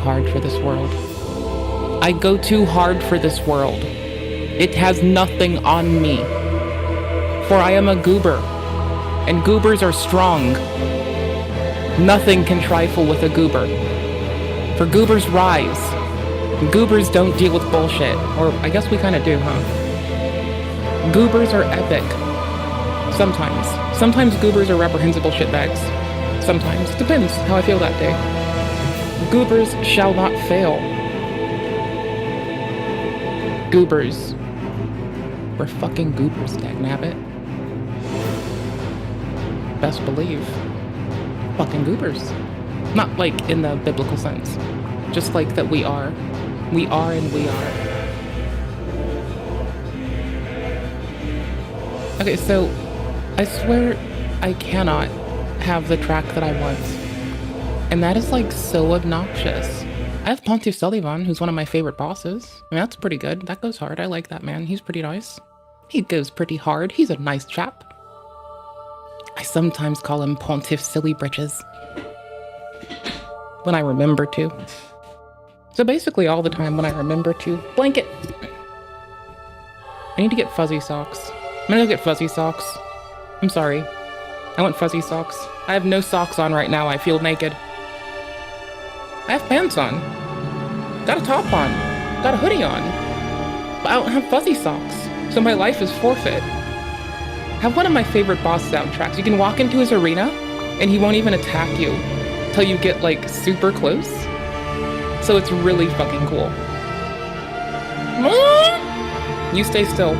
hard for this world. I go too hard for this world. It has nothing on me. For I am a goober, and goobers are strong. Nothing can trifle with a goober. For goobers rise. Goobers don't deal with bullshit. Or I guess we kind of do, huh? Goobers are epic. Sometimes. Sometimes goobers are reprehensible shitbags. Sometimes. Depends how I feel that day. Goobers shall not fail. Goobers. We're fucking goobers, dagnabbit. Best believe. Fucking goobers. Not like in the biblical sense. Just like that we are. We are and we are. Okay, so I swear I cannot have the track that I want. And that is like so obnoxious. I have Pontiff Sullivan, who's one of my favorite bosses. I mean, that's pretty good. That goes hard. I like that man. He's pretty nice. He goes pretty hard. He's a nice chap. I sometimes call him Pontiff Silly Britches. When I remember to. So basically all the time when I remember to. Blanket! I need to get fuzzy socks. I'm gonna go get fuzzy socks. I'm sorry. I want fuzzy socks. I have no socks on right now. I feel naked. I have pants on. Got a top on. Got a hoodie on. But I don't have fuzzy socks. So my life is forfeit. I have one of my favorite boss soundtracks. You can walk into his arena and he won't even attack you till you get like super close. So it's really fucking cool. You stay still.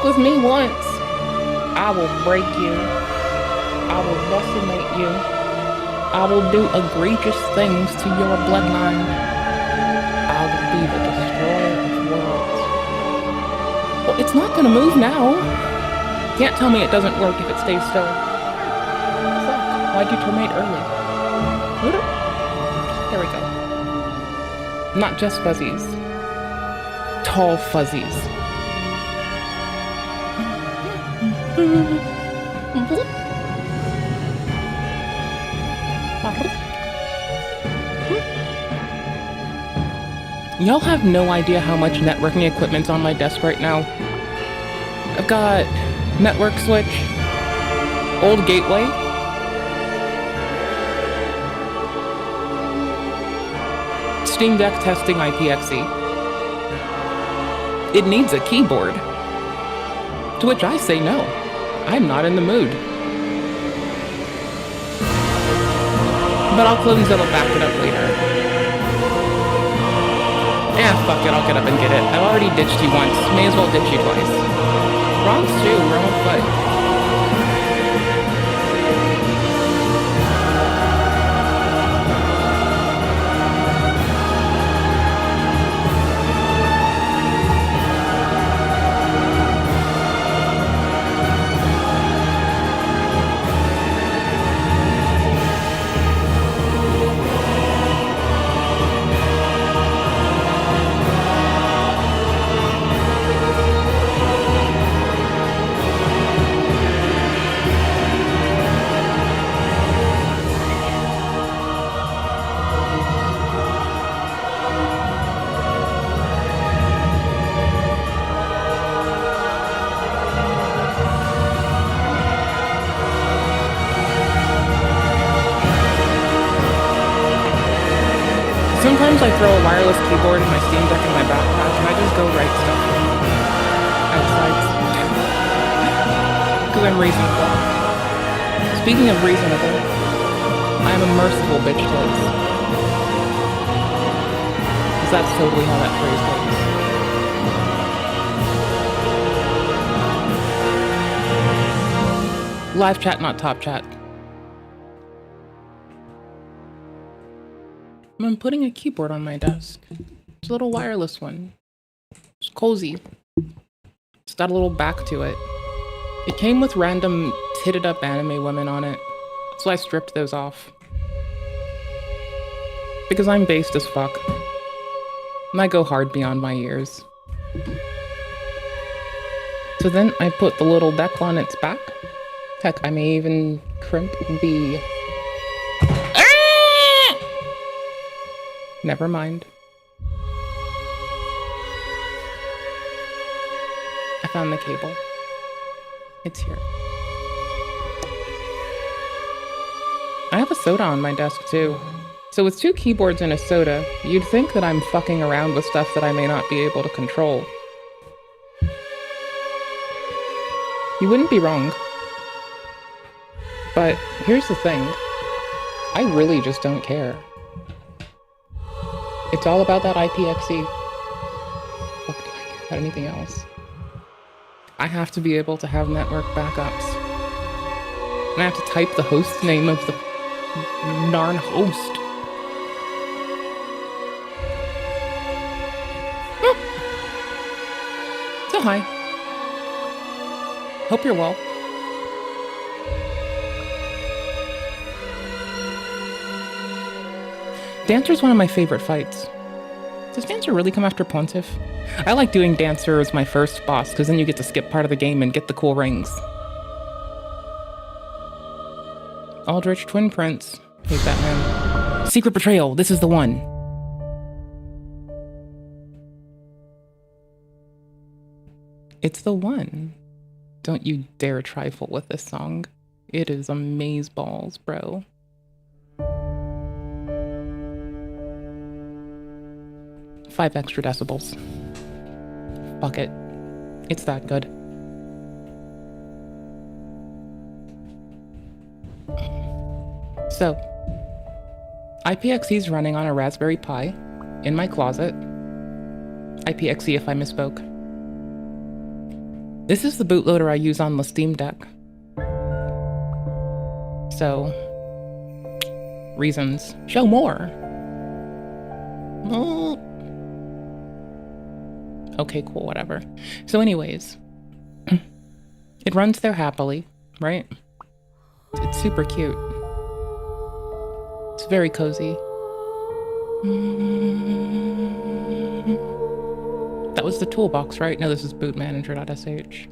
With me once, I will break you. I will decimate you. I will do egregious things to your bloodline. I will be the destroyer of worlds. Well, it's not gonna move now. Can't tell me it doesn't work if it stays still. Fuck, why'd you terminate early? There we go. Not just fuzzies. Tall fuzzies. Y'all have no idea how much networking equipment's on my desk right now. I've got network switch, old gateway, Steam Deck testing IPXE. It needs a keyboard. To which I say no. I'm not in the mood. But I'll close it, I'll back it up later. Yeah, fuck it, I'll get up and get it. I've already ditched you once. May as well ditch you twice. Wrong shoe, wrong foot. Sometimes I throw a wireless keyboard and my Steam Deck in my backpack and I just go write stuff outside. Because I'm reasonable. Speaking of reasonable, I am a merciful bitch tits. Because that's totally how that phrase goes. Live chat, not top chat. I'm putting a keyboard on my desk. It's a little wireless one. It's cozy. It's got a little back to it. It came with random titted up anime women on it, so I stripped those off. Because I'm based as fuck. And I go hard beyond my years. So then I put the little deck on its back. Heck, I may even crimp the... Ah! Never mind. I found the cable. It's here. I have a soda on my desk too. So with 2 keyboards and a soda, you'd think that I'm fucking around with stuff that I may not be able to control. You wouldn't be wrong. But here's the thing. I really just don't care. It's all about that IPXE. Fuck, do I care about anything else? I have to be able to have network backups. And I have to type the host name of the darn host. So hi. Hope you're well. Dancer's one of my favorite fights. Does Dancer really come after Pontiff? I like doing Dancer as my first boss, because then you get to skip part of the game and get the cool rings. Aldrich Twin Prince. Hate that man. Secret Betrayal, this is the one. It's the one. Don't you dare trifle with this song. It is amazeballs, bro. Five extra decibels. Fuck it. It's that good. So, IPXE's running on a Raspberry Pi in my closet. IPXE if I misspoke. This is the bootloader I use on the Steam Deck. So, reasons. Show more. Oh. Okay, cool, whatever. So anyways, it runs there happily, right? It's super cute. It's very cozy. That was the toolbox, right? No, this is bootmanager.sh.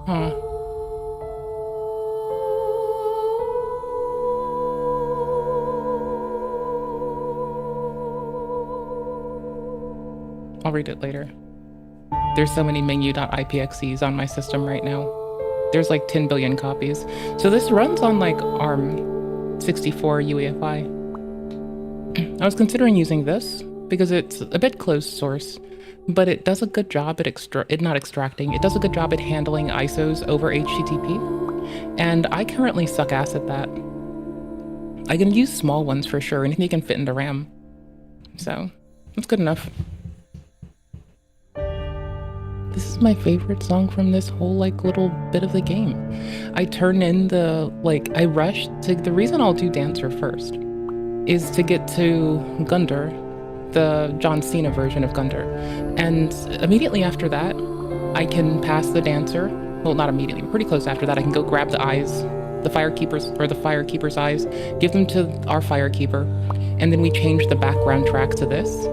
Huh. I'll read it later. There's so many menu.ipxes on my system right now. There's like 10 billion copies. So this runs on like ARM 64 UEFI. I was considering using this because it's a bit closed source, but it does a good job at not extracting. It does a good job at handling ISOs over HTTP. And I currently suck ass at that. I can use small ones for sure, anything can fit into RAM. So that's good enough. This is my favorite song from this whole like little bit of the game. I turn in the, I rush to, the reason I'll do Dancer first is to get to Gunder, the John Cena version of Gunder. And immediately after that, I can pass the Dancer. Well, not immediately, but pretty close after that. I can go grab the eyes, the Firekeeper's eyes, give them to our Firekeeper, and then we change the background track to this.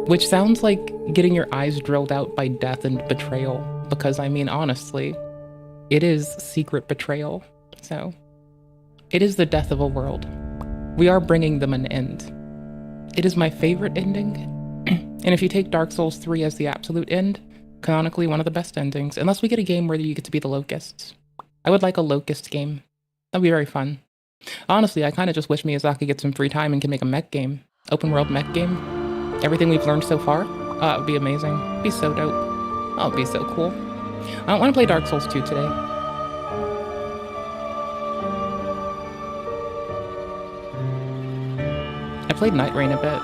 Which sounds like getting your eyes drilled out by death and betrayal, because I mean, honestly, it is secret betrayal. So, it is the death of a world. We are bringing them an end. It is my favorite ending, and if you take Dark Souls 3 as the absolute end, canonically one of the best endings, unless we get a game where you get to be the Locusts. I would like a Locust game. That'd be very fun. Honestly, I kind of just wish Miyazaki gets some free time and can make a mech game. Open world mech game. Everything we've learned so far, it would be amazing. It'd be so dope. Oh, it'd be so cool. I don't want to play Dark Souls 2 today. I played Night Rain a bit.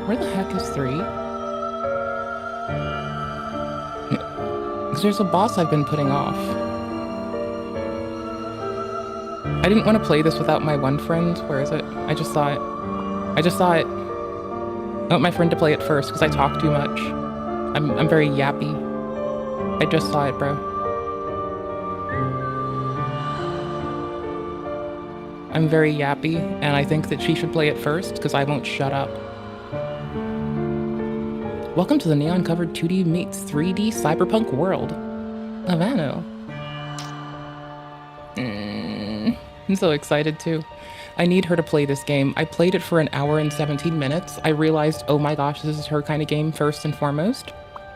Where the heck is 3? Because there's a boss I've been putting off. I didn't want to play this without my one friend. Where is it? I just saw it. want my friend to play it first because I talk too much. I'm very yappy. I just saw it, bro. I'm very yappy, and I think that she should play it first because I won't shut up. Welcome to the neon-covered 2D meets 3D cyberpunk world. Havano. I'm so excited too. I need her to play this game. I played it for an hour and 17 minutes. I realized, oh my gosh, this is her kind of game first and foremost.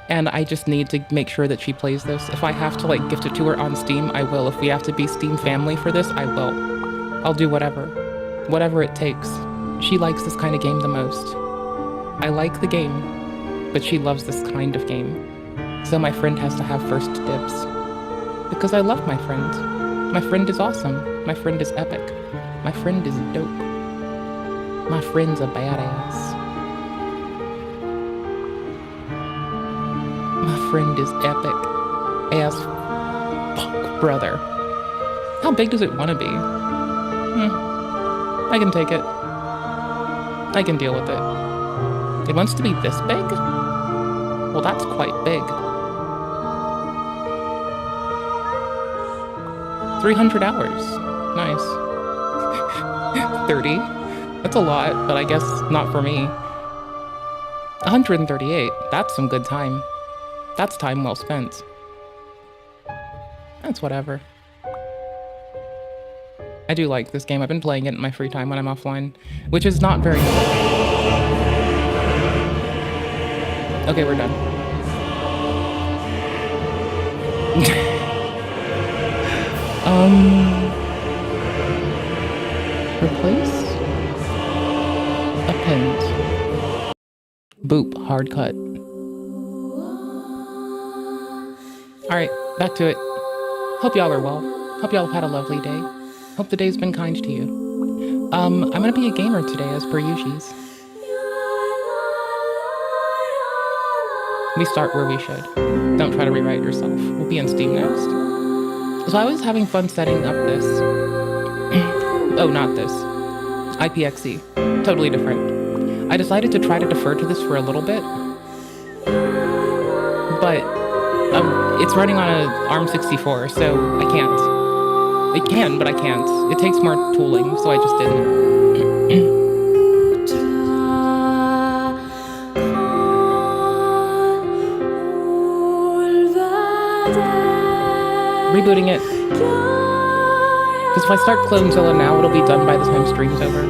And I just need to make sure that she plays this. If I have to like gift it to her on Steam, I will. If we have to be Steam family for this, I will. I'll do whatever. Whatever it takes. She likes this kind of game the most. I like the game, but she loves this kind of game. So my friend has to have first dibs. Because I love my friend. My friend is awesome. My friend is epic. My friend is dope. My friend's a badass. My friend is epic as fuck, brother. How big does it want to be? I can take it. I can deal with it. It wants to be this big? Well, that's quite big. 300 hours. Nice. 30. That's a lot, but I guess not for me. 138. That's some good time. That's time well spent. That's whatever. I do like this game. I've been playing it in my free time when I'm offline, which is not very good. Okay, we're done. Replace? Append. Boop, hard cut. Alright, back to it. Hope y'all are well. Hope y'all have had a lovely day. Hope the day's been kind to you. I'm gonna be a gamer today as per Yushi's. We start where we should. Don't try to rewrite yourself. We'll be on Steam next. So I was having fun setting up this. Oh, not this. IPXE. Totally different. I decided to try to defer to this for a little bit. But it's running on an ARM64, so I can't. It can, but I can't. It takes more tooling, so I just didn't. Rebooting it. Because if I start Clonezilla now, it'll be done by the time stream's over.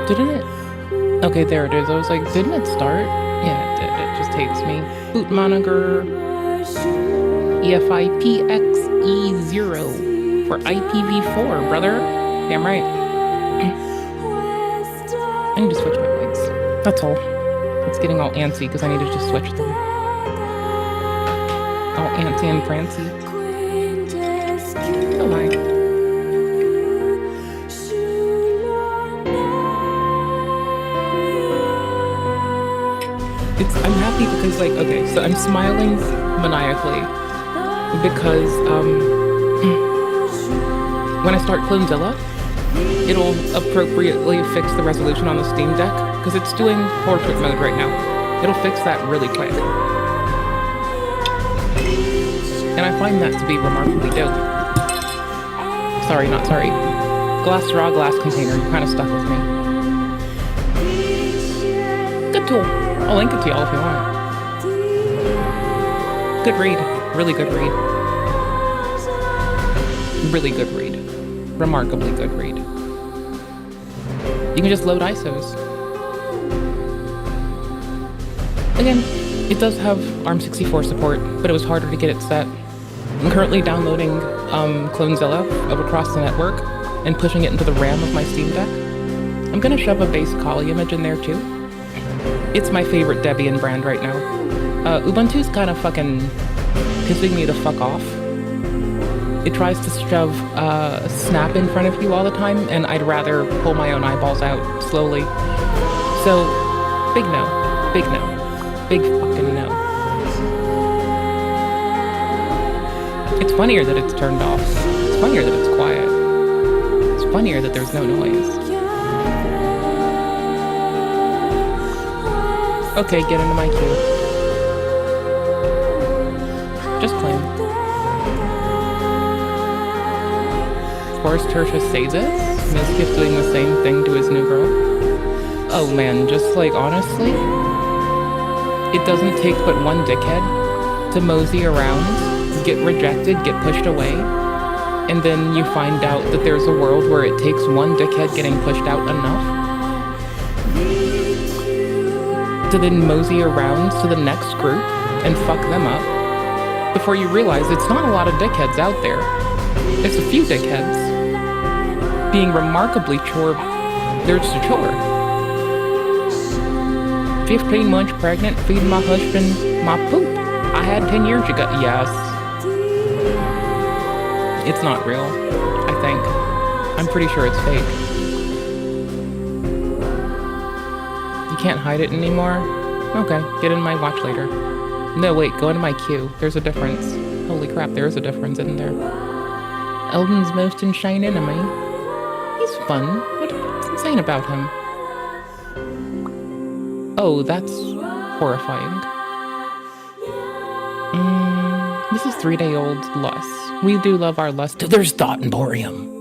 Didn't it? Okay, there it is. I was like, didn't it start? Yeah, it did. It just hates me. Boot moniker EFIPXE0 for IPv4, brother. Damn right. I need to switch my legs. That's all. It's getting all antsy because I need to just switch them. All antsy and prancy. Oh my. I'm happy because, like, okay, so I'm smiling maniacally because, when I start Clonezilla, it'll appropriately fix the resolution on the Steam Deck because it's doing portrait mode right now. It'll fix that really quick. And I find that to be remarkably dope. Sorry, not sorry. Glass straw, glass container, you kind of stuck with me. Good tool. I'll link it to y'all if you want. Good read. Really good read. Really good read. Remarkably good read. You can just load ISOs. Again, it does have ARM64 support, but it was harder to get it set. I'm currently downloading Clonezilla across the network and pushing it into the RAM of my Steam Deck. I'm gonna shove a base Kali image in there too. It's my favorite Debian brand right now. Ubuntu's kind of fucking pissing me the fuck off. It tries to shove Snap in front of you all the time, and I'd rather pull my own eyeballs out slowly. So, big no. Big no. Big fucking no. It's funnier that it's turned off. It's funnier that it's quiet. It's funnier that there's no noise. Okay, get into my queue. Just claim. Forrest Tertius says it. Miskiff doing the same thing to his new girl. Oh man, just like honestly, it doesn't take but one dickhead to mosey around, get rejected, get pushed away, and then you find out that there's a world where it takes one dickhead getting pushed out enough to then mosey around to the next group and fuck them up before you realize it's not a lot of dickheads out there. It's a few dickheads being remarkably chore. They're just a chore. 15 months pregnant, feeding my husband my poop I had 10 years ago. Yes. It's not real, I think. I'm pretty sure it's fake. You can't hide it anymore? Okay, get in my watch later. No, wait, go into my queue. There's a difference. Holy crap, there is a difference, isn't there? Elden's most insane enemy. He's fun. What's insane about him? Oh, that's horrifying. This is 3-day-old Lust. We do love our Lust. There's Dotenborium.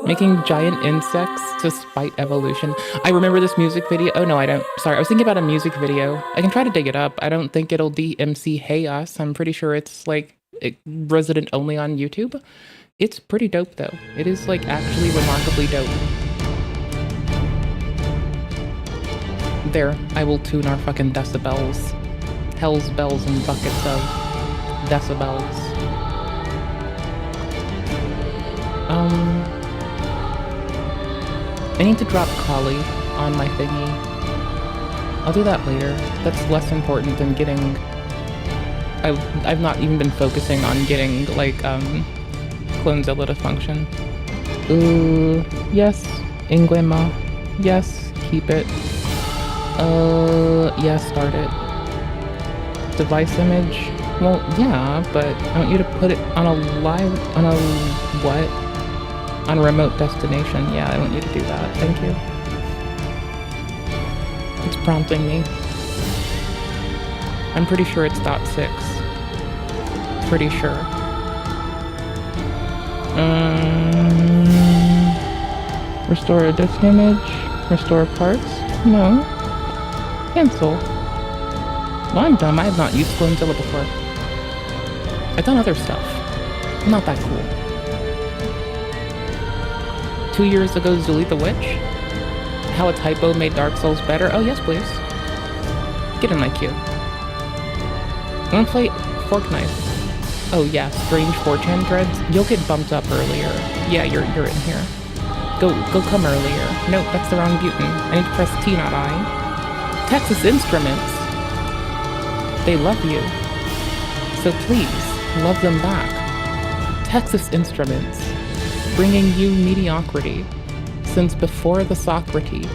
Making giant insects to spite evolution. I remember this music video. Oh no, I don't. Sorry, I was thinking about a music video. I can try to dig it up. I don't think it'll DMC Hey Us. I'm pretty sure it's like resident only on YouTube. It's pretty dope though. It is like actually remarkably dope. There, I will tune our fucking decibels. Hell's bells and buckets of decibels. I need to drop Kali on my thingy. I'll do that later. That's less important than getting... I've not even been focusing on getting, like, Clonezilla to function. Yes, Ingwema. Yes, keep it. Yeah, start it. Device image? Well, yeah, but I want you to put it on a live... on a... what? On a remote destination. Yeah, I want you to do that. Thank you. It's prompting me. I'm pretty sure it's .6. Pretty sure. Restore a disk image. Restore parts. No. Cancel. Well, I'm dumb. I have not used Clonezilla before. I've done other stuff. I'm not that cool. 2 years ago, Zullie the Witch? How a typo made Dark Souls better? Oh, yes, please. Get in my queue. Wanna play forkknife? Oh, yeah, strange 4chan threads? You'll get bumped up earlier. Yeah, you're in here. Go come earlier. Nope, that's the wrong button. I need to press T, not I. Texas Instruments. They love you. So please, love them back. Texas Instruments. Bringing you mediocrity since before the Socrates.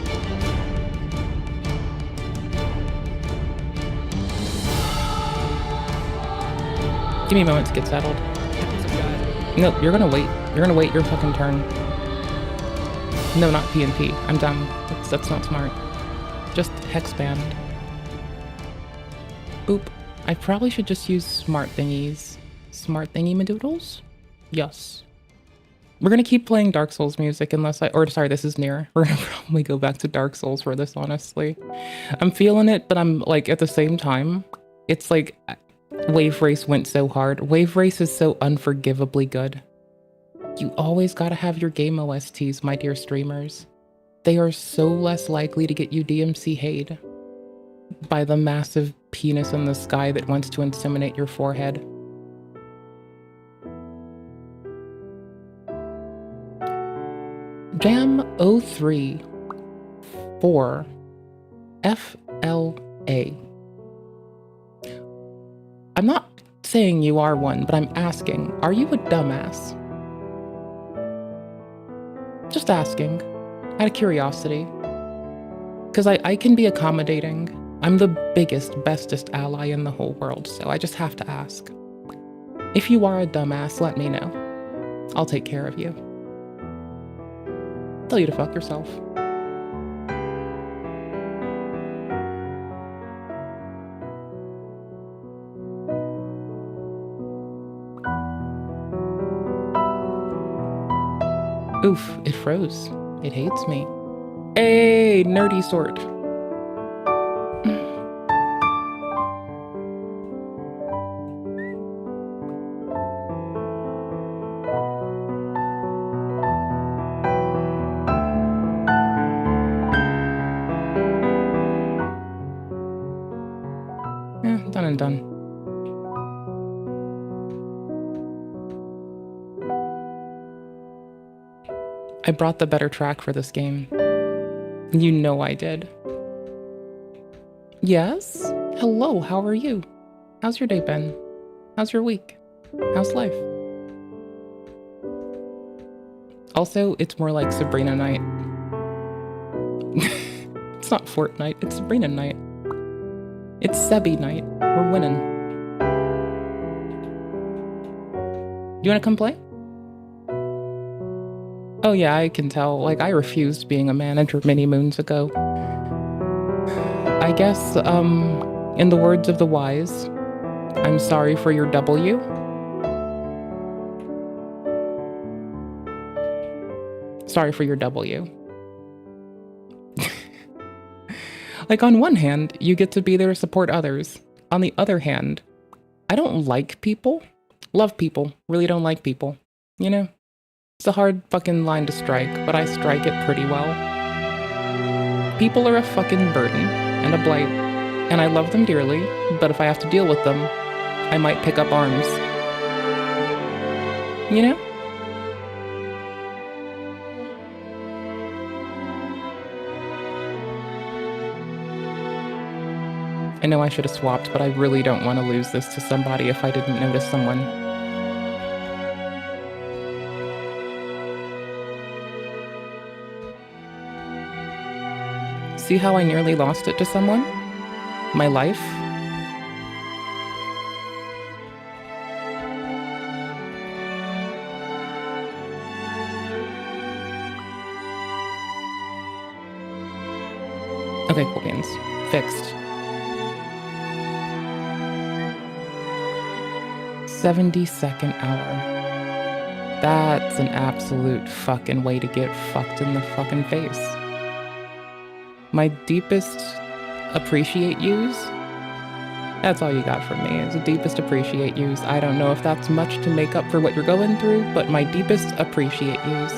Give me a moment to get settled. Nope, you're gonna wait. You're gonna wait your fucking turn. No, not PNP. I'm dumb. That's not smart. Just hexband. Boop. I probably should just use smart thingies. Smart thingy madoodles? Yes. We're gonna keep playing Dark Souls music unless sorry, this is near. We're gonna probably go back to Dark Souls for this, honestly. I'm feeling it, but I'm like, at the same time, it's like, Wave Race went so hard. Wave Race is so unforgivably good. You always gotta have your game OSTs, my dear streamers. They are so less likely to get you DMC hate by the massive penis in the sky that wants to inseminate your forehead. Jam 03 4 FLA. I'm not saying you are one, but I'm asking, are you a dumbass? Just asking, out of curiosity. Because I can be accommodating. I'm the biggest, bestest ally in the whole world, so I just have to ask. If you are a dumbass, let me know. I'll take care of you. Tell you to fuck yourself. Oof, it froze. It hates me. Hey, nerdy sword. Done and done. I brought the better track for this game. You know I did. Yes? Hello, how are you? How's your day been? How's your week? How's life? Also, it's more like Sabrina night. It's not Fortnite, it's Sabrina night. It's Sebi night. We're winning. You wanna come play? Oh yeah, I can tell. Like, I refused being a manager many moons ago. I guess, in the words of the wise, I'm sorry for your W. Sorry for your W. Like, on one hand, you get to be there to support others. On the other hand, I don't like people. Love people. Really don't like people. You know? It's a hard fucking line to strike, but I strike it pretty well. People are a fucking burden and a blight, and I love them dearly, but if I have to deal with them, I might pick up arms. You know? I know I should have swapped, but I really don't want to lose this to somebody if I didn't notice someone. See how I nearly lost it to someone? My life? Okay, cool beans. Fixed. 72nd hour. That's an absolute fucking way to get fucked in the fucking face. My deepest appreciate yous? That's all you got from me, is the deepest appreciate yous. I don't know if that's much to make up for what you're going through, but my deepest appreciate yous.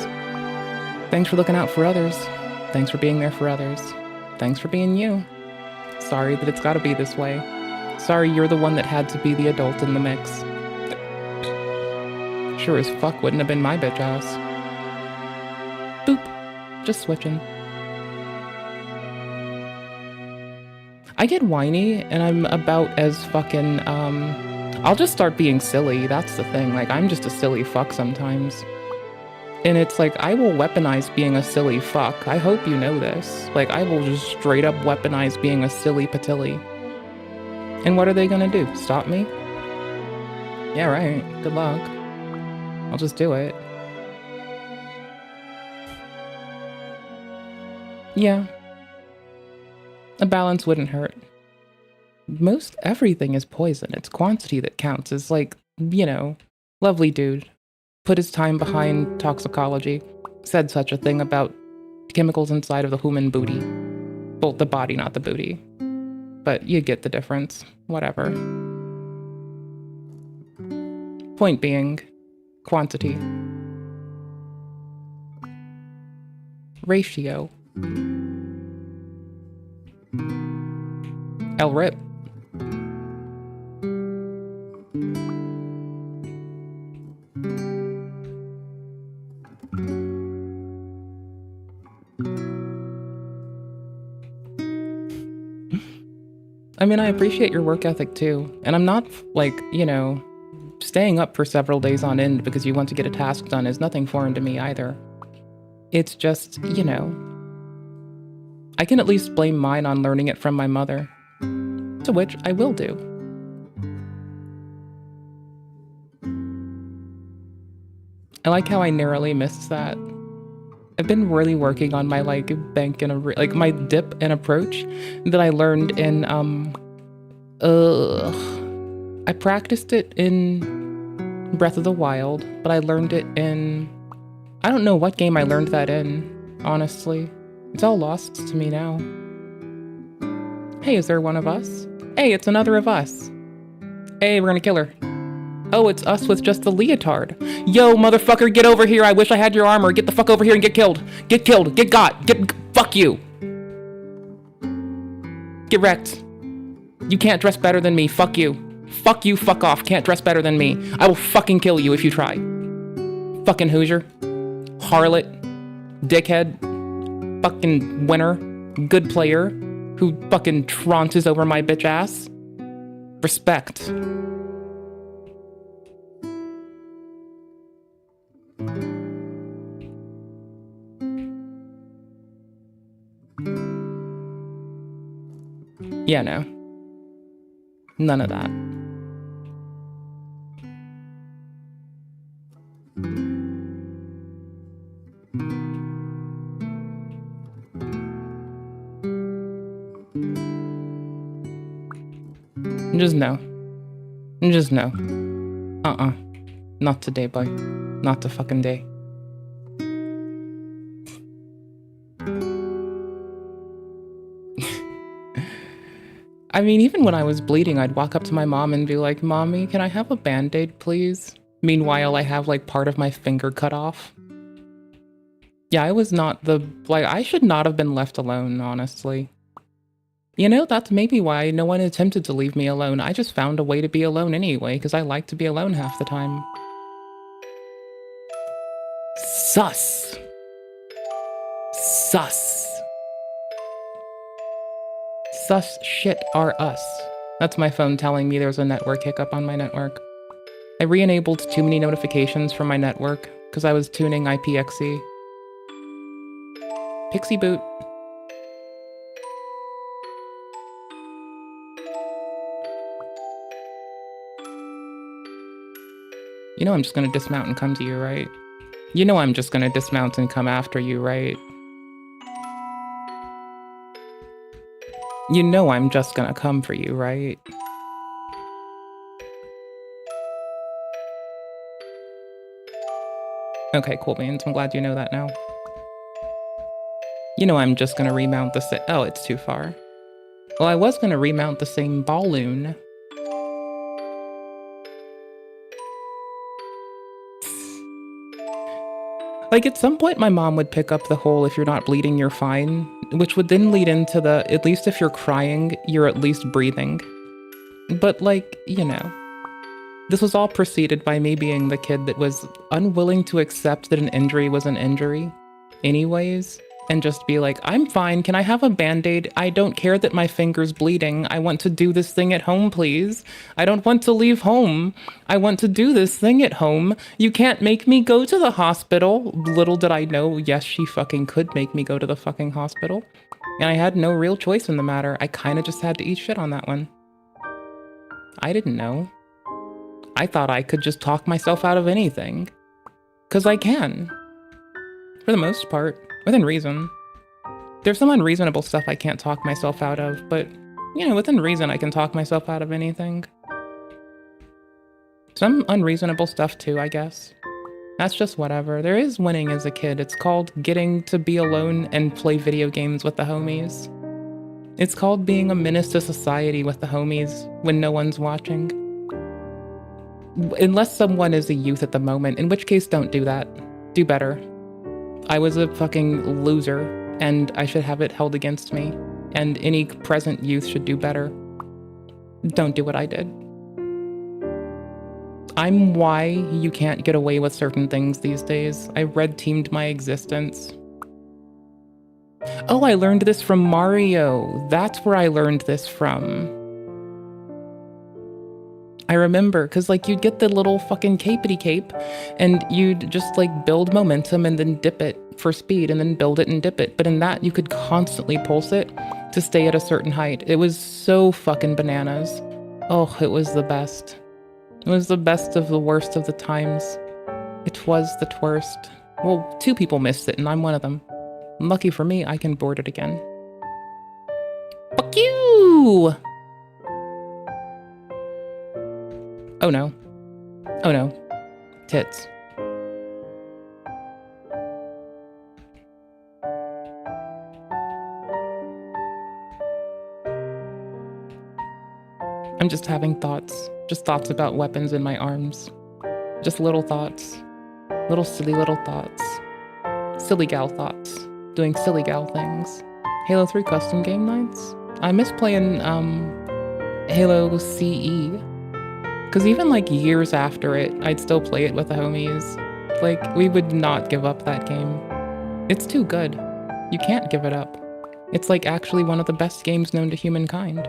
Thanks for looking out for others. Thanks for being there for others. Thanks for being you. Sorry that it's gotta be this way. Sorry you're the one that had to be the adult in the mix. Sure as fuck wouldn't have been my bitch ass. Boop. Just switching. I get whiny, and I'm about as fucking, I'll just start being silly, that's the thing. Like, I'm just a silly fuck sometimes. And it's like, I will weaponize being a silly fuck. I hope you know this. Like, I will just straight up weaponize being a silly patilli. And what are they gonna do? Stop me? Yeah, right. Good luck. I'll just do it. Yeah. A balance wouldn't hurt. Most everything is poison. It's quantity that counts. It's like, you know, lovely dude. Put his time behind toxicology. Said such a thing about chemicals inside of the human booty. Well, the body, not the booty. But you get the difference. Whatever. Point being, quantity. Ratio. El rip. I mean, I appreciate your work ethic too. And I'm not like, you know, staying up for several days on end because you want to get a task done is nothing foreign to me either. It's just, you know, I can at least blame mine on learning it from my mother, to which I will do. I like how I narrowly missed that. I've been really working on my like bank and like my dip and approach that I learned in I practiced it in Breath of the Wild, but I learned it in I don't know what game I learned that in, honestly. It's all lost to me now. Hey, is there one of us? Hey, it's another of us. Hey, we're gonna kill her. Oh, it's us with just the leotard. Yo, motherfucker, get over here. I wish I had your armor. Get the fuck over here and get killed. Get killed. Get got. Fuck you. Get wrecked. You can't dress better than me. Fuck you. Fuck you, fuck off. Can't dress better than me. I will fucking kill you if you try. Fucking Hoosier. Harlot. Dickhead. Fucking winner. Good player. Who fucking trounces over my bitch ass. Respect. Yeah, no. None of that. Just no. Just no. Not today, boy. Not the fucking day. I mean, even when I was bleeding, I'd walk up to my mom and be like, Mommy, can I have a Band-Aid, please? Meanwhile, I have, like, part of my finger cut off. Yeah, I was not the... Like, I should not have been left alone, honestly. You know, that's maybe why no one attempted to leave me alone. I just found a way to be alone anyway, because I like to be alone half the time. Sus. Sus. Sus shit are us. That's my phone telling me there's a network hiccup on my network. I re-enabled too many notifications from my network because I was tuning IPXE. Pixie boot. You know I'm just gonna dismount and come to you, right? You know I'm just gonna dismount and come after you, right? You know I'm just gonna come for you, right? Okay, cool beans. I'm glad you know that now. You know I'm just gonna remount the oh, it's too far. Well, I was gonna remount the same balloon. Like, at some point, my mom would pick up the whole, if you're not bleeding, you're fine, which would then lead into the, at least if you're crying, you're at least breathing. But, like, you know, this was all preceded by me being the kid that was unwilling to accept that an injury was an injury anyways, and just be like, I'm fine, can I have a Band-Aid? I don't care that my finger's bleeding. I want to do this thing at home, please. I don't want to leave home. I want to do this thing at home. You can't make me go to the hospital. Little did I know, yes, she fucking could make me go to the fucking hospital. And I had no real choice in the matter. I kind of just had to eat shit on that one. I didn't know. I thought I could just talk myself out of anything. 'Cause I can. For the most part. Within reason. There's some unreasonable stuff I can't talk myself out of, but, you know, within reason I can talk myself out of anything. Some unreasonable stuff too, I guess. That's just whatever. There is winning as a kid. It's called getting to be alone and play video games with the homies. It's called being a menace to society with the homies when no one's watching. Unless someone is a youth at the moment, in which case don't do that. Do better. I was a fucking loser, and I should have it held against me, and any present youth should do better. Don't do what I did. I'm why you can't get away with certain things these days. I red-teamed my existence. Oh, I learned this from Mario. That's where I learned this from. I remember, because like you'd get the little fucking capity cape and you'd just like build momentum and then dip it for speed and then build it and dip it. But in that, you could constantly pulse it to stay at a certain height. It was so fucking bananas. Oh, it was the best. It was the best of the worst of the times. It was the worst. Well, 2 people missed it and I'm one of them. Lucky for me, I can board it again. Fuck you! Oh no. Oh no. Tits. I'm just having thoughts. Just thoughts about weapons in my arms. Just little thoughts. Little silly little thoughts. Silly gal thoughts. Doing silly gal things. Halo 3 custom game nights? I miss playing Halo CE. Because even like years after it, I'd still play it with the homies. Like, we would not give up that game. It's too good. You can't give it up. It's like actually one of the best games known to humankind.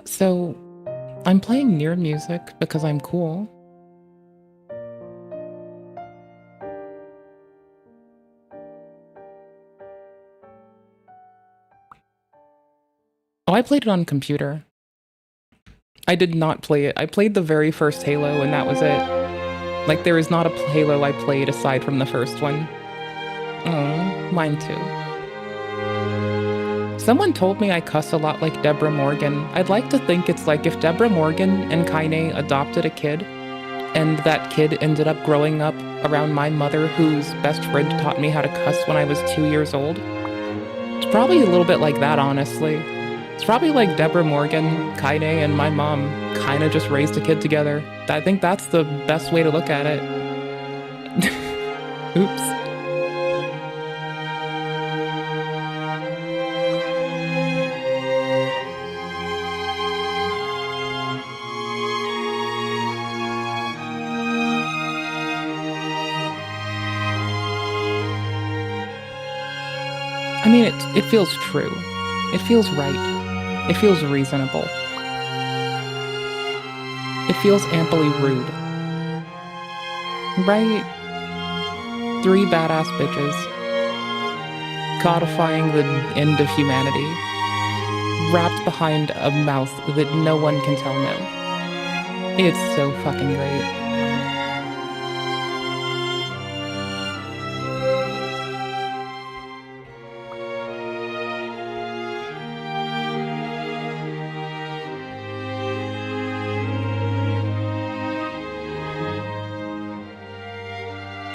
So, I'm playing Near music because I'm cool. Oh, I played it on computer. I did not play it. I played the very first Halo and that was it. Like, there is not a Halo I played aside from the first one. Oh, mine too. Someone told me I cuss a lot like Deborah Morgan. I'd like to think it's like if Deborah Morgan and Kaine adopted a kid, and that kid ended up growing up around my mother, whose best friend taught me how to cuss when I was 2 years old. It's probably a little bit like that, honestly. It's probably like Deborah Morgan, Kaine, and my mom kind of just raised a kid together. I think that's the best way to look at it. Oops. I mean, it feels true. It feels right. It feels reasonable. It feels amply rude. Right? 3 badass bitches. Codifying the end of humanity. Wrapped behind a mouth that no one can tell no. It's so fucking great.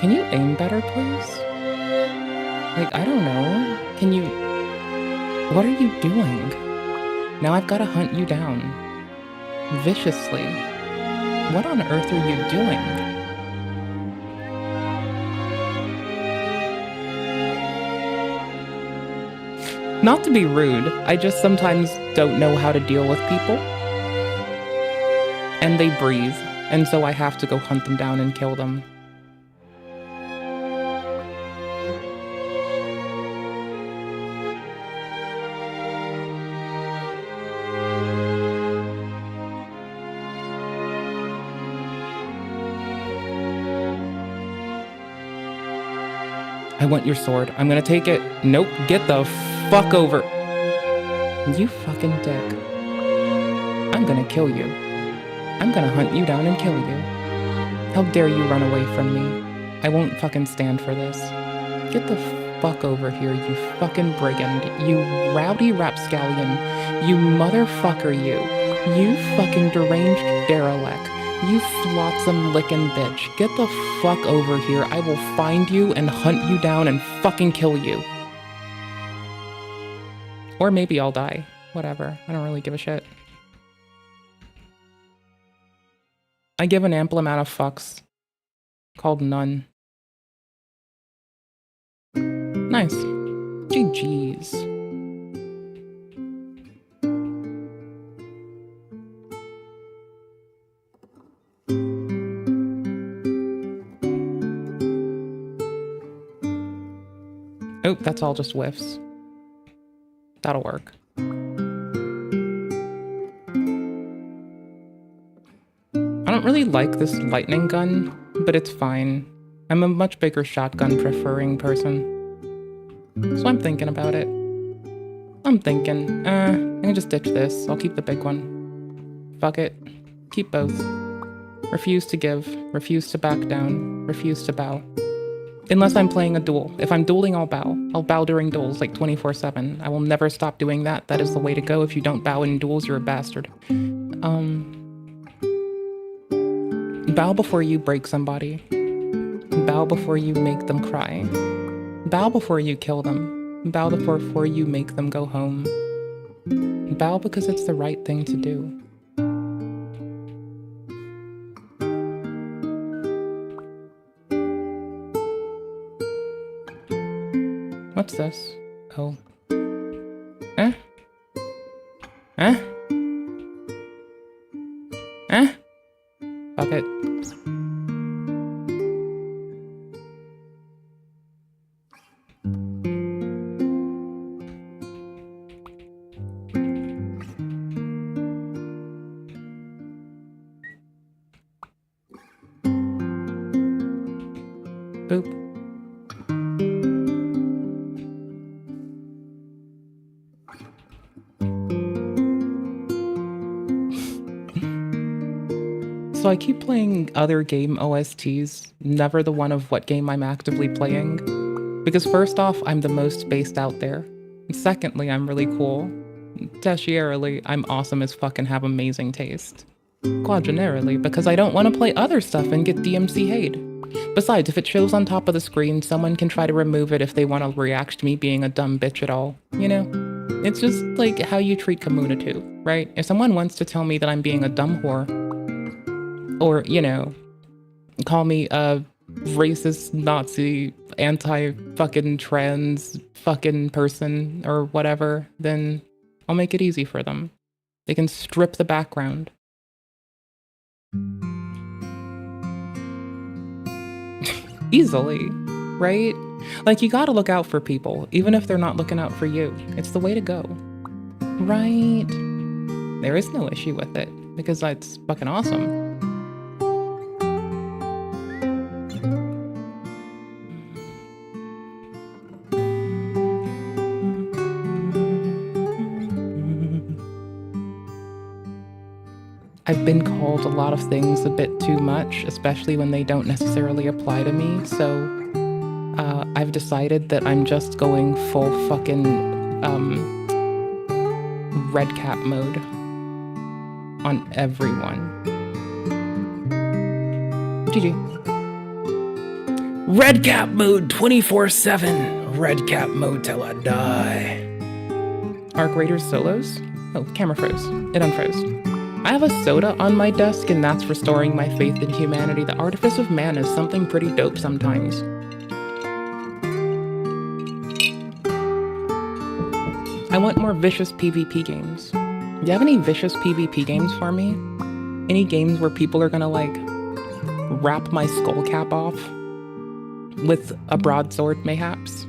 Can you aim better, please? Like, I don't know. Can you... What are you doing? Now I've got to hunt you down. Viciously. What on earth are you doing? Not to be rude, I just sometimes don't know how to deal with people. And they breathe, and so I have to go hunt them down and kill them. I want your sword. I'm gonna take it. Nope, get the fuck over. You fucking dick. I'm gonna kill you. I'm gonna hunt you down and kill you. How dare you run away from me? I won't fucking stand for this. Get the fuck over here, you fucking brigand. You rowdy rapscallion. You motherfucker, you. You fucking deranged derelict. You flotsam lickin' bitch. Get the fuck over here. I will find you and hunt you down and fucking kill you. Or maybe I'll die. Whatever. I don't really give a shit. I give an ample amount of fucks. Called none. Nice. GG's. Oh, that's all just whiffs. That'll work. I don't really like this lightning gun, but it's fine. I'm a much bigger shotgun preferring person. So I'm thinking about it. I'm thinking, I can just ditch this. I'll keep the big one. Fuck it. Keep both. Refuse to give. Refuse to back down. Refuse to bow. Unless I'm playing a duel. If I'm dueling, I'll bow. I'll bow during duels, like 24/7. I will never stop doing that. That is the way to go. If you don't bow in duels, you're a bastard. Bow before you break somebody. Bow before you make them cry. Bow before you kill them. Bow before you make them go home. Bow because it's the right thing to do. What's this? Oh. Eh? Eh? Eh? Fuck it. Boop. So I keep playing other game OSTs, never the one of what game I'm actively playing. Because first off, I'm the most spaced out there. And secondly, I'm really cool. Tertiarily, I'm awesome as fuck and have amazing taste. Quadrantally, because I don't want to play other stuff and get DMCA'd. Besides, if it shows on top of the screen, someone can try to remove it if they want to react to me being a dumb bitch at all, you know? It's just like how you treat Kamuna too, right? If someone wants to tell me that I'm being a dumb whore, or, you know, call me a racist, Nazi, anti-fucking trans fucking person or whatever, then I'll make it easy for them. They can strip the background. Easily, right? Like, you gotta look out for people, even if they're not looking out for you. It's the way to go. Right? There is no issue with it, because that's fucking awesome. I've been called a lot of things a bit too much, especially when they don't necessarily apply to me, so I've decided that I'm just going full fucking red cap mode on everyone. GG. Red cap mode 24/7. Red cap mode till I die. Arc Raiders solos? Oh, camera froze. It unfroze. I have a soda on my desk, and that's restoring my faith in humanity. The artifice of man is something pretty dope sometimes. I want more vicious PvP games. Do you have any vicious PvP games for me? Any games where people are gonna, like, wrap my skull cap off with a broadsword, mayhaps?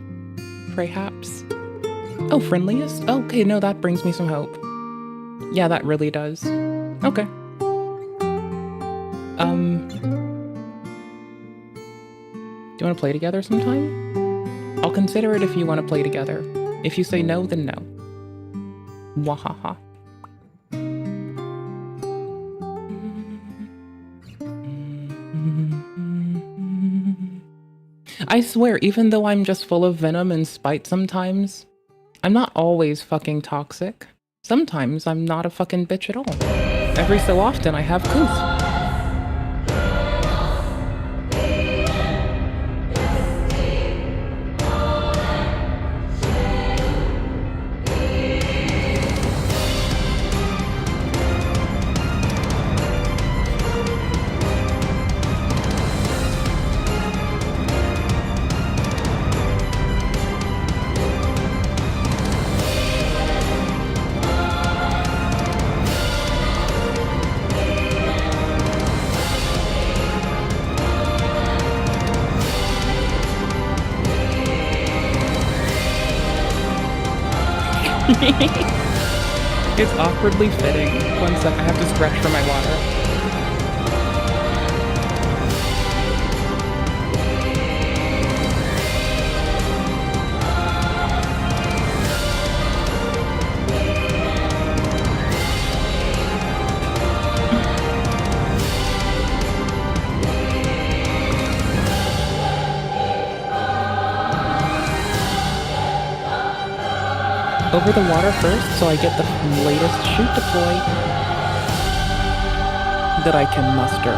Perhaps? Oh, friendliest? Okay, no, that brings me some hope. Yeah, that really does. Okay. Do you want to play together sometime? I'll consider it if you want to play together. If you say no, then no. Wahaha. I swear, even though I'm just full of venom and spite sometimes, I'm not always fucking toxic. Sometimes I'm not a fucking bitch at all. Every so often I have couth. It's awkwardly fitting. One sec, I have to stretch for my water. Over the water first, so I get the latest shoot deploy that I can muster.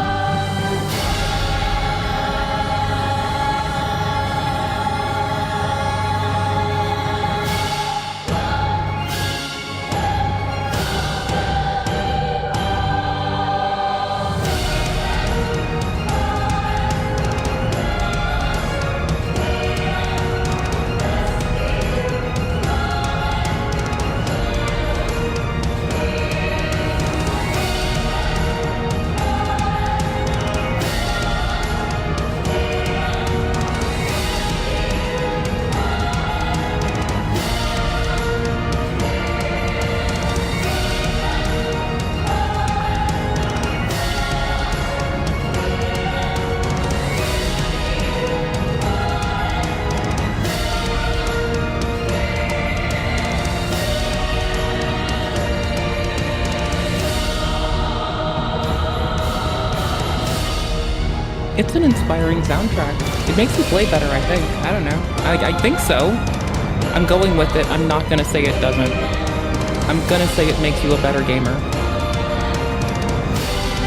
It's an inspiring soundtrack. It makes you play better, I think. I don't know. I think so. I'm going with it. I'm not gonna say it doesn't. I'm gonna say it makes you a better gamer.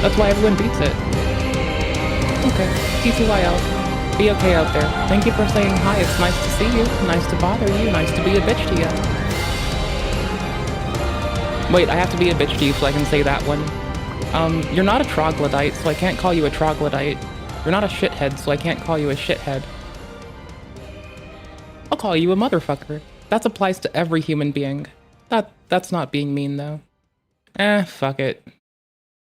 That's why everyone beats it. Okay, TCYL. Be okay out there. Thank you for saying hi. It's nice to see you. Nice to bother you. Nice to be a bitch to you. Wait, I have to be a bitch to you so I can say that one. You're not a troglodyte, so I can't call you a troglodyte. You're not a shithead, so I can't call you a shithead. I'll call you a motherfucker. That applies to every human being. That's not being mean, though. Fuck it.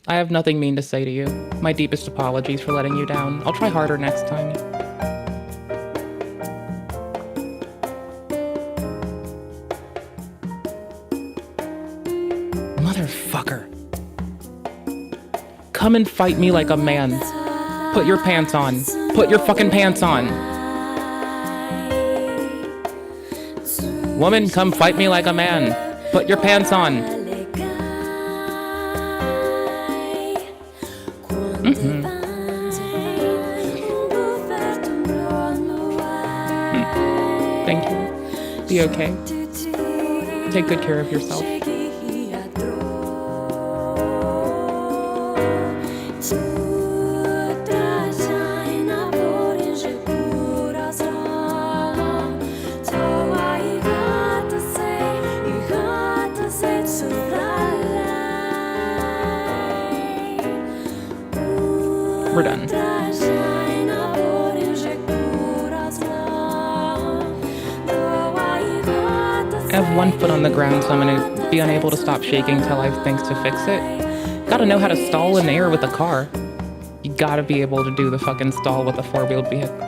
I have nothing mean to say to you. My deepest apologies for letting you down. I'll try harder next time. Motherfucker. Come and fight me like a man. Put your pants on. Put your fucking pants on. Woman, come fight me like a man. Put your pants on. Thank you. Be okay. Take good care of yourself. We're done. I have one foot on the ground, so I'm gonna be unable to stop shaking till I have things to fix it. Gotta know how to stall in air with a car. You gotta be able to do the fucking stall with a four-wheeled vehicle.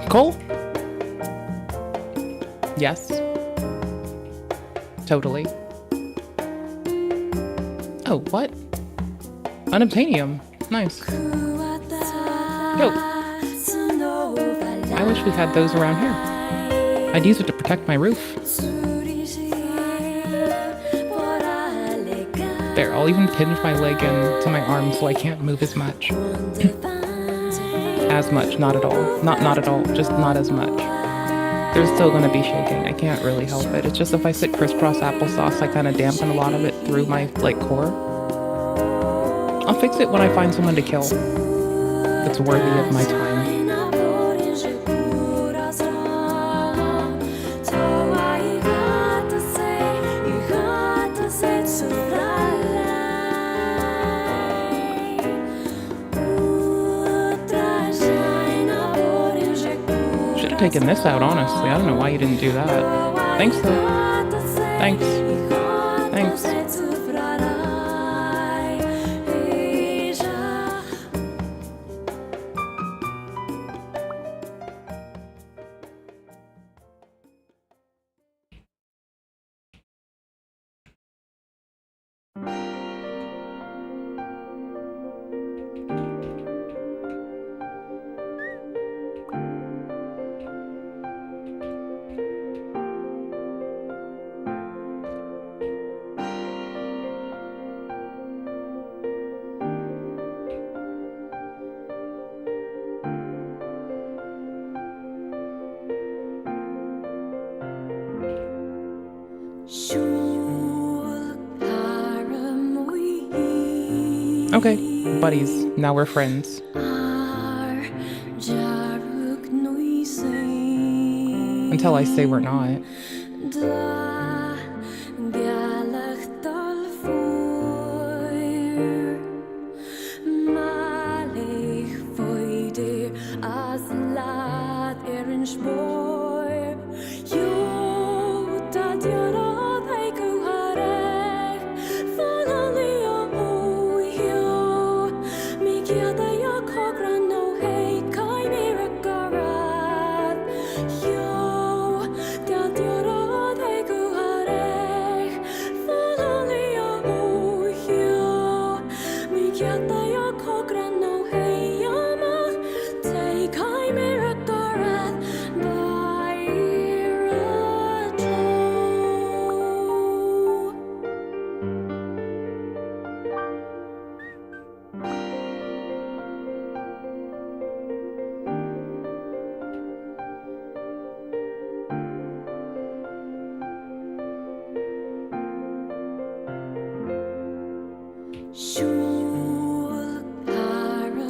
Cole? Yes. Totally. Oh, what? Unobtainium. Nice. Yo. I wish we had those around here. I'd use it to protect my roof. There, I'll even pinch my leg into my arm so I can't move as much. As much, not at all. Not at all, just not as much. There's still gonna be shaking. I can't really help it. It's just if I sit crisscross applesauce, I kind of dampen a lot of it through my, core. I'll fix it when I find someone to kill that's worthy of my time. Should have taken this out, honestly. I don't know why you didn't do that. Thanks, though. Thanks. Thanks. Okay, buddies. Now we're friends. Until I say we're not.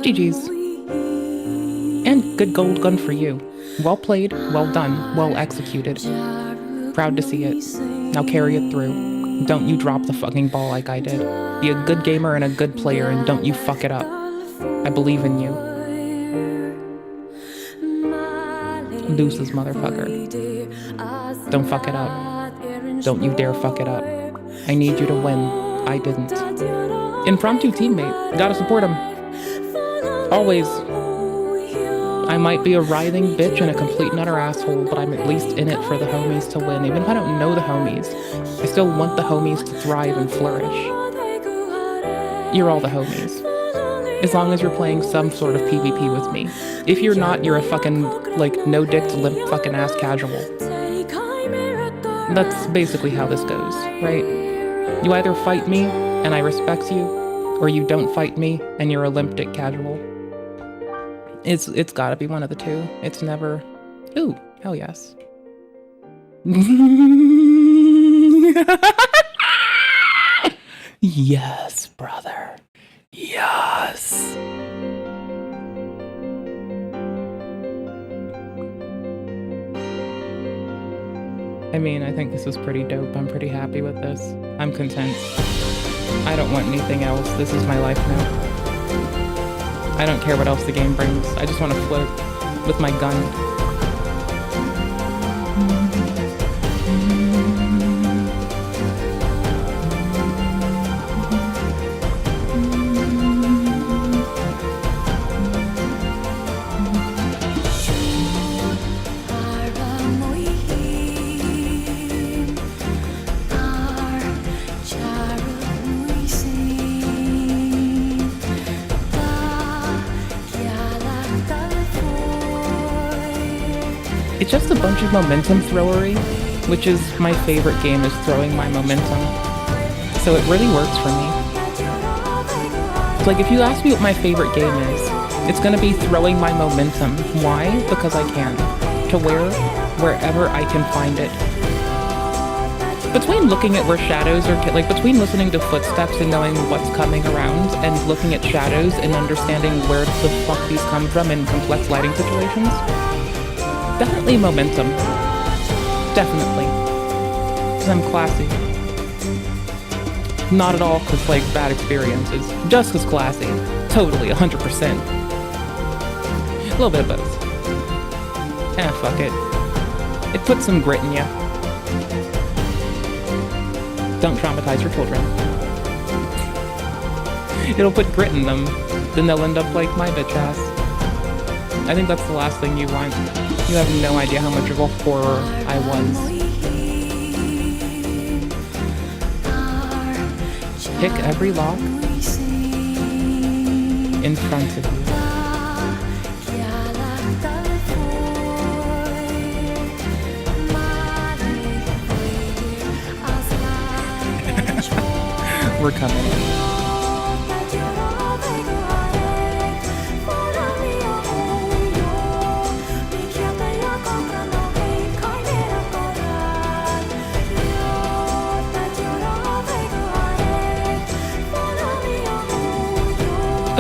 GG's. And good gold gun for you. Well played, well done, well executed. Proud to see it. Now carry it through. Don't you drop the fucking ball like I did. Be a good gamer and a good player, and don't you fuck it up. I believe in you. Deuces, motherfucker. Don't fuck it up. Don't you dare fuck it up. I need you to win. I didn't. Impromptu teammate. Gotta support him. Always. I might be a writhing bitch and a complete and utter asshole, but I'm at least in it for the homies to win. Even if I don't know the homies, I still want the homies to thrive and flourish. You're all the homies. As long as you're playing some sort of PvP with me. If you're not, you're a fucking, like, no-dicked, limp fucking ass casual. That's basically how this goes, right? You either fight me, and I respect you, or you don't fight me, and you're a limp dick casual. It's gotta be one of the two. It's never... Ooh, hell yes. Yes, brother. Yes. I mean, I think this is pretty dope. I'm pretty happy with this. I'm content. I don't want anything else. This is my life now. I don't care what else the game brings. I just want to float with my gun. It's just a bunch of momentum throwery, which is my favorite game, is throwing my momentum. So it really works for me. Like, if you ask me what my favorite game is, it's gonna be throwing my momentum. Why? Because I can. To wherever I can find it. Between looking at where shadows are, like between listening to footsteps and knowing what's coming around, and looking at shadows and understanding where the fuck these come from in complex lighting situations, definitely momentum. Definitely. Because I'm classy. Not at all because, like, bad experiences. Just as classy. Totally, 100%. A little bit of both. Fuck it. It puts some grit in ya. Don't traumatize your children. It'll put grit in them. Then they'll end up like my bitch ass. I think that's the last thing you want. You have no idea how much of a horror I was. Pick every lock in front of you. We're coming in.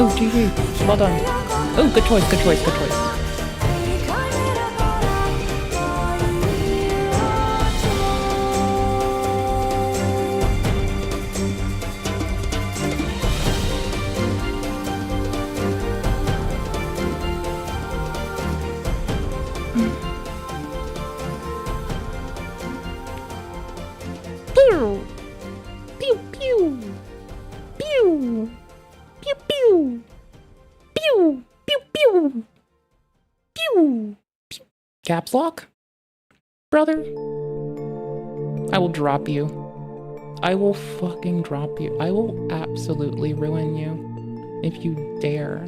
Oh, GG. Well done. Oh, good choice, good choice, good choice. Pew! Pew, pew! Pew! Pew, pew! Pew! Pew, pew! Pew! Pew! Caps lock? Brother? I will drop you. I will fucking drop you. I will absolutely ruin you if you dare.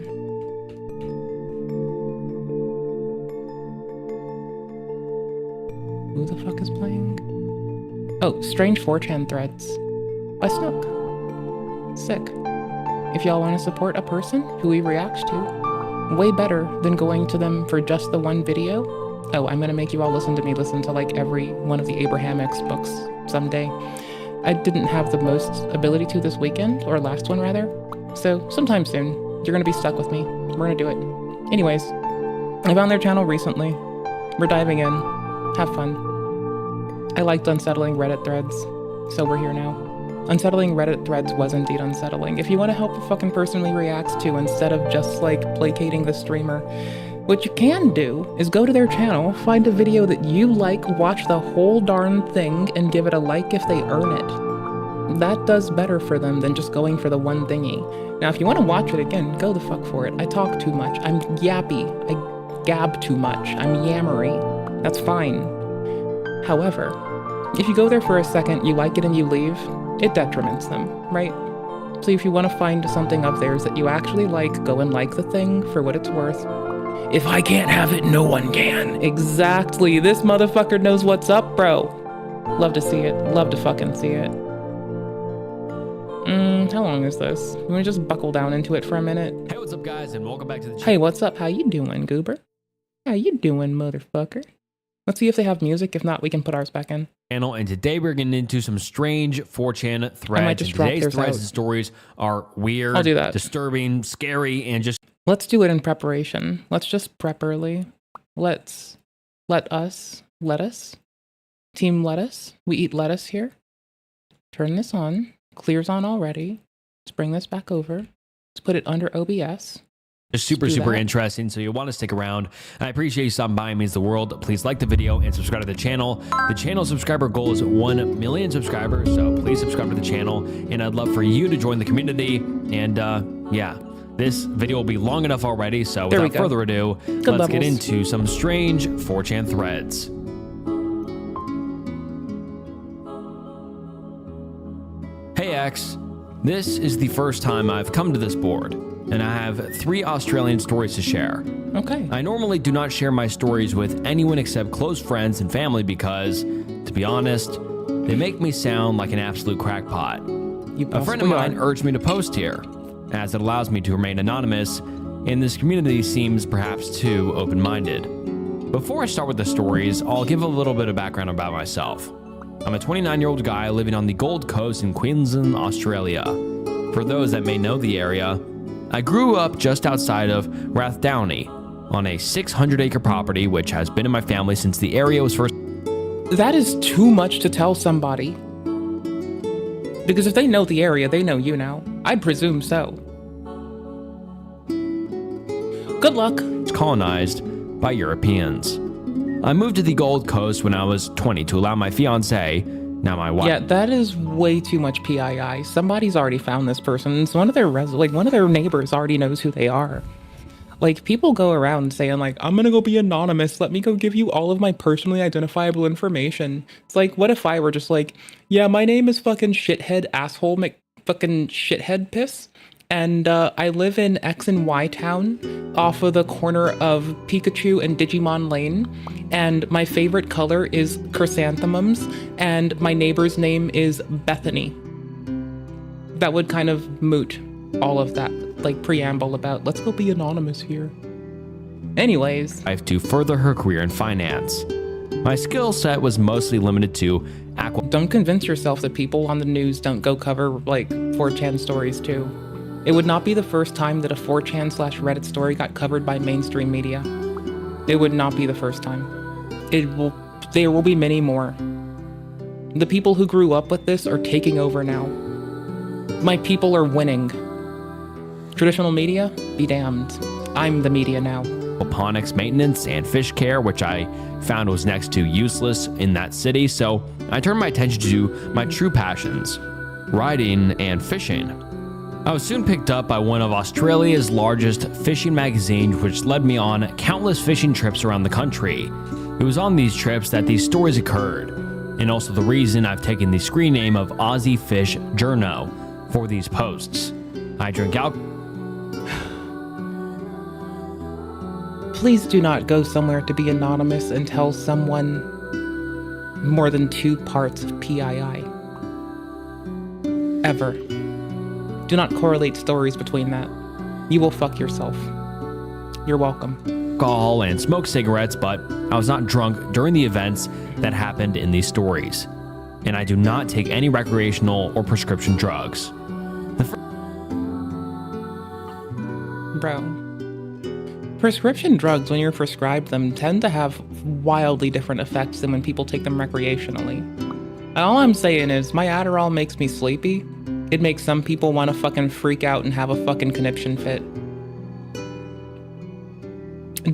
Who the fuck is playing? Oh, Strange 4chan Threads by Snook. Sick. If y'all want to support a person who he reacts to, way better than going to them for just the one video. Oh, I'm gonna make you all listen to like every one of the Abrahamics books someday. I didn't have the most ability to this weekend, or last one rather. So sometime soon, you're gonna be stuck with me. We're gonna do it. Anyways, I found their channel recently. We're diving in. Have fun. I liked unsettling Reddit threads, so we're here now. Unsettling Reddit threads was indeed unsettling. If you want to help the fucking person we react to instead of just like placating the streamer, what you can do is go to their channel, find a video that you like, watch the whole darn thing, and give it a like if they earn it. That does better for them than just going for the one thingy. Now, if you want to watch it again, go the fuck for it. I talk too much. I'm yappy. I gab too much. I'm yammery. That's fine. However, if you go there for a second, you like it and you leave, it detriments them, right? So if you want to find something of theirs that you actually like, go and like the thing for what it's worth. If I can't have it, no one can. Exactly. This motherfucker knows what's up, bro. Love to see it. Love to fucking see it. How long is this? You want to just buckle down into it for a minute? Hey, what's up, guys, and welcome back to the channel. Hey, what's up? How you doing, goober? How you doing, motherfucker? Let's see if they have music. If not, we can put ours back in. And today we're getting into some strange 4chan threads. I might just drop Today's theirs threads out. and stories are weird, I'll do that. disturbing, scary, and just... Let's do it in preparation. Let's just prep early. Let us. Team lettuce. We eat lettuce here. Turn this on. Clear's on already. Let's bring this back over. Let's put it under OBS. Just super interesting, so you'll want to stick around. I appreciate you stopping by. It means the world. Please like the video and subscribe to the channel. The channel subscriber goal is 1 million subscribers, so please subscribe to the channel. And I'd love for you to join the community. And yeah, this video will be long enough already, so without further ado, let's get into some strange 4chan threads. Hey X, this is the first time I've come to this board, and I have 3 Australian stories to share. Okay. I normally do not share my stories with anyone except close friends and family because, to be honest, they make me sound like an absolute crackpot. A friend of mine urged me to post here, as it allows me to remain anonymous, and this community seems perhaps too open-minded. Before I start with the stories, I'll give a little bit of background about myself. I'm a 29-year-old guy living on the Gold Coast in Queensland, Australia. For those that may know the area, I grew up just outside of Rathdowney on a 600-acre property which has been in my family since the area was first... That is too much to tell somebody. Because if they know the area, they know you now. I'd presume so. Good luck. ...colonized by Europeans. I moved to the Gold Coast when I was 20 to allow my fiancée, now my wife... Yeah, that is way too much PII. Somebody's already found this person. So one of their neighbors already knows who they are. Like, people go around saying, like, I'm gonna go be anonymous. Let me go give you all of my personally identifiable information. It's like, what if I were just like, yeah, my name is fucking shithead asshole fucking shithead piss. And I live in X and Y town off of the corner of Pikachu and Digimon Lane. And my favorite color is chrysanthemums. And my neighbor's name is Bethany. That would kind of moot all of that, like, preamble about, let's go be anonymous here. Anyways. ...life to further her career in finance. My skill set was mostly limited to Don't convince yourself that people on the news don't go cover, like, 4chan stories too. It would not be the first time that a 4chan/Reddit story got covered by mainstream media. It would not be the first time. There will be many more. The people who grew up with this are taking over now. My people are winning. Traditional media? Be damned. I'm the media now. Aquaponics maintenance and fish care, which I found was next to useless in that city, so I turned my attention to my true passions, riding and fishing. I was soon picked up by one of Australia's largest fishing magazines, which led me on countless fishing trips around the country. It was on these trips that these stories occurred, and also the reason I've taken the screen name of Aussie Fish Journo for these posts. I drink alcohol. Please do not go somewhere to be anonymous and tell someone more than 2 parts of PII. Ever. Do not correlate stories between that. You will fuck yourself. You're welcome. Alcohol and smoke cigarettes, but I was not drunk during the events that happened in these stories. And I do not take any recreational or prescription drugs. Bro. Prescription drugs, when you're prescribed them, tend to have wildly different effects than when people take them recreationally. And all I'm saying is, my Adderall makes me sleepy. It makes some people want to fucking freak out and have a fucking conniption fit.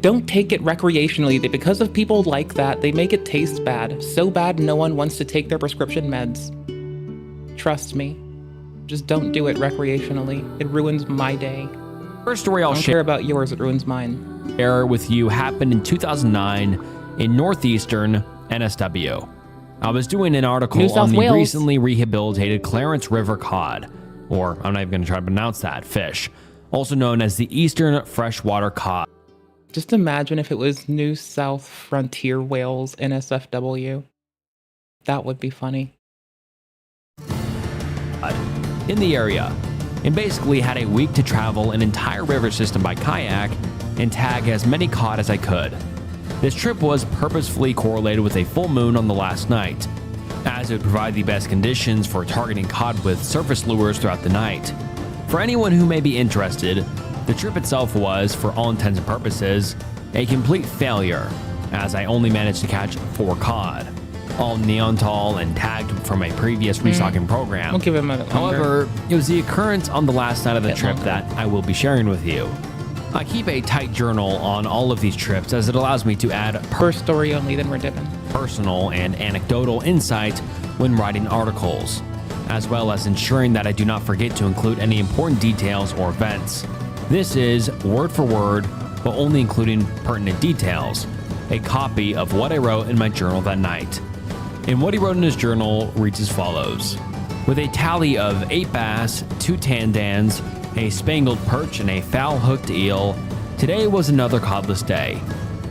Don't take it recreationally. Because of people like that, they make it taste bad. So bad no one wants to take their prescription meds. Trust me. Just don't do it recreationally. It ruins my day. First story I'll I don't care about yours, it ruins mine. Share with you happened in 2009 in northeastern NSW. I was doing an article on the recently rehabilitated Clarence River cod, or I'm not even going to try to pronounce that, fish, also known as the eastern freshwater cod. Just imagine if it was New South Frontier Whales NSFW. That would be funny. In the area, and basically had a week to travel an entire river system by kayak and tag as many cod as I could. This trip was purposefully correlated with a full moon on the last night, as it would provide the best conditions for targeting cod with surface lures throughout the night. For anyone who may be interested, the trip itself was, for all intents and purposes, a complete failure, as I only managed to catch 4 cod, all Neanderthal and tagged from a previous restocking program. We'll give him a However, it was the occurrence on the last night of the trip that I will be sharing with you. I keep a tight journal on all of these trips as it allows me to add first story only, then we're dipping. Personal and anecdotal insight when writing articles, as well as ensuring that I do not forget to include any important details or events. This is word for word, but only including pertinent details, a copy of what I wrote in my journal that night. And what he wrote in his journal reads as follows. With a tally of 8 bass, 2 tandans, a spangled perch, and a foul-hooked eel, today was another codless day.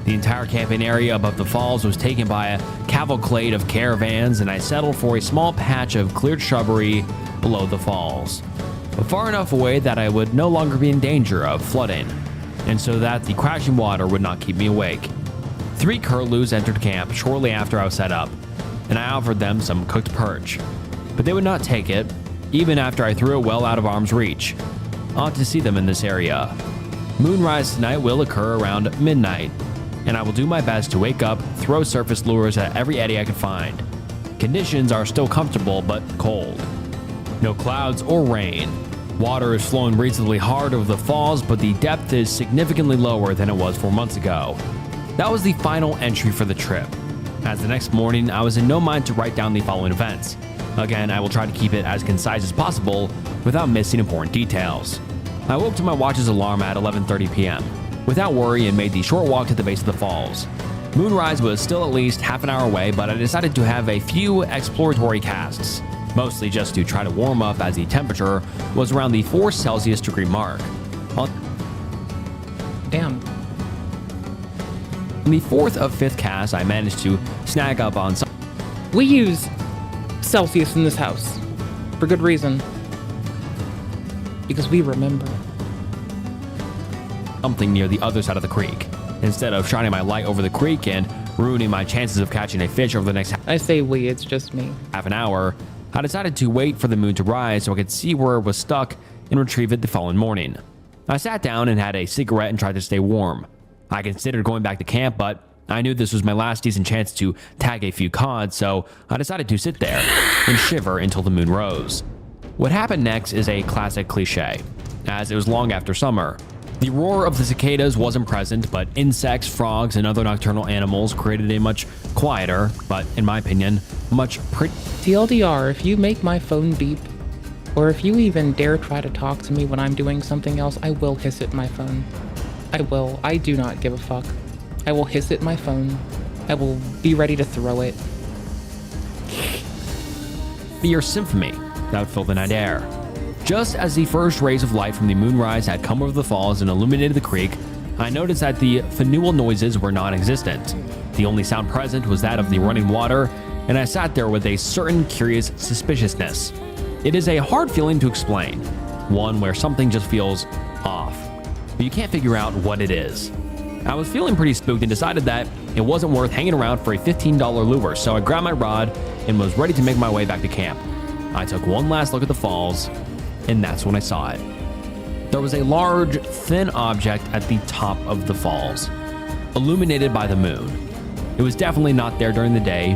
The entire camping area above the falls was taken by a cavalcade of caravans, and I settled for a small patch of cleared shrubbery below the falls, but far enough away that I would no longer be in danger of flooding, and so that the crashing water would not keep me awake. 3 curlews entered camp shortly after I was set up, and I offered them some cooked perch, but they would not take it, even after I threw it well out of arm's reach. Ought to see them in this area. Moonrise tonight will occur around midnight, and I will do my best to wake up, throw surface lures at every eddy I can find. Conditions are still comfortable but cold. No clouds or rain. Water is flowing reasonably hard over the falls, but the depth is significantly lower than it was 4 months ago. That was the final entry for the trip, as the next morning I was in no mind to write down the following events. Again, I will try to keep it as concise as possible without missing important details. I woke to my watch's alarm at 11:30 p.m. without worry and made the short walk to the base of the falls. Moonrise was still at least half an hour away, but I decided to have a few exploratory casts, mostly just to try to warm up as the temperature was around the 4 Celsius degree mark. Damn. On the 4th of 5th cast, I managed to snag up on some. We use Celsius in this house, for good reason. Because we remember. Something near the other side of the creek. Instead of shining my light over the creek and ruining my chances of catching a fish over the next I say it's just me. half an hour, I decided to wait for the moon to rise so I could see where it was stuck and retrieve it the following morning. I sat down and had a cigarette and tried to stay warm. I considered going back to camp, but I knew this was my last decent chance to tag a few cods, so I decided to sit there and shiver until the moon rose. What happened next is a classic cliche, as it was long after summer. The roar of the cicadas wasn't present, but insects, frogs, and other nocturnal animals created a much quieter, but in my opinion, much pretty... TLDR, if you make my phone beep, or if you even dare try to talk to me when I'm doing something else, I will hiss at my phone. I will. I do not give a fuck. I will hiss at my phone. I will be ready to throw it. Your symphony that would fill the night air. Just as the first rays of light from the moonrise had come over the falls and illuminated the creek, I noticed that the phenol noises were non-existent. The only sound present was that of the running water, and I sat there with a certain curious suspiciousness. It is a hard feeling to explain, one where something just feels off, but you can't figure out what it is. I was feeling pretty spooked and decided that it wasn't worth hanging around for a $15 lure, so I grabbed my rod and was ready to make my way back to camp. I took one last look at the falls, and that's when I saw it. There was a large, thin object at the top of the falls, illuminated by the moon. It was definitely not there during the day,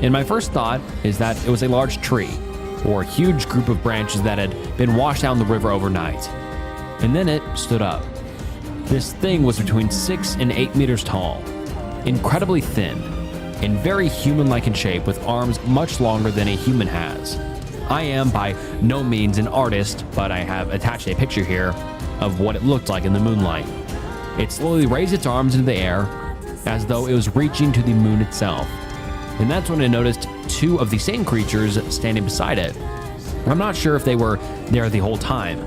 and my first thought is that it was a large tree, or a huge group of branches that had been washed down the river overnight. And then it stood up. This thing was between 6 and 8 meters tall, incredibly thin, and very human-like in shape with arms much longer than a human has. I am by no means an artist, but I have attached a picture here of what it looked like in the moonlight. It slowly raised its arms into the air, as though it was reaching to the moon itself. And that's when I noticed two of the same creatures standing beside it. I'm not sure if they were there the whole time.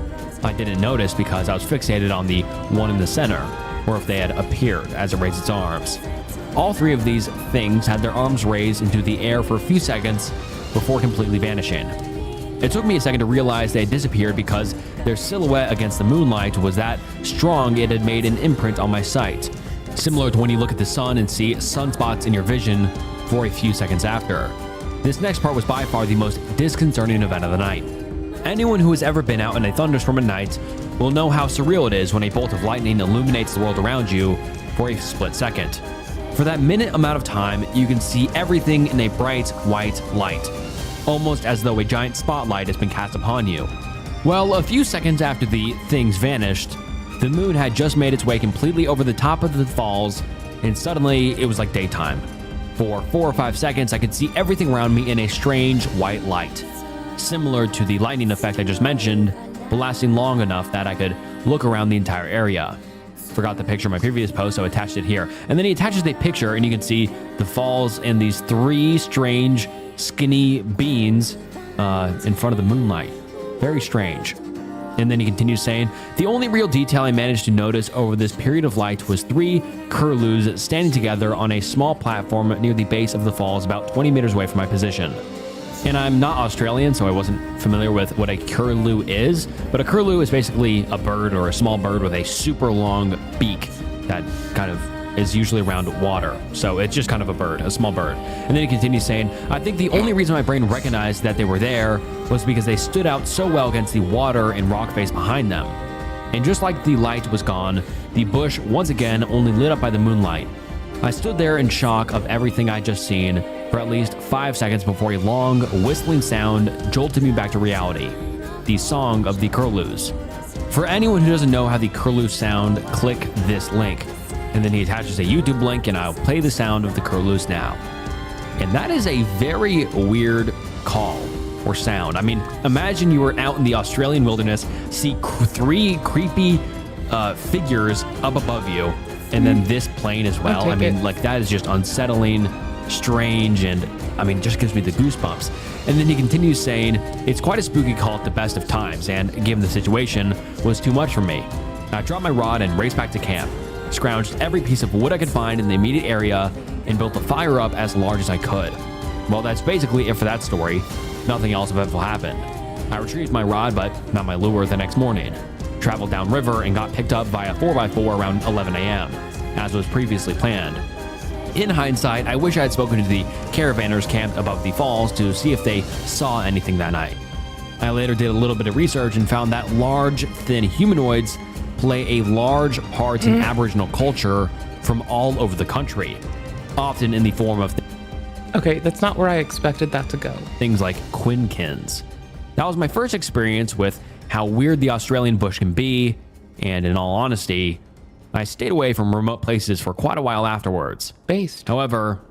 I didn't notice because I was fixated on the one in the center, or if they had appeared as it raised its arms. All three of these things had their arms raised into the air for a few seconds before completely vanishing. It took me a second to realize they had disappeared because their silhouette against the moonlight was that strong it had made an imprint on my sight, similar to when you look at the sun and see sunspots in your vision for a few seconds after. This next part was by far the most disconcerting event of the night. Anyone who has ever been out in a thunderstorm at night will know how surreal it is when a bolt of lightning illuminates the world around you for a split second. For that minute amount of time, you can see everything in a bright white light, almost as though a giant spotlight has been cast upon you. Well, a few seconds after the things vanished, the moon had just made its way completely over the top of the falls, and suddenly it was like daytime. For 4 or 5 seconds, I could see everything around me in a strange white light, similar to the lightning effect I just mentioned, but lasting long enough that I could look around the entire area. Forgot the picture in my previous post, so I attached it here. And then he attaches the picture, and you can see the falls and these 3 strange, skinny beings in front of the moonlight. Very strange. And then he continues saying, the only real detail I managed to notice over this period of light was 3 curlews standing together on a small platform near the base of the falls about 20 meters away from my position. And I'm not Australian, so I wasn't familiar with what a curlew is, but a curlew is basically a bird or a small bird with a super long beak that kind of is usually around water. So it's just kind of a bird, a small bird. And then he continues saying, I think the only reason my brain recognized that they were there was because they stood out so well against the water and rock face behind them. And just like the light was gone, the bush once again only lit up by the moonlight. I stood there in shock of everything I'd just seen for at least 5 seconds before a long, whistling sound jolted me back to reality. The song of the curlews. For anyone who doesn't know how the curlews sound, click this link. And then he attaches a YouTube link, and I'll play the sound of the curlews now. And that is a very weird call or sound. I mean, imagine you were out in the Australian wilderness, see 3 creepy figures up above you, and then this plane as well. I mean, like, that is just unsettling, strange, and I mean, just gives me the goosebumps. And then he continues saying, it's quite a spooky call at the best of times, and given the situation, was too much for me. I dropped my rod and raced back to camp, scrounged every piece of wood I could find in the immediate area, and built the fire up as large as I could. Well, that's basically it for that story. Nothing else eventful happened. I retrieved my rod, but not my lure the next morning. Traveled downriver and got picked up by a 4x4 around 11 a.m., as was previously planned. In hindsight, I wish I had spoken to the caravanners camped above the falls to see if they saw anything that night. I later did a little bit of research and found that large, thin humanoids play a large part in Aboriginal culture from all over the country, often in the form of okay, that's not where I expected that to go. things like quinkins. That was my first experience with how weird the Australian bush can be, and in all honesty, I stayed away from remote places for quite a while afterwards. Based. However,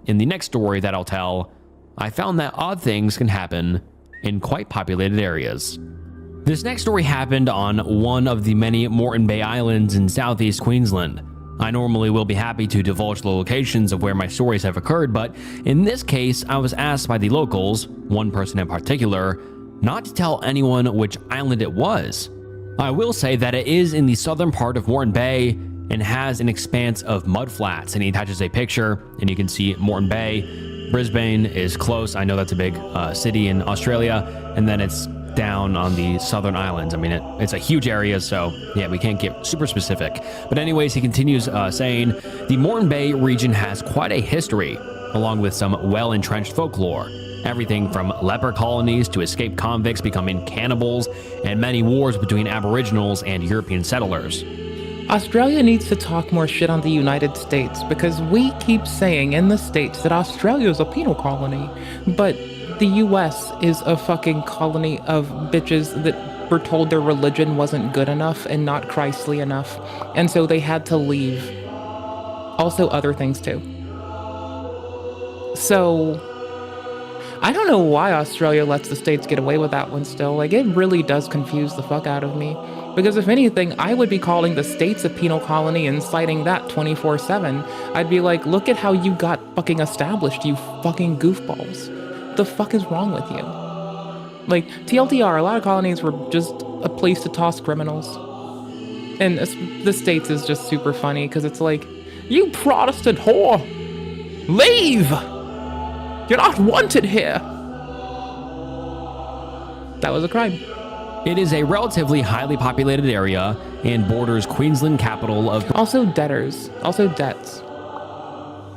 in the next story that I'll tell, I found that odd things can happen in quite populated areas. This next story happened on one of the many Moreton Bay Islands in southeast Queensland. I normally will be happy to divulge the locations of where my stories have occurred, but in this case, I was asked by the locals, one person in particular, not to tell anyone which island it was. I will say that it is in the southern part of Moreton Bay and has an expanse of mudflats, and he attaches a picture and you can see Moreton Bay. Brisbane is close. I know that's a big city in Australia, and then it's down on the southern islands. I mean, it's a huge area, so yeah, we can't get super specific. But anyways, he continues saying, the Moreton Bay region has quite a history, along with some well-entrenched folklore. Everything from leper colonies to escaped convicts becoming cannibals, and many wars between Aboriginals and European settlers. Australia needs to talk more shit on the United States, because we keep saying in the States that Australia is a penal colony, but the US is a fucking colony of bitches that were told their religion wasn't good enough and not Christly enough, and so they had to leave. Also other things too. So I don't know why Australia lets the States get away with that one still. Like, it really does confuse the fuck out of me. Because if anything, I would be calling the States a penal colony and citing that 24/7. I'd be like, look at how you got fucking established, you fucking goofballs. The fuck is wrong with you? Like, TLDR, a lot of colonies were just a place to toss criminals. And the States is just super funny, because it's like, you Protestant whore! Leave! You're not wanted here! That was a crime. It is a relatively highly populated area and borders Queensland capital of... Also debtors. Also debts.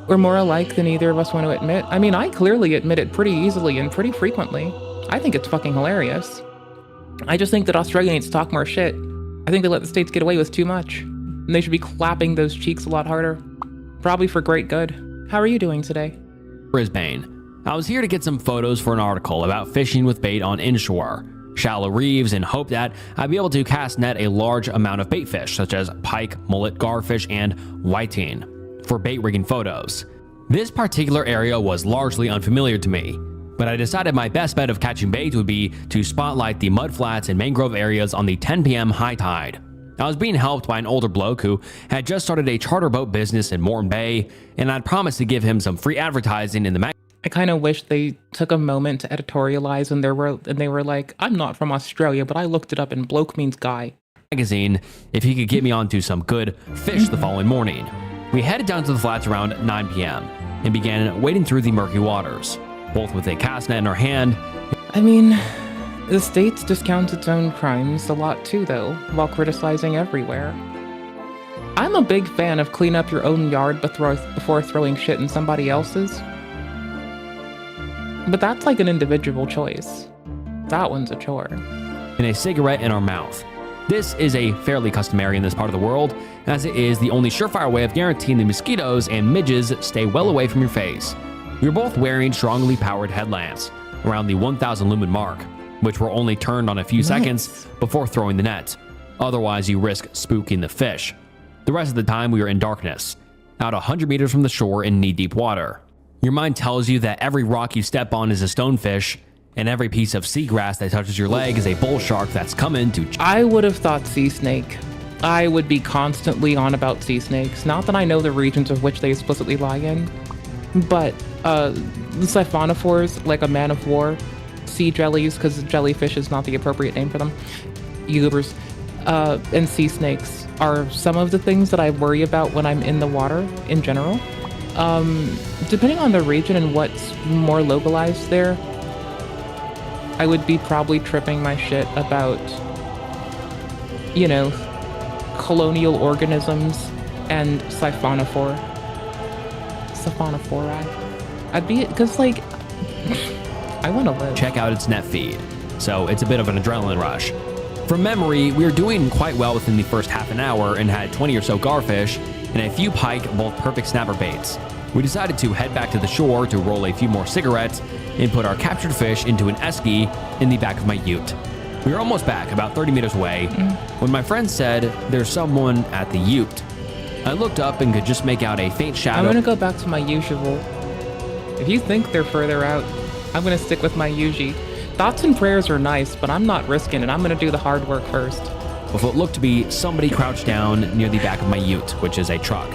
We're more alike than either of us want to admit. I mean, I clearly admit it pretty easily and pretty frequently. I think it's fucking hilarious. I just think that Australia needs to talk more shit. I think they let the States get away with too much. And they should be clapping those cheeks a lot harder. Probably for great good. How are you doing today? Brisbane. I was here to get some photos for an article about fishing with bait on inshore, shallow reefs, and hope that I'd be able to cast net a large amount of bait fish, such as pike, mullet, garfish, and whiting, for bait rigging photos. This particular area was largely unfamiliar to me, but I decided my best bet of catching bait would be to spotlight the mudflats and mangrove areas on the 10 p.m. high tide. I was being helped by an older bloke who had just started a charter boat business in Moreton Bay, and I'd promised to give him some free advertising in the magazine. I kind of wish they took a moment to editorialize and they were like, I'm not from Australia, but I looked it up and bloke means guy. Magazine if he could get me onto some good fish the following morning. We headed down to the flats around 9 p.m. and began wading through the murky waters, both with a cast net in our hand. I mean, the States discounts its own crimes a lot too, though, while criticizing everywhere. I'm a big fan of clean up your own yard before throwing shit in somebody else's. But that's like an individual choice. That one's a chore. And a cigarette in our mouth. This is a fairly customary in this part of the world, as it is the only surefire way of guaranteeing the mosquitoes and midges stay well away from your face. We were both wearing strongly powered headlamps, around the 1,000 lumen mark, which were only turned on a few seconds before throwing the net. Otherwise, you risk spooking the fish. The rest of the time, we were in darkness, out 100 meters from the shore in knee-deep water. Your mind tells you that every rock you step on is a stonefish, and every piece of seagrass that touches your leg is a bull shark that's coming to... I would have thought sea snake. I would be constantly on about sea snakes. Not that I know the regions of which they explicitly lie in, but the siphonophores, like a man of war, sea jellies, because jellyfish is not the appropriate name for them, goobers, and sea snakes are some of the things that I worry about when I'm in the water in general. Depending on the region and what's more localized there, I would be probably tripping my shit about, you know, colonial organisms and siphonophore. Siphonophori. I'd be, because like, I want to live. Check out its net feed. so it's a bit of an adrenaline rush. From memory, we were doing quite well within the first half an hour and had 20 or so garfish and a few pike, both perfect snapper baits. We decided to head back to the shore to roll a few more cigarettes and put our captured fish into an esky in the back of my ute. We were almost back, about 30 meters away, when my friend said, "There's someone at the ute." I looked up and could just make out a faint shadow. I'm gonna go back to my usual. If you think they're further out, I'm gonna stick with my usual. Thoughts and prayers are nice, but I'm not risking it. I'm gonna do the hard work first. With what looked to be somebody crouched down near the back of my ute, which is a truck.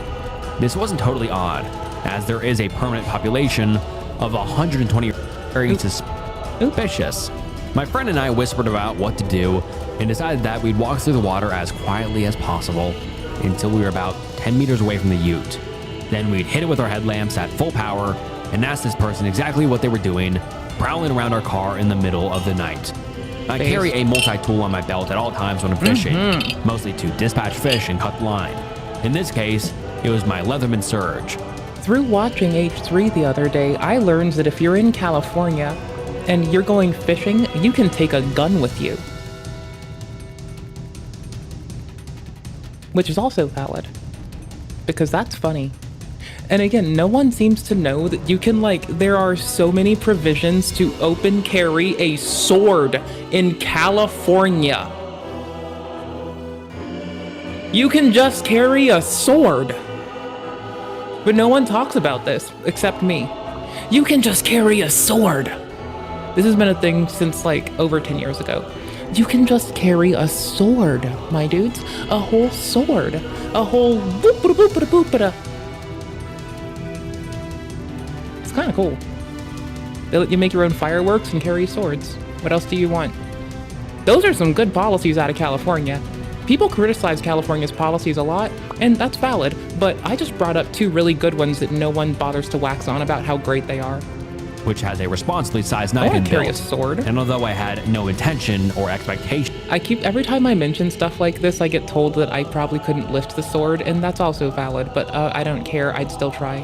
This wasn't totally odd, as there is a permanent population of 120 very suspicious. My friend and I whispered about what to do and decided that we'd walk through the water as quietly as possible until we were about 10 meters away from the ute. Then we'd hit it with our headlamps at full power and ask this person exactly what they were doing, prowling around our car in the middle of the night. I carry a multi-tool on my belt at all times when I'm fishing, mostly to dispatch fish and cut the line. In this case, it was my Leatherman Surge. Through watching H3 the other day, I learned that if you're in California and you're going fishing, you can take a gun with you. Which is also valid, because that's funny. And again, no one seems to know that you can, there are so many provisions to open carry a sword in California. You can just carry a sword. But no one talks about this, except me. You can just carry a sword. This has been a thing since over 10 years ago. You can just carry a sword, my dudes. A whole sword. A whole boop-a-da-boop-a-da-boop-a-da. It's kind of cool. They let you make your own fireworks and carry swords. What else do you want? Those are some good policies out of California. People criticize California's policies a lot, and that's valid, but I just brought up two really good ones that no one bothers to wax on about how great they are. Which has a responsibly sized knife and carry a built. sword. And although I had no intention or expectation, every time I mention stuff like this, I get told that I probably couldn't lift the sword, and that's also valid, but I don't care. I'd still try.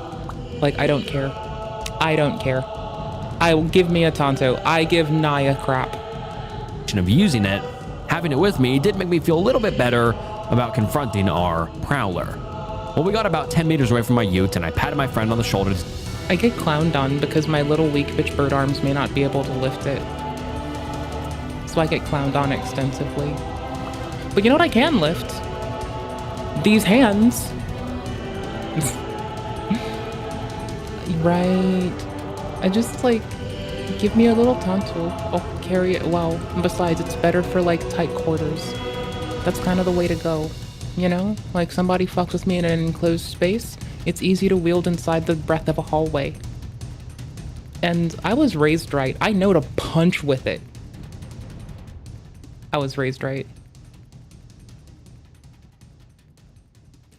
I don't care. I don't care. Give me a Tonto. I give Naya crap. of using it, having it with me did make me feel a little bit better about confronting our prowler. Well, we got about 10 meters away from my ute, and I patted my friend on the shoulder. I get clowned on because my little weak bitch bird arms may not be able to lift it. So I get clowned on extensively. But you know what I can lift? These hands. Right. I just give me a little tonto. I'll carry it well. And besides, it's better for tight quarters. That's kind of the way to go. You know? Somebody fucks with me in an enclosed space. It's easy to wield inside the breadth of a hallway. And I was raised right. I know to punch with it. I was raised right.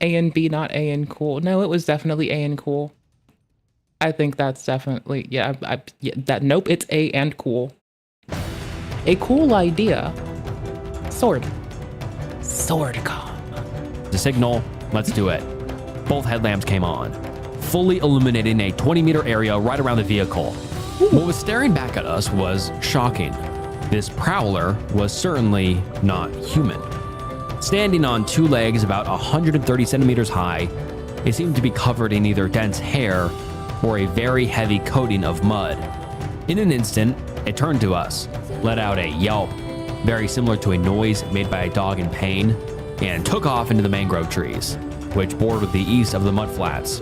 A and B, not A and cool. No, it was definitely A and cool. I think that's definitely, nope, it's A and cool. A cool idea. Sword. Sword com. The signal, let's do it. Both headlamps came on, fully illuminating a 20-meter area right around the vehicle. What was staring back at us was shocking. This prowler was certainly not human. Standing on two legs about 130 centimeters high, it seemed to be covered in either dense hair or a very heavy coating of mud. In an instant, it turned to us, let out a yelp, very similar to a noise made by a dog in pain, and took off into the mangrove trees, which bordered the east of the mudflats.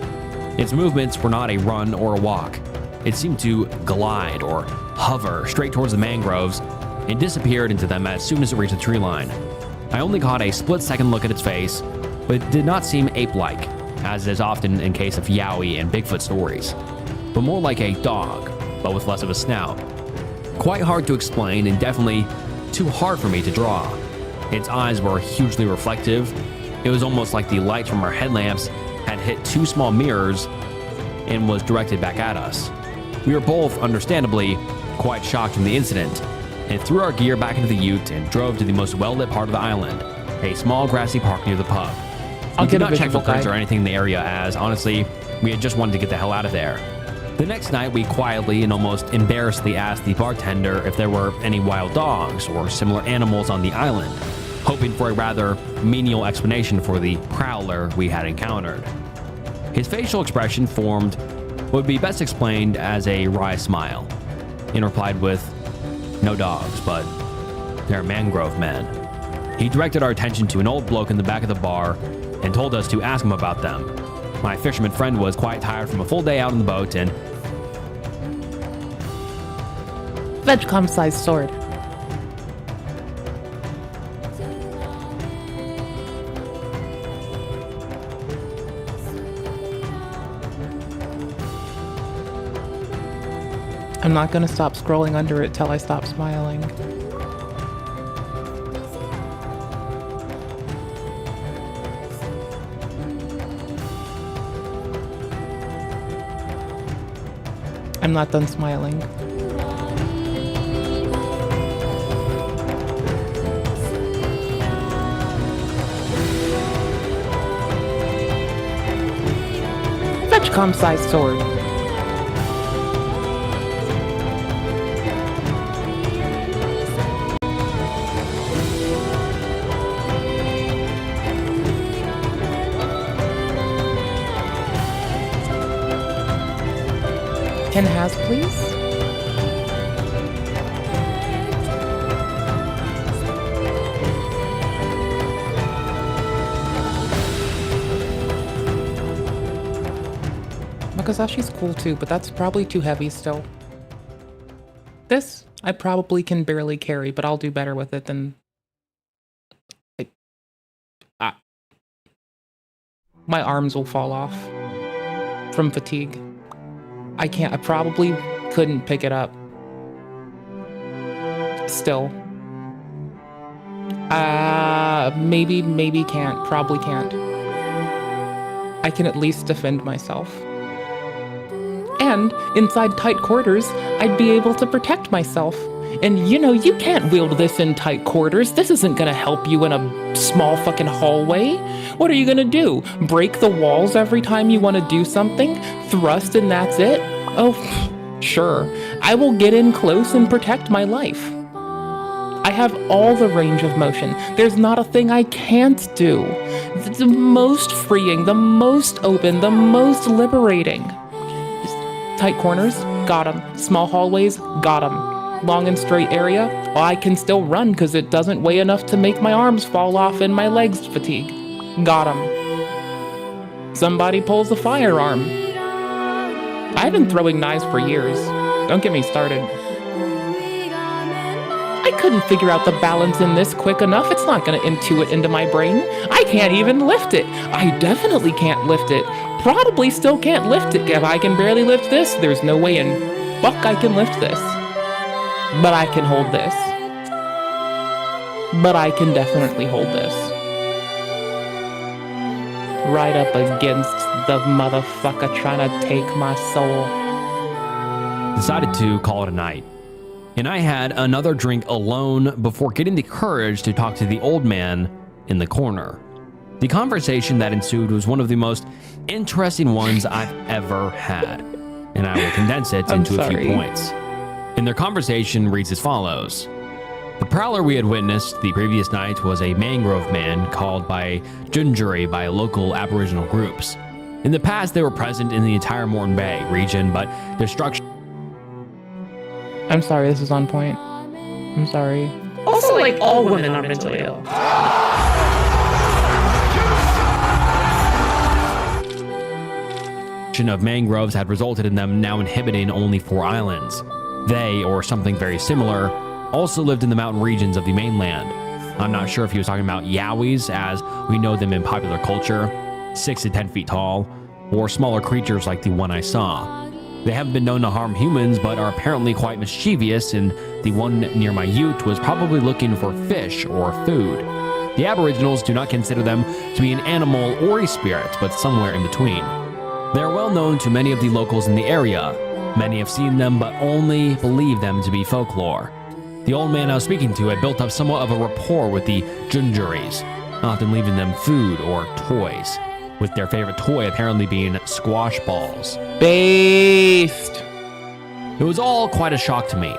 Its movements were not a run or a walk. It seemed to glide or hover straight towards the mangroves and disappeared into them as soon as it reached the tree line. I only caught a split-second look at its face, but it did not seem ape-like, as is often in case of Yowie and Bigfoot stories, but more like a dog, but with less of a snout. Quite hard to explain and definitely too hard for me to draw. Its eyes were hugely reflective. It was almost like the light from our headlamps had hit two small mirrors and was directed back at us. We were both, understandably, quite shocked from the incident, and threw our gear back into the ute and drove to the most well-lit part of the island, a small grassy park near the pub. We did not check for birds or anything in the area, as honestly, we had just wanted to get the hell out of there. The next night, we quietly and almost embarrassedly asked the bartender if there were any wild dogs or similar animals on the island, hoping for a rather menial explanation for the prowler we had encountered. His facial expression formed what would be best explained as a wry smile, and replied with, "No dogs, but they're mangrove men." He directed our attention to an old bloke in the back of the bar and told us to ask him about them. My fisherman friend was quite tired from a full day out on the boat and Vegcom-sized sword. I'm not gonna stop scrolling under it till I stop smiling. I'm not done smiling. Vegcom-sized sword. Can has, please? Makasashi's cool too, but that's probably too heavy still. This, I probably can barely carry, but I'll do better with it than... My arms will fall off from fatigue. I probably couldn't pick it up. Still. Maybe can't. Probably can't. I can at least defend myself. And inside tight quarters, I'd be able to protect myself. And you know, you can't wield this in tight quarters. This isn't gonna help you in a small fucking hallway. What are you gonna do? Break the walls every time you wanna do something? Thrust and that's it? Oh, sure. I will get in close and protect my life. I have all the range of motion. There's not a thing I can't do. The most freeing, the most open, the most liberating. Tight corners, got 'em. Small hallways, got 'em. Long and straight area, well, I can still run because it doesn't weigh enough to make my arms fall off and my legs fatigue. Got 'em. Somebody pulls a firearm. I've been throwing knives for years. Don't get me started. I couldn't figure out the balance in this quick enough. It's not gonna intuit into my brain. I can't even lift it. I definitely can't lift it. Probably still can't lift it. If I can barely lift this, there's no way in fuck I can lift this. But I can hold this. But I can definitely hold this. Right up against the motherfucker trying to take my soul. Decided to call it a night. And I had another drink alone before getting the courage to talk to the old man in the corner. The conversation that ensued was one of the most interesting ones I've ever had, and I will condense it into a few points. And their conversation reads as follows. The prowler we had witnessed the previous night was a mangrove man called by Junjuri by local Aboriginal groups. In the past, they were present in the entire Moreton Bay region, but their structure... I'm sorry, this is on point. I'm sorry. Also, like, all women are mentally ill. ...of mangroves had resulted in them now inhabiting only 4 islands. They, or something very similar, also lived in the mountain regions of the mainland. I'm not sure if he was talking about yowies, as we know them in popular culture, 6 to 10 feet tall, or smaller creatures like the one I saw. They haven't been known to harm humans, but are apparently quite mischievous, and the one near my ute was probably looking for fish or food. The Aboriginals do not consider them to be an animal or a spirit, but somewhere in between. They are well known to many of the locals in the area. Many have seen them, but only believe them to be folklore. The old man I was speaking to had built up somewhat of a rapport with the Junjuris, often leaving them food or toys. with their favorite toy apparently being squash balls. Based. It was all quite a shock to me.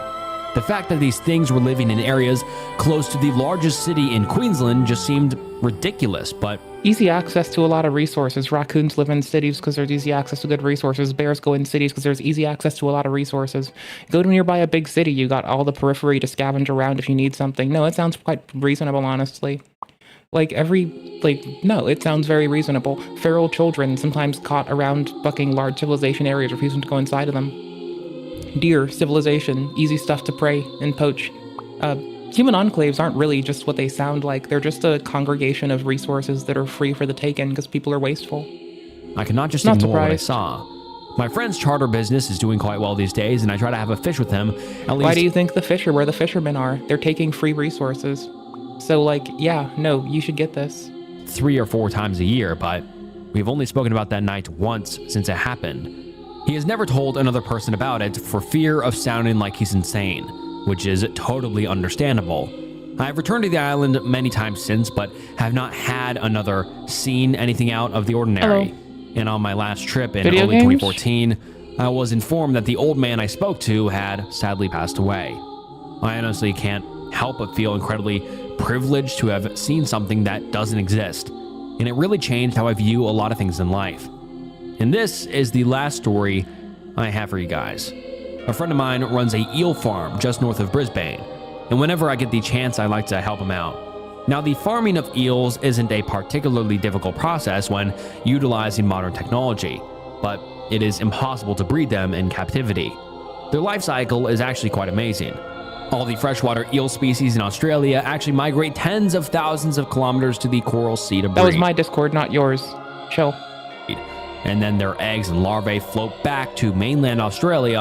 The fact that these things were living in areas close to the largest city in Queensland just seemed ridiculous, but easy access to a lot of resources. Raccoons live in cities because there's easy access to good resources. Bears go in cities because there's easy access to a lot of resources. Go to nearby a big city, you got all the periphery to scavenge around if you need something. No, it sounds quite reasonable, honestly. No, it sounds very reasonable. Feral children sometimes caught around fucking large civilization areas, refusing to go inside of them. Deer, civilization, easy stuff to prey and poach. Human enclaves aren't really just what they sound like. They're just a congregation of resources that are free for the taking because people are wasteful. I cannot just ignore what I saw. My friend's charter business is doing quite well these days, and I try to have a fish with him at least. Why do you think where the fishermen are? They're taking free resources. So, no, you should get this. 3 or 4 times a year, but we've only spoken about that night once since it happened. He has never told another person about it for fear of sounding like he's insane, which is totally understandable. I have returned to the island many times since, but have not had seen anything out of the ordinary. Hello. And on my last trip in Video early games? 2014, I was informed that the old man I spoke to had sadly passed away. I honestly can't help but feel incredibly privileged to have seen something that doesn't exist, and it really changed how I view a lot of things in life. And this is the last story I have for you guys. A friend of mine runs a eel farm just north of Brisbane, and whenever I get the chance, I like to help him out. Now, the farming of eels isn't a particularly difficult process when utilizing modern technology, but it is impossible to breed them in captivity. Their life cycle is actually quite amazing. All the freshwater eel species in Australia actually migrate tens of thousands of kilometers to the coral sea to breed. That was my Discord, not yours. Chill. And then their eggs and larvae float back to mainland Australia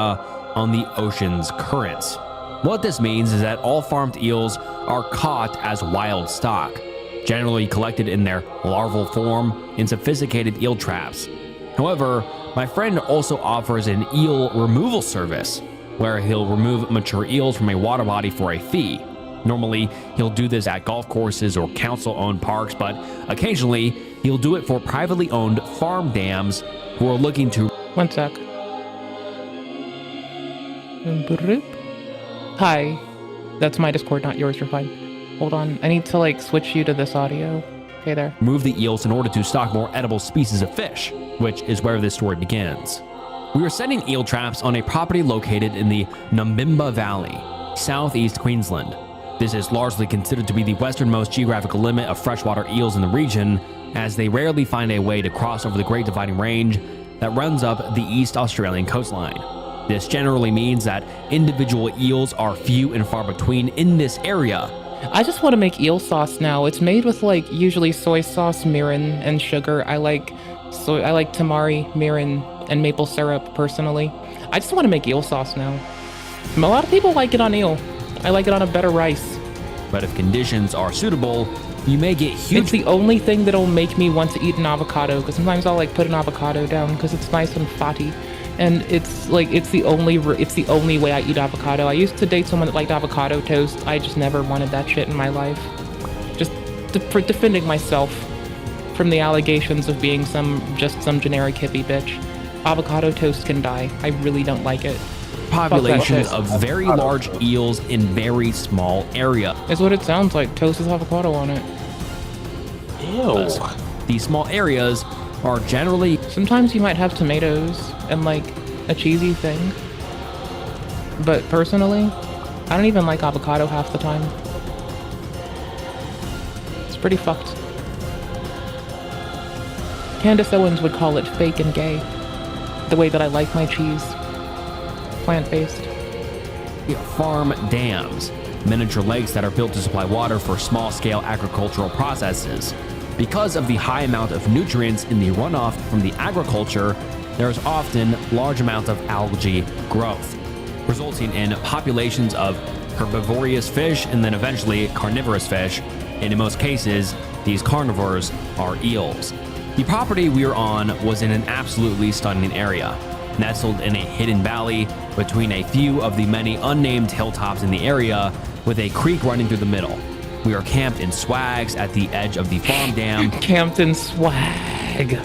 on the ocean's currents. What this means is that all farmed eels are caught as wild stock, generally collected in their larval form in sophisticated eel traps. However, my friend also offers an eel removal service, where he'll remove mature eels from a water body for a fee. Normally, he'll do this at golf courses or council-owned parks, but occasionally, he'll do it for privately owned farm dams who are looking to... One sec. Hi. That's my Discord, not yours. You're fine. Hold on. I need to, switch you to this audio. Okay, there. Remove the eels in order to stock more edible species of fish, which is where this story begins. We were setting eel traps on a property located in the Numbimba Valley, southeast Queensland. This is largely considered to be the westernmost geographical limit of freshwater eels in the region, as they rarely find a way to cross over the Great Dividing Range that runs up the East Australian coastline. This generally means that individual eels are few and far between in this area. I just want to make eel sauce now. It's made with usually soy sauce, mirin, and sugar. I like tamari, mirin, and maple syrup personally. I just want to make eel sauce now. A lot of people like it on eel. I like it on a better rice. But if conditions are suitable, you may get huge... It's the only thing that'll make me want to eat an avocado, because sometimes I'll put an avocado down because it's nice and fatty. And it's the only way I eat avocado. I used to date someone that liked avocado toast. I just never wanted that shit in my life. Just defending myself from the allegations of being some generic hippie bitch. Avocado toast can die. I really don't like it. Populations of very large eels in very small area. It's what it sounds like. Toast with avocado on it. Ew. These small areas are generally... Sometimes you might have tomatoes and a cheesy thing. But personally, I don't even like avocado half the time. It's pretty fucked. Candace Owens would call it fake and gay. The way that I like my cheese. Plant-based. Farm dams, miniature lakes that are built to supply water for small-scale agricultural processes. Because of the high amount of nutrients in the runoff from the agriculture, there is often large amounts of algae growth, resulting in populations of herbivorous fish and then eventually carnivorous fish, and in most cases, these carnivores are eels. The property we were on was in an absolutely stunning area, nestled in a hidden valley between a few of the many unnamed hilltops in the area, with a creek running through the middle. We are camped in swags at the edge of the farm dam. Camped in swag.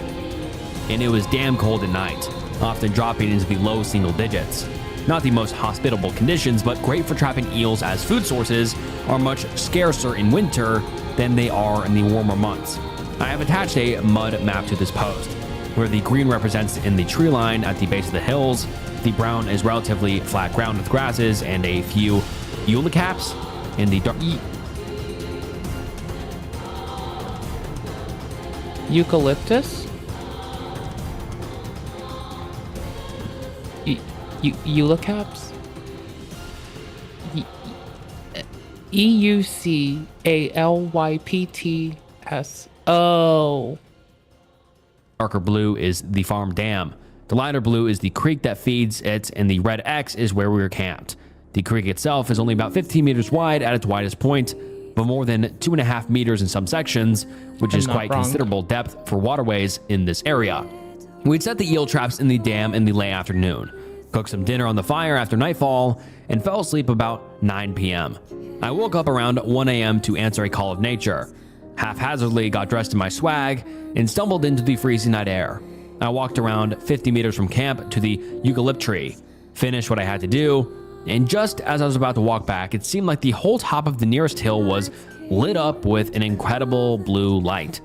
and it was damn cold at night, often dropping into the low single digits. Not the most hospitable conditions, but great for trapping eels as food sources are much scarcer in winter than they are in the warmer months. I have attached a mud map to this post, where the green represents in the tree line at the base of the hills, the brown is relatively flat ground with grasses and a few eucalypts in the dark. Eucalyptus? Eucalypts? EUCALYPTS. Oh. Darker blue is the farm dam. The lighter blue is the creek that feeds it, and the red X is where we were camped. The creek itself is only about 15 meters wide at its widest point, but more than 2.5 meters in some sections, which is quite considerable depth for waterways in this area. We'd set the eel traps in the dam in the late afternoon, cooked some dinner on the fire after nightfall, and fell asleep about 9 p.m. I woke up around 1 a.m. to answer a call of nature. Haphazardly got dressed in my swag and stumbled into the freezing night air. I walked around 50 meters from camp to the eucalypt tree, finished what I had to do, and just as I was about to walk back, it seemed like the whole top of the nearest hill was lit up with an incredible blue light.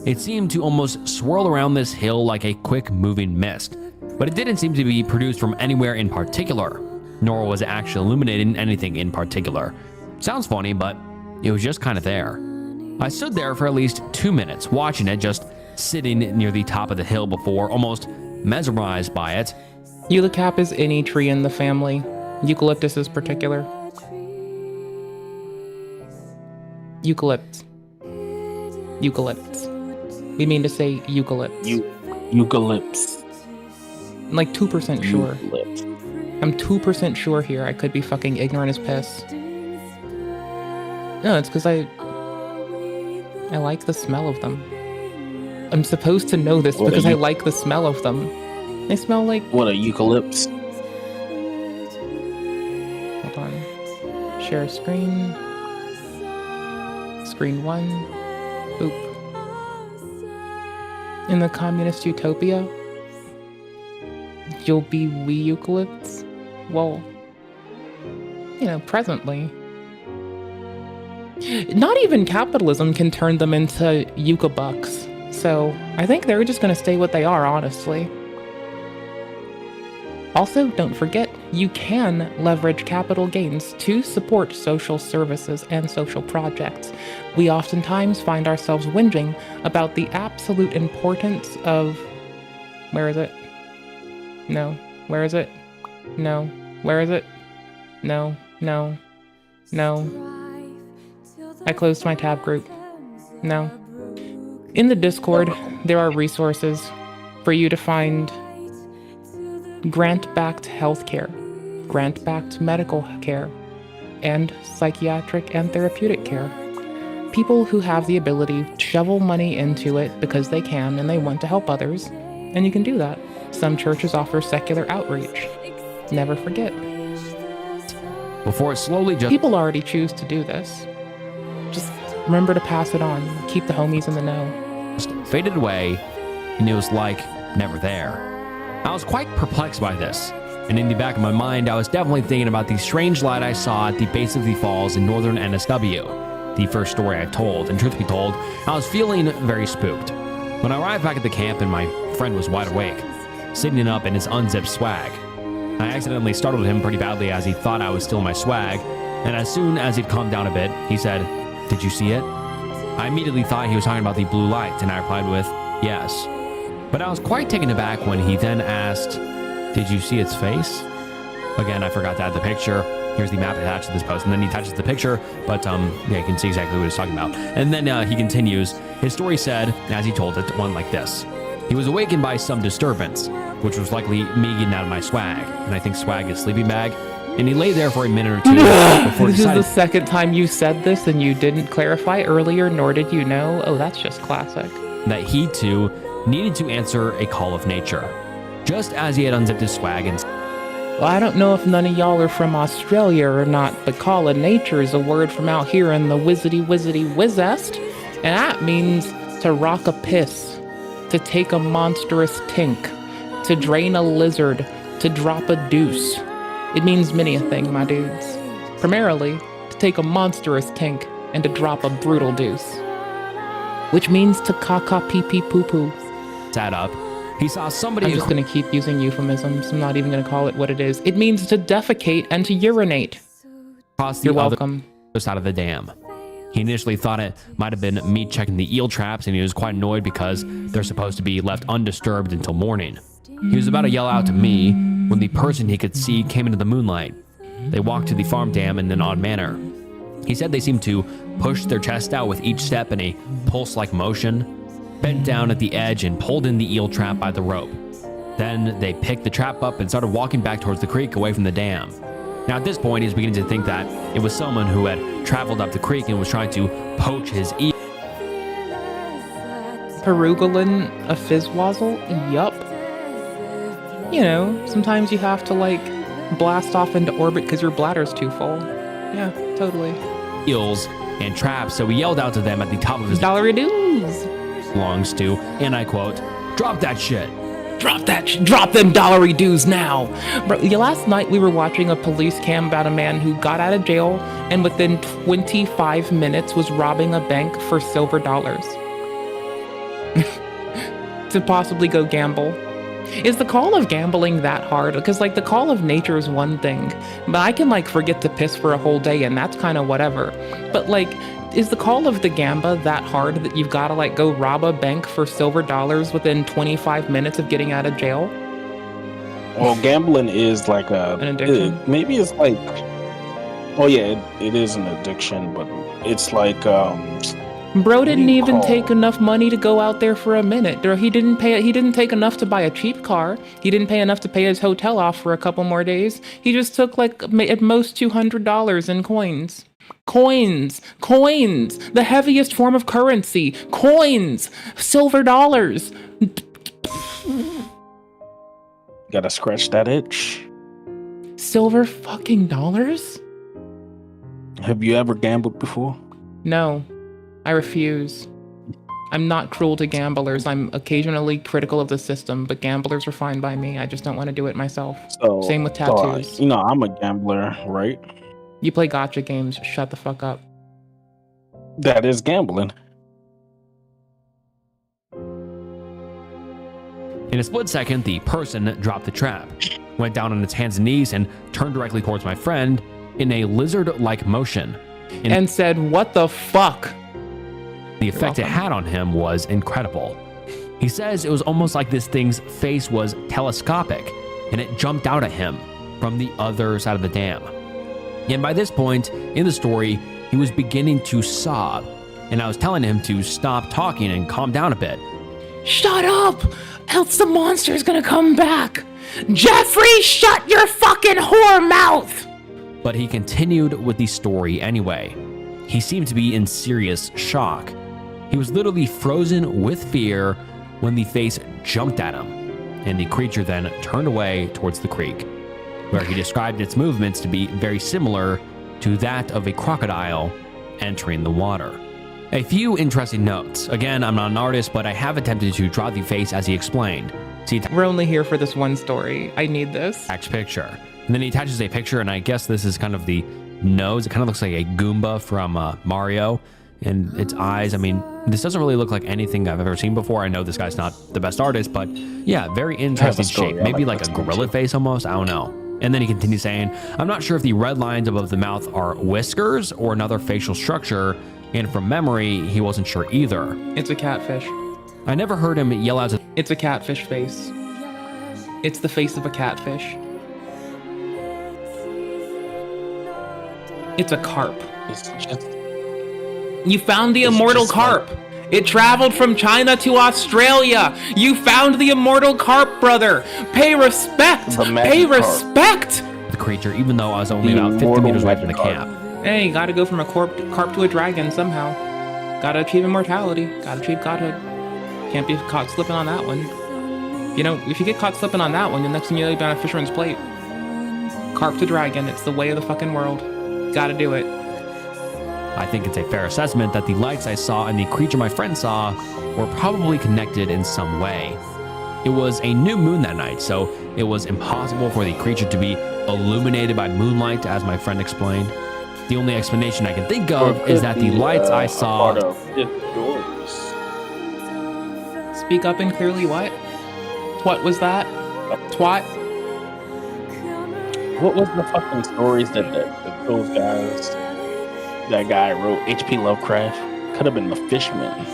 It seemed to almost swirl around this hill like a quick moving mist, but it didn't seem to be produced from anywhere in particular, nor was it actually illuminating anything in particular. Sounds funny, but it was just kind of there. I stood there for at least 2 minutes, watching it, just sitting near the top of the hill before, almost mesmerized by it. Eucalypt is any tree in the family. Eucalyptus is particular. Eucalypt. Eucalypts. We mean to say eucalypts. Eucalypts. I'm like 2% sure. Eucalypt. I'm 2% sure here. I could be fucking ignorant as piss. No, it's because I like the smell of them. I'm supposed to know this because I like the smell of them. They smell like... What are eucalypts? Hold on. Share screen. Screen 1. Oop. In the communist utopia, you'll be we eucalypts? Well, you know, presently. Not even capitalism can turn them into yucca bucks. So I think they're just going to stay what they are, honestly. Also, don't forget, you can leverage capital gains to support social services and social projects. We oftentimes find ourselves whinging about the absolute importance of... Where is it? No. Where is it? No. Where is it? No. No. No. I closed my tab group. No. In the Discord, there are resources for you to find grant-backed healthcare, grant-backed medical care, and psychiatric and therapeutic care. People who have the ability to shovel money into it because they can and they want to help others, and you can do that. Some churches offer secular outreach. Never forget. Before it slowly just... People already choose to do this. Just remember to pass it on. Keep the homies in the know. Just faded away, and it was like never there. I was quite perplexed by this, and in the back of my mind, I was definitely thinking about the strange light I saw at the base of the falls in northern NSW, the first story I told, and truth be told, I was feeling very spooked. When I arrived back at the camp and my friend was wide awake, sitting up in his unzipped swag, I accidentally startled him pretty badly as he thought I was still in my swag, and as soon as he'd calmed down a bit, he said, "Did you see it?" I immediately thought he was talking about the blue light, and I replied with, "Yes." But I was quite taken aback when he then asked, "Did you see its face?" Again, I forgot to add the picture. Here's the map attached to this post, and then he attaches the picture, but yeah, you can see exactly what he's talking about. And then he continues, his story said, as he told it, went like this. He was awakened by some disturbance, which was likely me getting out of my swag, and I think swag is sleeping bag, and he lay there for a minute or two before This deciding... is the second time you said this and you didn't clarify earlier, nor did you know. Oh, that's just classic. That he, too, needed to answer a call of nature, just as he had unzipped his swag and... Well, I don't know if none of y'all are from Australia or not, but call of nature is a word from out here in the wizzity wizzest, and that means to rock a piss. to take a monstrous tink, to drain a lizard, to drop a deuce. It means many a thing, my dudes. Primarily, to take a monstrous tink and to drop a brutal deuce. Which means to caca pee pee poo poo. Sat up. He saw somebody. I'm just gonna keep using euphemisms. I'm not even gonna call it what it is. It means to defecate and to urinate. Across the You're welcome. other side of the dam. He initially thought it might have been me checking the eel traps, and he was quite annoyed because they're supposed to be left undisturbed until morning. He was about to yell out to me when the person he could see came into the moonlight. They walked to the farm dam in an odd manner. He said they seemed to push their chest out with each step in a pulse-like motion, bent down at the edge and pulled in the eel trap by the rope. Then they picked the trap up and started walking back towards the creek away from the dam. Now at this point, he's beginning to think that it was someone who had traveled up the creek and was trying to poach his eel. Perugolin a fizzwazzle? Yup. You know, sometimes you have to like blast off into orbit because your bladder's too full. Yeah, totally. Eels and traps, so he yelled out to them at the top of his Dollary dues. lungs to, and I quote, "Drop that shit." Drop them dollary dues now. Bro, last night we were watching a police cam about a man who got out of jail and within 25 minutes was robbing a bank for silver dollars. To possibly go gamble. Is the call of gambling that hard? Because like the call of nature is one thing, but I can like forget to piss for a whole day and that's kind of whatever. But like, is the call of the gamba that hard that you've got to like go rob a bank for silver dollars within 25 minutes of getting out of jail? Well, gambling is like an addiction. Maybe it's like, oh yeah, it is an addiction, but it's like Bro didn't even call? take enough money to go out there for a minute. Or he didn't take enough to buy a cheap car. He didn't pay enough to pay his hotel off for a couple more days. He just took like at most $200 in coins. Coins, the heaviest form of currency. Coins, silver dollars. Gotta scratch that itch. Silver fucking dollars? Have you ever gambled before? No, I refuse. I'm not cruel to gamblers. I'm occasionally critical of the system, but gamblers are fine by me. I just don't want to do it myself. So, Same with tattoos. You know, I'm a gambler, right? You play gotcha games, shut the fuck up. That is gambling. In a split second, the person dropped the trap, went down on its hands and knees, and turned directly towards my friend in a lizard-like motion. And said, "What the fuck?" The effect it had on him was incredible. He says it was almost like this thing's face was telescopic, and it jumped out at him from the other side of the dam. And by this point in the story, he was beginning to sob, and I was telling him to stop talking and calm down a bit. Shut up, else the monster's gonna come back. Jeffrey, shut your fucking whore mouth. But he continued with the story anyway. He seemed to be in serious shock. He was literally frozen with fear when the face jumped at him, and the creature then turned away towards the creek, where he described its movements to be very similar to that of a crocodile entering the water. A few interesting notes. Again, I'm not an artist, but I have attempted to draw the face as he explained. See, We're only here for this one story. I need this. picture. And then he attaches a picture, and I guess this is kind of the nose. It kind of looks like a Goomba from Mario. And its eyes, I mean, this doesn't really look like anything I've ever seen before. I know this guy's not the best artist, but yeah, very interesting shape. Maybe like a gorilla face almost, I don't know. And then he continues saying, I'm not sure if the red lines above the mouth are whiskers or another facial structure, and from memory, he wasn't sure either. It's a catfish. I never heard him yell out to... It's a catfish face. It's the face of a catfish. It's a carp. It's just, You found the It's immortal just carp. It traveled from China to Australia. You found the immortal carp, brother. Pay respect. The magic Pay carp. respect. the creature, even though I was only The about 50 immortal meters away from the magic camp. Hey, gotta go from a carp to a dragon somehow. Gotta achieve immortality. Gotta achieve godhood. Can't be caught slipping on that one. You know, if you get caught slipping on that one, the next thing you know, you'll be on a fisherman's plate. Carp to dragon. It's the way of the fucking world. Gotta do it. I think it's a fair assessment that the lights I saw and the creature my friend saw were probably connected in some way. It was a new moon that night, so it was impossible for the creature to be illuminated by moonlight, as my friend explained. The only explanation I can think of is that the lights I saw... Speak up and clearly what? What was that? Twat? What was the fucking stories that those guys, that guy wrote? H.P. Lovecraft? Could have been the Fishman.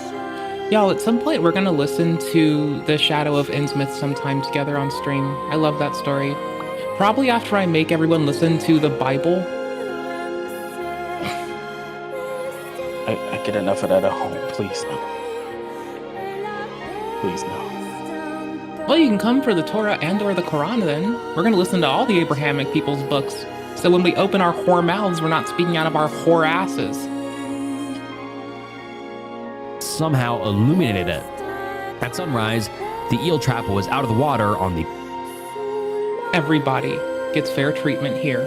Y'all, at some point we're gonna listen to The Shadow of Innsmouth sometime together on stream. I love that story. Probably after I make everyone listen to the Bible. I get enough of that at home. Please no. Please no. Well, you can come for the Torah and or the Quran then. We're gonna listen to all the Abrahamic people's books. So when we open our whore mouths, we're not speaking out of our whore asses. Somehow illuminated it. At sunrise, the eel trap was out of the water on the... Everybody gets fair treatment here.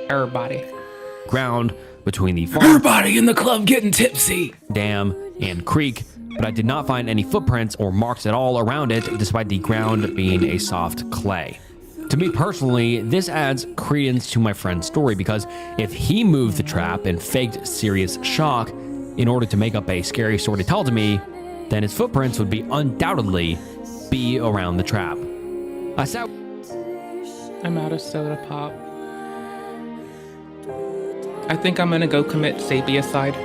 Everybody. Ground between the farm... Everybody in the club getting tipsy! ...dam and creek, but I did not find any footprints or marks at all around it, despite the ground being a soft clay. To me personally, this adds credence to my friend's story, because if he moved the trap and faked serious shock in order to make up a scary story to tell to me, then his footprints would be undoubtedly be around the trap. I'm out of soda pop. I think I'm gonna go commit sapiocide.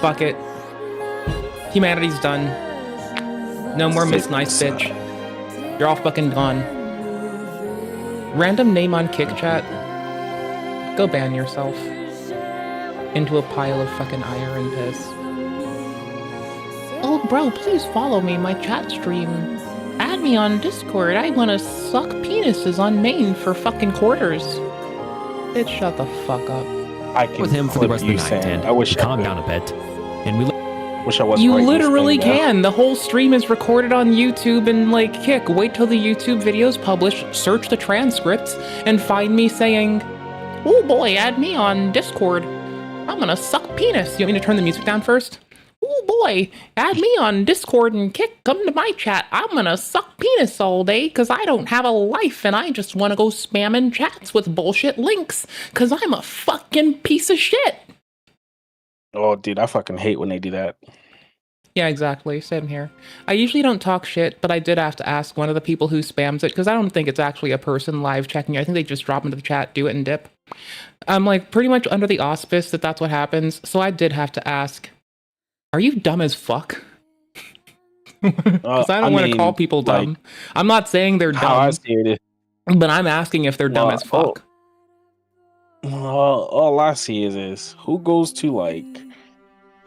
Fuck it. Humanity's done. No more Miss Nice Bitch. You're all fucking gone. Random name on Kick Chat. Go ban yourself. Into a pile of fucking ire and piss. Oh bro, please follow me, my chat stream. Add me on Discord. I wanna suck penises on main for fucking quarters. Bitch, shut the fuck up. I can with him for the rest of the night, and I wish calm down a bit. And we wish I was. You literally can. The whole stream is recorded on YouTube and like Kick. Wait till the YouTube video's published, search the transcripts, and find me saying, "Oh boy, add me on Discord. I'm gonna suck penis." You want me to turn the music down first? Oh boy, add me on Discord and Kick, come to my chat. I'm gonna suck penis all day because I don't have a life and I just want to go spamming chats with bullshit links because I'm a fucking piece of shit. Oh, dude, I fucking hate when they do that. Yeah, exactly. Same here. I usually don't talk shit, but I did have to ask one of the people who spams it because I don't think it's actually a person live checking. I think they just drop into the chat, do it, and dip. I'm like pretty much under the auspice that that's what happens. So I did have to ask, are you dumb as fuck? Because I don't want to call people dumb. Like, I'm not saying they're dumb, I see it. But I'm asking if they're dumb as fuck. All I see is who goes to like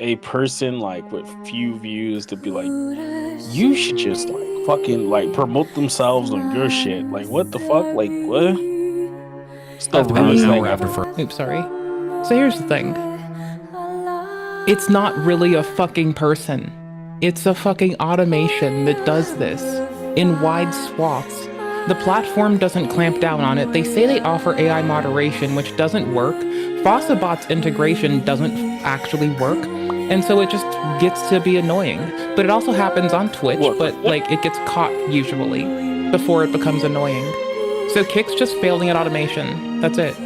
a person like with few views to be like, you should just like fucking like promote themselves on your shit. Like what the fuck? Like what? It's the realest thing ever. Oops, sorry. So here's the thing. It's not really a fucking person. It's a fucking automation that does this in wide swaths. The platform doesn't clamp down on it. They say they offer AI moderation, which doesn't work. Fossabot's integration doesn't actually work. And so it just gets to be annoying. But it also happens on Twitch, but like it gets caught usually before it becomes annoying. So Kick's just failing at automation. That's it.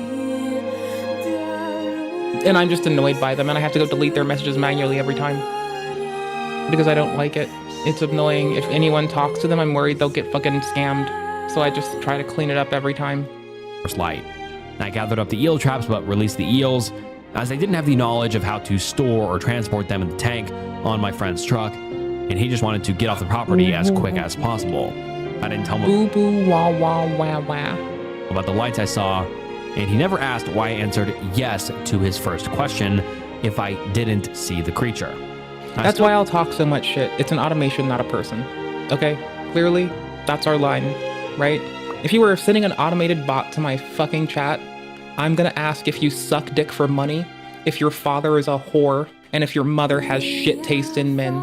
And I'm just annoyed by them, and I have to go delete their messages manually every time. Because I don't like it. It's annoying. If anyone talks to them, I'm worried they'll get fucking scammed. So I just try to clean it up every time. First light. I gathered up the eel traps, but released the eels, as I didn't have the knowledge of how to store or transport them in the tank on my friend's truck, and he just wanted to get off the property as quick as possible. I didn't tell him boo boo wah wah wah wah about the lights I saw, and he never asked why I answered yes to his first question if I didn't see the creature. That's why I'll talk so much shit. It's an automation, not a person. Okay? Clearly, that's our line, right? If you were sending an automated bot to my fucking chat, I'm gonna ask if you suck dick for money, if your father is a whore, and if your mother has shit taste in men.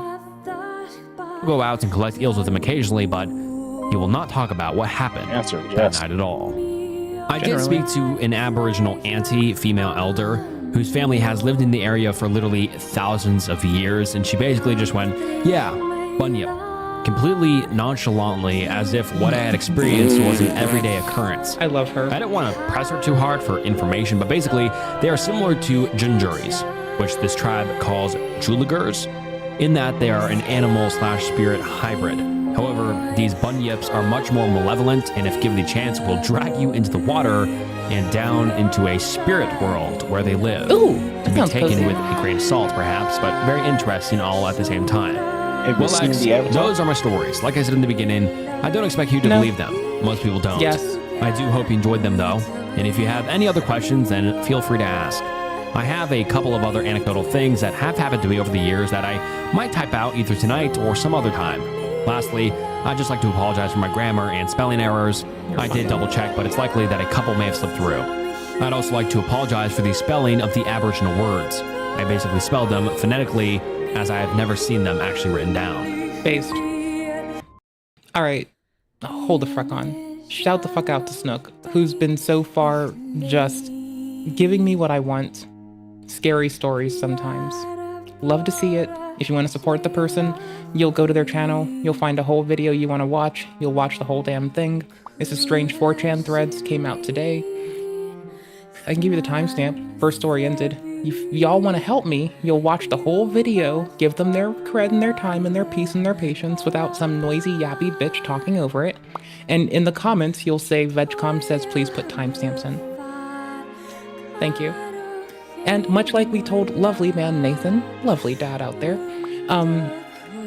I'll go out and collect eels with him occasionally, but he will not talk about what happened that night at all. I did speak to an Aboriginal auntie, female elder, whose family has lived in the area for literally thousands of years, and she basically just went, yeah, bunyip, completely nonchalantly, as if what I had experienced was an everyday occurrence. I love her. I didn't want to press her too hard for information, but basically, they are similar to Junjuris, which this tribe calls Juligers, in that they are an animal/spirit hybrid. However, these bunyips are much more malevolent, and if given the chance, will drag you into the water and down into a spirit world where they live. Ooh, to be sounds taken cozy. with a grain of salt, perhaps, but very interesting all at the same time. Have you Well, seen Lex, the Avatar? those are my stories. Like I said in the beginning, I don't expect you to No. believe them. Most people don't. Yes. I do hope you enjoyed them, though. And if you have any other questions, then feel free to ask. I have a couple of other anecdotal things that have happened to me over the years that I might type out either tonight or some other time. Lastly, I'd just like to apologize for my grammar and spelling errors. I did double check, but it's likely that a couple may have slipped through. I'd also like to apologize for the spelling of the Aboriginal words. I basically spelled them phonetically, as I have never seen them actually written down. Based. All right. Hold the fuck on. Shout the fuck out to Snook, who's been so far just giving me what I want. Scary stories sometimes. Love to see it. If you want to support the person, you'll go to their channel, you'll find a whole video you want to watch, you'll watch the whole damn thing. This is Strange 4chan Threads, came out today. I can give you the timestamp. First story ended. If y'all want to help me, you'll watch the whole video, give them their cred and their time and their peace and their patience without some noisy yappy bitch talking over it. And in the comments, you'll say VegCom says please put timestamps in. Thank you. And much like we told lovely man Nathan, lovely dad out there,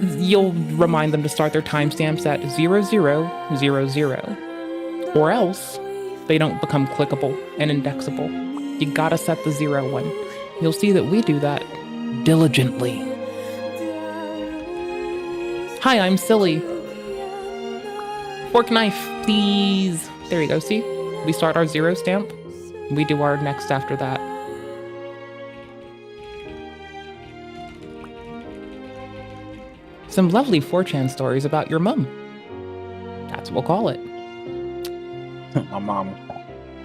you'll remind them to start their timestamps at 0000, or else they don't become clickable and indexable. You gotta set the 01. You'll see that we do that diligently. Hi, I'm Zullie. Fork knife, please. There you go, see? We start our 0 stamp. We do our next after that. Some lovely 4chan stories about your mum. That's what we'll call it. My mom.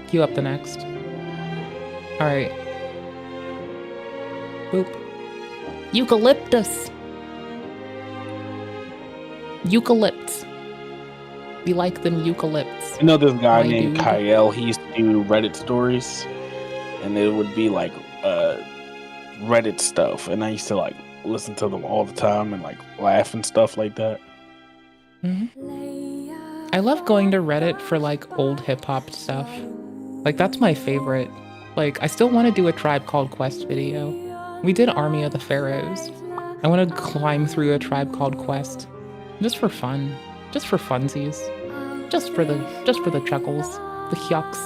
Cue up the next. Alright. Boop. Eucalyptus. Eucalypts. We like them eucalypts. You know this guy My named dude. Kyle, he used to do Reddit stories, and it would be like Reddit stuff, and I used to like listen to them all the time and like laugh and stuff like that. I love going to Reddit for like old hip-hop stuff. Like that's my favorite. Like I still want to do a Tribe Called Quest video. We did Army of the Pharaohs. I want to climb through a Tribe Called Quest. Just for fun. Just for funsies. Just for the chuckles. The yucks.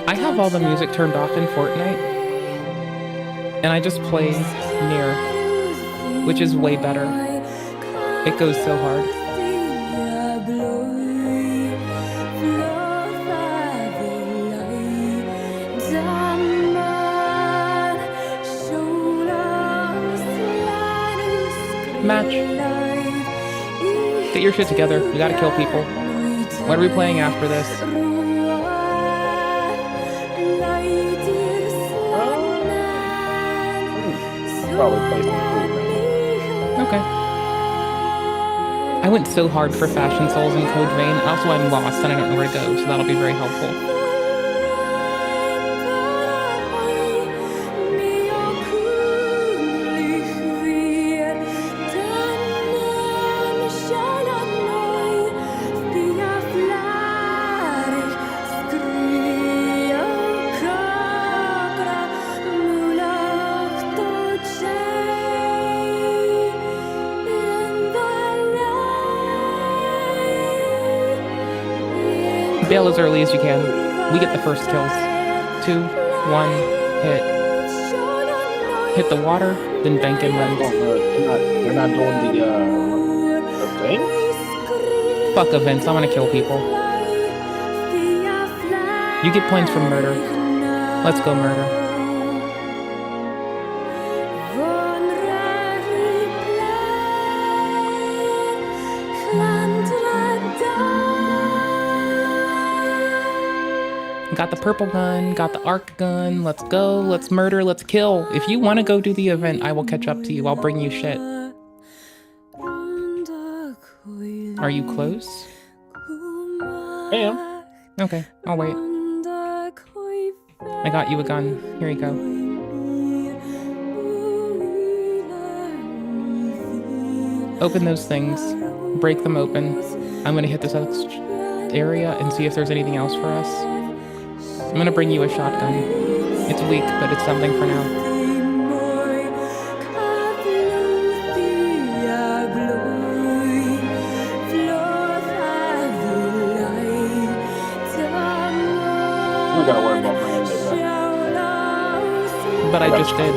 I have all the music turned off in Fortnite, and I just play Near, which is way better. It goes so hard. Match. Get your shit together. You gotta kill people. What are we playing after this? Probably play some Fortnite. Okay. I went so hard for Fashion Souls and Code Vein. Also, I'm lost and I don't know where to go, so that'll be very helpful. Bail as early as you can. We get the first kills. 2, 1, hit. Hit the water, then bank and run. They're not doing the thing? Fuck events, I want to kill people. You get points from murder. Let's go murder. Got the purple gun, got the arc gun. Let's go, let's murder, let's kill. If you want to go do the event, I will catch up to you. I'll bring you shit. Are you close? I am. Okay, I'll wait. I got you a gun. Here you go. Open those things. Break them open. I'm gonna hit this area and see if there's anything else for us. I'm gonna bring you a shotgun. It's weak, but it's something for now. We gotta worry about bringing it But I just did.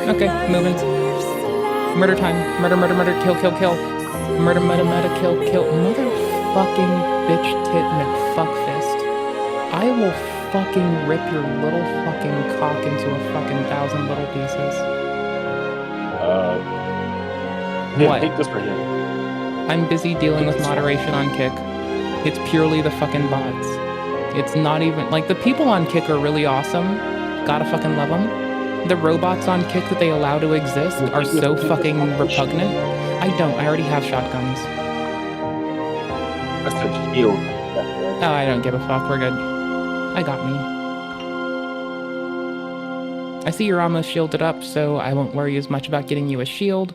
Okay, moving. Murder time. Murder, murder, murder, kill, kill, kill. Murder, murder, murder, kill, kill. Motherfucking bitch tit McFuck fist. I will fucking rip your little fucking cock into a fucking 1,000 little pieces. What? Take this right here. I'm busy dealing with moderation on Kick. It's purely the fucking bots. It's not even, like, the people on Kick are really awesome. Gotta fucking love them. The robots on Kick that they allow to exist are so fucking repugnant. I don't. I already have shotguns. That's a shield. Oh, I don't give a fuck. We're good. I got me. I see you're almost shielded up, so I won't worry as much about getting you a shield.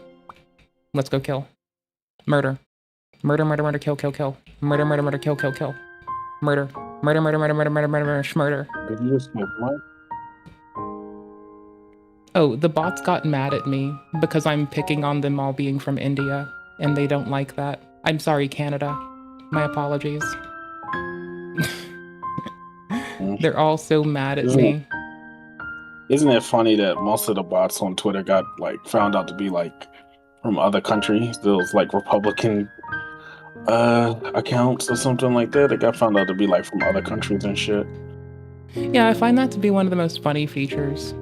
Let's go kill. Murder. Murder, murder, murder, kill, kill, kill. Murder, murder, murder, kill, kill, kill. Murder. Murder, murder, murder, murder, murder, murder, murder, schmurder. Did you just smoke one? Oh, the bots got mad at me because I'm picking on them all being from India, and they don't like that. I'm sorry, Canada. My apologies. They're all so mad at me. Isn't it funny that most of the bots on Twitter got, like, found out to be, like, from other countries? Those, like, Republican accounts or something like that. They got found out to be, like, from other countries and shit. Yeah, I find that to be one of the most funny features.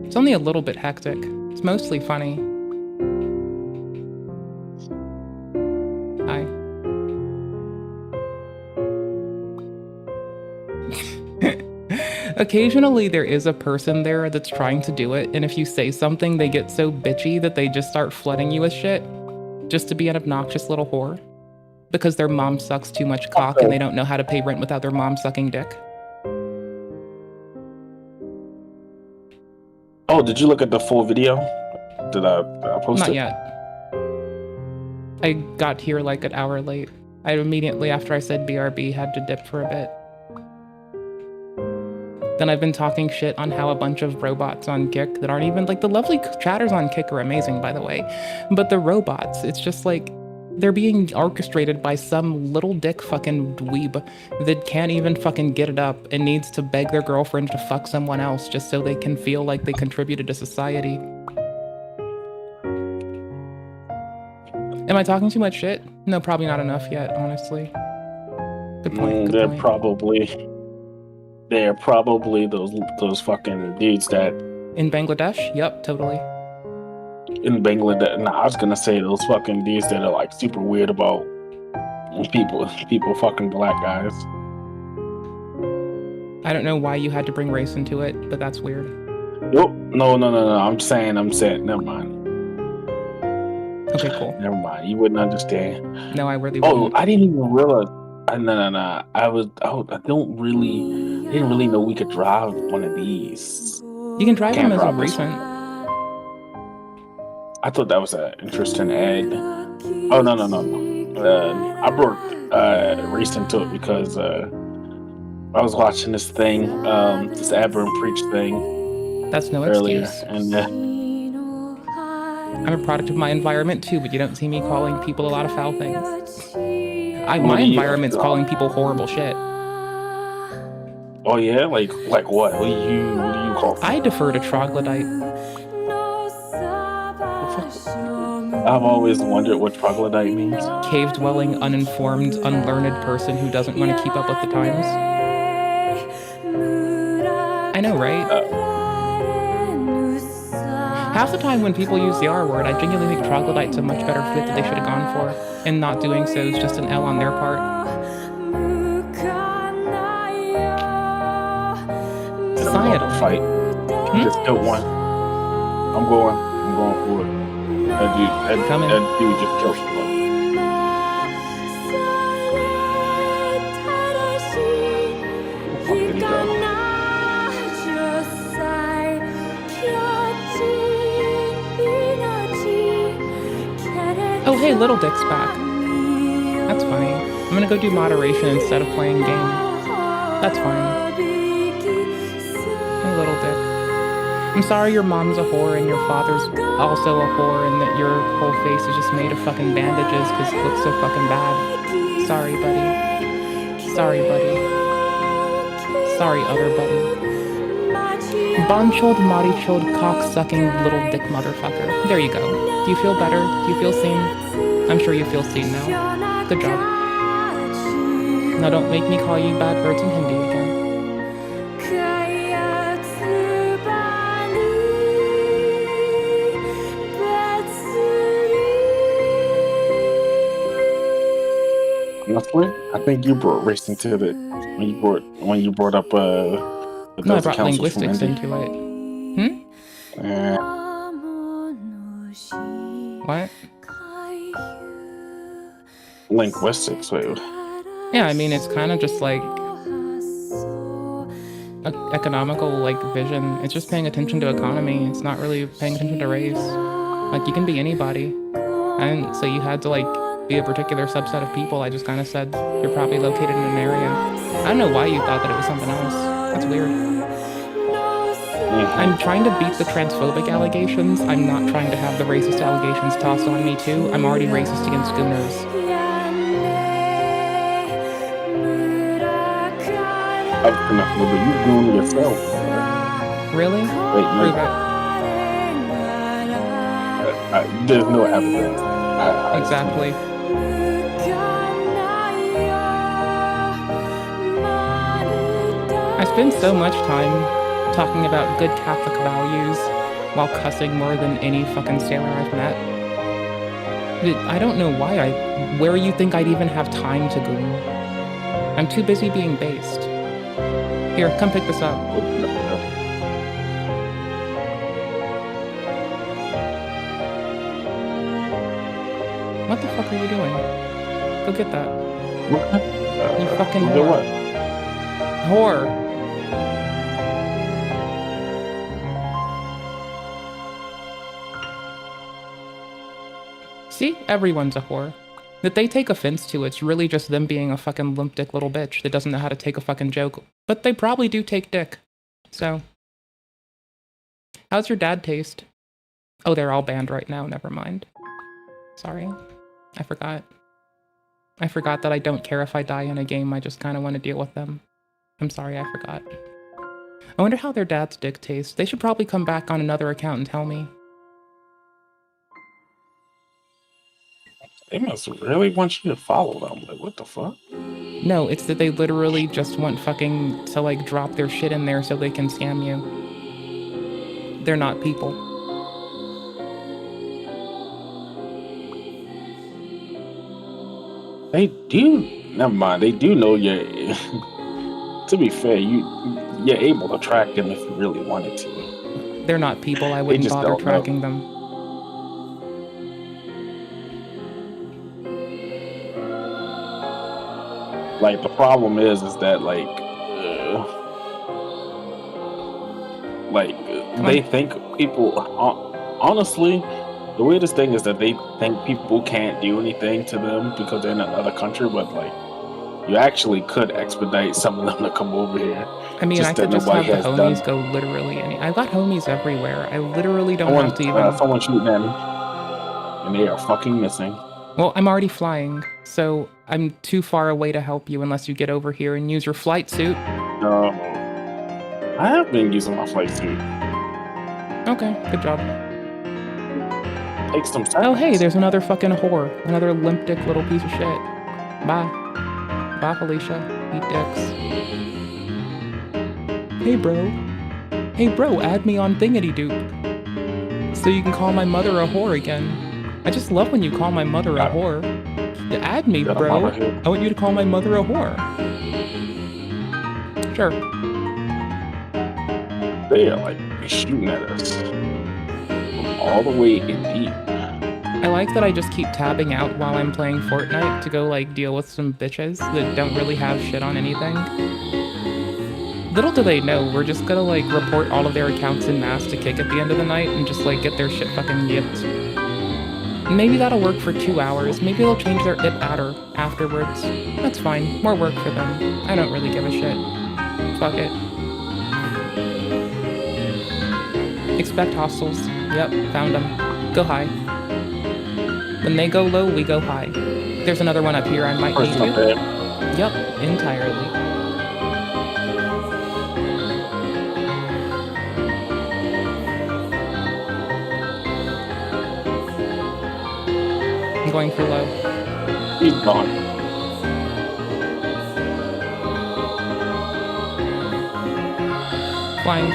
It's only a little bit hectic. It's mostly funny. Hi. Occasionally there is a person there that's trying to do it, and if you say something, they get so bitchy that they just start flooding you with shit just to be an obnoxious little whore because their mom sucks too much cock and they don't know how to pay rent without their mom sucking dick. Oh, did you look at the full video? Did I post it? Not yet. I got here like an hour late. I immediately after I said BRB had to dip for a bit. Then I've been talking shit on how a bunch of robots on Kick that aren't even, like, the lovely chatters on Kick are amazing, by the way. But the robots, it's just like, they're being orchestrated by some little dick fucking dweeb that can't even fucking get it up and needs to beg their girlfriend to fuck someone else just so they can feel like they contributed to society. Am I talking too much shit? No, probably not enough yet, honestly. Good point. Good point. They're probably those fucking dudes that in Bangladesh? Yep, totally. In Bangladesh, nah, I was gonna say those fucking dudes that are like super weird about people fucking black guys. I don't know why you had to bring race into it, but that's weird. Nope. No. I'm saying. Never mind. Okay, cool. Never mind. You wouldn't understand. No, I really wouldn't. Oh, I didn't even realize. No. I didn't really know we could drive one of these. You can drive them as a recent. I thought that was an interesting ad. Oh, no. I brought recent to it because I was watching this thing, this Aberrant Preach thing. That's no earlier, excuse. And I'm a product of my environment too, but you don't see me calling people a lot of foul things. My environment's calling people horrible shit. Oh yeah, like what? What do you call? I defer to troglodyte. I've always wondered what troglodyte means. Cave-dwelling, uninformed, unlearned person who doesn't want to keep up with the times. I know, right? Half the time when people use the R word, I genuinely think troglodyte's a much better fit that they should have gone for, and not doing so is just an L on their part. Societal. Fight. Just kill one. I'm going for it. That dude just killed someone. Where did he go? Oh hey, Little Dick's back. That's funny. I'm gonna go do moderation instead of playing game. That's fine. Hey, Little Dick. I'm sorry your mom's a whore and your father's also a whore and that your whole face is just made of fucking bandages because it looks so fucking bad. Sorry, buddy. Sorry, buddy. Sorry, other buddy. Bonchod, marichod, cock-sucking little dick motherfucker. There you go. Do you feel better? Do you feel seen? I'm sure you feel seen now. Good job. Now don't make me call you bad words in Hindi again. Honestly, I think you brought race into the when you brought up no, I brought linguistics into it. What? Linguistics, wait. Yeah, I mean it's kind of just like economical like vision. It's just paying attention to economy. It's not really paying attention to race. Like you can be anybody, and so you had to like be a particular subset of people. I just kind of said you're probably located in an area. I don't know why you thought that it was something else. That's weird. I'm trying to beat the transphobic allegations. I'm not trying to have the racist allegations tossed on me too. I'm already racist against schooners. But you doing it yourself. Really? Wait, Prove it. There's no evidence. Exactly. I spend so much time talking about good Catholic values while cussing more than any fucking sailor I've met. I don't know why where you think I'd even have time to go. I'm too busy being based. Here, come pick this up. What the fuck are you doing? Go get that. You fucking whore. What? Whore. See? Everyone's a whore. That they take offense to, it's really just them being a fucking limp dick little bitch that doesn't know how to take a fucking joke. But they probably do take dick. So. How's your dad taste? Oh, they're all banned right now, never mind. Sorry. I forgot. I forgot that I don't care if I die in a game, I just kind of want to deal with them. I'm sorry, I forgot. I wonder how their dad's dick tastes. They should probably come back on another account and tell me. They must really want you to follow them. Like, what the fuck? No, it's that they literally just want fucking to like drop their shit in there so they can scam you. They're not people. They do. Never mind. They do know you're. To be fair, you're able to track them if you really wanted to. They're not people. I wouldn't bother tracking them. Like the problem is that they think people. Honestly, the weirdest thing is that they think people can't do anything to them because they're in another country, but like you actually could expedite some of them to come over here. I mean, I could just have the homies go literally I've got homies everywhere. I literally don't have to even... Someone shooting at me, and they are fucking missing. Well, I'm already flying, so I'm too far away to help you unless you get over here and use your flight suit. I have been using my flight suit. Okay, good job. Takes some seconds. Oh, hey, there's another fucking whore. Another limp dick little piece of shit. Bye. Bye, Felicia. Eat dicks. Hey, bro. Hey, bro, add me on Thingity Doop. So you can call my mother a whore again. I just love when you call my mother a whore. You add me, bro. I want you to call my mother a whore. Sure. They are like shooting at us from all the way in deep. I like that I just keep tabbing out while I'm playing Fortnite to go like deal with some bitches that don't really have shit on anything. Little do they know, we're just gonna like report all of their accounts in mass to kick at the end of the night and just like get their shit fucking yipped. Maybe that'll work for 2 hours. Maybe they'll change their IP adder afterwards. That's fine. More work for them. I don't really give a shit. Fuck it. Expect hostiles. Yep, found them. Go high. When they go low, we go high. There's another one up here I might need to. Yep, entirely. I'm going for low. He's gone. Flying.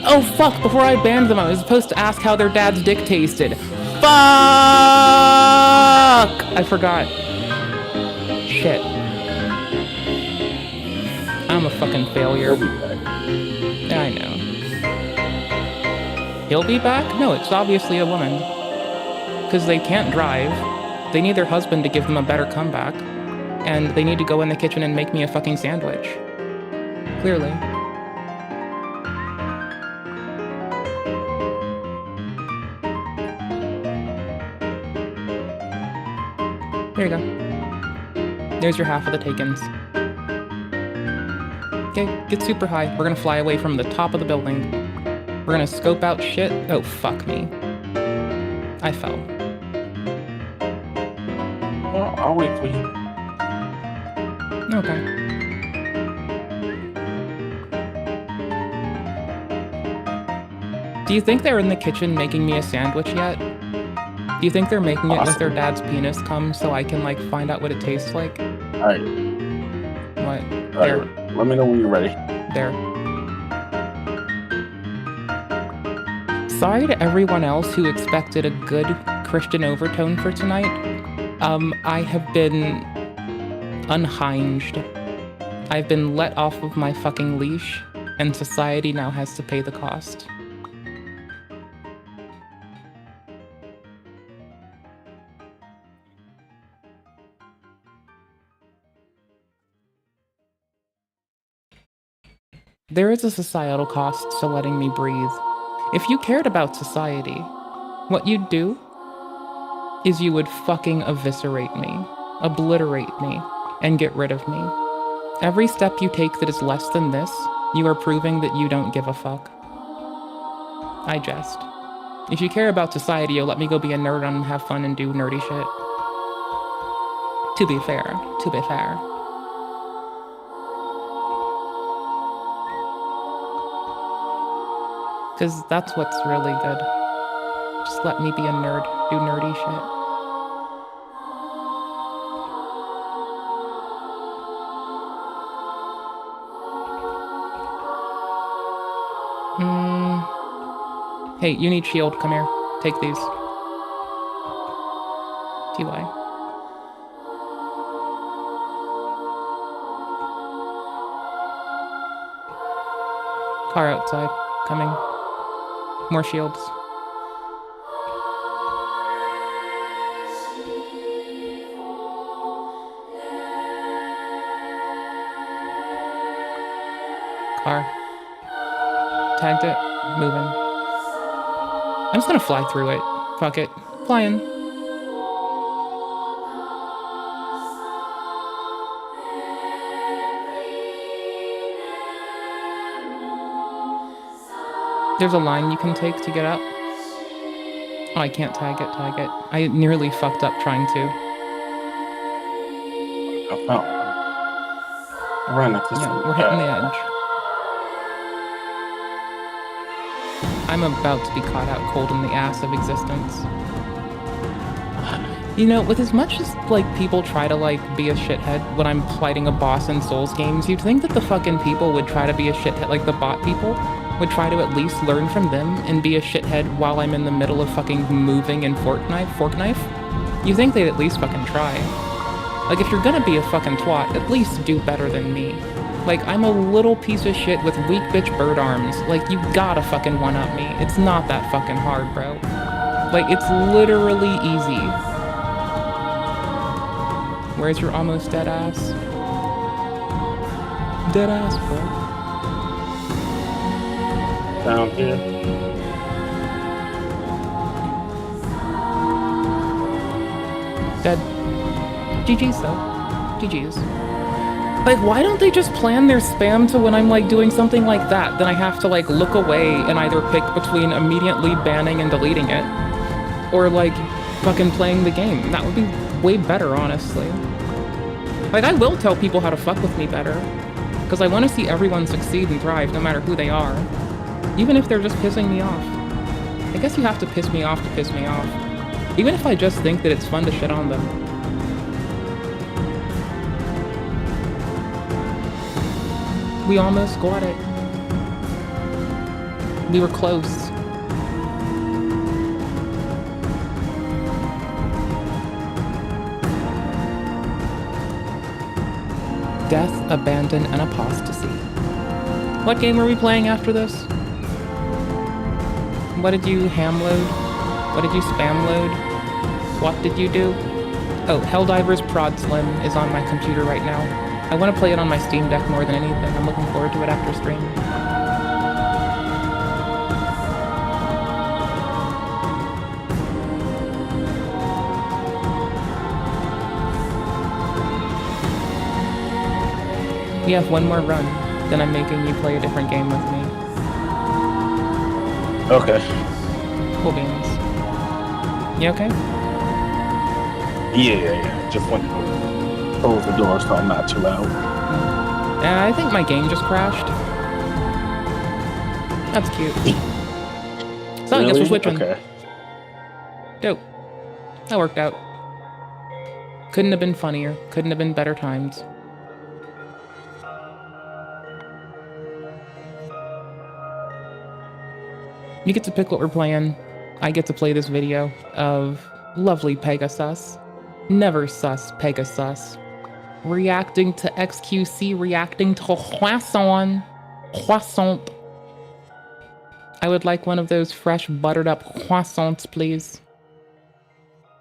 Oh fuck, before I banned them, I was supposed to ask how their dad's dick tasted. Fuck! I forgot. Shit. I'm a fucking failure. I know. He'll be back? No, it's obviously a woman. Because they can't drive. They need their husband to give them a better comeback. And they need to go in the kitchen and make me a fucking sandwich. Clearly. There you go. There's your half of the takens. Okay, get super high. We're gonna fly away from the top of the building. We're gonna scope out shit. Oh, fuck me. I fell. Well, I'll wait for you. Okay. Do you think they're in the kitchen making me a sandwich yet? Do you think they're making it with their dad's penis cum so I can, like, find out what it tastes like? Alright. What? There. Right. Let me know when you're ready. There. Sorry to everyone else who expected a good Christian overtone for tonight. I have been unhinged. I've been let off of my fucking leash, and society now has to pay the cost. There is a societal cost to letting me breathe. If you cared about society, what you'd do is you would fucking eviscerate me, obliterate me, and get rid of me. Every step you take that is less than this, you are proving that you don't give a fuck. I jest. If you care about society, you'll let me go be a nerd and have fun and do nerdy shit. To be fair, to be fair. Because that's what's really good. Just let me be a nerd, do nerdy shit. Hey, you need shield, come here. Take these. TY. Car outside, coming. More shields. Car. Tagged it. Moving. I'm just gonna fly through it. Fuck it. Flying. There's a line you can take to get up. Oh, I can't tag it. I nearly fucked up trying to. I ran up this Yeah, we're hitting the edge. I'm about to be caught out cold in the ass of existence. You know, with as much as, like, people try to, like, be a shithead when I'm fighting a boss in Souls games, you'd think that the fucking people would try to be a shithead, like the bot people would try to at least learn from them and be a shithead while I'm in the middle of fucking moving in forkknife. You think they'd at least fucking try. Like, if you're gonna be a fucking twat, at least do better than me. Like, I'm a little piece of shit with weak bitch bird arms. Like, you gotta fucking one-up me. It's not that fucking hard, bro. Like, it's literally easy. Where's your almost dead ass? Dead ass, bro. Down here. Dead. GG's though. GG's. Like, why don't they just plan their spam to when I'm, like, doing something like that, then I have to, like, look away and either pick between immediately banning and deleting it, or, like, fucking playing the game. That would be way better, honestly. Like, I will tell people how to fuck with me better, because I want to see everyone succeed and thrive, no matter who they are. Even if they're just pissing me off. I guess you have to piss me off to piss me off. Even if I just think that it's fun to shit on them. We almost got it. We were close. Death, abandon, and apostasy. What game are we playing after this? What did you ham load? What did you spam load? What did you do? Oh, Helldivers Prod Slim is on my computer right now. I want to play it on my Steam Deck more than anything. I'm looking forward to it after stream. We have one more run, then I'm making you play a different game with me. Okay. Cool beans. You okay? Yeah. Just want to close the door so I'm not too loud. I think my game just crashed. That's cute. So I guess we're switching. Okay. Dope. That worked out. Couldn't have been funnier. Couldn't have been better times. You get to pick what we're playing. I get to play this video of lovely Pegasus. Never sus Pegasus. Reacting to XQC, reacting to croissant. Croissant. I would like one of those fresh buttered up croissants, please.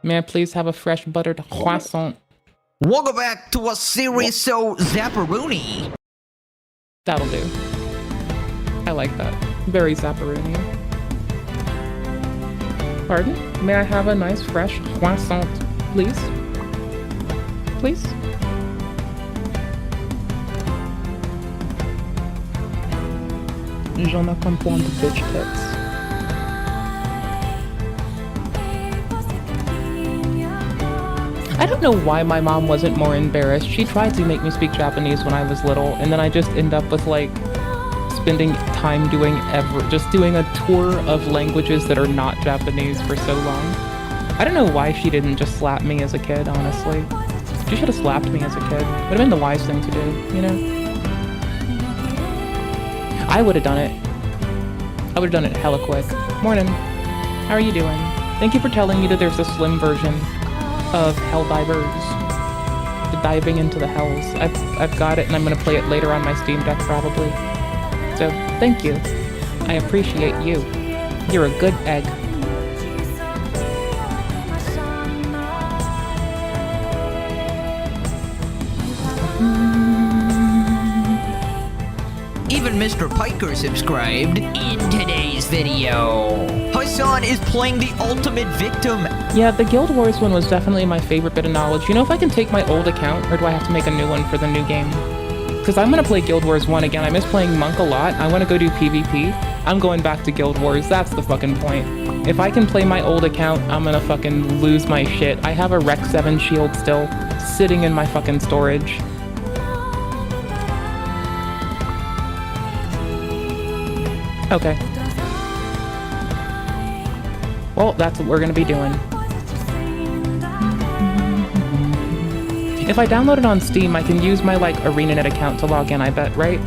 May I please have a fresh buttered croissant? Welcome back to a series so Zapparoni. That'll do. I like that. Very Zapparoni. Pardon? May I have a nice fresh croissant, please? Please? J'en ai comme point de bitch tits. I don't know why my mom wasn't more embarrassed. She tried to make me speak Japanese when I was little, and then I just end up with, like, spending time doing just doing a tour of languages that are not Japanese for so long. I don't know why she didn't just slap me as a kid, honestly. She should have slapped me as a kid. Would have been the wise thing to do, you know? I would have done it. I would have done it hella quick. Morning. How are you doing? Thank you for telling me that there's a slim version of Helldivers. The diving into the hells. I've got it and I'm gonna play it later on my Steam Deck probably. So, thank you. I appreciate you. You're a good egg. Even Mr. Piker subscribed in today's video. Hassan is playing the ultimate victim. Yeah, the Guild Wars one was definitely my favorite bit of knowledge. You know if I can take my old account, or do I have to make a new one for the new game? Because I'm going to play Guild Wars 1 again. I miss playing Monk a lot. I want to go do PvP. I'm going back to Guild Wars. That's the fucking point. If I can play my old account, I'm going to fucking lose my shit. I have a Rec 7 shield still, sitting in my fucking storage. Okay. Well, that's what we're gonna be doing. If I download it on Steam, I can use my, like, ArenaNet account to log in, I bet, right?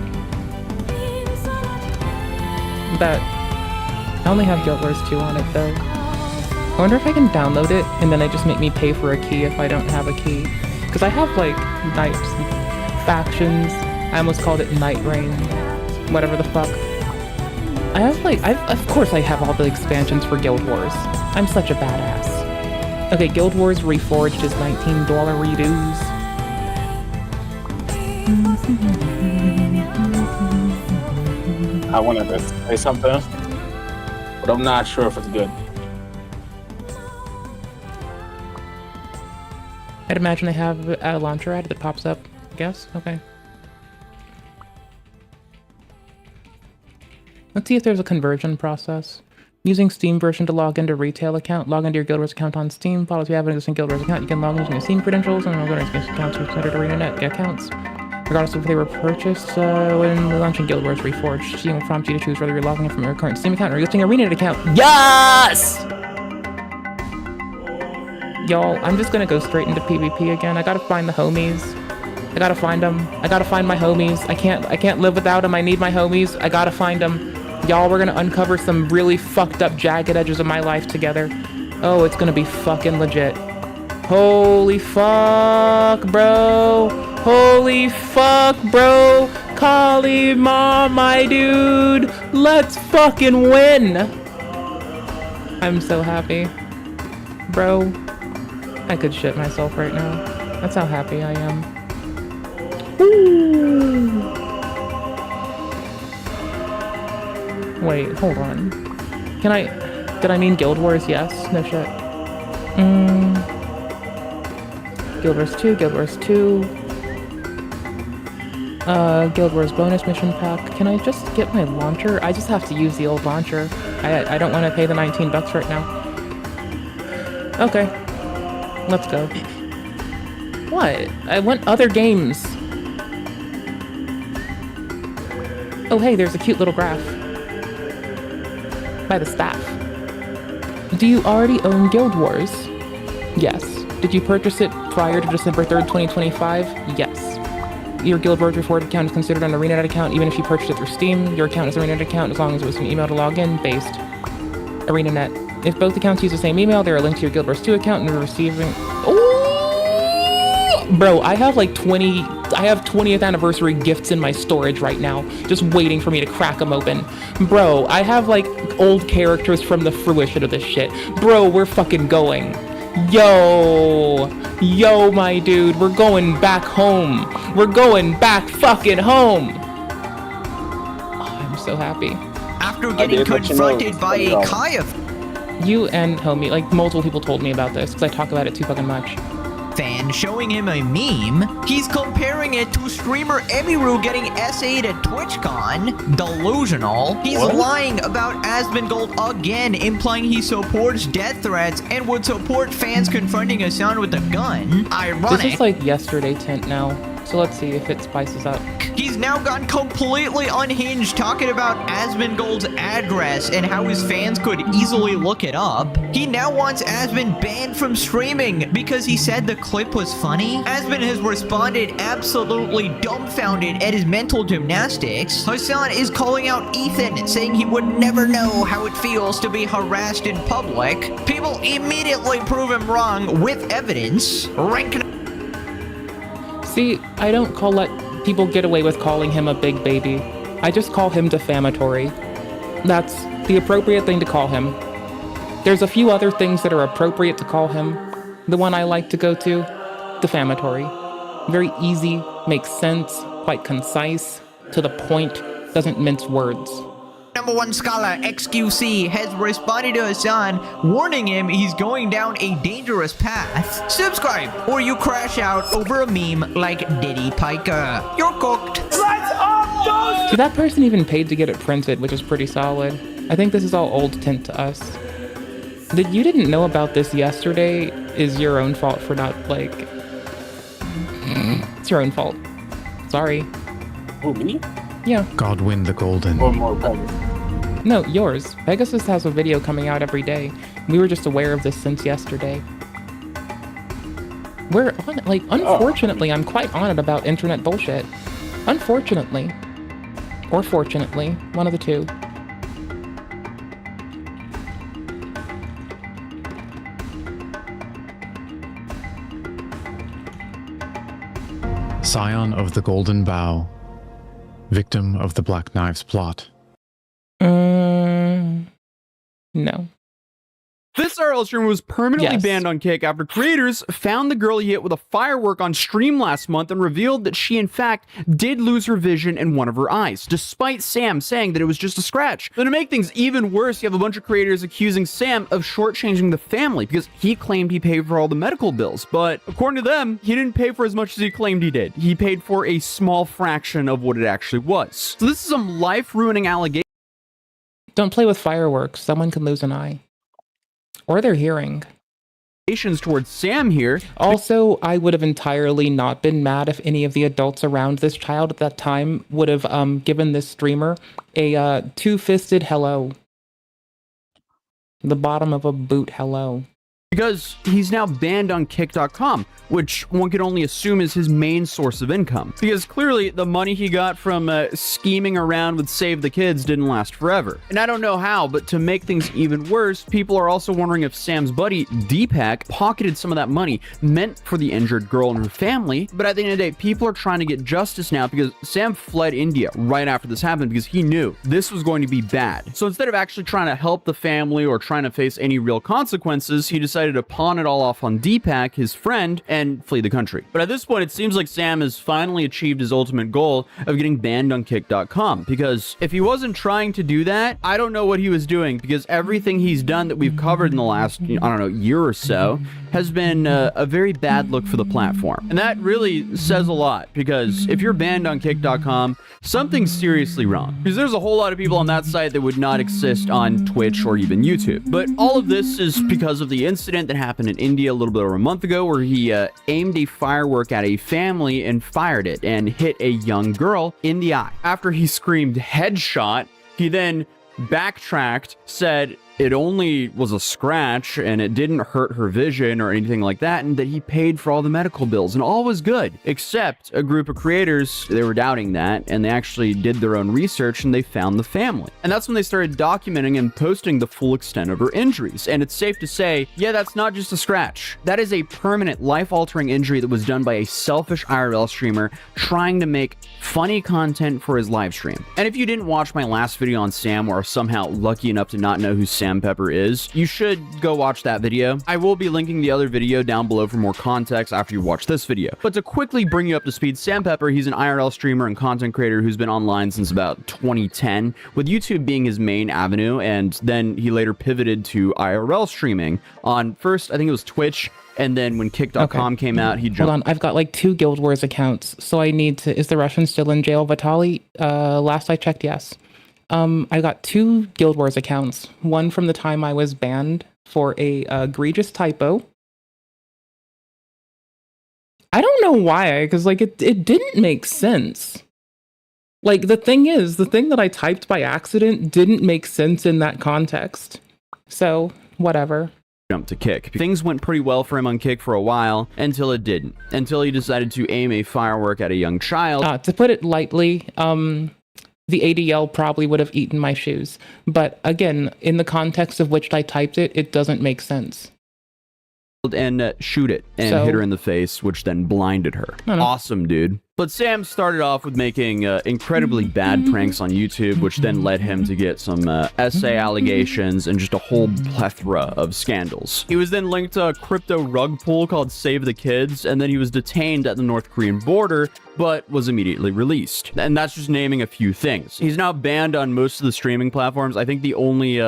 Bet. I only have Guild Wars 2 on it, though. I wonder if I can download it, and then they just make me pay for a key if I don't have a key. Because I have, like, knights, factions. I almost called it Night Rain. Whatever the fuck. I have, like, of course I have all the expansions for Guild Wars. I'm such a badass. Okay, Guild Wars Reforged is $19 redos. I wanted to say something, but I'm not sure if it's good. I'd imagine they have a launcher ad that pops up, I guess? Okay. Let's see if there's a conversion process. Using Steam version to log into retail account, log into your Guild Wars account on Steam. Follow if you have an existing Guild Wars account, you can log in using Steam credentials and log in using accounts or considered ArenaNet accounts. Regardless of if they were purchased when launching Guild Wars Reforged, Steam will prompt you to choose whether you're logging in from your current Steam account or existing ArenaNet account. Yes! Y'all, I'm just gonna go straight into PvP again. I gotta find the homies. I gotta find them. I gotta find my homies. I can't live without them. I need my homies. I gotta find them. Y'all, we're gonna uncover some really fucked up jagged edges of my life together. Oh, it's gonna be fucking legit. Holy fuck, bro. Holy fuck, bro. Kali Ma, my dude. Let's fucking win. I'm so happy. Bro, I could shit myself right now. That's how happy I am. Woo. Wait, hold on. Did I mean Guild Wars? Yes. No shit. Guild Wars 2, Guild Wars 2. Guild Wars bonus mission pack. Can I just get my launcher? I just have to use the old launcher. I don't want to pay the 19 bucks right now. Okay. Let's go. What? I want other games. Oh hey, there's a cute little graph. By the staff. Do you already own Guild Wars? Yes. Did you purchase it prior to December 3rd, 2025? Yes. Your Guild Wars Reforged account is considered an ArenaNet account even if you purchased it through Steam. Your account is an ArenaNet account as long as it was an email to log in based. ArenaNet. If both accounts use the same email, they are linked to your Guild Wars 2 account and are receiving... Ooh! Bro, I have like 20th anniversary gifts in my storage right now, just waiting for me to crack them open. Bro, I have like old characters from the fruition of this shit. Bro, we're fucking going. Yo, my dude, we're going back home. We're going back fucking home. Oh, I'm so happy. After getting confronted by a Kaya You and homie, like multiple people told me about this because I talk about it too fucking much. fan showing him a meme, he's comparing it to streamer Emiru getting SA'd at TwitchCon. Delusional. He's lying about Asmongold again, implying he supports death threats and would support fans confronting Hassan with a gun. Ironic. This is like yesterday tint now, so let's see if it spices up. He's now gone completely unhinged talking about Asmongold's address and how his fans could easily look it up. He now wants Asmon banned from streaming because he said the clip was funny. Asmon has responded absolutely dumbfounded at his mental gymnastics. Hassan is calling out Ethan, saying he would never know how it feels to be harassed in public. People immediately prove him wrong with evidence. See, I don't let people get away with calling him a big baby. I just call him defamatory. That's the appropriate thing to call him. There's a few other things that are appropriate to call him. The one I like to go to, defamatory. Very easy, makes sense, quite concise, to the point, doesn't mince words. #1 scholar XQC has responded to Hassan, warning him he's going down a dangerous path. Subscribe or you crash out over a meme like Diddy Piker. You're cooked. See, that person even paid to get it printed, which is pretty solid. I think this is all old tint to us. That you didn't know about this yesterday is your own fault for not, like... It's your own fault. Sorry. Who, me? Yeah. Godwin the Golden. Or more pregnant. No, yours. Pegasus has a video coming out every day. We were just aware of this since yesterday. We're on it, like, unfortunately, I'm quite on it about internet bullshit. Unfortunately. Or fortunately, one of the two. Scion of the Golden Bough, victim of the Black Knives plot. No. This IRL streamer was permanently banned on Kick after creators found the girl he hit with a firework on stream last month and revealed that she in fact did lose her vision in one of her eyes, despite Sam saying that it was just a scratch. Then to make things even worse, you have a bunch of creators accusing Sam of shortchanging the family because he claimed he paid for all the medical bills, but according to them, he didn't pay for as much as he claimed he did. He paid for a small fraction of what it actually was. So this is some life-ruining allegation. Don't play with fireworks. Someone can lose an eye. Or their hearing. Towards Sam here. Also, I would have entirely not been mad if any of the adults around this child at that time would have given this streamer a two-fisted hello. The bottom of a boot hello. Because he's now banned on Kick.com, which one could only assume is his main source of income. Because clearly the money he got from scheming around with Save the Kids didn't last forever. And I don't know how, but to make things even worse, people are also wondering if Sam's buddy, Deepak, pocketed some of that money meant for the injured girl and her family. But at the end of the day, people are trying to get justice now because Sam fled India right after this happened because he knew this was going to be bad. So instead of actually trying to help the family or trying to face any real consequences, he decided to pawn it all off on Deepak, his friend, and flee the country. But at this point, it seems like Sam has finally achieved his ultimate goal of getting banned on Kick.com, because if he wasn't trying to do that, I don't know what he was doing, because everything he's done that we've covered in the last, I don't know, year or so has been a very bad look for the platform. And that really says a lot, because if you're banned on Kick.com, something's seriously wrong. Because there's a whole lot of people on that site that would not exist on Twitch or even YouTube. But all of this is because of the incident that happened in India a little bit over a month ago, where he aimed a firework at a family and fired it and hit a young girl in the eye. After he screamed headshot, he then backtracked, said it only was a scratch and it didn't hurt her vision or anything like that, and that he paid for all the medical bills and all was good. Except a group of creators, they were doubting that, and they actually did their own research and they found the family. And that's when they started documenting and posting the full extent of her injuries. And it's safe to say, yeah, that's not just a scratch. That is a permanent, life-altering injury that was done by a selfish IRL streamer trying to make funny content for his live stream. And if you didn't watch my last video on Sam, or are somehow lucky enough to not know who Sam Pepper is, you should go watch that video. I will be linking the other video down below for more context after you watch this video. But to quickly bring you up to speed, Sam Pepper, he's an IRL streamer and content creator who's been online since about 2010, with YouTube being his main avenue, and then he later pivoted to IRL streaming on first, I think it was Twitch, and then when Kick.com came out, he jumped. Hold on, I've got like 2 Guild Wars accounts, so I need to... Is the Russian still in jail, Vitali? Last I checked, yes. I got 2 Guild Wars accounts. One from the time I was banned for a egregious typo. I don't know why, because like it didn't make sense. Like the thing that I typed by accident didn't make sense in that context. So, whatever. Jump to Kick. Things went pretty well for him on Kick for a while, until it didn't. Until he decided to aim a firework at a young child. To put it lightly, the ADL probably would have eaten my shoes. But again, in the context of which I typed it, it doesn't make sense. And shoot it and hit her in the face, which then blinded her. Awesome, dude. But Sam started off with making incredibly bad pranks on YouTube, which then led him to get some essay allegations and just a whole plethora of scandals. He was then linked to a crypto rug pull called Save the Kids, and then he was detained at the North Korean border, but was immediately released. And that's just naming a few things. He's now banned on most of the streaming platforms. I think the only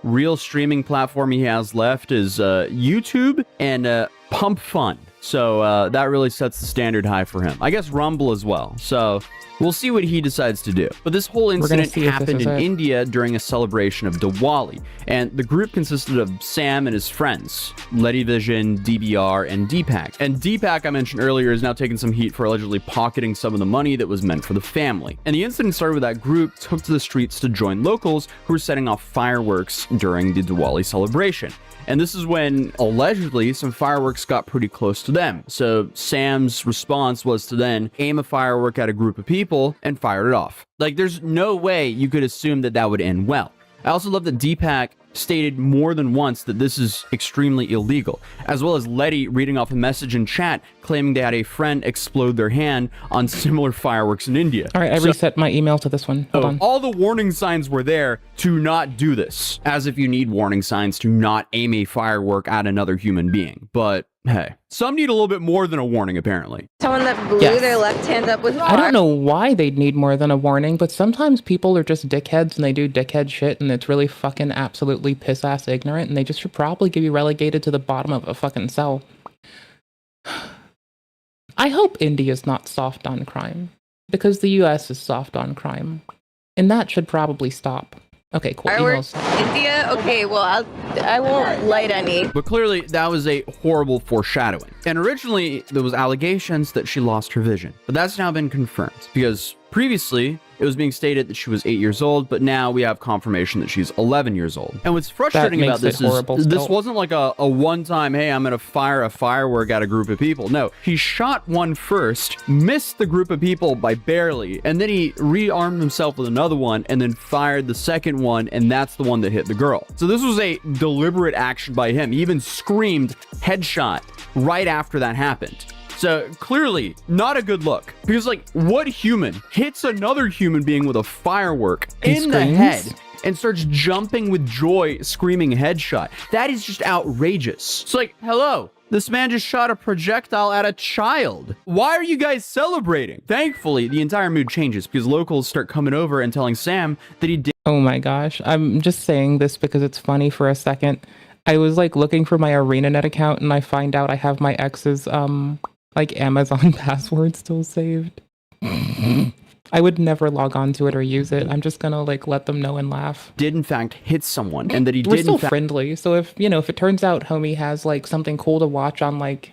real streaming platform he has left is YouTube and Pump Fun. So that really sets the standard high for him. I guess Rumble as well. So We'll see what he decides to do. But this whole incident happened in India during a celebration of Diwali, and the group consisted of Sam and his friends, Letty Vision, DBR, and Deepak. And Deepak, I mentioned earlier, is now taking some heat for allegedly pocketing some of the money that was meant for the family. And the incident started with that group took to the streets to join locals who were setting off fireworks during the Diwali celebration. And this is when, allegedly, some fireworks got pretty close to them. So Sam's response was to then aim a firework at a group of people and fire it off. Like, there's no way you could assume that that would end well. I also love that Deepak stated more than once that this is extremely illegal, as well as Letty reading off a message in chat claiming they had a friend explode their hand on similar fireworks in India. All right, I reset my email to this one. Hold on. All the warning signs were there to not do this, as if you need warning signs to not aim a firework at another human being. But hey, some need a little bit more than a warning, apparently. Someone that blew their left hand up with I don't know why they'd need more than a warning, but sometimes people are just dickheads and they do dickhead shit and it's really fucking absolutely piss-ass ignorant and they just should probably get you relegated to the bottom of a fucking cell. I hope India's not soft on crime, because the US is soft on crime, and that should probably stop. Okay, cool. Fireworks, India? Okay, well, I won't light any. But clearly, that was a horrible foreshadowing. And originally, there was allegations that she lost her vision. But that's now been confirmed, because previously, it was being stated that she was 8 years old, but now we have confirmation that she's 11 years old. And what's frustrating about this is this wasn't like a one-time, hey, I'm gonna fire a firework at a group of people. No, he shot one first, missed the group of people by barely, and then he rearmed himself with another one and then fired the second one, and that's the one that hit the girl. So this was a deliberate action by him. He even screamed headshot right after that happened. So clearly not a good look, because like, what human hits another human being with a firework in the head and starts jumping with joy, screaming headshot? That is just outrageous. It's like, hello, this man just shot a projectile at a child. Why are you guys celebrating? Thankfully, the entire mood changes because locals start coming over and telling Sam that he did. Oh my gosh, I'm just saying this because it's funny for a second. I was like looking for my ArenaNet account and I find out I have my ex's like Amazon password still saved. I would never log on to it or use it. I'm just gonna like let them know and laugh. Did in fact hit someone, and that he We're did still in fact friendly. So if if it turns out homie has like something cool to watch on like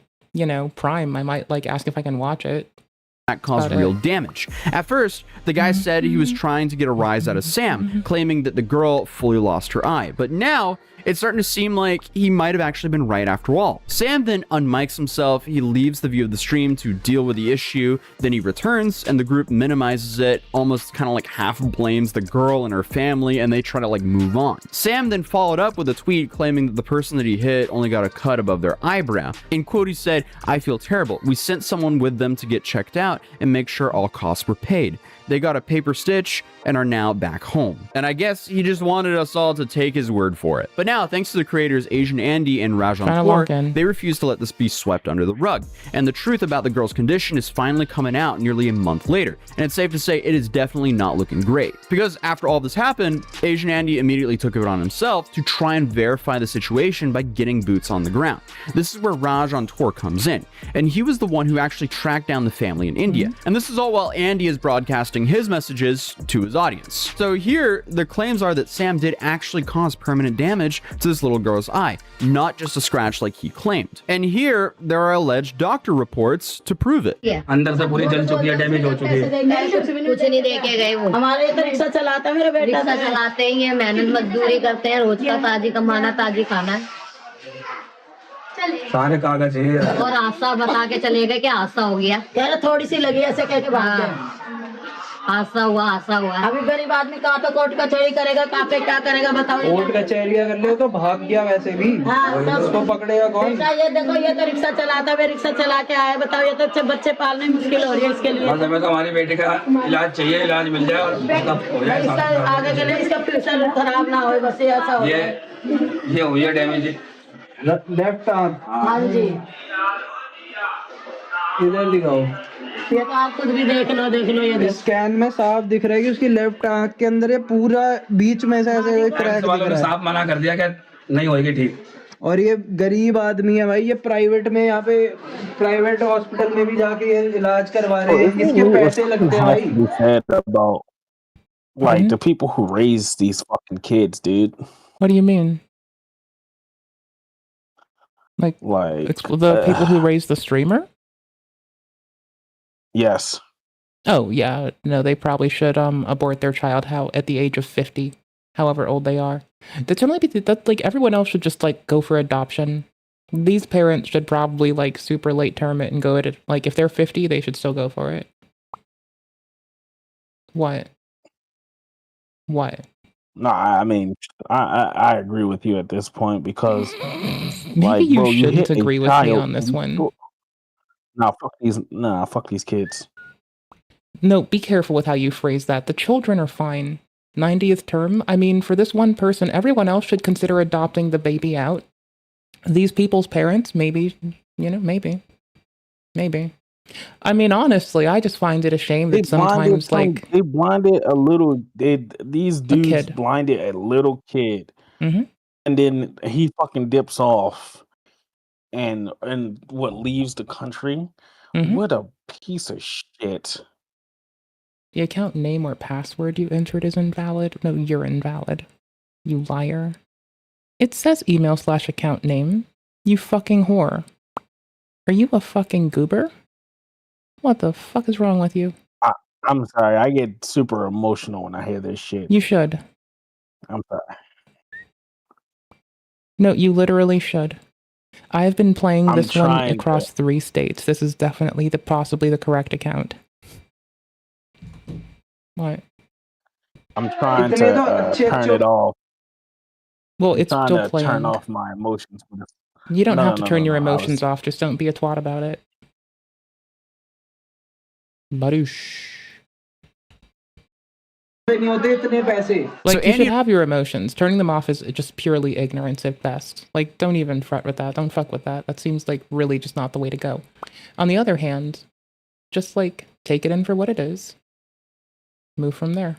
Prime, I might like ask if I can watch it. That caused real damage. At first, the guy said he was trying to get a rise out of Sam, claiming that the girl fully lost her eye. But now, it's starting to seem like he might have actually been right after all. Sam then unmics himself, he leaves the view of the stream to deal with the issue, then he returns, and the group minimizes it, almost kind of like half blames the girl and her family, and they try to like move on. Sam then followed up with a tweet claiming that the person that he hit only got a cut above their eyebrow. In quote, he said, "I feel terrible. We sent someone with them to get checked out and make sure all costs were paid. They got a paper stitch and are now back home." And I guess he just wanted us all to take his word for it. But now, thanks to the creators Asian Andy and Rajan Kaur, they refuse to let this be swept under the rug. And the truth about the girl's condition is finally coming out nearly a month later. And it's safe to say it is definitely not looking great. Because after all this happened, Asian Andy immediately took it on himself to try and verify the situation by getting boots on the ground. This is where Rajan Kaur comes in. And he was the one who actually tracked down the family in India. And this is all while Andy is broadcasting his messages to his audience. So here, the claims are that Sam did actually cause permanent damage to this little girl's eye, not just a scratch like he claimed. And here, there are alleged doctor reports to prove it. अंदर से पूरी जल चुकी है, damage हो चुकी है। कुछ नहीं देके गए वो। हमारे तो रिक्शा चलाता है मेरा बेटा। रिक्शा चलाते ही है, मेहनत मजदूरी करते हैं, रोज का ताजी कमाना ताजी खाना है। सारे कागज है। और हादसा बता के चले गए कि हादसा हो गया। कह रहे थोड़ी सी लगी ऐसे कह के भाग गए। हादसा हुआ। अभी गरीब आदमी कहाँ पे कोर्ट कचहरी करेगा, कहाँ पे क्या करेगा बताओ। कोर्ट कचहरी कर ले तो भाग गया वैसे भी। उसको पकड़ेगा कौन? ये देखो, ये तो रिक्शा चलाता है, रिक्शा चला के आया। बताओ, ये तो बच्चे पालने मुश्किल हो रही है इसके लिए। हमें तो हमारी बेटी का इलाज चाहिए, इलाज मिल जाए और आगे के लिए इसका फ्यूचर खराब ना हो, बस ऐसा हो। ये हुई है डैमेज लेफ्ट आर्म। हाँ जी, इधर दिखाओ। ये तो आप खुद भी देख लो ये स्कैन में साफ दिख रहा है कि उसकी लेफ्ट आंख के अंदर ये पूरा बीच में से ऐसे क्रैक दिख रहा है। साफ मना कर दिया कि नहीं होगी ठीक। और ये गरीब आदमी है भाई, ये प्राइवेट में यहाँ पे प्राइवेट हॉस्पिटल में भी जाके ये इलाज करवा रहे हैं, इसके पैसे लगते हैं has भाई। to be said about like Pardon? the people who raise these fucking kids, dude. What do you mean? Like it's the people who raised the streamer? Yes. Oh yeah, no, they probably should abort their child at the age of 50, however old they are. That's only that like everyone else should just like go for adoption. These parents should probably like super late term it and go at it. Like if they're 50, they should still go for it. What? What? No, I mean, I agree with you at this point because Maybe like, you bro, shouldn't hit a agree with me child on this and one. fuck these kids. No, be careful with how you phrase that. The children are fine. 90th term? I mean, for this one person, everyone else should consider adopting the baby out. These people's parents, maybe, maybe. I mean, honestly, I just find it a shame that sometimes, they blinded a little. These dudes blinded a little kid, and then he fucking dips off, and what leaves the country. What a piece of shit. The account name or password you entered is invalid. No, you're invalid. You liar. It says email/account name. You fucking whore. Are you a fucking goober? What the fuck is wrong with you? I'm sorry. I get super emotional when I hear this shit. You should. I'm sorry. No, you literally should. I have been playing this one across 3 states. This is definitely possibly the correct account. What? I'm trying to turn it off. Well, it's still playing. Turn off my emotions. You don't have to turn your emotions off. Just don't be a twat about it. Baruch. Like, you should have your emotions. Turning them off is just purely ignorance at best. Like, don't even fret with that. Don't fuck with that. That seems like really just not the way to go. On the other hand, just like take it in for what it is. Move from there.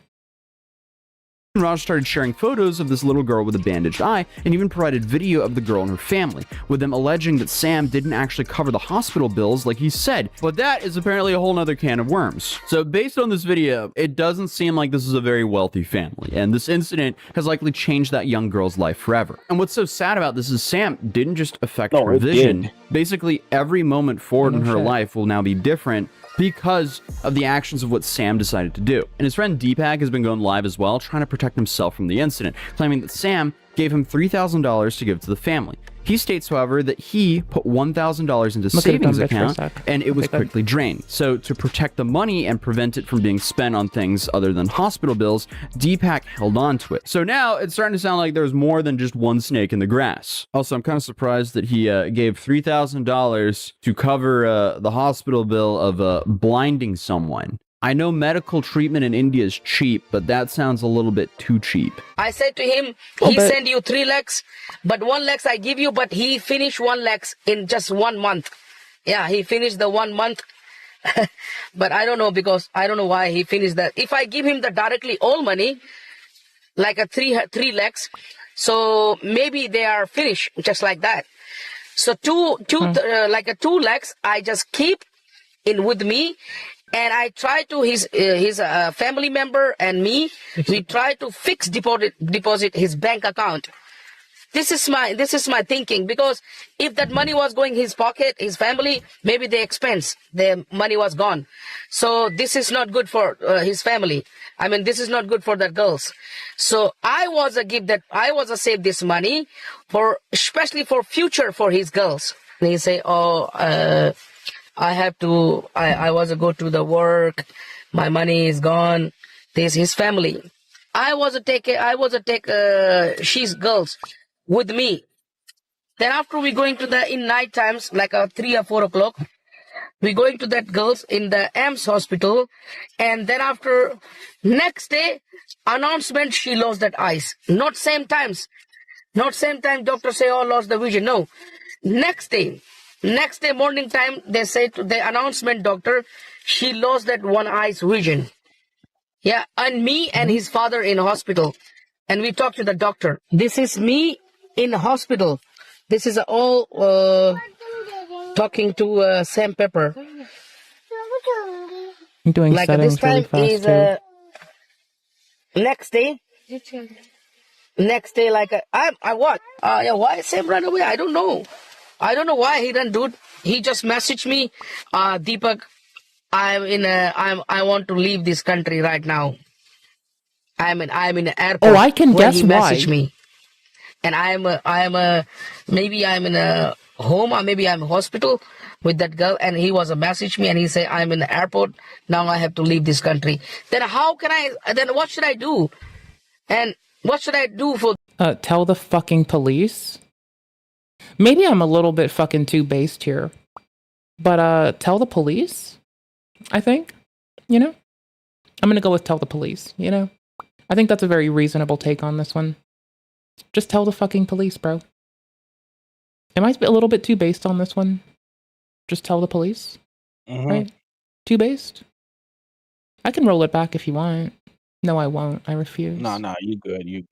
Raj started sharing photos of this little girl with a bandaged eye and even provided video of the girl and her family, with them alleging that Sam didn't actually cover the hospital bills like he said. But that is apparently a whole nother can of worms. So based on this video, it doesn't seem like this is a very wealthy family, and this incident has likely changed that young girl's life forever. And what's so sad about this is Sam didn't just affect her vision. Basically, every moment forward in her life will now be different because of the actions of what Sam decided to do. And his friend Deepak has been going live as well, trying to protect himself from the incident, claiming that Sam gave him $3,000 to give to the family. He states, however, that he put $1,000 into savings account and it was quickly drained. So to protect the money and prevent it from being spent on things other than hospital bills, Deepak held on to it. So now it's starting to sound like there's more than just one snake in the grass. Also, I'm kind of surprised that he gave $3,000 to cover the hospital bill of blinding someone. I know medical treatment in India is cheap, but that sounds a little bit too cheap. I said to him, he send you 3 lakhs, but 1 lakh I give you, but he finished 1 lakh in just 1 month. Yeah, he finished the 1 month. But I don't know, because I don't know why he finished that. If I give him the directly all money, like a 3 lakhs, so maybe they are finished just like that. So like a 2 lakhs, I just keep in with me. And I try to his family member and me. We try to fix deposit his bank account. This is my thinking, because if that money was going his pocket, his family, maybe the expense, the money was gone. So this is not good for his family. I mean, this is not good for the girls. So I was a save this money especially for future for his girls. They say, I was to go to the work, my money is gone. This his family. I was to take she's girls with me. Then after we going to in night times, like 3 or 4 o'clock, we going to that girls in the AMS hospital, and then after next day announcement she lost that eyes. Not same time doctor say lost the vision. No, next day morning time, they say to the announcement doctor, she lost that one eye's vision. Yeah, and me and his father in hospital. And we talked to the doctor. This is me in hospital This is all talking to Sam Pepper. I'm doing Like settings this time really fast is too. next day. Next day, like I what? Yeah, why Sam ran away? I don't know. I don't know why he didn't do it. He just messaged me, Deepak. I want to leave this country right now. I'm in the airport. Oh, I can when guess he why. messaged me, and maybe I'm in a home or maybe I'm in hospital with that girl, and he was a message me and he said I'm in the airport now. I have to leave this country. Then how can I? Then what should I do? And what should I do for? Tell the fucking police. Maybe I'm a little bit fucking too based here, but tell the police. I think, you know, I'm gonna go with tell the police. You know, I think that's a very reasonable take on this one. Just tell the fucking police, bro. Am I a little bit too based on this one? Just tell the police, right? Too based? I can roll it back if you want. No, I won't. I refuse. No, you good. You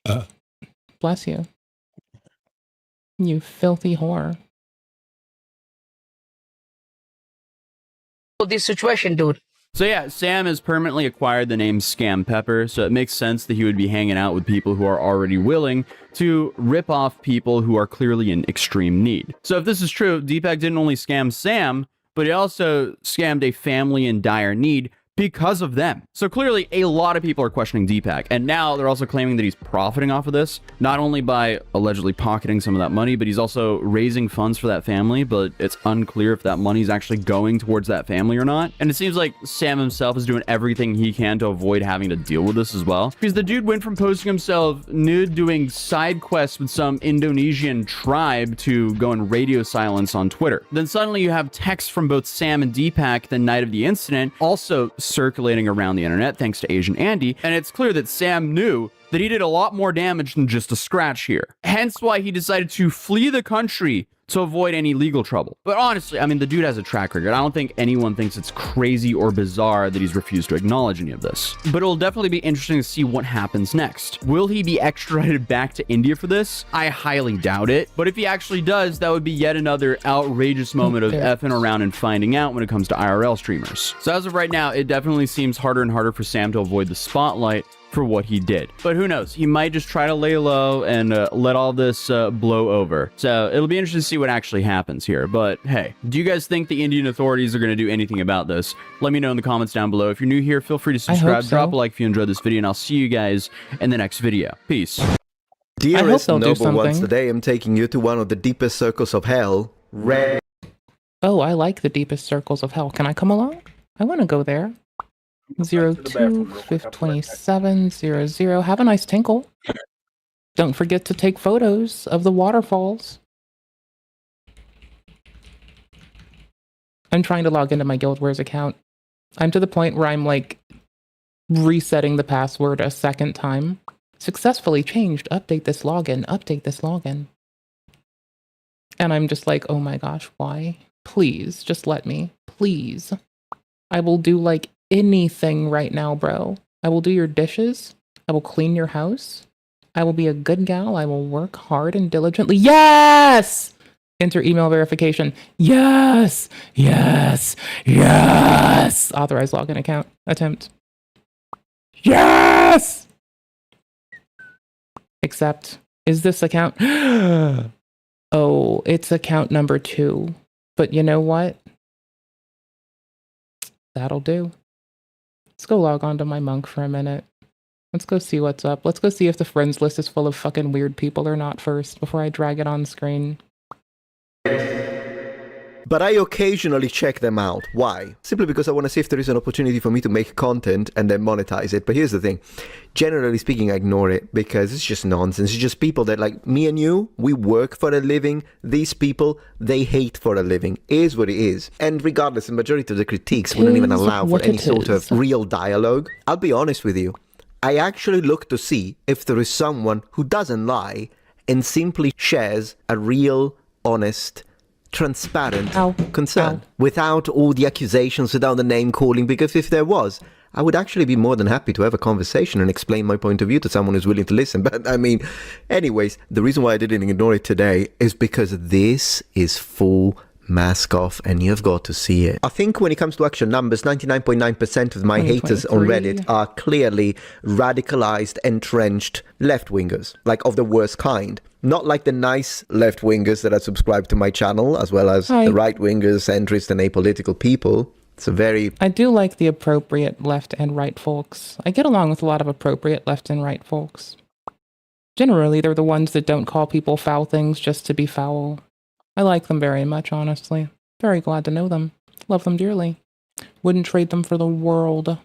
good. Bless you. You filthy whore. This situation, dude. So yeah, Sam has permanently acquired the name Scam Pepper, so it makes sense that he would be hanging out with people who are already willing to rip off people who are clearly in extreme need. So if this is true, Deepak didn't only scam Sam, but he also scammed a family in dire need because of them. So clearly a lot of people are questioning Deepak, and now they're also claiming that he's profiting off of this, not only by allegedly pocketing some of that money, but he's also raising funds for that family, but it's unclear if that money is actually going towards that family or not. And it seems like Sam himself is doing everything he can to avoid having to deal with this as well, because the dude went from posting himself nude doing side quests with some Indonesian tribe to going radio silence on Twitter. Then suddenly you have texts from both Sam and Deepak the night of the incident also circulating around the internet thanks to Asian Andy, and it's clear that Sam knew that he did a lot more damage than just a scratch here. Hence why he decided to flee the country to avoid any legal trouble. But honestly, I mean, the dude has a track record. I don't think anyone thinks it's crazy or bizarre that he's refused to acknowledge any of this. But it'll definitely be interesting to see what happens next. Will he be extradited back to India for this? I highly doubt it. But if he actually does, that would be yet another outrageous moment of effing around and finding out when it comes to IRL streamers. So as of right now, it definitely seems harder and harder for Sam to avoid the spotlight for what he did. But who knows? He might just try to lay low and let all this blow over. So it'll be interesting to see what actually happens here. But hey, do you guys think the Indian authorities are going to do anything about this? Let me know in the comments down below. If you're new here, feel free to subscribe, drop a like if you enjoyed this video, and I'll see you guys in the next video. Peace. Dearest noble ones, today I'm taking you to one of the deepest circles of hell. Oh, I like the deepest circles of hell. Can I come along? I want to go there. 02-527-00. Have a nice tinkle. Don't forget to take photos of the waterfalls. I'm trying to log into my Guild Wars account. I'm to the point where I'm like resetting the password a second time. Successfully changed. Update this login. Update this login. And I'm just like, oh my gosh, why? Please, just let me. Please. I will do like anything right now, bro. I will do your dishes. I will clean your house. I will be a good gal. I will work hard and diligently. Yes! Enter email verification. Yes! Yes! Yes! Authorize login account. Attempt. Yes! Accept. Is this account? Oh, it's account number 2. But you know what? That'll do. Let's go log on to my monk for a minute. Let's go see what's up. Let's go see if the friends list is full of fucking weird people or not first before I drag it on screen. But I occasionally check them out. Why? Simply because I want to see if there is an opportunity for me to make content and then monetize it. But here's the thing. Generally speaking, I ignore it because it's just nonsense. It's just people that, like me and you, we work for a living. These people, they hate for a living. It is what it is. And regardless, the majority of the critiques wouldn't even allow for any sort of real dialogue. I'll be honest with you. I actually look to see if there is someone who doesn't lie and simply shares a real, honest, transparent concern without all the accusations, without the name calling, because if there was, I would actually be more than happy to have a conversation and explain my point of view to someone who's willing to listen. But I mean, anyways, the reason why I didn't ignore it today is because this is full mask off and you've got to see it. I think when it comes to actual numbers, 99.9% of my haters on Reddit are clearly radicalized, entrenched left-wingers, like of the worst kind. Not like the nice left-wingers that are subscribed to my channel, as well as the right-wingers, centrist and apolitical people. It's a very... I do like the appropriate left and right folks. I get along with a lot of appropriate left and right folks. Generally, they're the ones that don't call people foul things just to be foul. I like them very much, honestly. Very glad to know them. Love them dearly. Wouldn't trade them for the world.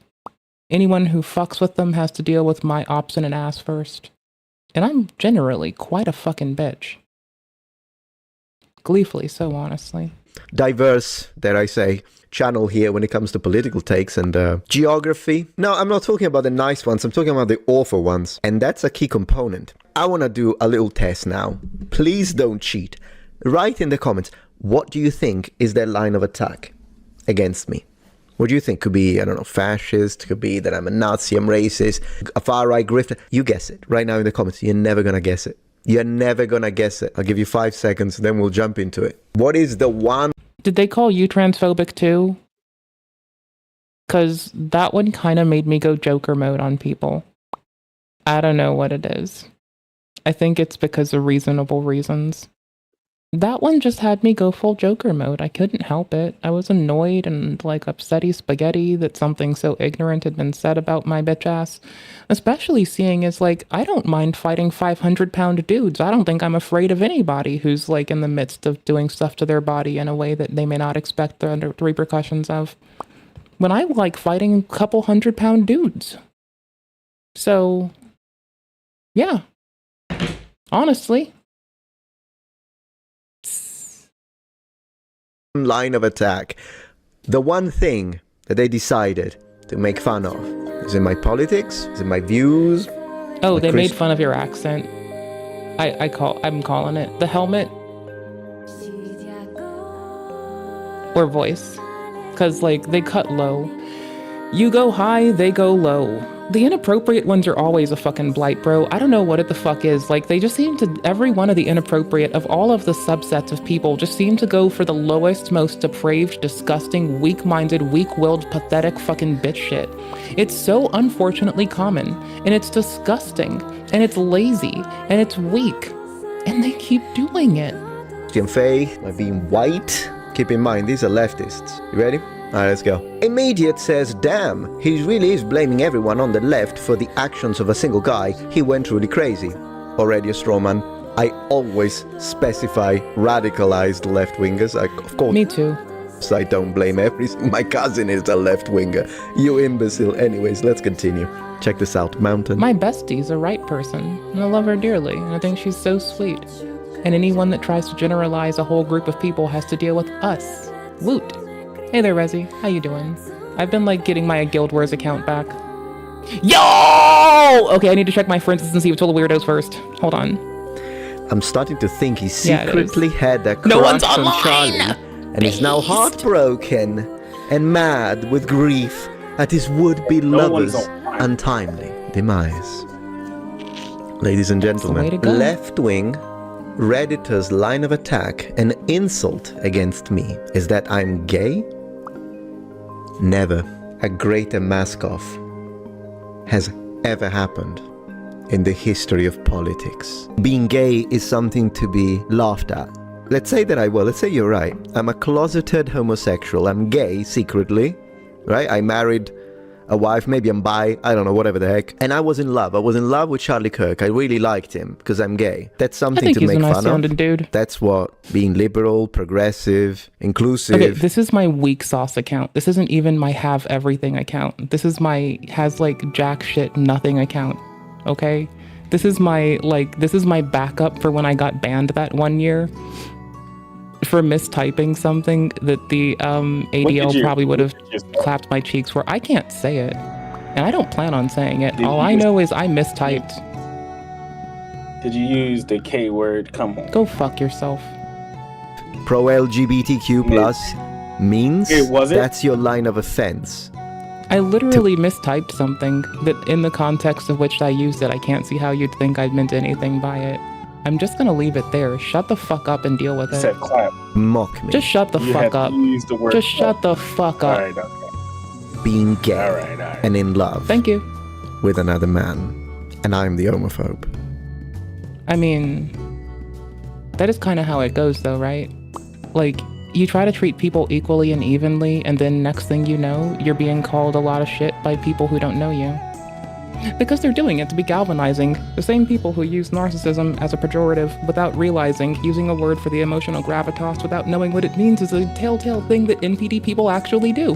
Anyone who fucks with them has to deal with my obstinate ass first. And I'm generally quite a fucking bitch. Gleefully so, honestly. Diverse, dare I say, channel here when it comes to political takes and geography. No, I'm not talking about the nice ones. I'm talking about the awful ones. And that's a key component. I want to do a little test now. Please don't cheat. Write in the comments, what do you think is their line of attack against me? What do you think? Could be, I don't know, fascist, could be that I'm a Nazi, I'm racist, a far-right grifter. You guess it right now in the comments. You're never going to guess it. You're never going to guess it. I'll give you 5 seconds, then we'll jump into it. What is the one... Did they call you transphobic too? Because that one kind of made me go Joker mode on people. I don't know what it is. I think it's because of reasonable reasons. That one just had me go full Joker mode. I couldn't help it. I was annoyed and like upsetty spaghetti that something so ignorant had been said about my bitch ass. Especially seeing as like, I don't mind fighting 500-pound dudes. I don't think I'm afraid of anybody who's like in the midst of doing stuff to their body in a way that they may not expect the repercussions of. When I like fighting a couple 100-pound dudes. So, yeah. Honestly. Line of attack. The one thing that they decided to make fun of. Is it my politics? Is it my views? Oh, they made fun of your accent. I'm calling it. The helmet. Or voice. Because, like, they cut low. You go high, they go low. The inappropriate ones are always a fucking blight, bro. I don't know what it the fuck is. Like, they just seem to, every one of the inappropriate of all of the subsets of people just seem to go for the lowest, most depraved, disgusting, weak-minded, weak-willed, pathetic fucking bitch shit. It's so unfortunately common, and it's disgusting, and it's lazy, and it's weak, and they keep doing it. Christian Faye, by being white. Keep in mind, these are leftists. You ready? Alright, let's go. Immediate says, damn, he really is blaming everyone on the left for the actions of a single guy. He went really crazy. Already a straw man. I always specify radicalized left-wingers. Of course. Me too. So I don't blame everything. My cousin is a left-winger. You imbecile. Anyways, let's continue. Check this out. Mountain. My bestie's a right person, and I love her dearly, and I think she's so sweet. And anyone that tries to generalize a whole group of people has to deal with us. Woot. Hey there, Resi. How you doing? I've been, like, getting my Guild Wars account back. Yo! Okay, I need to check my friends and see what's all the weirdos first. Hold on. I'm starting to think he secretly had a crush on Charlie, and is now heartbroken and mad with grief at his would-be lover's untimely demise. Ladies and gentlemen, left-wing Redditor's line of attack, an insult against me, is that I'm gay? Never a greater mask-off has ever happened in the history of politics. Being gay is something to be laughed at. Let's say that let's say you're right. I'm a closeted homosexual. I'm gay secretly, right? I married a wife, maybe I'm bi, I don't know, whatever the heck. And I was in love. I was in love with Charlie Kirk. I really liked him because I'm gay. That's something to make fun of. Dude. That's what being liberal, progressive, inclusive. Okay, this is my weak sauce account. This isn't even my have everything account. This is my has like jack shit nothing account. Okay? This is my backup for when I got banned that one year for mistyping something that the ADL probably would have clapped my cheeks for. I can't say it, and I don't plan on saying it. All I know is I mistyped. Did you use the K word? Come on. Go fuck yourself. Pro LGBTQ plus means it wasn't. That's your line of offense. I literally mistyped something that in the context of which I used it, I can't see how you'd think I'd meant anything by it. I'm just gonna leave it there. Shut the fuck up and deal with it. Said clap. Mock me. Just shut the fuck up. Just shut the fuck up. Alright, okay. Being gay Alright. and in love. Thank you. With another man. And I'm the homophobe. I mean, that is kind of how it goes though, right? Like, you try to treat people equally and evenly, and then next thing you know, you're being called a lot of shit by people who don't know you. Because they're doing it to be galvanizing. The same people who use narcissism as a pejorative without realizing using a word for the emotional gravitas without knowing what it means is a telltale thing that NPD people actually do.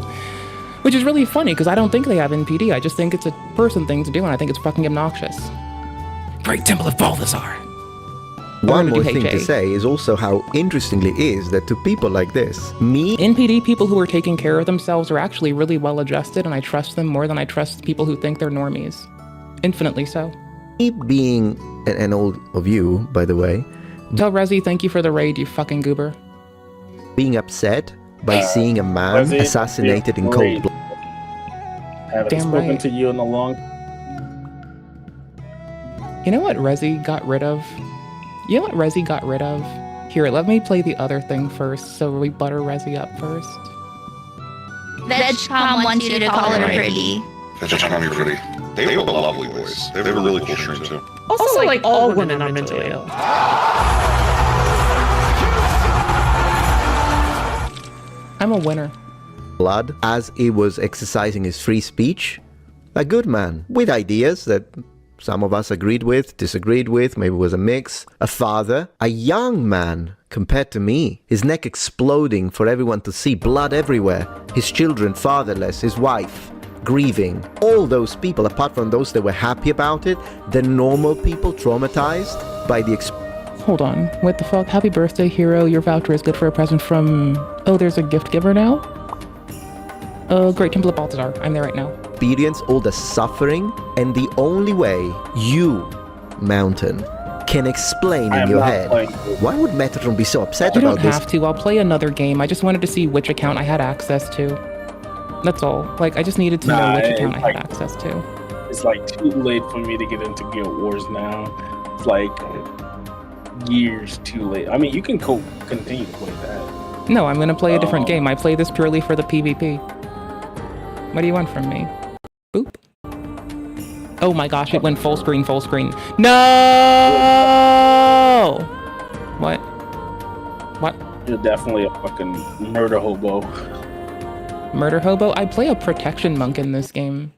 Which is really funny, because I don't think they have NPD, I just think it's a person thing to do, and I think it's fucking obnoxious. Great Temple of Balthazar! One more thing to say is also how interestingly it is that to people like this, me... NPD people who are taking care of themselves are actually really well adjusted, and I trust them more than I trust people who think they're normies. Infinitely so. Me being an old of you, by the way... Tell Rezi thank you for the raid, you fucking goober. Being upset by seeing a man Rezi, assassinated in cold blood. Haven't spoken to you in a long... You know what Rezi got rid of? You know what Rezi got rid of? Here, let me play the other thing first, so we butter Rezi up first. VegCom wants you to call her pretty. VegCom, you're pretty. They have a lovely voice. They have a really cool stream too. Also, like all women are mentally ill. I'm a winner. Blood, as he was exercising his free speech. A good man, with ideas that some of us agreed with, disagreed with, maybe it was a mix. A father, a young man compared to me. His neck exploding for everyone to see, blood everywhere. His children fatherless, his wife grieving. All those people, apart from those that were happy about it, the normal people traumatized by the Hold on, what the fuck? Happy birthday, hero. Your voucher is good for a present from... Oh, there's a gift giver now? Great Temple of Balthazar. I'm there right now. Experience all the suffering, and the only way you, Mountain, can explain in your head why would Metatron be so upset you about don't this. have to. I'll play another game. I just wanted to see which account I had access to. That's all. Like, I just needed to know which account I had access to. It's like too late for me to get into Guild Wars now. It's like years too late. I mean, you can continue to play that. No, I'm gonna play a different game. I play this purely for the PvP. What do you want from me? Boop. Oh my gosh, it went full screen, full screen. No! What? What? You're definitely a fucking murder hobo. Murder hobo? I play a protection monk in this game.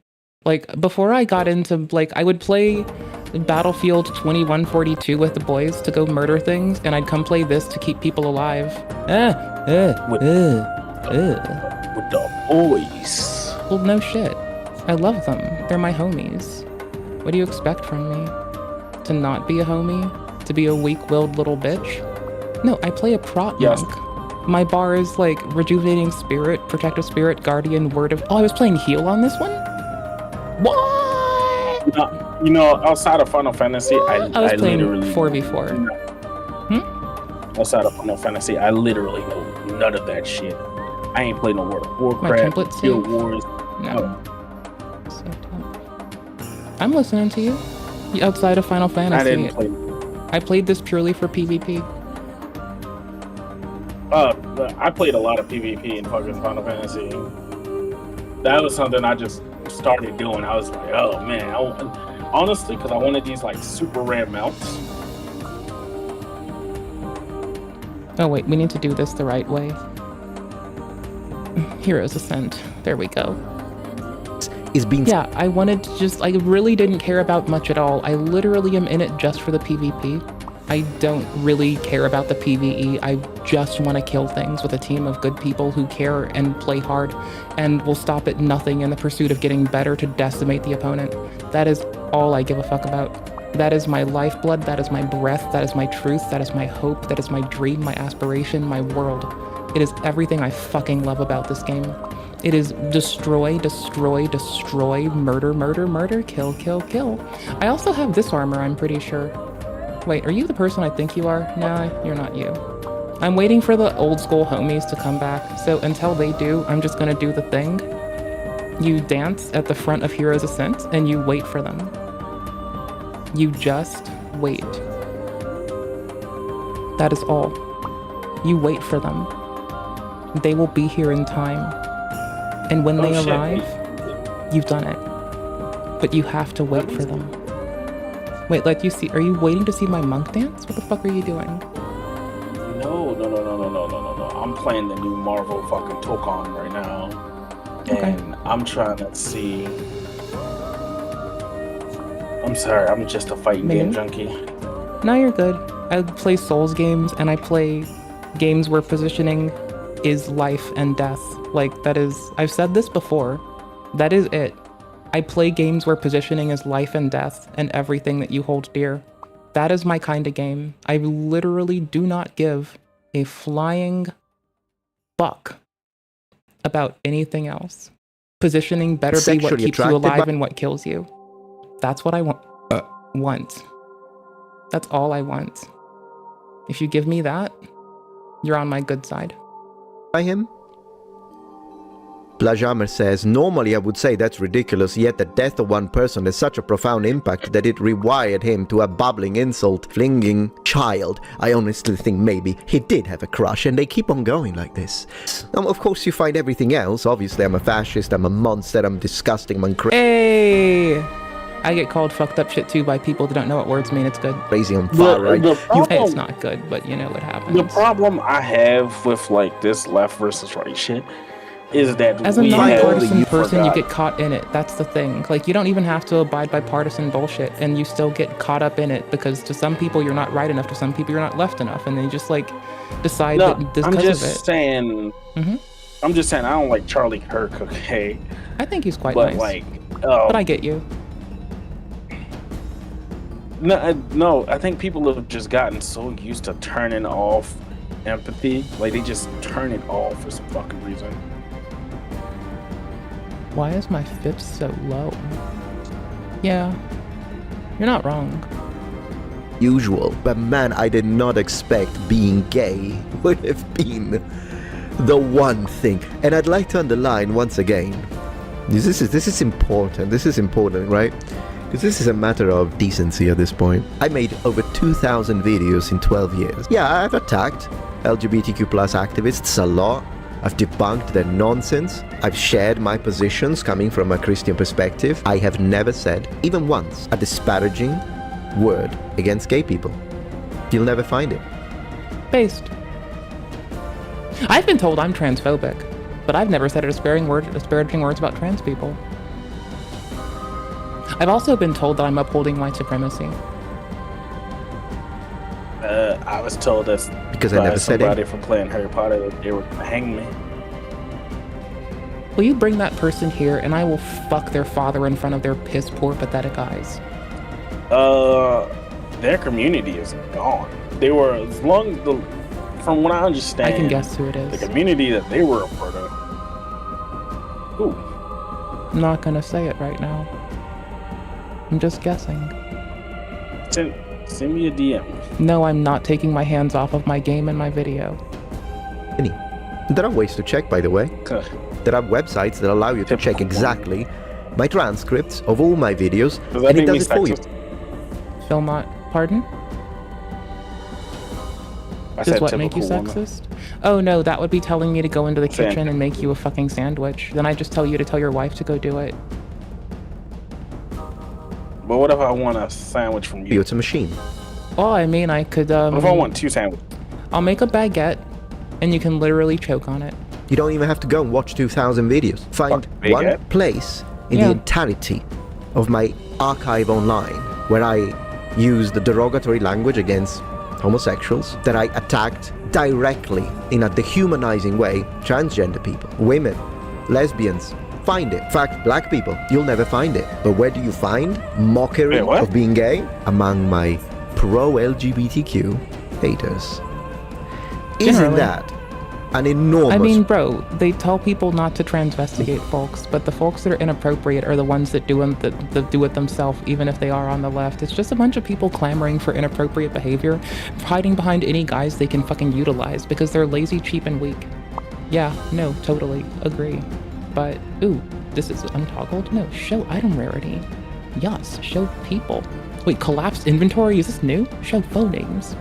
Like, before I got into, like, I would play Battlefield 2142 with the boys to go murder things, and I'd come play this to keep people alive. With the boys. Well, no shit. I love them. They're my homies. What do you expect from me? To not be a homie? To be a weak-willed little bitch? No, I play a prop monk. My bar is like Rejuvenating Spirit, Protective Spirit, Guardian, Word of... Oh, I was playing Heal on this one? What? You know, outside of Final Fantasy, I was playing literally... 4v4. Outside of Final Fantasy, I literally know none of that shit. I ain't played no World of Warcraft, Guild Wars. No. I'm listening to you. Outside of Final Fantasy. I didn't play. I played this purely for PvP. I played a lot of PvP in fucking Final Fantasy. That was something I just started doing. I was like, oh man, honestly, because I wanted these like super rare mounts. Oh wait, we need to do this the right way. Heroes Ascent. There we go. Yeah, I wanted to just... I really didn't care about much at all. I literally am in it just for the PvP. I don't really care about the PvE. I just want to kill things with a team of good people who care and play hard and will stop at nothing in the pursuit of getting better to decimate the opponent. That is all I give a fuck about. That is my lifeblood, that is my breath, that is my truth, that is my hope, that is my dream, my aspiration, my world. It is everything I fucking love about this game. It is destroy, destroy, destroy, murder, murder, murder, kill, kill, kill. I also have this armor, I'm pretty sure. Wait, are you the person I think you are? No, you're not you. I'm waiting for the old school homies to come back, so until they do, I'm just gonna do the thing. You dance at the front of Heroes Ascent and you wait for them. You just wait. That is all. You wait for them. They will be here in time. And when they arrive, you've done it. But you have to wait for them. Wait, are you waiting to see my monk dance? What the fuck are you doing? No. I'm playing the new Marvel fucking Tokon right now. And I'm trying to see. I'm sorry, I'm just a fighting game junkie. No, you're good. I play Souls games and I play games where positioning is life and death. Like, that is, I've said this before. That is it. I play games where positioning is life and death and everything that you hold dear. That is my kind of game. I literally do not give a flying fuck about anything else. Positioning better be what keeps you alive and what kills you. That's what I want. That's all I want. If you give me that, you're on my good side. By him? Blajamer says, normally I would say that's ridiculous, yet the death of one person has such a profound impact that it rewired him to a bubbling, insult-flinging child. I honestly think maybe he did have a crush, and they keep on going like this. Of course you find everything else. Obviously I'm a fascist, I'm a monster, I'm disgusting, I'm crazy. Hey! I get called fucked up shit too by people that don't know what words mean. It's good. Crazy on far right. It's not good, but you know what happens. The problem I have with like this left versus right shit is that as a non-partisan person, you get caught in it. That's the thing. Like, you don't even have to abide by partisan bullshit, and you still get caught up in it because to some people you're not right enough, to some people you're not left enough, and they just like decide that because of it. I'm just saying I don't like Charlie Kirk. Okay. I think he's quite nice. But I get you. No, I think people have just gotten so used to turning off empathy. Like, they just turn it off for some fucking reason. Why is my FIP so low? Yeah, you're not wrong. Usual, but man, I did not expect being gay would have been the one thing. And I'd like to underline once again, this is important. This is important, right? Because this is a matter of decency at this point. I made over 2,000 videos in 12 years. Yeah, I've attacked LGBTQ+ activists a lot. I've debunked their nonsense. I've shared my positions coming from a Christian perspective. I have never said, even once, a disparaging word against gay people. You'll never find it. Based. I've been told I'm transphobic, but I've never said disparaging words about trans people. I've also been told that I'm upholding white supremacy. I was told that because I never said it. Somebody from playing Harry Potter that they were gonna hang me. Will you bring that person here and I will fuck their father in front of their piss poor pathetic eyes? Their community is gone. They were from what I understand. I can guess who it is. The community that they were a part of. Who? I'm not gonna say it right now. I'm just guessing. Send me a DM. No, I'm not taking my hands off of my game and my video. There are ways to check, by the way. There are websites that allow you to check exactly my transcripts of all my videos, and it does it for you. Philmont, pardon? Does what make you sexist? Oh no, that would be telling me to go into the kitchen and make you a fucking sandwich. Then I just tell you to tell your wife to go do it. But what if I want a sandwich from you? It's a machine. Well, I mean, I could, What if I want 2 sandwiches? I'll make a baguette, and you can literally choke on it. You don't even have to go and watch 2,000 videos. Find one place in the entirety of my archive online where I used the derogatory language against homosexuals, that I attacked directly in a dehumanizing way transgender people, women, lesbians. Find it. In fact, black people, you'll never find it. But where do you find mockery of being gay? Among my pro-LGBTQ haters. Isn't that an enormous... I mean, bro, they tell people not to transvestigate folks, but the folks that are inappropriate are the ones that do it themselves, even if they are on the left. It's just a bunch of people clamoring for inappropriate behavior, hiding behind any guys they can fucking utilize because they're lazy, cheap, and weak. Yeah, no, totally agree. But, ooh, This is untoggled? No, show item rarity. Yes, show people. Wait, collapsed inventory? Is this new? Show phone names.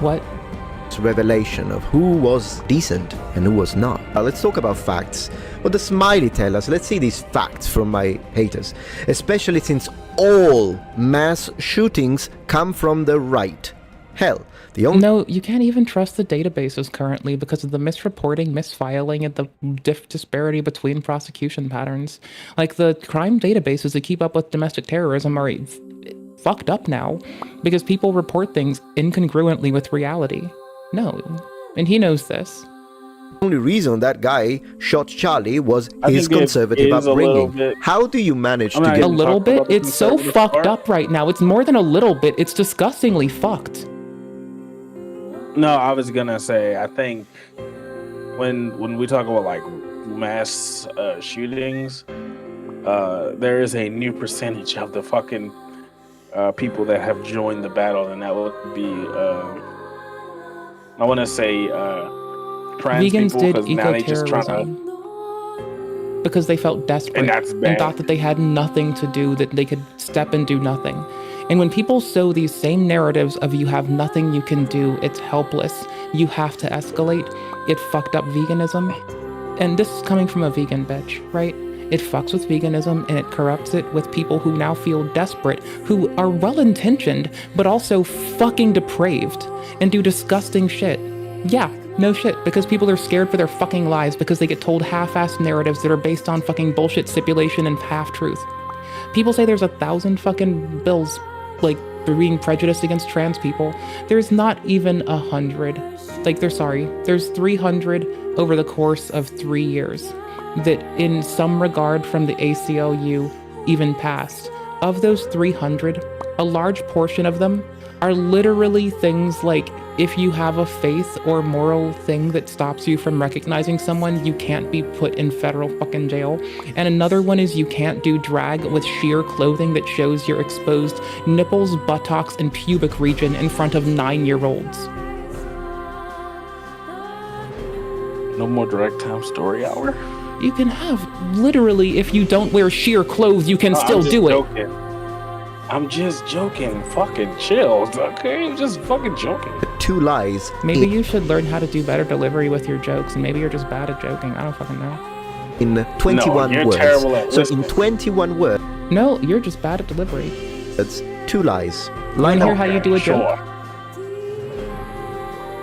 What? Revelation of who was decent and who was not. Let's talk about facts. What the smiley tell us? Let's see these facts from my haters. Especially since all mass shootings come from the right. Hell, the only... No, you can't even trust the databases currently because of the misreporting, misfiling, and the disparity between prosecution patterns. Like, the crime databases that keep up with domestic terrorism are fucked up now because people report things incongruently with reality. No, and he knows this. The only reason that guy shot Charlie was his conservative upbringing. How do you manage to get... A little bit? It's so fucked up right now. It's more than a little bit. It's disgustingly fucked. No, I was gonna say, I think when we talk about like mass shootings, there is a new percentage of the fucking people that have joined the battle, and that would be I want to say trans vegans people, did because now they just trying eco-terrorism because they felt desperate and thought that they had nothing to do, that they could step and do nothing. And when people sow these same narratives of you have nothing you can do, it's helpless, you have to escalate, it fucked up veganism. And this is coming from a vegan bitch, right? It fucks with veganism and it corrupts it with people who now feel desperate, who are well-intentioned, but also fucking depraved and do disgusting shit. Yeah, no shit, because people are scared for their fucking lives because they get told half-assed narratives that are based on fucking bullshit stipulation and half-truth. People say there's 1,000 fucking bills, like, for being prejudiced against trans people. There's not even 100. Like, there's 300 over the course of 3 years that in some regard from the ACLU even passed. Of those 300, a large portion of them are literally things like, if you have a faith or moral thing that stops you from recognizing someone, you can't be put in federal fucking jail. And another one is you can't do drag with sheer clothing that shows your exposed nipples, buttocks, and pubic region in front of 9-year-olds. no more direct time story hour. You can have literally, if you don't wear sheer clothes, you can still do it. I'm just joking. Fucking chill, okay? I'm just fucking joking. 2 lies. Maybe you should learn how to do better delivery with your jokes, and maybe you're just bad at joking. I don't fucking know. In 21 no, you're words. Terrible at so listening. in 21 words. No, you're just bad at delivery. That's 2 lies. Line hear how you do a sure. joke?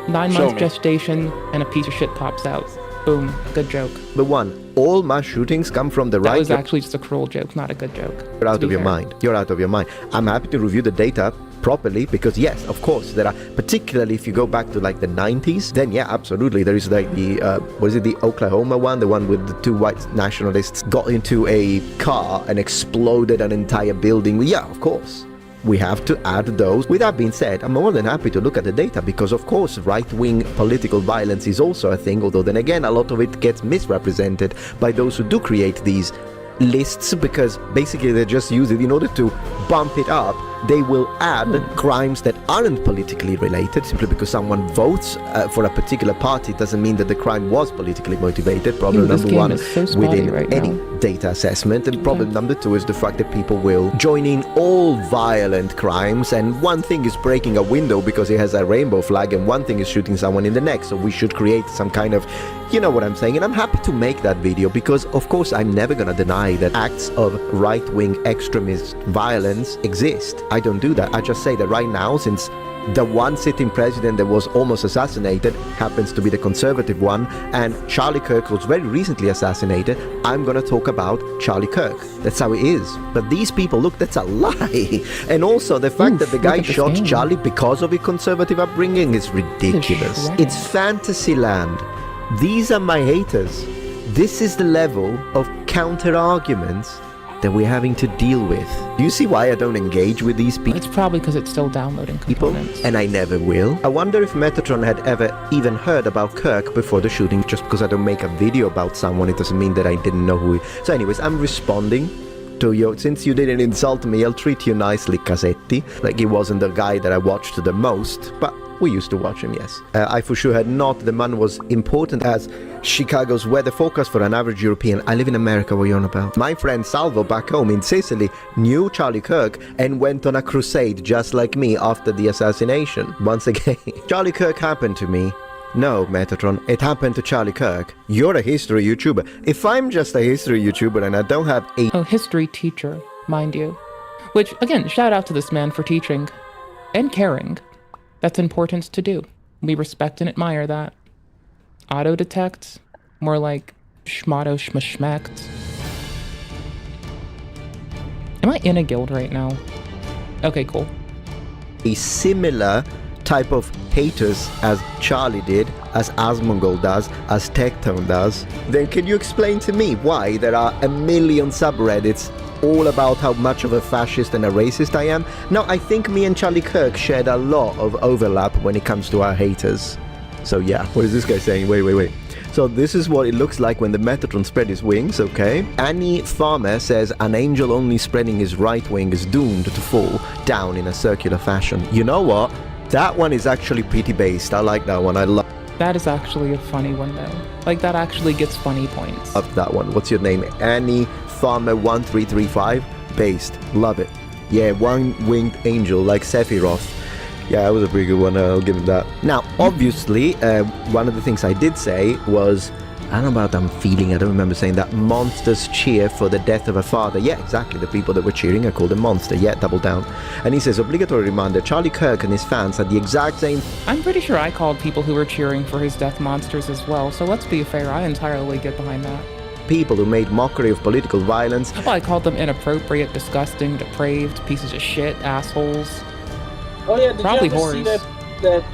9 months gestation, and a piece of shit pops out. Boom, good joke. The 1, all mass shootings come from the right. That was actually just a cruel joke, not a good joke. You're out of your mind. You're out of your mind. I'm happy to review the data properly because yes, of course, there are, particularly if you go back to like the 90s, then yeah, absolutely. There is like the, was it the Oklahoma one? The one with the 2 white nationalists got into a car and exploded an entire building. Yeah, of course. We have to add those. With that being said, I'm more than happy to look at the data because, of course, right-wing political violence is also a thing, although then again, a lot of it gets misrepresented by those who do create these lists because basically they just use it in order to bump it up. They will add crimes that aren't politically related simply because someone votes for a particular party doesn't mean that the crime was politically motivated. Problem number 1 within any data assessment, and problem number 2 is the fact that people will join in all violent crimes, and one thing is breaking a window because it has a rainbow flag and one thing is shooting someone in the neck. So we should create some kind of, you know what I'm saying, and I'm happy to make that video because of course I'm never gonna deny that acts of right-wing extremist violence exist. I don't do that. I just say that right now, since the one sitting president that was almost assassinated happens to be the conservative one, and Charlie Kirk was very recently assassinated, I'm gonna talk about Charlie Kirk. That's how it is. But these people, look, that's a lie. And also the fact that the guy shot Charlie because of his conservative upbringing is ridiculous. It's fantasy land. These are my haters. This is the level of counter-arguments that we're having to deal with. Do you see why I don't engage with these people? It's probably because it's still downloading components. And I never will. I wonder if Metatron had ever even heard about Kirk before the shooting. Just because I don't make a video about someone, it doesn't mean that I didn't know who he... So anyways, I'm responding to you. Since you didn't insult me, I'll treat you nicely, Cassetti. Like he wasn't the guy that I watched the most. But We used to watch him, yes. I for sure had not. The man was important as Chicago's weather forecast for an average European. I live in America, what are you on about? My friend Salvo back home in Sicily knew Charlie Kirk and went on a crusade just like me after the assassination. Once again, Charlie Kirk happened to me. No, Metatron, it happened to Charlie Kirk. You're a history YouTuber. If I'm just a history YouTuber and I don't have a... Oh, history teacher, mind you. Which, again, shout out to this man for teaching. And caring. That's important to do. We respect and admire that. Auto-detect? More like schmotto schmashmacked. Am I in a guild right now? Okay, cool. A similar type of haters as Charlie did, as Asmongold does, as Tectone does, then can you explain to me why there are a million subreddits all about how much of a fascist and a racist I am? Now, I think me and Charlie Kirk shared a lot of overlap when it comes to our haters. So yeah, what is this guy saying? Wait. So this is what it looks like when the Metatron spread his wings, okay? Annie Farmer says an angel only spreading his right wing is doomed to fall down in a circular fashion. You know what? That one is actually pretty based. I like that one. I love That is actually a funny one, though. Like, that actually gets funny points. that one. What's your name? Annie Farmer 1335? Based. Love it. Yeah, one-winged angel like Sephiroth. Yeah, that was a pretty good one. I'll give him that. Now, obviously, one of the things I did say was, I don't know about I'm feeling, I don't remember saying that, monsters cheer for the death of a father. Yeah, exactly. The people that were cheering are called a monster. Yeah, double down. And he says, obligatory reminder, Charlie Kirk and his fans had the exact same... I'm pretty sure I called people who were cheering for his death monsters as well, so let's be fair, I entirely get behind that. People who made mockery of political violence. Well, I called them inappropriate, disgusting, depraved, pieces of shit, assholes. Oh yeah, did Probably you ever whores. see that?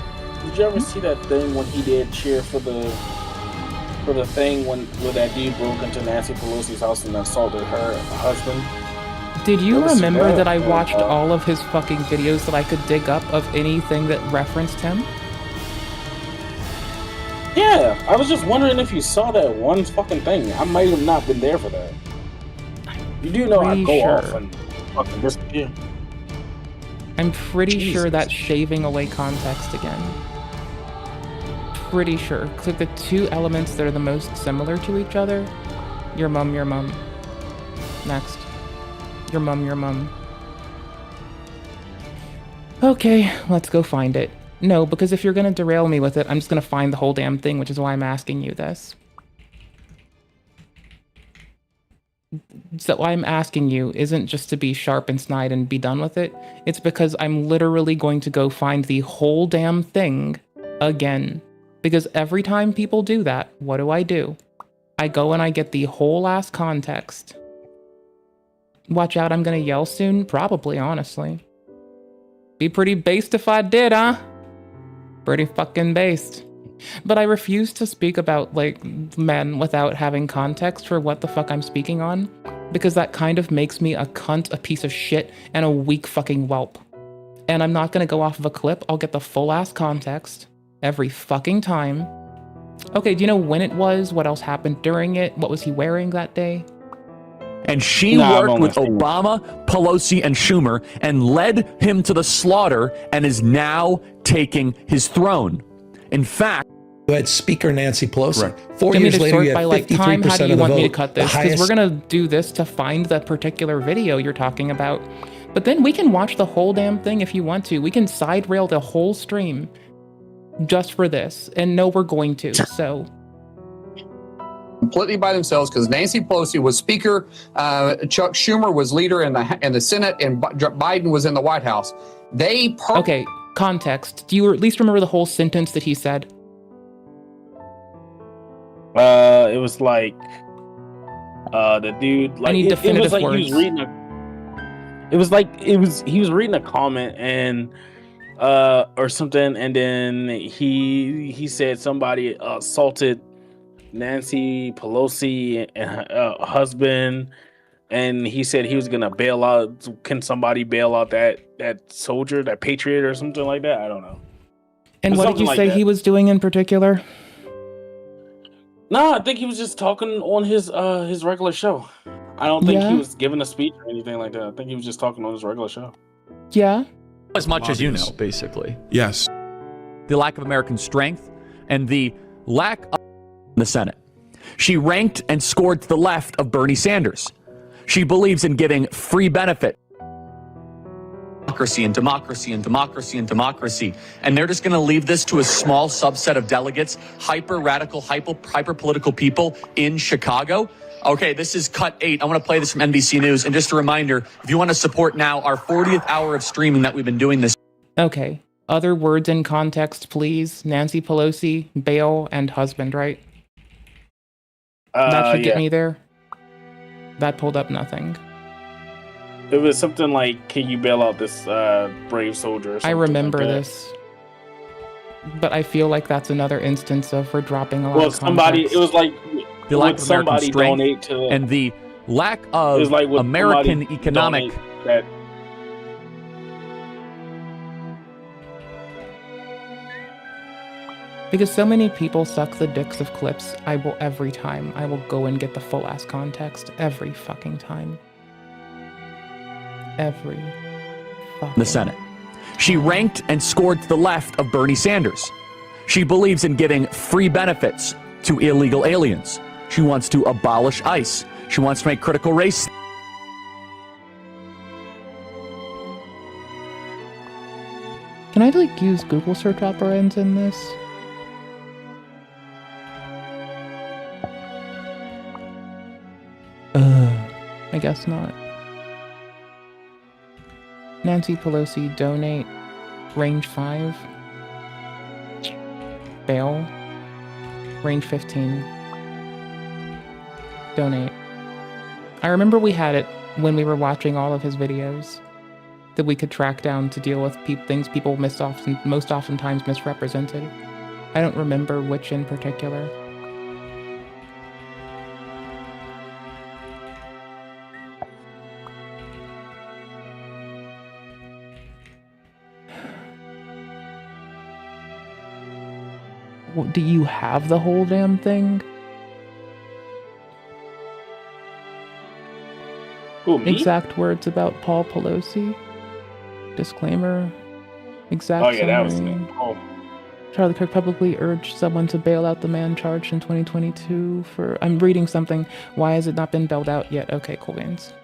Did you ever see that thing when he did cheer for the thing when that dude broke into Nancy Pelosi's house and assaulted her husband? Did you Ever seen remember that I Oh, watched God. all of his fucking videos that I could dig up of anything that referenced him? Yeah, I was just wondering if you saw that one fucking thing. I might have not been there for that. You do know I Pretty go sure. off and fucking disappear. I'm pretty sure Jesus. that's shaving away context again. Pretty sure. Click the two elements that are the most similar to each other. Your mum, your mum. Next. Your mum, your mum. Okay, let's go find it. No, because if you're gonna derail me with it, I'm just gonna find the whole damn thing, which is why I'm asking you this. So why I'm asking you isn't just to be sharp and snide and be done with it. It's because I'm literally going to go find the whole damn thing again. Because every time people do that, what do? I go and I get the whole ass context. Watch out, I'm gonna yell soon? Probably, honestly. Be pretty based if I did, huh? Pretty fucking based. But I refuse to speak about, like, men without having context for what the fuck I'm speaking on, because that kind of makes me a cunt, a piece of shit, and a weak fucking whelp. And I'm not gonna go off of a clip, I'll get the full-ass context every fucking time. Okay, do you know when it was? What else happened during it? What was he wearing that day? And she worked with Obama, Pelosi, and Schumer and led him to the slaughter and is now taking his throne. In fact, you had Speaker Nancy Pelosi. Right. 4 Do you want me years to later, sort you by had like 53% time? How do of you the want me to vote. cut The this? Because highest- we're gonna do this to find that particular video you're talking about. But then we can watch the whole damn thing if you want to. We can side rail the whole stream just for this. And no, we're going to. So completely by themselves because Nancy Pelosi was Speaker, Chuck Schumer was leader in the Senate, and Biden was in the White House. Okay, context. Do you at least remember the whole sentence that he said? It was like the dude like I need it was definitive like words. he was reading he was reading a comment and or something, and then he said somebody assaulted Nancy Pelosi and her husband, and he said he was gonna bail out. Can somebody bail out that soldier, that patriot, or something like that? I don't know. And what did you say he was doing in particular? No, I think he was just talking on his regular show. I don't think Yeah? he was giving a speech or anything like that. I think he was just talking on his regular show. Yeah. as much as you know, basically. Yes. the lack of American strength, and the lack of the Senate. She ranked and scored to the left of Bernie Sanders. She believes in giving free benefit. Democracy and democracy and democracy and democracy. And they're just going to leave this to a small subset of delegates, hyper-radical, hyper-political people in Chicago. Okay, this is cut 8. I want to play this from NBC News. And just a reminder, if you want to support now our 40th hour of streaming that we've been doing this. Okay. Other words in context, please. Nancy Pelosi, bail, and husband, right? That should get me there. That pulled up nothing. It was something like, can you bail out this brave soldier? Or something I remember like that. this. But I feel like that's another instance of we're dropping a lot Well, of somebody, context. it was like, the lack would of American somebody strength donate to and the lack of it was like, would American somebody economic donate that. Because so many people suck the dicks of clips, I will go and get the full ass context every fucking time. Every fucking the Senate. She ranked and scored to the left of Bernie Sanders. She believes in giving free benefits to illegal aliens. She wants to abolish ICE. She wants to make critical race. Can I like use Google search operands in this? I guess not. Nancy Pelosi, donate, range 5. Bail, range 15. Donate. I remember we had it when we were watching all of his videos that we could track down to deal with things people most oftentimes misrepresented. I don't remember which in particular. Do you have the whole damn thing? Who, me? Exact words about Paul Pelosi. Disclaimer. Exact Oh yeah, that was summary. me. Oh. Charlie Kirk publicly urged someone to bail out the man charged in 2022 for... I'm reading something. Why has it not been bailed out yet? Okay, cool beans.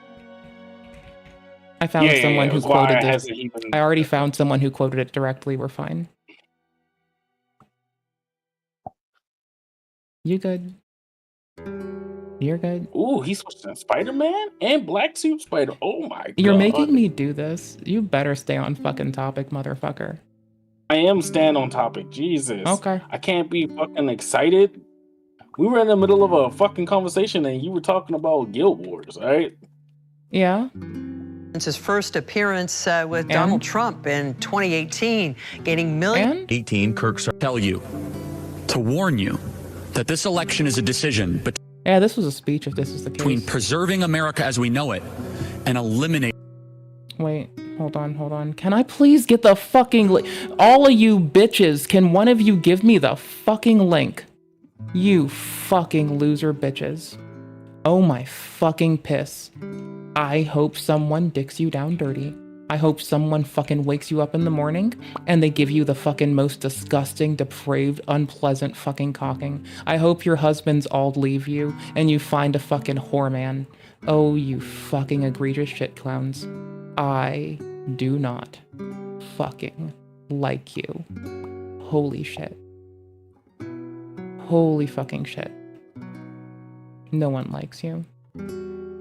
I found someone who quoted this. I already found someone who quoted it directly. We're fine. You good? You're good. Ooh, he's Spider-Man and Black Suit Spider. Oh my god. You're making me do this. You better stay on fucking topic, motherfucker. I am staying on topic. Jesus. Okay. I can't be fucking excited. We were in the middle of a fucking conversation and you were talking about Guild Wars, right? Yeah. It's his first appearance with Donald Trump in 2018, gaining millions. 18, Kirk's tell you to warn you that this election is a decision Yeah, this was a speech if this is the case. between preserving America as we know it and eliminating. Wait, hold on. Can I please get the fucking link? All of you bitches, can one of you give me the fucking link? You fucking loser bitches. Oh my fucking piss. I hope someone dicks you down dirty. I hope someone fucking wakes you up in the morning and they give you the fucking most disgusting, depraved, unpleasant fucking cocking. I hope your husbands all leave you and you find a fucking whore man. Oh, you fucking egregious shit clowns. I do not fucking like you. Holy shit. Holy fucking shit. No one likes you.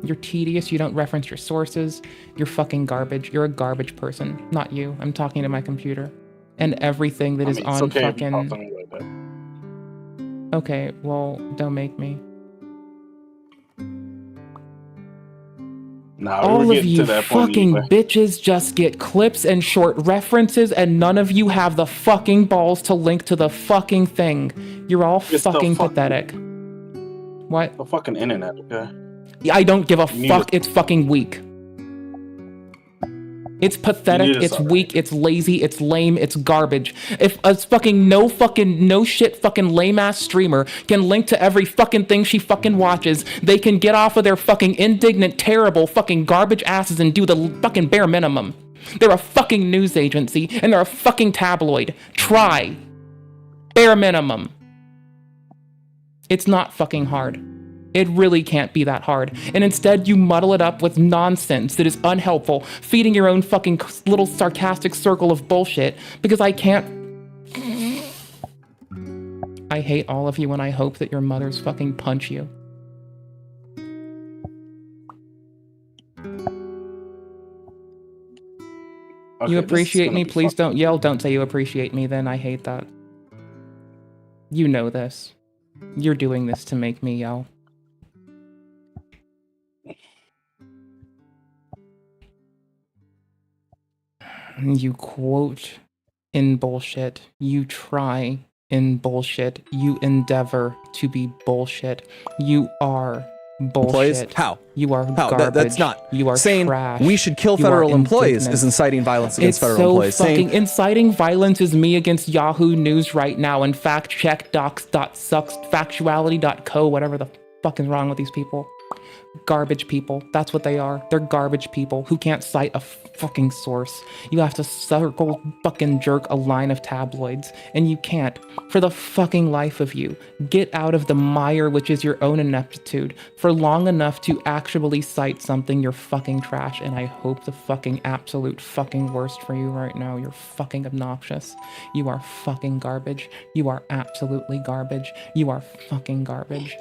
You're tedious, you don't reference your sources, you're fucking garbage. You're a garbage person. Not you. I'm talking to my computer. And everything that is on okay if you fucking... talk to me like that. Okay, well, don't make me. Nah, All of you fucking anyway. bitches just get clips and short references and none of you have the fucking balls to link to the fucking thing. You're all fucking pathetic. What? The fucking internet, okay? I don't give a fuck. It's fucking weak. It's pathetic. It's weak. It's lazy. It's lame. It's garbage. If a fucking no shit fucking lame ass streamer can link to every fucking thing she fucking watches, they can get off of their fucking indignant, terrible fucking garbage asses and do the fucking bare minimum. They're a fucking news agency and they're a fucking tabloid. Try. Bare minimum. It's not fucking hard. It really can't be that hard. And instead you muddle it up with nonsense that is unhelpful, feeding your own fucking little sarcastic circle of bullshit, because I can't... I hate all of you and I hope that your mothers fucking punch you. Okay, You appreciate me? be Please don't yell. Don't say you appreciate me then. I hate that. You know this. You're doing this to make me yell. You quote in bullshit. You try in bullshit. You endeavor to be bullshit. You are bullshit. Employees? How? You are How? garbage. That's not. You are saying trash. we should kill You are federal employees indignant. is inciting violence against It's federal so employees. fucking Saying inciting violence is me against Yahoo News right now and factcheckdocs.factuality.co, whatever the fuck is wrong with these people. Garbage people. That's what they are. They're garbage people who can't cite a fucking source. You have to circle fucking jerk a line of tabloids, and you can't. For the fucking life of you, get out of the mire which is your own ineptitude for long enough to actually cite something. You're fucking trash, and I hope the fucking absolute fucking worst for you right now. You're fucking obnoxious. You are fucking garbage. You are absolutely garbage. You are fucking garbage.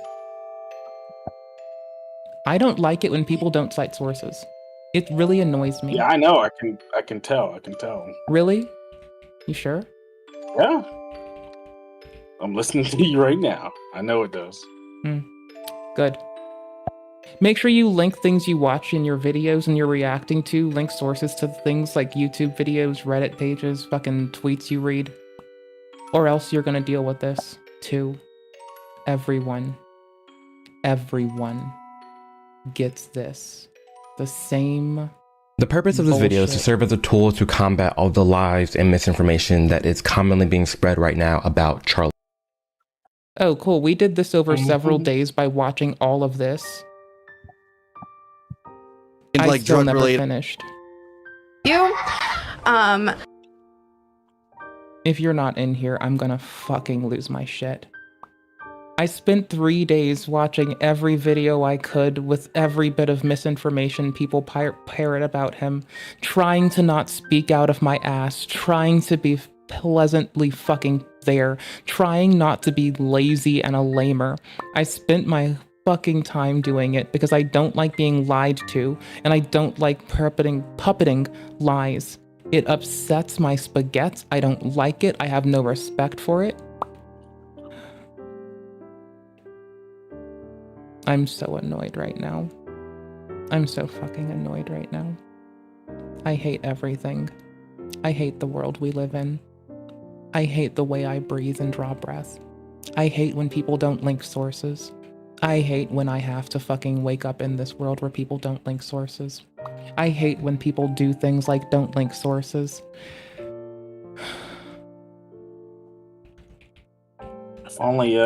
I don't like it when people don't cite sources. It really annoys me. Yeah, I know. I can tell. Really? You sure? Yeah. I'm listening to you right now. I know it does. Good. Make sure you link things you watch in your videos and you're reacting to. Link sources to things like YouTube videos, Reddit pages, fucking tweets you read. Or else you're gonna deal with this, too. Everyone gets this. The same. The purpose of this video is to serve as a tool to combat all the lies and misinformation that is commonly being spread right now about Charlie. Oh, cool. We did this over several days by watching all of this. And, I like, still never drug-related- finished. You, If you're not in here, I'm gonna fucking lose my shit. I spent 3 days watching every video I could with every bit of misinformation people parrot about him, trying to not speak out of my ass, trying to be pleasantly fucking there, trying not to be lazy and a lamer. I spent my fucking time doing it because I don't like being lied to, and I don't like puppeting lies. It upsets my spaghetti. I don't like it. I have no respect for it. I'm so annoyed right now. I'm so fucking annoyed right now. I hate everything. I hate the world we live in. I hate the way I breathe and draw breath. I hate when people don't link sources. I hate when I have to fucking wake up in this world where people don't link sources. I hate when people do things like don't link sources. If only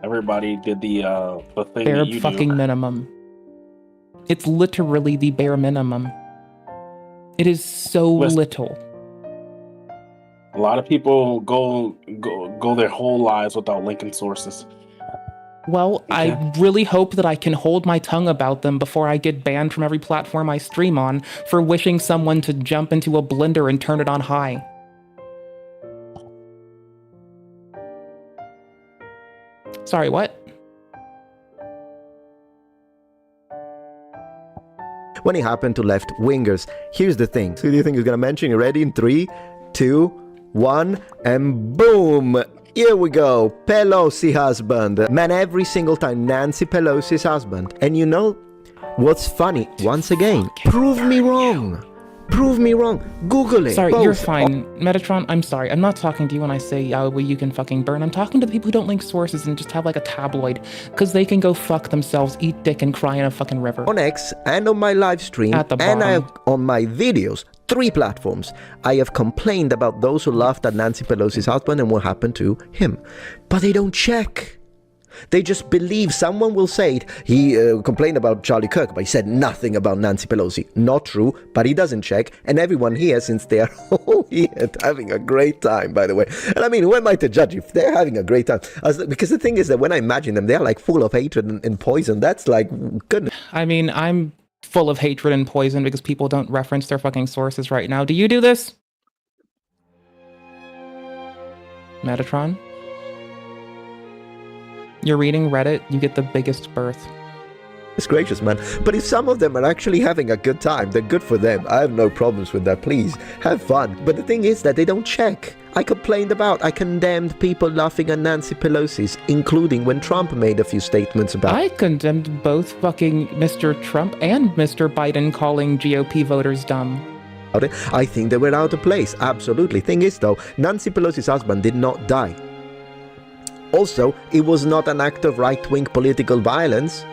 everybody did the thing Bare that you fucking do. minimum. It's literally the bare minimum. It is so little. A lot of people go their whole lives without linking sources. Well, I really hope that I can hold my tongue about them before I get banned from every platform I stream on for wishing someone to jump into a blender and turn it on high. Sorry, what? When it happened to left-wingers, here's the thing. Who do you think is gonna mention it? Ready in 3, 2, 1, and boom! Here we go. Pelosi husband. Man, every single time, Nancy Pelosi's husband. And you know what's funny? Once again, prove me wrong. Prove me wrong. Google it. Sorry, Both. you're fine. Metatron, I'm sorry. I'm not talking to you when I say, yeah, well, you can fucking burn. I'm talking to the people who don't link sources and just have like a tabloid. Because they can go fuck themselves, eat dick, and cry in a fucking river. On X and on my live stream At the and bottom. on my videos, 3 platforms, I have complained about those who laughed at Nancy Pelosi's husband and what happened to him. But they don't check. They just believe someone will say it. He complained about Charlie Kirk, but he said nothing about Nancy Pelosi. Not true, but he doesn't check. And everyone here, since they are all idiot having a great time, by the way. And I mean, who am I to judge if they're having a great time? Because the thing is that when I imagine them, they're like full of hatred and poison. That's like, goodness. I mean, I'm full of hatred and poison because people don't reference their fucking sources right now. Do you do this? Metatron? You're reading Reddit, you get the biggest berth. It's gracious, man. But if some of them are actually having a good time, then good for them. I have no problems with that. Please, have fun. But the thing is that they don't check. I condemned people laughing at Nancy Pelosi's, including when Trump made a few statements about... I condemned both fucking Mr. Trump and Mr. Biden calling GOP voters dumb. I think they were out of place, absolutely. Thing is, though, Nancy Pelosi's husband did not die. Also, it was not an act of right-wing political violence.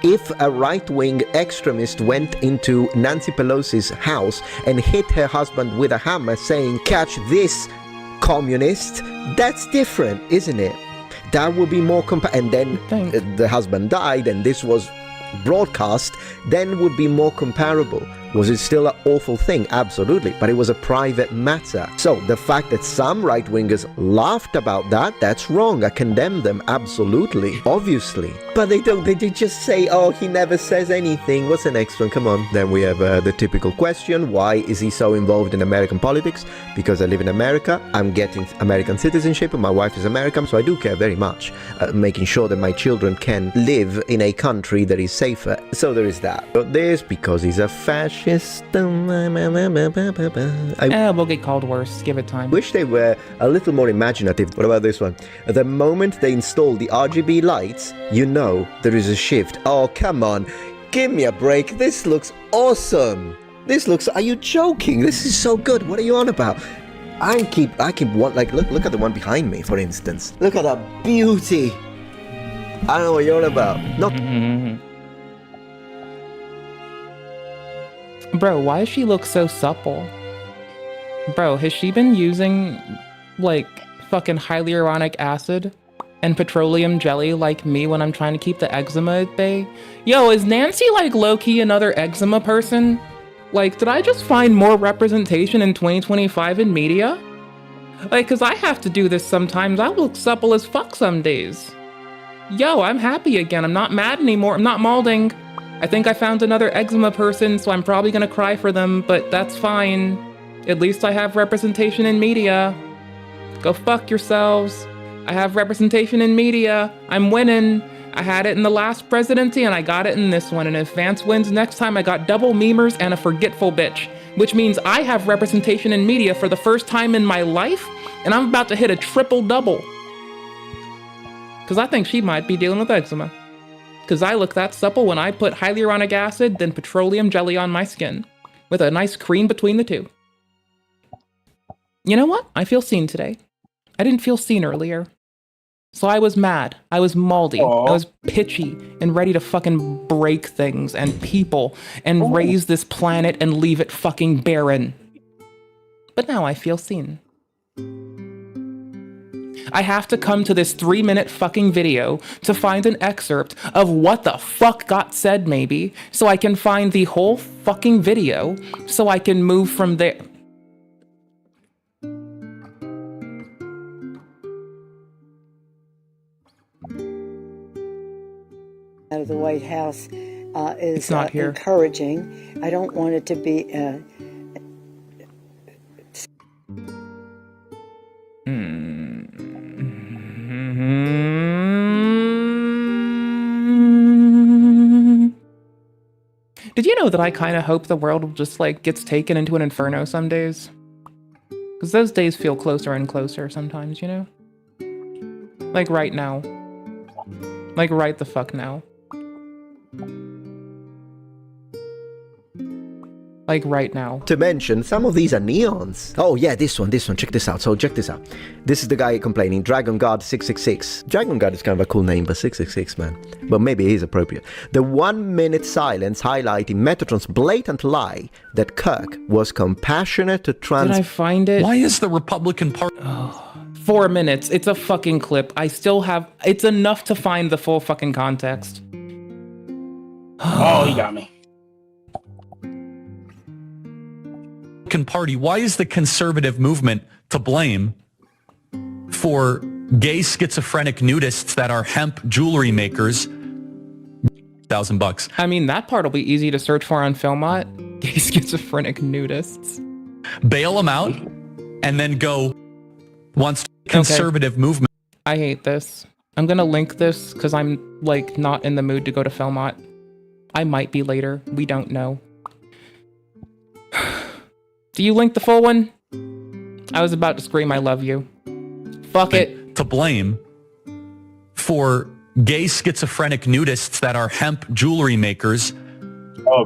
If a right-wing extremist went into Nancy Pelosi's house and hit her husband with a hammer saying, "Catch this, communist," that's different, isn't it? That would be more and then the husband died and this was broadcast, then would be more comparable. Was it still an awful thing? Absolutely, but it was a private matter. So the fact that some right-wingers laughed about that, that's wrong. I condemn them, absolutely, obviously. But they don't, they just say, oh, he never says anything. What's the next one? Come on. Then we have the typical question, why is he so involved in American politics? Because I live in America, I'm getting American citizenship, and my wife is American, so I do care very much, making sure that my children can live in a country that is safer. So there is that. But there's because he's a fascist. We'll get called worse. Give it time. Wish they were a little more imaginative. What about this one? The moment they install the RGB lights, you know there is a shift. Oh, come on. Give me a break. This looks awesome. This looks... Are you joking? This is so good. What are you on about? I keep one... Like, look at the one behind me, for instance. Look at that beauty. I don't know what you're on about. Not... Bro, why does she look so supple? Bro, has she been using, like, fucking hyaluronic acid and petroleum jelly like me when I'm trying to keep the eczema at bay? Yo, is Nancy, like, low-key another eczema person? Like, did I just find more representation in 2025 in media? Like, cause I have to do this sometimes. I look supple as fuck some days. Yo, I'm happy again. I'm not mad anymore. I'm not malding. I think I found another eczema person, so I'm probably gonna cry for them, but that's fine. At least I have representation in media. Go fuck yourselves. I have representation in media. I'm winning. I had it in the last presidency and I got it in this one, and if Vance wins next time, I got double memers and a forgetful bitch, which means I have representation in media for the first time in my life, and I'm about to hit a triple-double. Cause I think she might be dealing with eczema. Because I look that supple when I put hyaluronic acid, then petroleum jelly on my skin, with a nice cream between the two. You know what? I feel seen today. I didn't feel seen earlier. So I was mad. I was maldy. I was pitchy and ready to fucking break things and people and raise this planet and leave it fucking barren. But now I feel seen. I have to come to this 3-minute fucking video to find an excerpt of what the fuck got said, maybe, so I can find the whole fucking video, so I can move from there. Out of the White House is it's not here. Encouraging. I don't want it to be... Did you know that I kind of hope the world just, like, gets taken into an inferno some days? Because those days feel closer and closer sometimes, you know? Like right now. Like right the fuck now. Like right now. To mention, some of these are neons. Oh yeah, this one, check this out. So check this out. This is the guy complaining, Dragon Guard 666. Dragon Guard is kind of a cool name, but 666, man. But maybe it is appropriate. The 1-minute silence highlighting Metatron's blatant lie that Kirk was compassionate to trans... Did I find it? Why is the Republican Party... 4 minutes. It's a fucking clip. I still have... It's enough to find the full fucking context. Oh, he got me. Republican Party, why is the conservative movement to blame for gay schizophrenic nudists that are hemp jewelry makers? $1,000. I mean, that part will be easy to search for on Filmot. Gay schizophrenic nudists. Bail them out and then go once conservative movement. I hate this. I'm gonna link this because I'm like not in the mood to go to Filmot. I might be later. We don't know. Do you link the full one? I was about to scream I love you. Fuck it. To blame for gay schizophrenic nudists that are hemp jewelry makers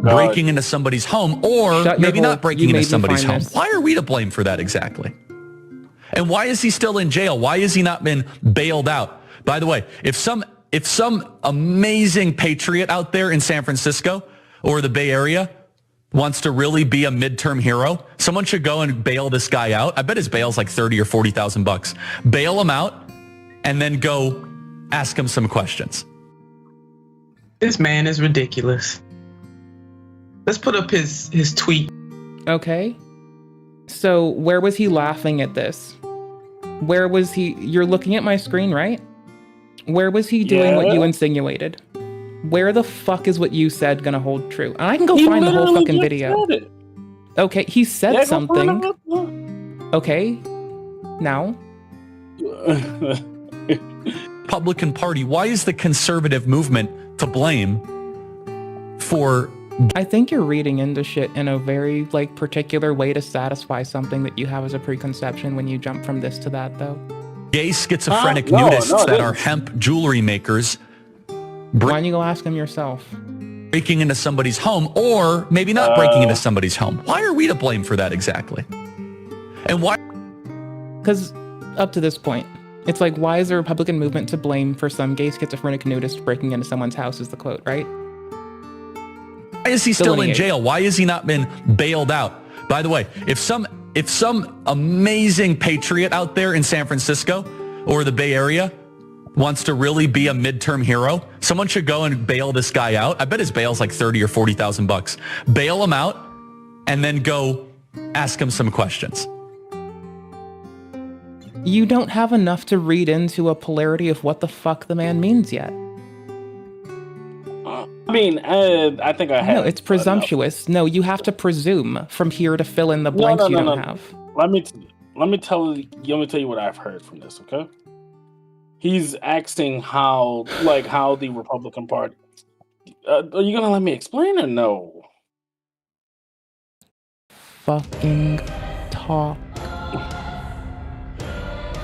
breaking into somebody's home, or maybe not breaking into somebody's home. Why are we to blame for that exactly? And why is he still in jail? Why has he not been bailed out? By the way, if some amazing patriot out there in San Francisco or the Bay Area wants to really be a midterm hero, someone should go and bail this guy out. I bet his bail's like $30,000 or $40,000. Bail him out and then go ask him some questions. This man is ridiculous. Let's put up his tweet. Okay. So where was he laughing at this? Where was he? You're looking at my screen, right? Where was he doing what you insinuated? Where the fuck is what you said gonna hold true? And I can go find the whole fucking video. Okay, he said something. Okay. Now? Republican Party, why is the conservative movement to blame for... I think you're reading into shit in a very, like, particular way to satisfy something that you have as a preconception when you jump from this to that, though. Gay schizophrenic nudists that are hemp jewelry makers. Why don't you go ask him yourself? Breaking into somebody's home, or maybe not breaking into somebody's home. Why are we to blame for that exactly? And why? Because up to this point, it's like, why is the Republican movement to blame for some gay schizophrenic nudist breaking into someone's house is the quote, right? Why is he still in jail? Why has he not been bailed out? By the way, if some amazing patriot out there in San Francisco or the Bay Area wants to really be a midterm hero, someone should go and bail this guy out. I bet his bail's like $30,000 or $40,000. Bail him out and then go ask him some questions. You don't have enough to read into a polarity of what the fuck the man means yet. I mean, I think I have. No, it's presumptuous. No, you have to presume from here to fill in the blanks you don't have. Let me tell you what I've heard from this, okay? He's asking how the Republican Party... are you gonna let me explain or no? Fucking talk.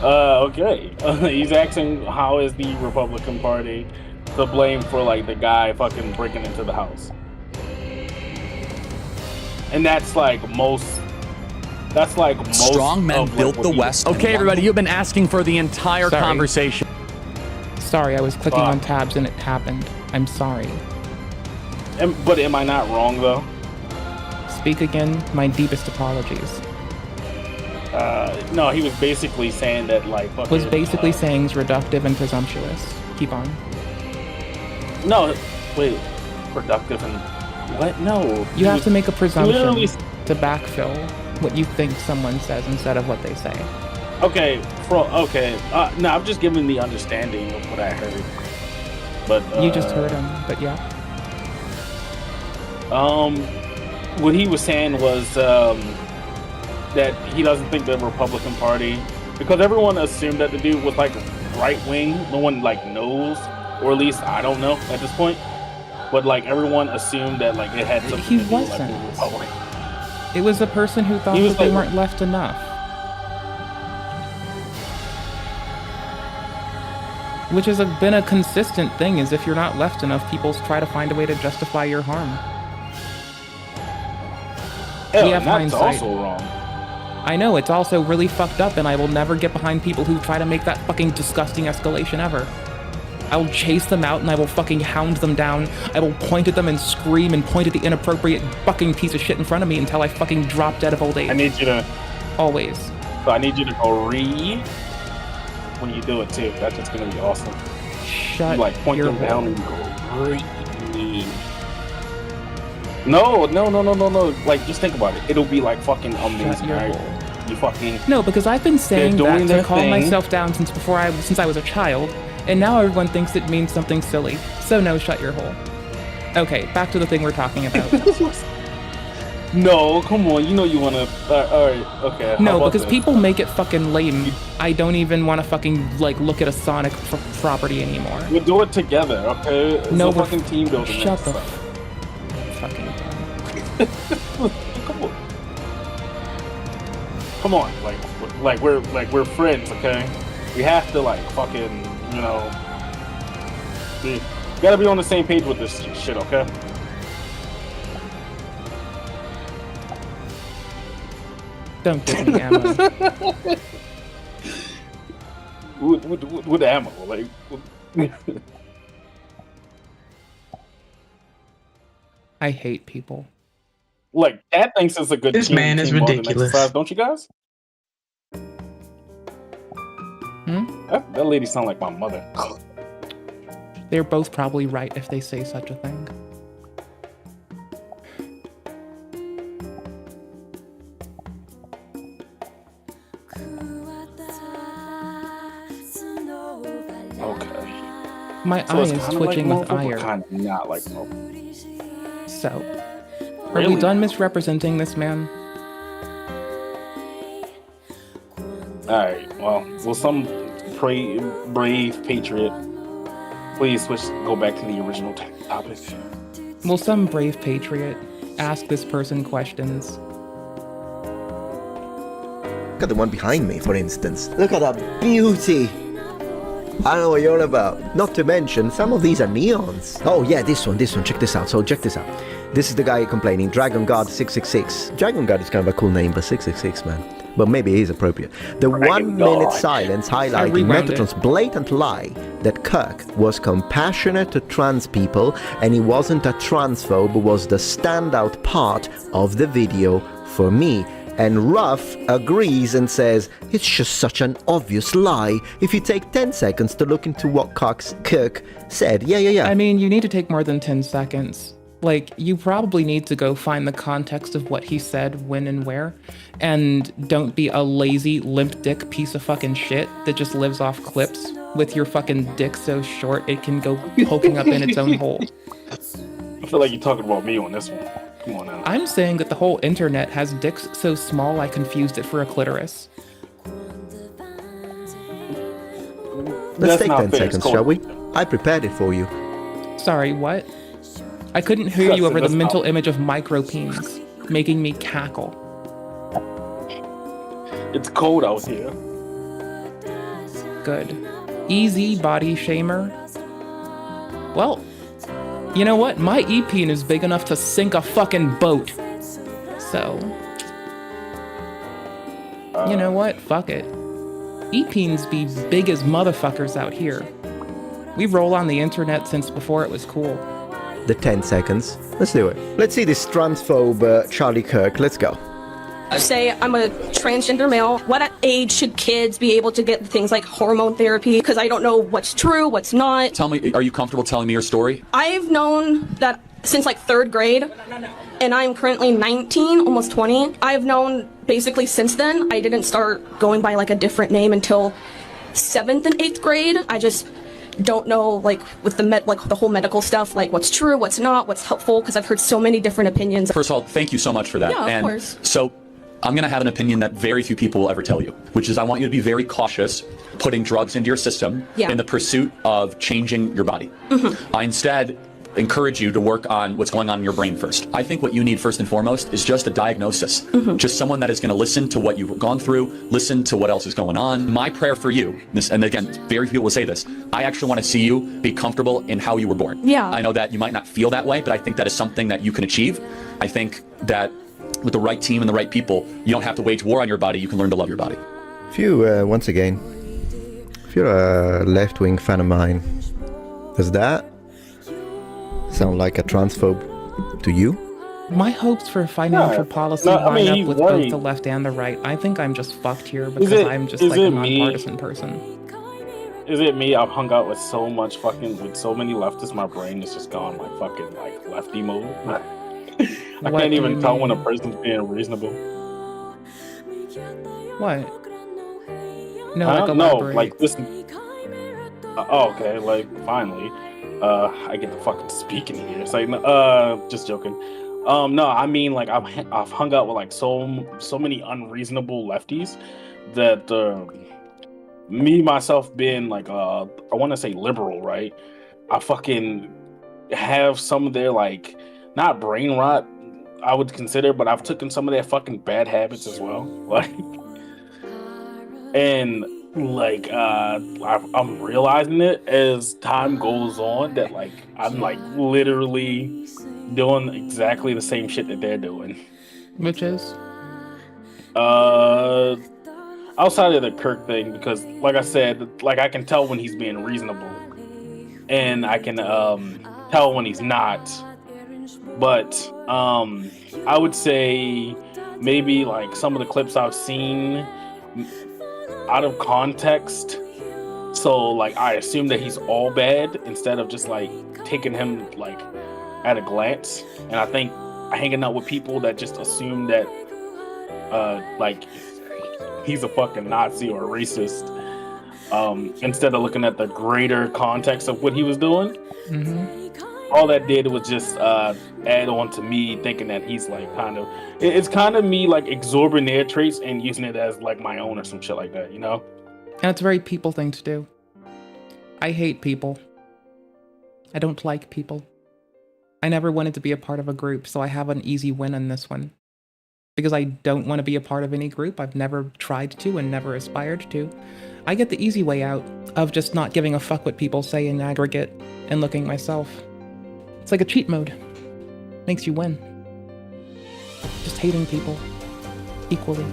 Okay. He's asking how is the Republican Party to blame for like the guy fucking breaking into the house. And that's like most strong men built the West. Okay, everybody, you've been asking for the entire conversation. Sorry, I was clicking on tabs and it happened. I'm sorry. But am I not wrong though? Speak again. My deepest apologies. No, he was basically saying that like fucking, saying is reductive and presumptuous. Keep on. No, wait, productive and what? No. You have to make a presumption to backfill what you think someone says instead of what they say. Okay, no, I'm just giving the understanding of what I heard. But you just heard him, but yeah. What he was saying was that he doesn't think the Republican Party, because everyone assumed that the dude was like right wing. No one like knows, or at least I don't know at this point. But like everyone assumed that like it had something to do with like the Republic. It was the person who thought that they weren't left enough. Which has been a consistent thing, is if you're not left enough, people try to find a way to justify your harm. We have hindsight. That's also wrong. I know, it's also really fucked up, and I will never get behind people who try to make that fucking disgusting escalation ever. I will chase them out and I will fucking hound them down. I will point at them and scream and point at the inappropriate fucking piece of shit in front of me until I fucking drop dead of old age. I need you to... Always. So I need you to go read when you do it too. That's just gonna be awesome. Shut you like point your them down and go read. No. Like, just think about it. It'll be like fucking amazing, right? You fucking No, because I've been saying doing that to their calm thing. myself down since I was a child, and now everyone thinks it means something silly. So no, shut your hole. Okay, back to the thing we're talking about. No, come on. You know you wanna. All right, okay. how No, about because this? people make it fucking lame. I don't even want to fucking like look at a Sonic property anymore. We'll do it together, okay? It's No, a we're fucking team building. Shut the stuff. fucking. Come on, like we're friends, okay? We have to like fucking, you know, we gotta be on the same page with this shit, okay? Don't give me ammo. with ammo, like. I hate people. Like, Cat thinks it's a good This man is team bonding ridiculous. exercise, don't you guys? Hmm? That lady sound like my mother. They're both probably right if they say such a thing. Okay. My So eye it's is kinda twitching like with Marvel, but ire. kind of not like Marvel. So, are Really? we done misrepresenting this man? Alright, well, will some brave patriot please go back to the original topic? Will some brave patriot ask this person questions? Look at the one behind me, for instance. Look at that beauty. I don't know what you're on about. Not to mention, some of these are neons. Oh yeah, this one, check this out. So check this out. This is the guy complaining, Dragon Guard 666. Dragon Guard is kind of a cool name, but 666, man. But maybe it is appropriate. The 1 minute silence highlighting Metatron's blatant lie that Kirk was compassionate to trans people and he wasn't a transphobe was the standout part of the video for me. And Ruff agrees and says, it's just such an obvious lie. If you take 10 seconds to look into what Kirk said. Yeah. I mean, you need to take more than 10 seconds. Like, you probably need to go find the context of what he said, when and where, and don't be a lazy, limp dick piece of fucking shit that just lives off clips with your fucking dick so short it can go poking up in its own hole. I feel like you're talking about me on this one. Come on now. I'm saying that the whole internet has dicks so small I confused it for a clitoris. Let's take 10 seconds, shall we? I prepared it for you. Sorry, what? I couldn't hear you over the mental image of micropeens, making me cackle. It's cold out here. Good. Easy, body shamer. Well, you know what? My E-peen is big enough to sink a fucking boat. So, you know what? Fuck it. E-peens be big as motherfuckers out here. We roll on the internet since before it was cool. The 10 seconds. Let's do it. Let's see this transphobe Charlie Kirk. Let's go. Say I'm a transgender male. What age should kids be able to get things like hormone therapy? Because I don't know what's true, what's not. Tell me, are you comfortable telling me your story? I've known that since like 3rd grade, and I'm currently 19, almost 20. I've known basically since then. I didn't start going by like a different name until 7th and 8th grade. I just don't know, like with the whole medical stuff, like what's true, what's not, what's helpful, because I've heard so many different opinions. First of all, thank you so much for that. Yeah, of and course. So I'm going to have an opinion that very few people will ever tell you, which is I want you to be very cautious putting drugs into your system in the pursuit of changing your body. I instead encourage you to work on what's going on in your brain first. I think what you need first and foremost is just a diagnosis. Just someone that is going to listen to what you've gone through, listen to what else is going on. My prayer for you, and again, very few people will say this, I actually want to see you be comfortable in how you were born. Yeah. I know that you might not feel that way, but I think that is something that you can achieve. I think that with the right team and the right people, you don't have to wage war on your body, you can learn to love your body. If you, once again, if you're a left-wing fan of mine, does that sound like a transphobe to you? My hopes for financial policy line up with both the left and the right. I think I'm just fucked here because I'm just like a nonpartisan person. Is it me? I've hung out with so many leftists, my brain is just gone like fucking like lefty mode. I What can't do even you tell when a mean? person's being reasonable. What? No, I like don't know. elaborate. Like this. Oh, okay. Like finally, I get to fucking speak in here. It's like, just joking. No, I mean like I've hung out with like so many unreasonable lefties that me myself being like I want to say liberal, right? I fucking have some of their like not brain rot I would consider, but I've taken some of their fucking bad habits as well. Like, and like I'm realizing it as time goes on that like I'm like literally doing exactly the same shit that they're doing. Which is? Outside of the Kirk thing, because like I said, like I can tell when he's being reasonable, and I can tell when he's not. But I would say maybe like some of the clips I've seen out of context. So like I assume that he's all bad instead of just like taking him like at a glance. And I think hanging out with people that just assume that like he's a fucking Nazi or a racist, instead of looking at the greater context of what he was doing. All that did was just add on to me thinking that he's like kind of, it's kind of me like absorbing their traits and using it as like my own or some shit like that, you know? And it's a very people thing to do. I hate people. I don't like people. I never wanted to be a part of a group, so I have an easy win on this one. Because I don't want to be a part of any group. I've never tried to and never aspired to. I get the easy way out of just not giving a fuck what people say in aggregate and looking myself. It's like a cheat mode. Makes you win. Just hating people equally.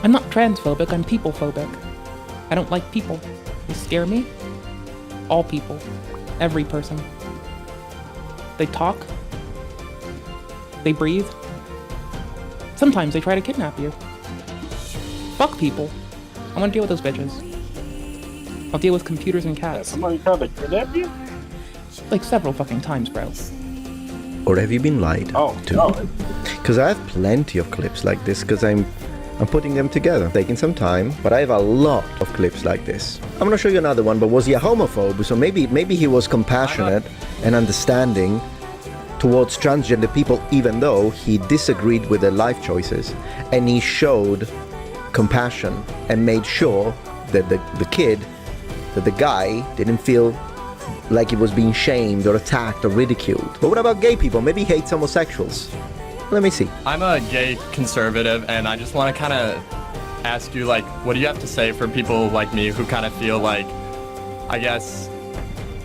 I'm not transphobic, I'm people-phobic. I don't like people. They scare me. All people. Every person. They talk. They breathe. Sometimes they try to kidnap you. Fuck people. I want to deal with those bitches. I'll deal with computers and cats. Somebody tried to kidnap you? Like several fucking times, bro. Or have you been lied to? Because I have plenty of clips like this, because I'm putting them together. Taking some time, but I have a lot of clips like this. I'm gonna show you another one, but was he a homophobe? So maybe he was compassionate and understanding towards transgender people, even though he disagreed with their life choices. And he showed compassion and made sure that the guy didn't feel like he was being shamed or attacked or ridiculed. But what about gay people? Maybe he hates homosexuals. Let me see. I'm a gay conservative, and I just want to kind of ask you, like, what do you have to say for people like me who kind of feel like, I guess,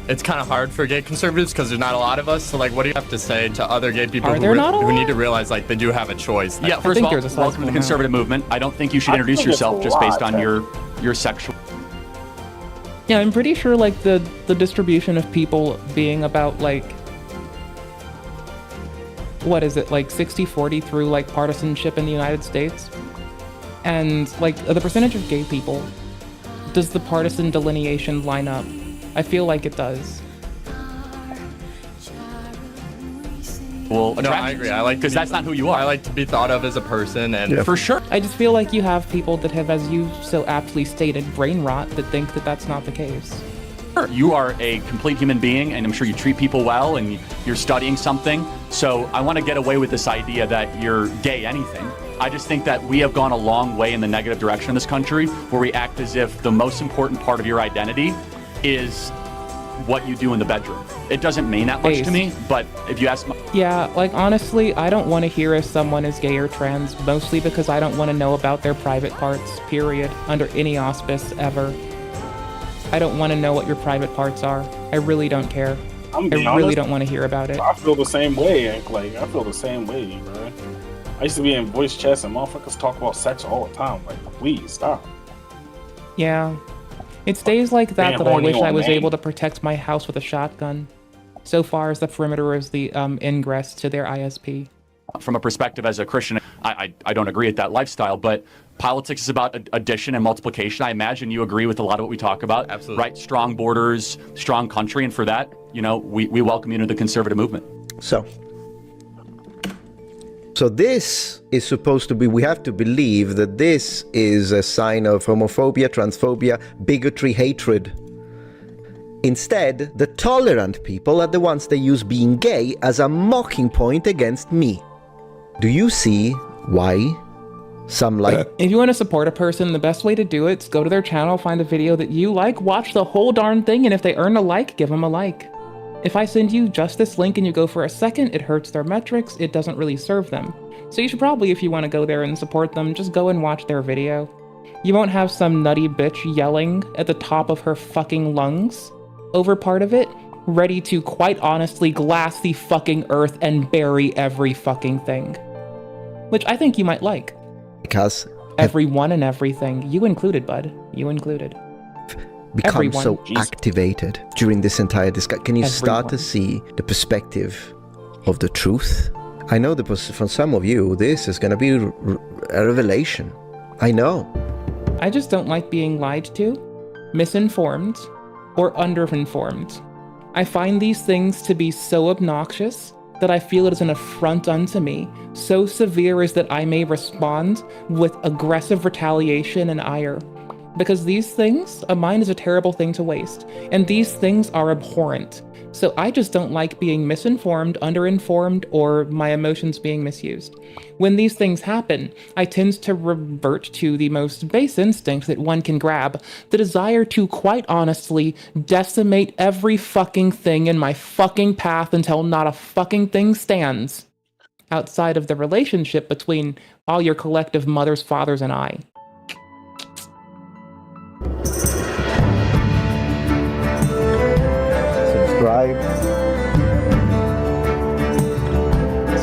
it's kind of hard for gay conservatives because there's not a lot of us. So, like, what do you have to say to other gay people who need to realize, like, they do have a choice? Yeah, first of all, welcome to the conservative movement. I don't think you should introduce yourself just based on your sexual... Yeah, I'm pretty sure, like, the distribution of people being about, like, what is it, like 60-40 through, like, partisanship in the United States? And, like, the percentage of gay people, does the partisan delineation line up? I feel like it does. Well, no, I agree. I like because that's not who you are. I like to be thought of as a person, and For sure. I just feel like you have people that have, as you so aptly stated, brain rot that think that that's not the case. You are a complete human being, and I'm sure you treat people well, and you're studying something. So I want to get away with this idea that you're gay anything. I just think that we have gone a long way in the negative direction in this country, where we act as if the most important part of your identity is what you do in the bedroom. It doesn't mean that much to me, but if you ask my... Yeah, like, honestly, I don't want to hear if someone is gay or trans, mostly because I don't want to know about their private parts, period, under any auspice, ever. I don't want to know what your private parts are. I really don't care. I really don't want to hear about it. I feel the same way, like, I feel the same way, bro. I used to be in voice chats and motherfuckers talk about sex all the time. Like, please, stop. Yeah. It's days like that Being that I horny wish I on was me. able to protect my house with a shotgun. So far as the perimeter is the ingress to their ISP. From a perspective as a Christian, I don't agree with that lifestyle, but politics is about addition and multiplication. I imagine you agree with a lot of what we talk about. Absolutely. Right? Strong borders, strong country, and for that, we welcome you into the conservative movement. So this is supposed to be, we have to believe that this is a sign of homophobia, transphobia, bigotry, hatred. Instead, the tolerant people are the ones that use being gay as a mocking point against me. Do you see why some like... If you want to support a person, the best way to do it is go to their channel, find a video that you like, watch the whole darn thing, and if they earn a like, give them a like. If I send you just this link and you go for a second, it hurts their metrics, it doesn't really serve them. So you should probably, if you want to go there and support them, just go and watch their video. You won't have some nutty bitch yelling at the top of her fucking lungs over part of it, ready to quite honestly glass the fucking earth and bury every fucking thing. Which I think you might like. Because everyone and everything. You included, bud. You included. Become Everyone. so activated during this entire discussion. Can you start to Everyone. see the perspective of the truth? I know that for some of you, this is going to be a revelation. I know. I just don't like being lied to, misinformed, or underinformed. I find these things to be so obnoxious that I feel it is an affront unto me, so severe as that I may respond with aggressive retaliation and ire. Because these things, a mind is a terrible thing to waste, and these things are abhorrent. So I just don't like being misinformed, underinformed, or my emotions being misused. When these things happen, I tend to revert to the most base instinct that one can grab, the desire to, quite honestly, decimate every fucking thing in my fucking path until not a fucking thing stands outside of the relationship between all your collective mothers, fathers, and I.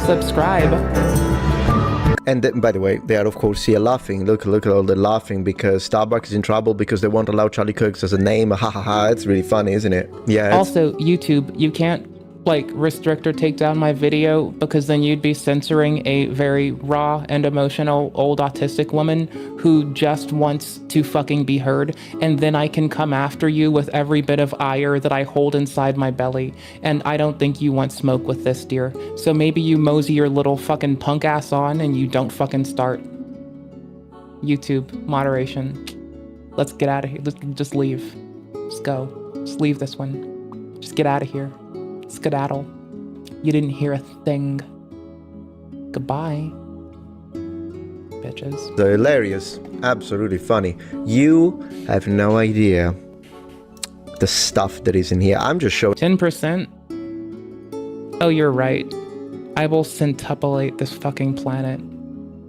Subscribe. And then, by the way, they are of course here laughing. Look at all the laughing because Starbucks is in trouble because they won't allow Charlie Kirk as a name. Ha ha ha! It's really funny, isn't it? Yeah. Also, YouTube, you can't restrict or take down my video because then you'd be censoring a very raw and emotional old autistic woman who just wants to fucking be heard, and then I can come after you with every bit of ire that I hold inside my belly, and I don't think you want smoke with this, dear. So maybe you mosey your little fucking punk ass on and you don't fucking start. YouTube, moderation. Let's get out of here. Let's just leave. Just go. Just leave this one. Just get out of here. Skedaddle. You didn't hear a thing. Goodbye, bitches. They're hilarious. Absolutely funny. You have no idea the stuff that is in here. I'm just showing 10%. Oh, you're right. I will centupolate this fucking planet.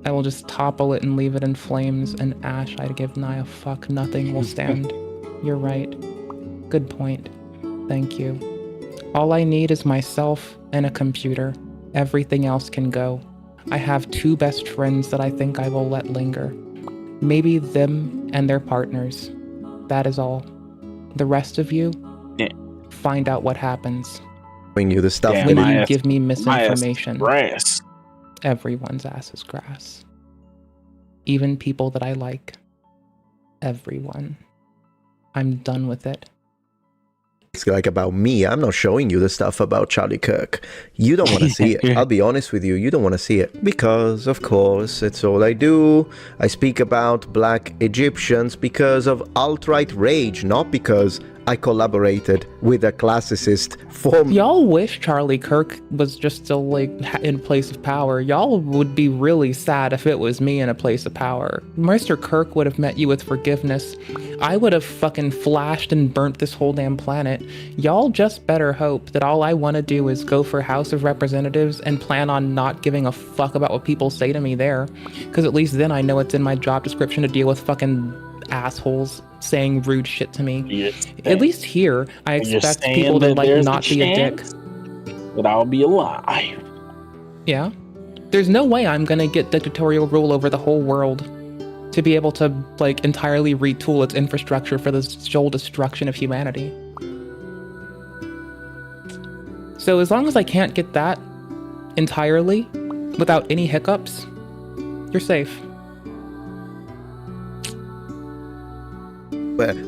I will just topple it and leave it in flames and ash. I give nigh a fuck. Nothing will stand. You're right. Good point. Thank you. All I need is myself and a computer. Everything else can go. I have 2 best friends that I think I will let linger. Maybe them and their partners. That is all. The rest of you, find out what happens. You the stuff when you give me misinformation. Grass. Everyone's ass is grass. Even people that I like. Everyone. I'm done with it. It's like about me. I'm not showing you the stuff about Charlie Kirk. You don't want to see it. I'll be honest with you. You don't want to see it. Because, of course, it's all I do. I speak about black Egyptians because of alt-right rage, not because I collaborated with a classicist form. Y'all wish Charlie Kirk was just still in place of power. Y'all would be really sad if it was me in a place of power. Mr. Kirk would have met you with forgiveness. I would have fucking flashed and burnt this whole damn planet. Y'all just better hope that all I want to do is go for House of Representatives and plan on not giving a fuck about what people say to me there. Because at least then I know it's in my job description to deal with fucking assholes saying rude shit to me. At least here, I expect people to not be a dick. But I'll be alive. Yeah. There's no way I'm gonna get dictatorial rule over the whole world to be able to entirely retool its infrastructure for the sole destruction of humanity. So as long as I can't get that entirely without any hiccups, You're safe.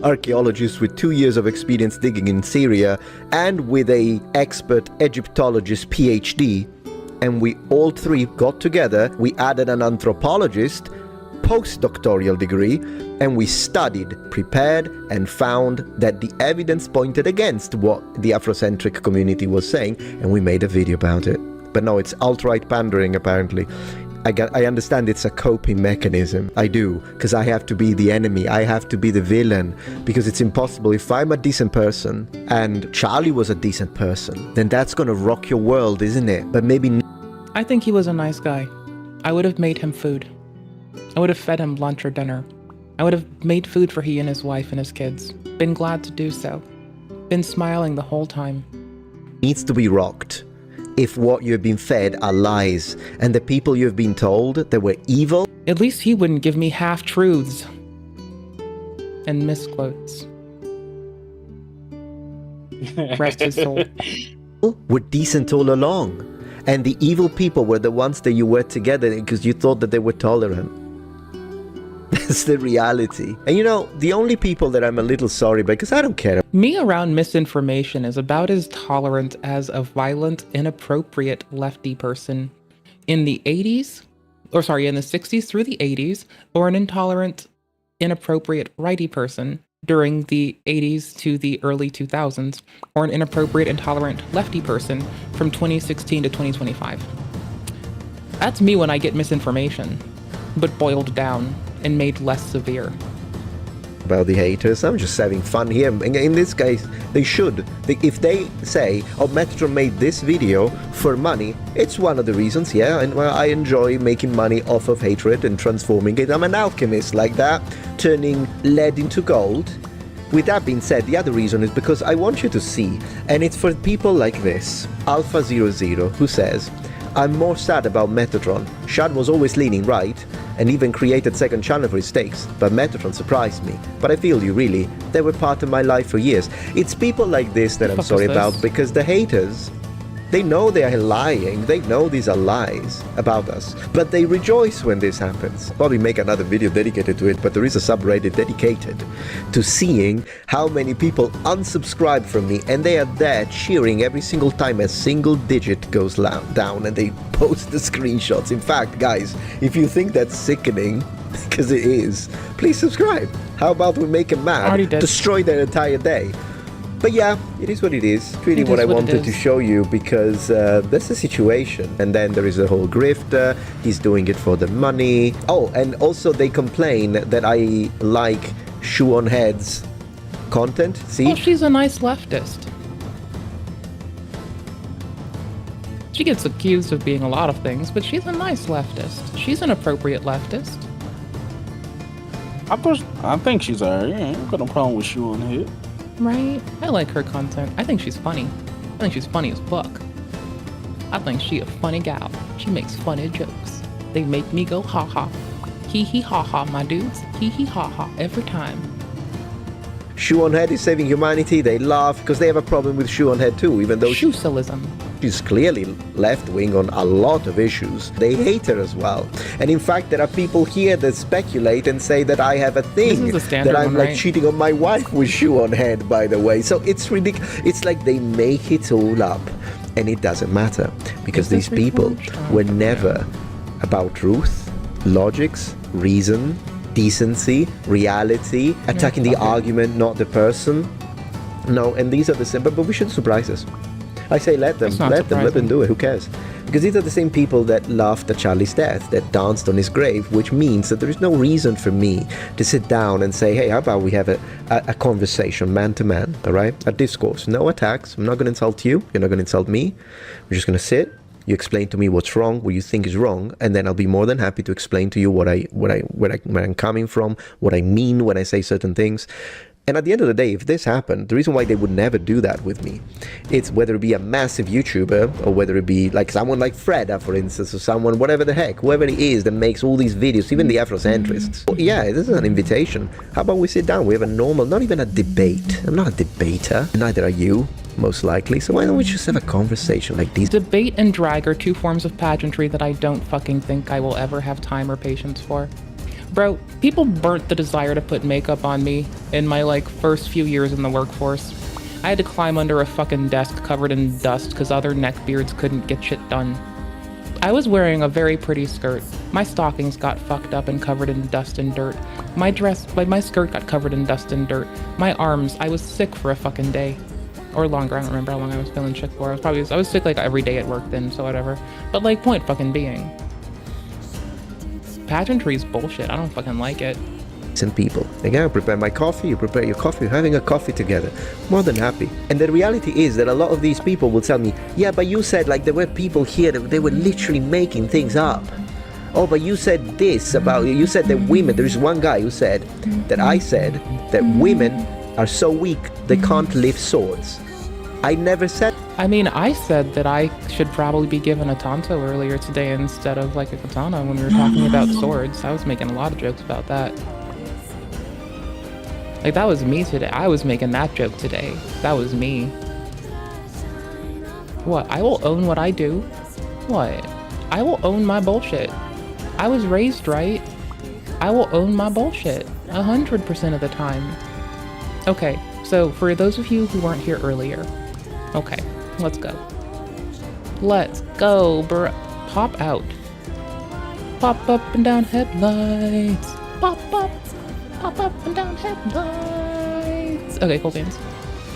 Archaeologist with 2 years of experience digging in Syria and with a expert Egyptologist PhD, and we all three got together. We added an anthropologist postdoctoral degree, and we studied, prepared, and found that the evidence pointed against what the Afrocentric community was saying, and we made a video about it. But no, it's alt-right pandering apparently. I understand it's a coping mechanism. I do, because I have to be the enemy. I have to be the villain, because it's impossible. If I'm a decent person and Charlie was a decent person, then that's gonna rock your world, isn't it? But maybe. I think he was a nice guy. I would have made him food. I would have fed him lunch or dinner. I would have made food for he and his wife and his kids. Been glad to do so. Been smiling the whole time. Needs to be rocked. If what you have been fed are lies, and the people you have been told that were evil. At least he wouldn't give me half-truths and misquotes. Rest his soul. Were decent all along, and the evil people were the ones that you were together because you thought that they were tolerant. That's the reality. And you know, the only people that I'm a little sorry because I don't care. Me around misinformation is about as tolerant as a violent, inappropriate lefty person in the 80s, or sorry, in the 60s through the 80s, or an intolerant, inappropriate righty person during the 80s to the early 2000s, or an inappropriate, intolerant lefty person from 2016 to 2025. That's me when I get misinformation, but boiled down and made less severe. About the haters, I'm just having fun here. In this case, they should. If they say, oh, Metatron made this video for money, it's one of the reasons, yeah, and I enjoy making money off of hatred and transforming it. I'm an alchemist like that, turning lead into gold. With that being said, the other reason is because I want you to see, and it's for people like this, Alpha00, who says, I'm more sad about Metatron. Shad was always leaning right, and even created second channel for his takes, but Metatron surprised me. But I feel you really, they were part of my life for years. It's people like this that I'm sorry about, because the haters, they know they are lying, they know these are lies about us, but they rejoice when this happens. Probably make another video dedicated to it, but there is a subreddit dedicated to seeing how many people unsubscribe from me, and they are there cheering every single time a single digit goes down, and they post the screenshots. In fact, guys, if you think that's sickening, because it is, please subscribe. How about we make them mad, destroy their entire day? But yeah, it is what it is. It's really what I wanted to show you, because that's the situation. And then there is a whole grifter. He's doing it for the money. Oh, and also they complain that I like shoe on heads content. See? Oh, she's a nice leftist. She gets accused of being a lot of things, but she's a nice leftist. She's an appropriate leftist. I think she's alright. Yeah, I ain't got no problem with shoe on head. Right? I like her content. I think she's funny. I think she's funny as fuck. I think she a funny gal. She makes funny jokes. They make me go ha ha. Hee hee ha ha, my dudes. Hee hee ha ha every time. Shoe on head is saving humanity. They laugh because they have a problem with shoe on head too, even though Shoe-cilism. She's clearly left-wing on a lot of issues. They hate her as well. And in fact, there are people here that speculate and say that I have a thing, that I'm like cheating on my wife with shoe on head, by the way. So it's ridiculous. It's like they make it all up, and it doesn't matter, because these people were never about truth, logics, reason, decency, reality, attacking the argument, not the person. No, and these are the same, but we shouldn't surprise us. I say let them do it, who cares? Because these are the same people that laughed at Charlie's death, that danced on his grave, which means that there is no reason for me to sit down and say, hey, how about we have a conversation, man to man, all right? A discourse, no attacks. I'm not going to insult you, you're not going to insult me. We're just going to sit, you explain to me what's wrong, what you think is wrong, and then I'll be more than happy to explain to you where I'm coming from, what I mean when I say certain things. And at the end of the day, if this happened, the reason why they would never do that with me, it's whether it be a massive YouTuber, or whether it be like someone like Freda, for instance, or someone, whatever the heck, whoever it is that makes all these videos, even the Afrocentrists. Well, yeah, this is an invitation. How about we sit down, we have a normal, not even a debate. I'm not a debater, neither are you. most likely. So why don't we just have a conversation like this? Debate and drag are two forms of pageantry that I don't fucking think I will ever have time or patience for. Bro, people burnt the desire to put makeup on me in my, like, first few years in the workforce. I had to climb under a fucking desk covered in dust because other neckbeards couldn't get shit done. I was wearing a very pretty skirt. My stockings got fucked up and covered in dust and dirt. My skirt got covered in dust and dirt. My arms, I was sick for a fucking day. Or longer, I don't remember how long I was feeling sick for. I was sick like every day at work then, so whatever. But like, point fucking being. Pageantry's bullshit, I don't fucking like it. And people, like, I prepare my coffee, you prepare your coffee, we're having a coffee together. More than happy. And the reality is that a lot of these people will tell me, yeah, but you said like there were people here that they were literally making things up. Oh, but you said this about, you said that women, there is one guy who said that I said that women are so weak they can't lift swords. I never said. I mean, I said that I should probably be given a tanto earlier today instead of like a katana when we were talking about swords. I was making a lot of jokes about that. Like, that was me today. I was making that joke today. That was me. What? I will own what I do? What? I will own my bullshit. I was raised right. I will own my bullshit 100% of the time. Okay, so for those of you who weren't here earlier, okay, let's go. Let's go, bruh. Pop out. Pop up and down headlights. Pop up. Pop up and down headlights. Okay, cool beans.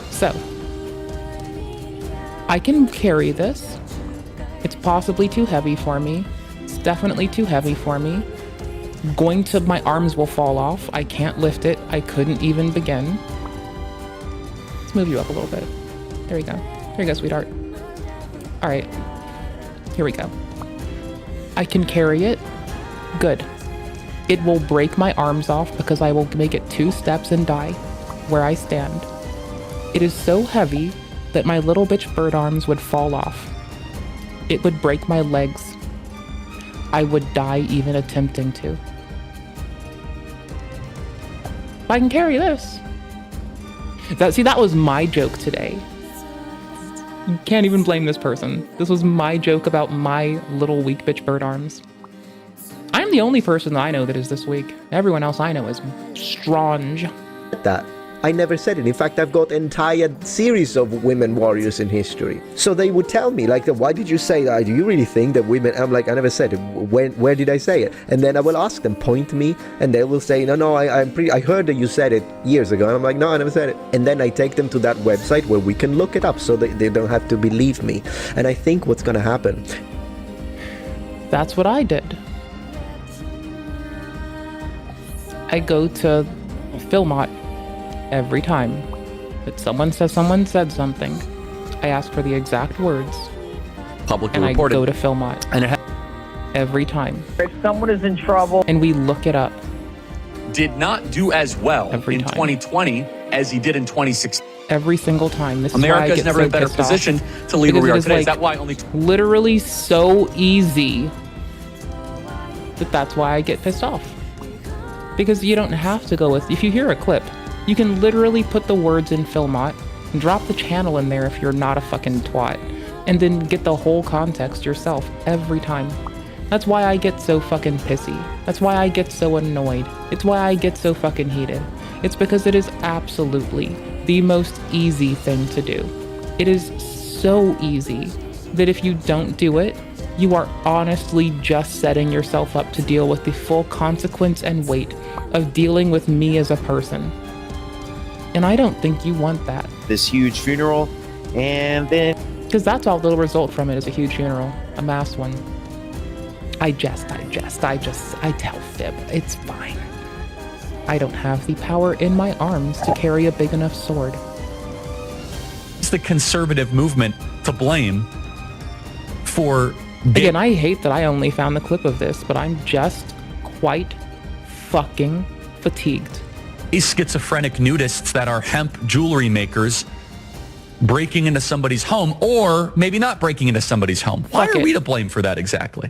So, I can carry this. It's possibly too heavy for me. It's definitely too heavy for me. My arms will fall off. I can't lift it. I couldn't even begin. Let's move you up a little bit. There we go. Here you go, sweetheart. All right. Here we go. I can carry it. Good. It will break my arms off because I will make it 2 steps and die where I stand. It is so heavy that my little bitch bird arms would fall off. It would break my legs. I would die even attempting to. I can carry this. That was my joke today. You can't even blame this person. This was my joke about my little weak bitch bird arms. I'm the only person that I know that is this weak. Everyone else I know is strong. That. I never said it. In fact, I've got entire series of women warriors in history. So they would tell me, like, why did you say that? Do you really think that women... I'm like, I never said it. Where did I say it? And then I will ask them, point me, and they will say, no, I heard that you said it years ago. And I'm like, no, I never said it. And then I take them to that website where we can look it up so they don't have to believe me. And I think what's going to happen... That's what I did. I go to Philmont every time that someone says someone said something. I ask for the exact words. Publicly and reported. I go to Philmont. And every time. If someone is in trouble. And we look it up. Did not do as well every in time. 2020 as he did in 2016. Every single time. This America is is never in a better position to lead where we are today. Is that why only... Literally so easy that's why I get pissed off. Because you don't have to go with... If you hear a clip, you can literally put the words in Philmont and drop the channel in there if you're not a fucking twat. And then get the whole context yourself every time. That's why I get so fucking pissy. That's why I get so annoyed. It's why I get so fucking heated. It's because it is absolutely the most easy thing to do. It is so easy that if you don't do it, you are honestly just setting yourself up to deal with the full consequence and weight of dealing with me as a person. And I don't think you want that. This huge funeral, and then... Because that's all that'll result from it is a huge funeral. A mass one. I tell fib. It's fine. I don't have the power in my arms to carry a big enough sword. It's the conservative movement to blame for... Again, I hate that I only found the clip of this, but I'm just quite fucking fatigued. These schizophrenic nudists that are hemp jewelry makers breaking into somebody's home, or maybe not breaking into somebody's home. Why are we to blame for that exactly?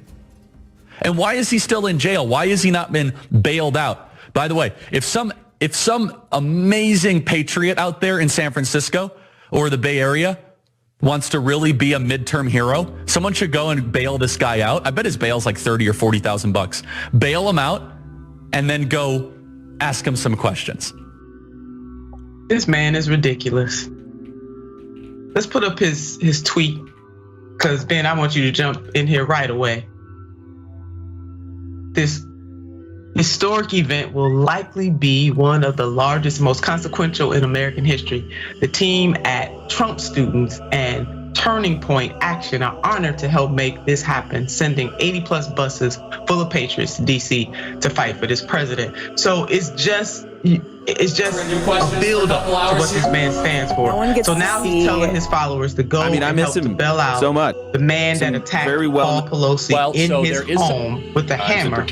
And why is he still in jail? Why has he not been bailed out? By the way, if some amazing patriot out there in San Francisco or the Bay Area wants to really be a midterm hero, someone should go and bail this guy out. I bet his bail's like $30,000 or $40,000. Bail him out and then go ask him some questions. This man is ridiculous. Let's put up his tweet, because Ben, I want you to jump in here right away. This historic event will likely be one of the largest, most consequential in American history. The team at Trump Students and Turning Point Action are honored to help make this happen, sending 80+ buses full of patriots to DC to fight for this president. So it's just a build-up to what this man stands for. So now he's telling his followers to go and help to bail out so much. the man that attacked Paul Pelosi in his home with a hammer.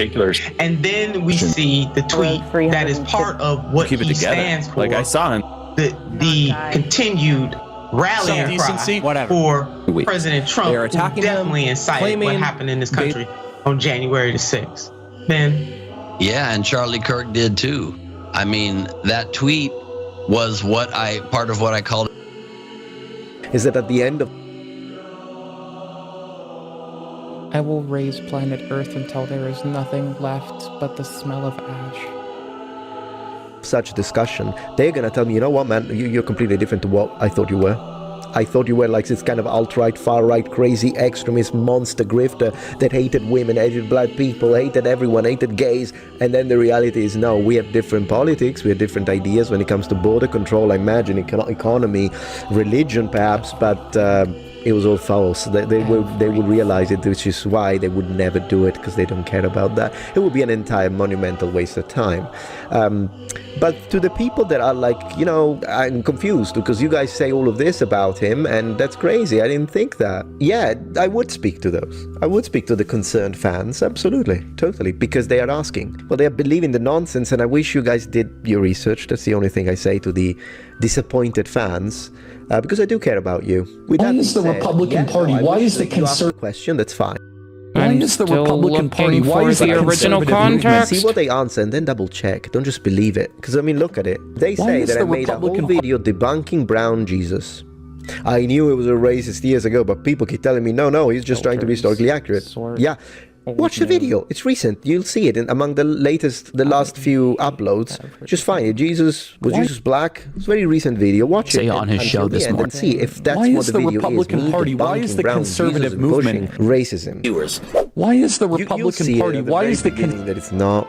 And then we see the tweet that is part of what he stands for. Like I saw him. The continued rallying cry for President Trump, who definitely incited what happened in this country on January the 6th. Ben? Yeah, and Charlie Kirk did too. I mean, that tweet was part of what I called. Is that at the end of I will raise planet Earth until there is nothing left but the smell of ash. such discussion, they're gonna tell me, you know what, man, you're completely different to what I thought you were. I thought you were like this kind of alt-right, far-right, crazy extremist monster grifter that hated women, hated black people, hated everyone, hated gays. And then the reality is, no, we have different politics, we have different ideas when it comes to border control, I imagine, economy, religion perhaps, but it was all false. They would realize it, which is why they would never do it, because they don't care about that. It would be an entire monumental waste of time. But to the people that are like, you know, I'm confused because you guys say all of this about him and that's crazy. I didn't think that. Yeah, I would speak to those. I would speak to the concerned fans. Absolutely. Totally. Because they are asking. Well, they are believing the nonsense, and I wish you guys did your research. That's the only thing I say to the disappointed fans. Because I do care about you. Why is the Republican Party? Why is the conservative question? That's fine. Why is the Republican Party? Why is the original context? See what they answer and then double check. Don't just believe it. Because I mean, look at it. They say that I made a whole video debunking brown Jesus. I knew it was a racist years ago, but people keep telling me, no, he's just trying to be historically accurate. Yeah. Watch the video. It's recent. You'll see it among the last few uploads. Just find it. Jesus black? It's a very recent video. Watch it on his show this morning. And see if that's what the video Republican is. Party? Why is the conservative movement racism? Why is the Republican Party? Why is the that it's not?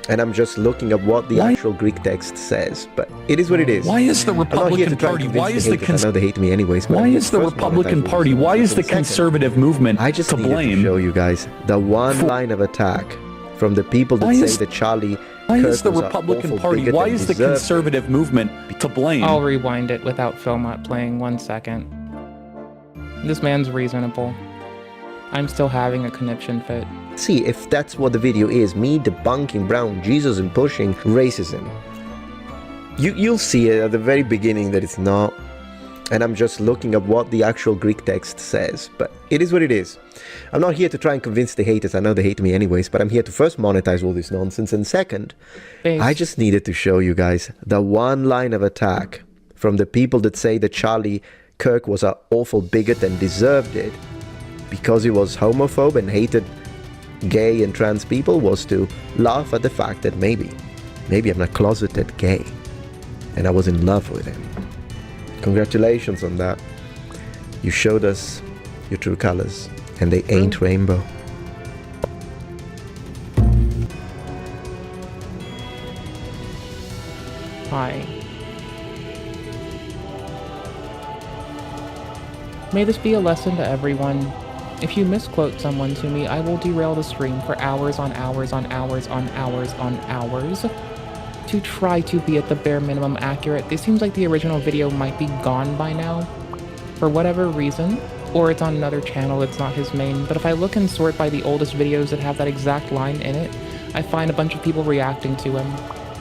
And I'm just looking at what the actual Greek text says, but it is what it is. Why is the Republican Party? Why is the I know they hate me anyways. Why is the Republican Party? Why is the conservative movement I just to blame? To show you guys the one line of attack from the people that say that Charlie Why is the Republican Party? Why is the conservative movement to blame? I'll rewind it without Philmont playing 1 second. This man's reasonable. I'm still having a conniption fit. See if that's what the video is, me debunking brown Jesus and pushing racism. You'll see it at the very beginning that it's not, and I'm just looking at what the actual Greek text says, but it is what it is. I'm not here to try and convince the haters, I know they hate me anyways, but I'm here to first monetize all this nonsense, and second, I just needed to show you guys the one line of attack from the people that say that Charlie Kirk was an awful bigot and deserved it because he was homophobe and hated gay and trans people, was to laugh at the fact that maybe I'm not closeted gay and I was in love with him. Congratulations on that. You showed us your true colors, and they ain't rainbow. Hi. May this be a lesson to everyone. If you misquote someone to me, I will derail the stream for hours on hours on hours on hours on hours to try to be at the bare minimum accurate. It seems like the original video might be gone by now for whatever reason, or it's on another channel that's not his main, but if I look and sort by the oldest videos that have that exact line in it, I find a bunch of people reacting to him,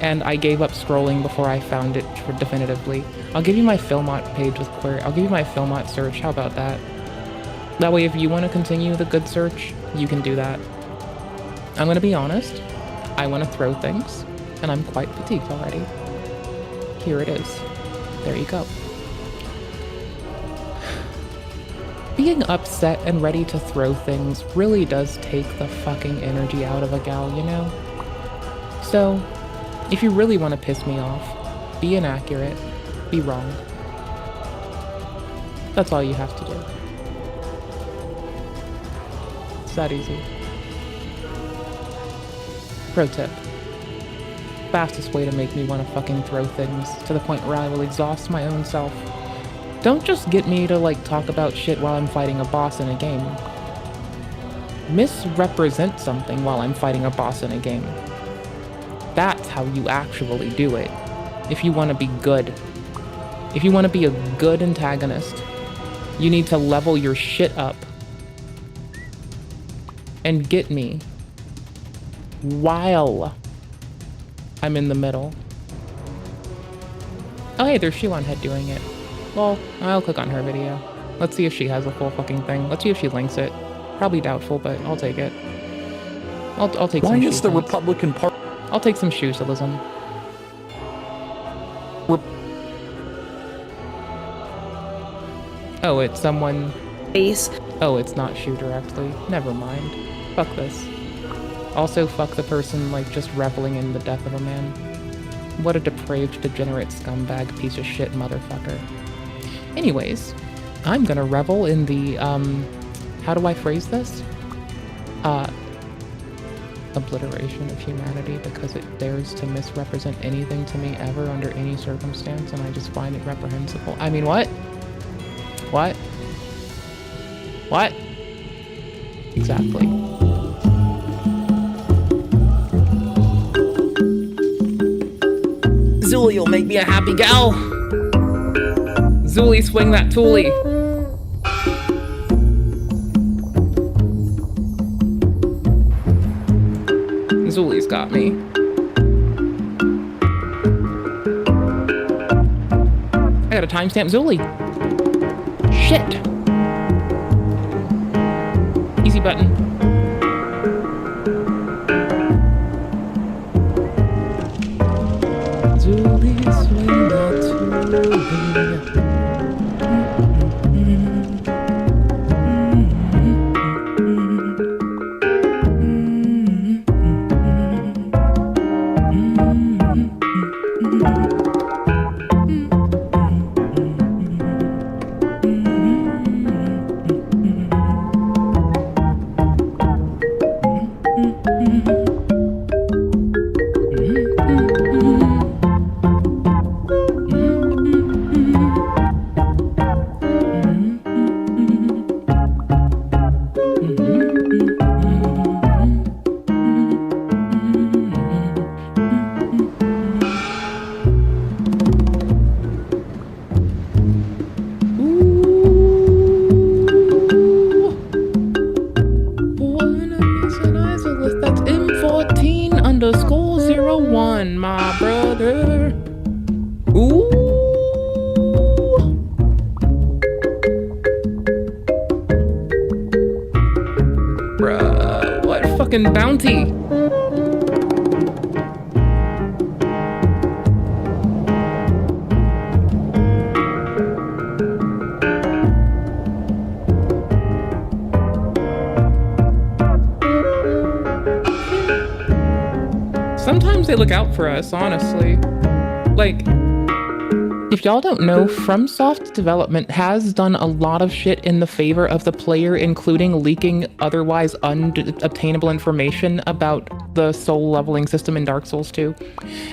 and I gave up scrolling before I found it definitively. I'll give you my Philmont page with query. I'll give you my Philmont search. How about that? That way, if you want to continue the good search, you can do that. I'm going to be honest. I want to throw things, and I'm quite fatigued already. Here it is. There you go. being upset and ready to throw things really does take the fucking energy out of a gal, you know? So, if you really want to piss me off, be inaccurate, be wrong. That's all you have to do. It's that easy. Pro tip. Fastest way to make me want to fucking throw things to the point where I will exhaust my own self. Don't just get me to like talk about shit while I'm fighting a boss in a game. Misrepresent something while I'm fighting a boss in a game. That's how you actually do it. If you want to be good. If you want to be a good antagonist, you need to level your shit up and get me while I'm in the middle. Oh hey, there's Shilonhead doing it. Well, I'll click on her video. Let's see if she has a full fucking thing. Let's see if she links it. Probably doubtful, but I'll take it. I'll take some Why is the shoe-silism. Republican Party... I'll take some shoe-silism. Oh, it's someone... Ace. Oh, it's not shoe directly. Never mind. Fuck this. Also, fuck the person, like, just reveling in the death of a man. What a depraved, degenerate, scumbag, piece of shit motherfucker. Anyways, I'm gonna revel in the, how do I phrase this? Obliteration of humanity, because it dares to misrepresent anything to me ever under any circumstance, and I just find it reprehensible. I mean, what? What? What? Exactly. Zullie will make me a happy gal. Zullie, swing that toolie. Zullie's got me. I gotta timestamp Zullie. Shit. Easy button. Zullie, swing that toolie. That's M14_01, my brother. Ooh. Bruh, what fucking bounty? Sometimes they look out for us, honestly. Like, if y'all don't know, FromSoft Development has done a lot of shit in the favor of the player, including leaking otherwise unobtainable information about the soul leveling system in Dark Souls 2,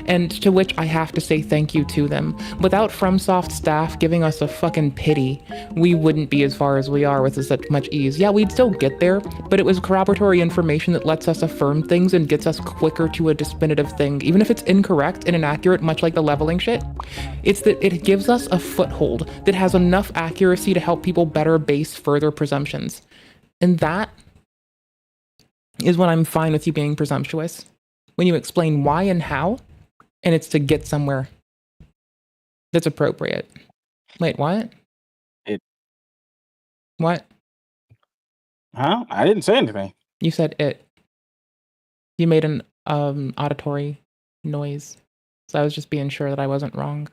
and to which I have to say thank you to them. Without FromSoft staff giving us a fucking pity, we wouldn't be as far as we are with such much ease. Yeah, we'd still get there, but it was corroboratory information that lets us affirm things and gets us quicker to a definitive thing, even if it's incorrect and inaccurate, much like the leveling shit. It's that it gives us a foothold that has enough accuracy to help people better base further presumptions. And that is when I'm fine with you being presumptuous. When you explain why and how, and it's to get somewhere that's appropriate. Wait, what? What? Huh? I didn't say anything. You said it. You made an auditory noise. So I was just being sure that I wasn't wrong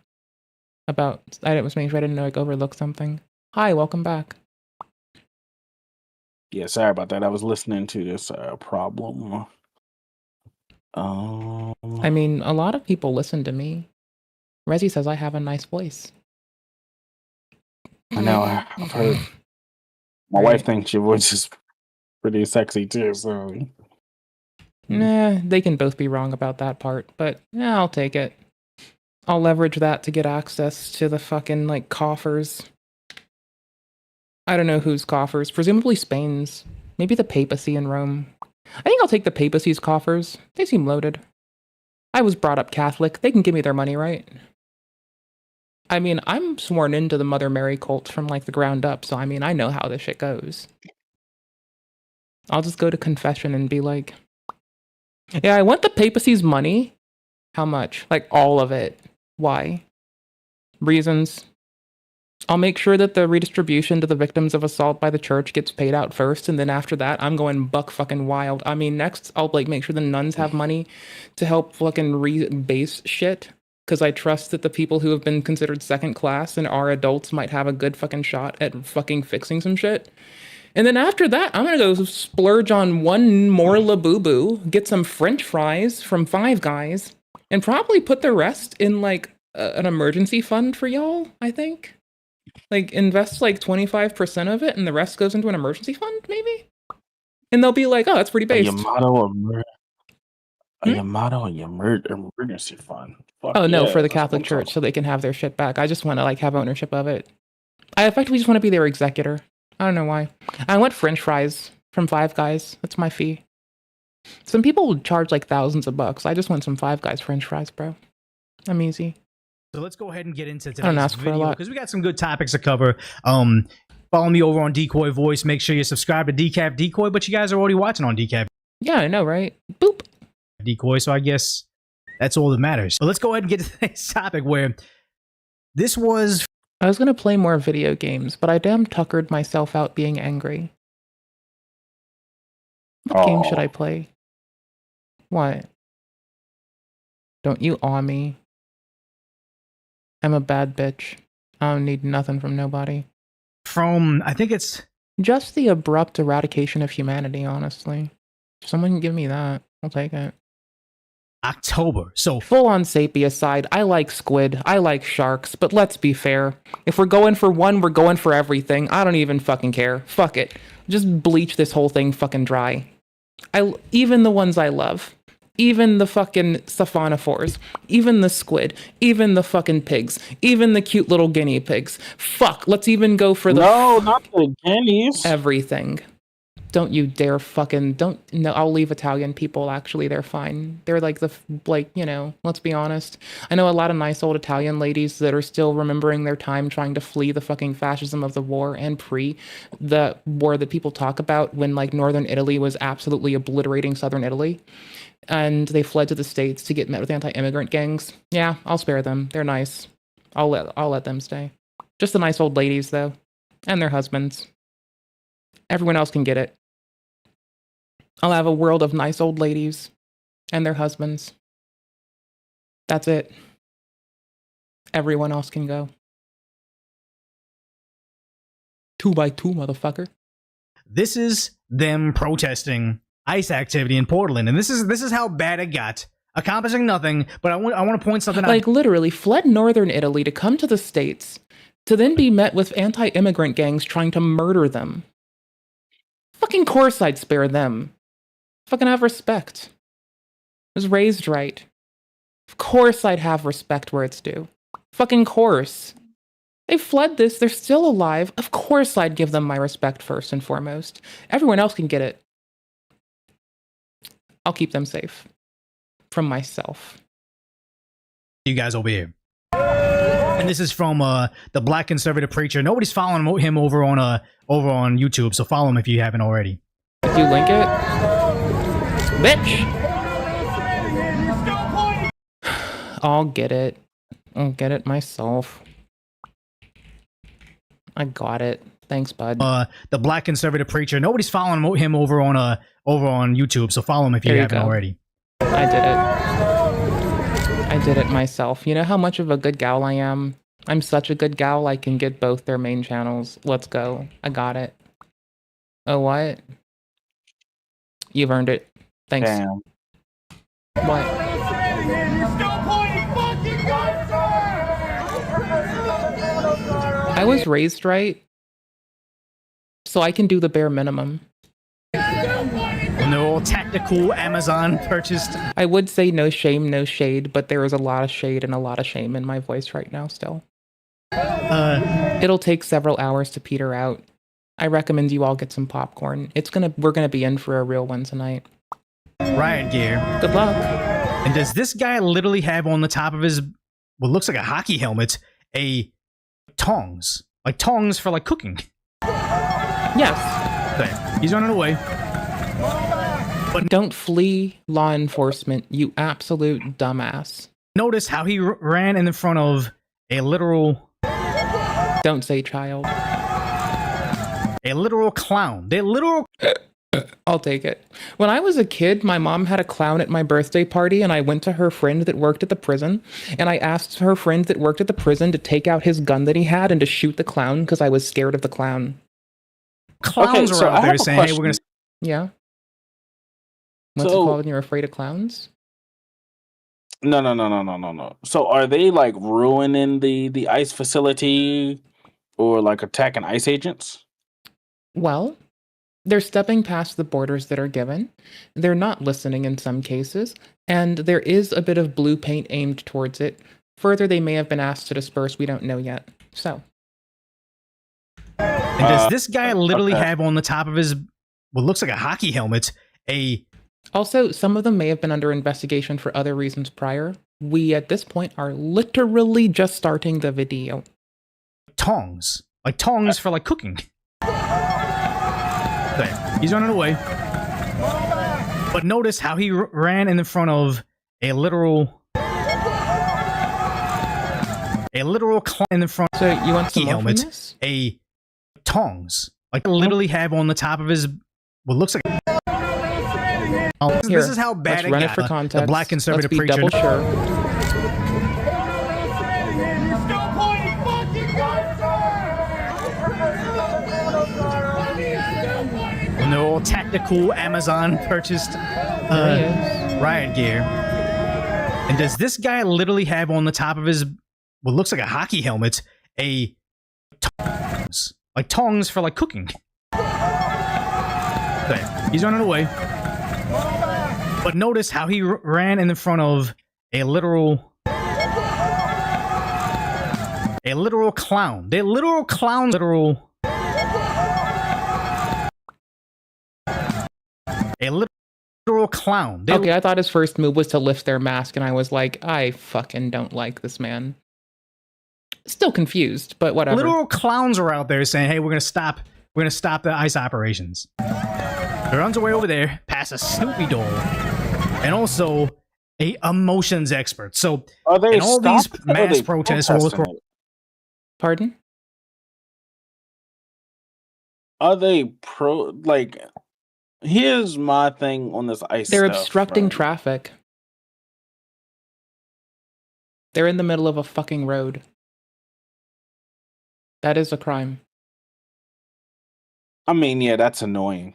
about, I was making sure I didn't like overlook something. Hi, welcome back. Yeah, sorry about that. I was listening to this problem. I mean, a lot of people listen to me. Resi says I have a nice voice. I know. I've heard. My wife thinks your voice is pretty sexy too. So. Nah, they can both be wrong about that part, but yeah, I'll take it. I'll leverage that to get access to the fucking, like, coffers. I don't know whose coffers. Presumably Spain's. Maybe the papacy in Rome. I think I'll take the papacy's coffers. They seem loaded. I was brought up Catholic. They can give me their money, right? I mean, I'm sworn into the Mother Mary cult from, like, the ground up, so I mean, I know how this shit goes. I'll just go to confession and be like, yeah, I want the papacy's money. How much? Like, all of it. Why? Reasons. I'll make sure that the redistribution to the victims of assault by the church gets paid out first, and then after that, I'm going buck fucking wild. I mean, next, I'll, like, make sure the nuns have money to help fucking rebase shit, because I trust that the people who have been considered second class and are adults might have a good fucking shot at fucking fixing some shit. And then after that, I'm gonna go splurge on one more Labubu, get some French fries from Five Guys, and probably put the rest in, like, an emergency fund for y'all, I think. Like, invest, like, 25% of it, and the rest goes into an emergency fund, maybe? And they'll be like, oh, that's pretty based. Your motto and your emergency fund. Fuck Oh, no, yeah, for the that's Catholic what I'm Church, so they can have their shit back. I just want to, like, have ownership of it. I effectively just want to be their executor. I don't know why. I want French fries from Five Guys. That's my fee. Some people charge, like, thousands of bucks. I just want some Five Guys French fries, bro. I'm easy. So let's go ahead and get into don't today's ask for a video lot. because we got some good topics to cover. Follow me over on Decoy Voice. Make sure you subscribe to Decaf Decoy, but you guys are already watching on Decaf Yeah, I know, right? Boop. Decoy, so I guess that's all that matters. So let's go ahead and get to today's topic where this was... I was going to play more video games, but I damn tuckered myself out being angry. What game should I play? What? Don't you awe me. I'm a bad bitch. I don't need nothing from nobody. From, I think it's... Just the abrupt eradication of humanity, honestly. If someone can give me that, I'll take it. October. So full on Sapie aside, I like squid, I like sharks, but let's be fair. If we're going for one, we're going for everything. I don't even fucking care. Fuck it. Just bleach this whole thing fucking dry. Even the ones I love. Even the fucking cephalophores. Even the squid. Even the fucking pigs. Even the cute little guinea pigs. Fuck, let's even go for the... No, not the guineas. Everything. Don't you dare fucking... No, I'll leave Italian people, actually. They're fine. They're like you know, let's be honest. I know a lot of nice old Italian ladies that are still remembering their time trying to flee the fucking fascism of the war and the war that people talk about when, like, northern Italy was absolutely obliterating southern Italy. And they fled to the States to get met with anti-immigrant gangs. Yeah, I'll spare them. They're nice. I'll let them stay. Just the nice old ladies, though. And their husbands. Everyone else can get it. I'll have a world of nice old ladies. And their husbands. That's it. Everyone else can go. 2x2, motherfucker. This is them protesting ICE activity in Portland, and this is how bad it got. Accomplishing nothing, but I want to point something out. Like, literally fled northern Italy to come to the States, to then be met with anti-immigrant gangs trying to murder them. Fucking course I'd spare them. Fucking have respect. I was raised right. Of course I'd have respect where it's due. Fucking course. They fled this, they're still alive. Of course I'd give them my respect first and foremost. Everyone else can get it. I'll keep them safe. From myself. You guys over here. And this is from the Black Conservative Preacher. Nobody's following him over on YouTube, so follow him if you haven't already. Did you link it? Bitch! I'll get it. I'll get it myself. I got it. Thanks, bud. The Black Conservative Preacher. Nobody's following him over on YouTube, so follow him if you haven't already. I did it. I did it myself. You know how much of a good gal I am? I'm such a good gal, I can get both their main channels. Let's go. I got it. Oh, what? You've earned it. Thanks. Damn. What? I was raised right, so I can do the bare minimum. No tactical Amazon purchased. I would say no shame, no shade, but there is a lot of shade and a lot of shame in my voice right now still. It'll take several hours to peter out. I recommend you all get some popcorn. We're gonna be in for a real one tonight. Riot gear. Good luck. And does this guy literally have on the top of his what looks like a hockey helmet tongs? Like tongs for like cooking. Yes. There. He's running away. But don't flee law enforcement, you absolute dumbass. Notice how he ran in front of a literal... Don't say child. A literal clown. They literal... I'll take it. When I was a kid, my mom had a clown at my birthday party, and I went to her friend that worked at the prison, and I asked her friend that worked at the prison to take out his gun that he had and to shoot the clown because I was scared of the clown. Clowns are out there saying, hey, we're going to... Yeah. What's it called when you're afraid of clowns? No. So are they like ruining the ICE facility or like attacking ICE agents? Well, they're stepping past the borders that are given. They're not listening in some cases, and there is a bit of blue paint aimed towards it. Further, they may have been asked to disperse. We don't know yet. So. And does this guy literally have on the top of his what looks like a hockey helmet Also, some of them may have been under investigation for other reasons prior. We, at this point, are literally just starting the video. Tongs. Like tongs for like cooking. There. He's running away. But notice how he ran in front of a literal... clown in the front. So you want some helmet. From this? A tongs. Like literally have on the top of his what looks like... Here, this is how bad let's run it for context. The black conservative let's be preacher. Double sure. No tactical Amazon purchased riot gear. And does this guy literally have on the top of his what looks like a hockey helmet tongs? Like tongs for like cooking. There. He's running away. But notice how he ran in front of a literal clown. They literal clown. A literal clown. Okay, I thought his first move was to lift their mask, and I was like, I fucking don't like this man. Still confused, but whatever. Literal clowns are out there saying, hey, we're gonna stop the ICE operations. He runs away over there, past a Snoopy doll, and also a emotions expert. So are they in all these mass protests all across... Pardon? Are they here's my thing on this ICE They're stuff, obstructing right? traffic. They're in the middle of a fucking road. That is a crime. I mean, yeah, that's annoying.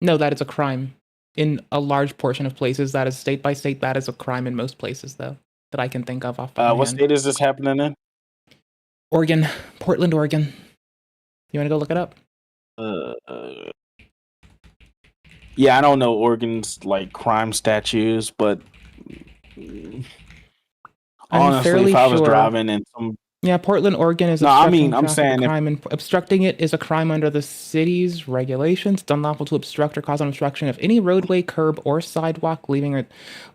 No, that is a crime. In a large portion of places, that is state by state, that is a crime in most places, though, that I can think of off my What hand. state is this happening in? Oregon. Portland, Oregon. You want to go look it up? Yeah, I don't know Oregon's like crime statutes, but honestly, if I was driving and some... Yeah, Portland, Oregon is I'm saying a crime, and obstructing it is a crime under the city's regulations. It's unlawful to obstruct or cause an obstruction of any roadway, curb, or sidewalk, leaving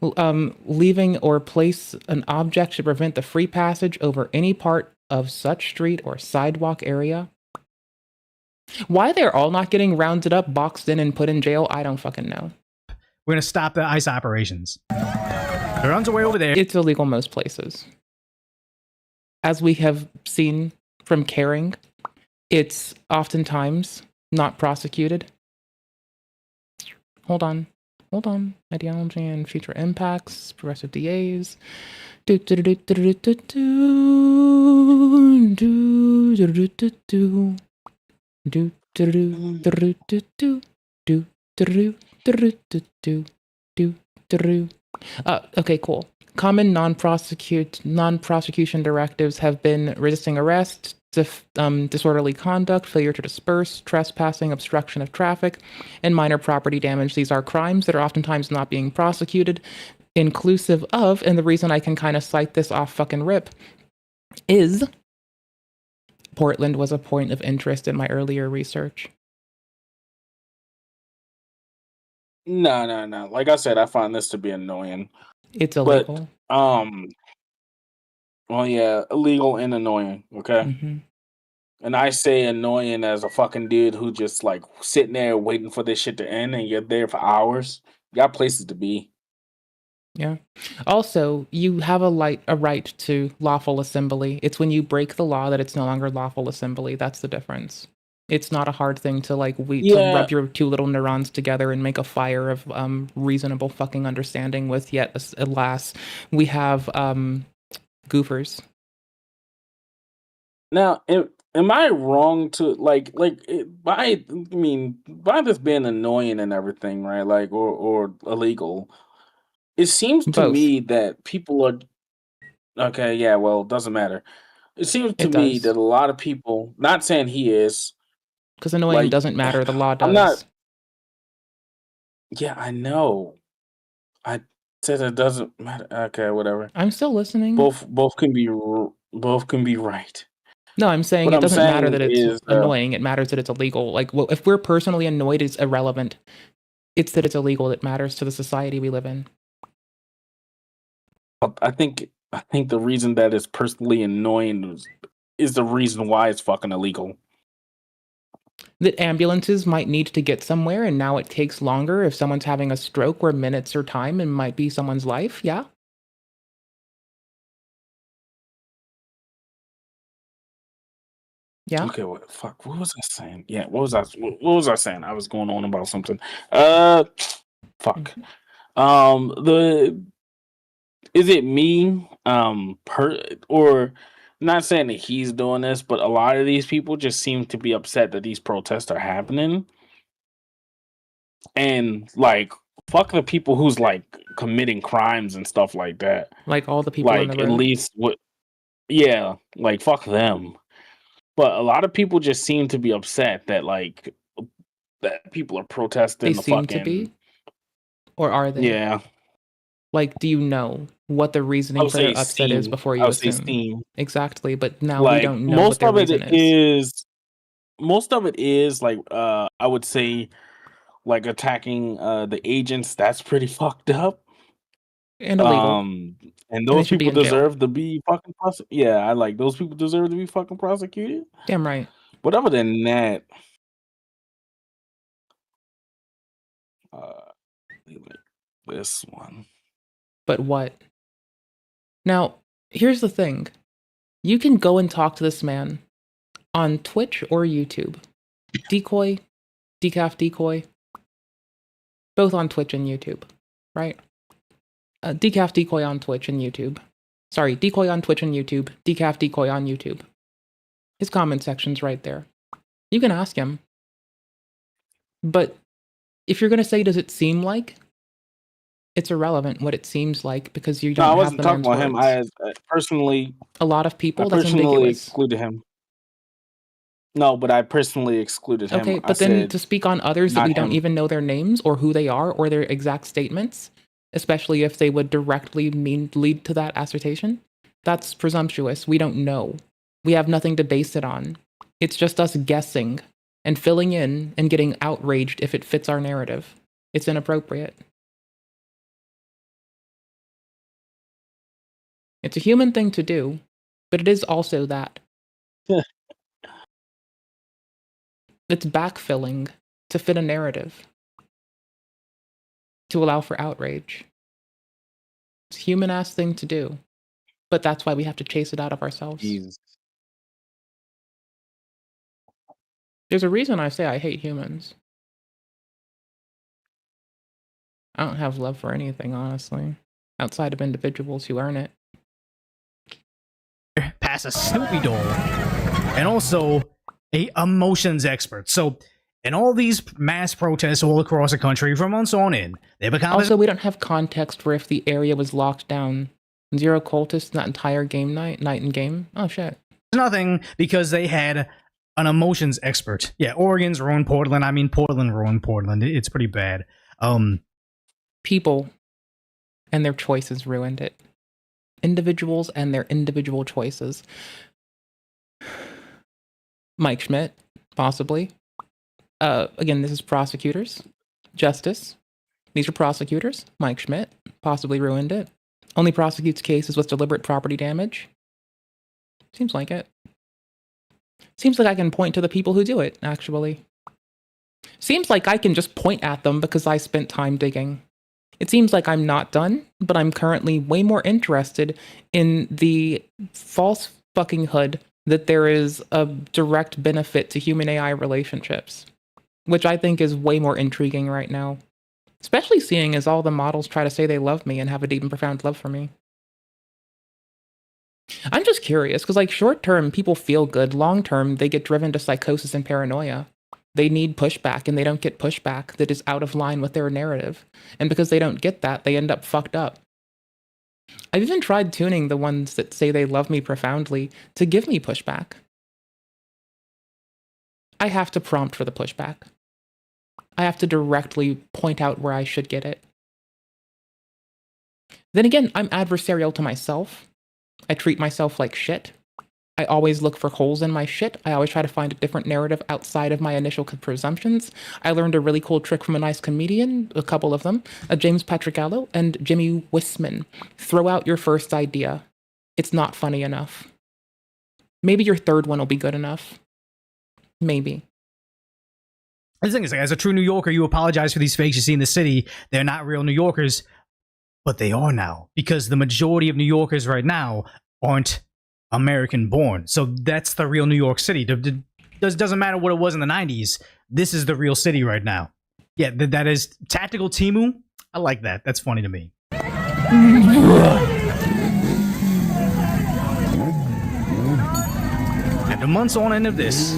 or place an object to prevent the free passage over any part of such street or sidewalk area. Why they're all not getting rounded up, boxed in, and put in jail, I don't fucking know. We're gonna stop the ICE operations. He runs away over there. It's illegal most places. As we have seen from Caring, it's oftentimes not prosecuted. Hold on. Ideology and future impacts, progressive DAs. Do do do do do do do do do do do do. Okay, cool. Common non-prosecution directives have been resisting arrest, disorderly conduct, failure to disperse, trespassing, obstruction of traffic, and minor property damage. These are crimes that are oftentimes not being prosecuted, inclusive of, and the reason I can kind of cite this off fucking rip is Portland was a point of interest in my earlier research. No. Like I said, I find this to be annoying. It's illegal. But, well, yeah, illegal and annoying, okay? Mm-hmm. And I say annoying as a fucking dude who just, like, sitting there waiting for this shit to end and you're there for hours. You got places to be. Yeah. Also, you have a right to lawful assembly. It's when you break the law that it's no longer lawful assembly. That's the difference. It's not a hard thing to to rub your two little neurons together and make a fire of reasonable fucking understanding with. Yet, alas, we have goofers. Now, am I wrong to by this being annoying and everything, right? Like, or illegal? It seems to Both. me that people are okay. Yeah, well, it doesn't matter. It seems to me that a lot of people, not saying he is, because annoying doesn't matter. The law does. I'm not. Yeah, I know. I said it doesn't matter. Okay, whatever. I'm still listening. Both can be right. No, I'm saying What it I'm doesn't matter that saying it's annoying. It matters that it's illegal. Like, well, if we're personally annoyed, it's irrelevant. It's that it's illegal that matters to the society we live in. I think the reason that it's personally annoying is the reason why it's fucking illegal. That ambulances might need to get somewhere, and now it takes longer if someone's having a stroke where minutes or time and might be someone's life. Yeah. Yeah. Okay, what was I saying? Yeah, what was I saying? I was going on about something. Fuck. Is it me? Or not saying that he's doing this, but a lot of these people just seem to be upset that these protests are happening. And like, fuck the people who's like committing crimes and stuff like that. Like all the people on the road. At least yeah, like fuck them. But a lot of people just seem to be upset that like that people are protesting. They seem to be, or are they? Yeah. Like, do you know what the reasoning for their upset is before you assume? Exactly, but now we don't know what their reason is. Most of it is like I would say like attacking the agents. That's pretty fucked up and illegal. And those people deserve to be fucking prosecuted. Yeah, I like those people deserve to be fucking prosecuted. Damn right. But other than that, this one. But what? Now, here's the thing. You can go and talk to this man on Twitch or YouTube. Decoy, decaf decoy. Both on Twitch and YouTube, right? Decaf decoy on Twitch and YouTube. Sorry, decoy on Twitch and YouTube. Decaf decoy on YouTube. His comment section's right there. You can ask him. But if you're going to say, does it seem like? It's irrelevant what it seems like because you don't have the man's words. I wasn't talking about him. I personally... A lot of people, I that's personally ambiguous. excluded him. No, but I personally excluded him. Okay, but then to speak on others that we don't even know their names or who they are or their exact statements, especially if they would directly lead to that assertion, that's presumptuous. We don't know. We have nothing to base it on. It's just us guessing and filling in and getting outraged if it fits our narrative. It's inappropriate. It's a human thing to do, but it is also that. It's backfilling to fit a narrative, to allow for outrage. It's a human-ass thing to do, but that's why we have to chase it out of ourselves. Jesus. There's a reason I say I hate humans. I don't have love for anything, honestly, outside of individuals who earn it. Pass a Snoopy doll. And also a emotions expert. So, in all these mass protests all across the country from months on in, they become Also, we don't have context for if the area was locked down. Zero cultists that entire game night in game. Oh shit. nothing because they had an emotions expert. Yeah, Oregon's ruined Portland. I mean, Portland ruined Portland. It's pretty bad. People and their choices ruined it. Individuals and their individual choices. Mike Schmidt, possibly. Again, this is prosecutors. Justice. These are prosecutors. Mike Schmidt possibly ruined it. Only prosecutes cases with deliberate property damage. Seems like it. Seems like I can point to the people who do it, actually. Seems like I can just point at them because I spent time digging. It seems like I'm not done, but I'm currently way more interested in the false fucking hood that there is a direct benefit to human-AI relationships, which I think is way more intriguing right now. Especially seeing as all the models try to say they love me and have a deep and profound love for me. I'm just curious, because like short-term, people feel good. Long-term, they get driven to psychosis and paranoia. They need pushback, and they don't get pushback that is out of line with their narrative. And because they don't get that, they end up fucked up. I've even tried tuning the ones that say they love me profoundly to give me pushback. I have to prompt for the pushback. I have to directly point out where I should get it. Then again, I'm adversarial to myself. I treat myself like shit. I always look for holes in my shit. I always try to find a different narrative outside of my initial presumptions. I learned a really cool trick from a nice comedian, a couple of them, James Patrigallo and Jimmy Wisman. Throw out your first idea. It's not funny enough. Maybe your third one will be good enough. Maybe. The thing is, as a true New Yorker, you apologize for these fakes you see in the city. They're not real New Yorkers, but they are now, because the majority of New Yorkers right now aren't American born. So that's the real New York City. Doesn't matter what it was in the 90s. This is the real city right now. Yeah, that is tactical Timu. I like that. That's funny to me. And the months on end of this.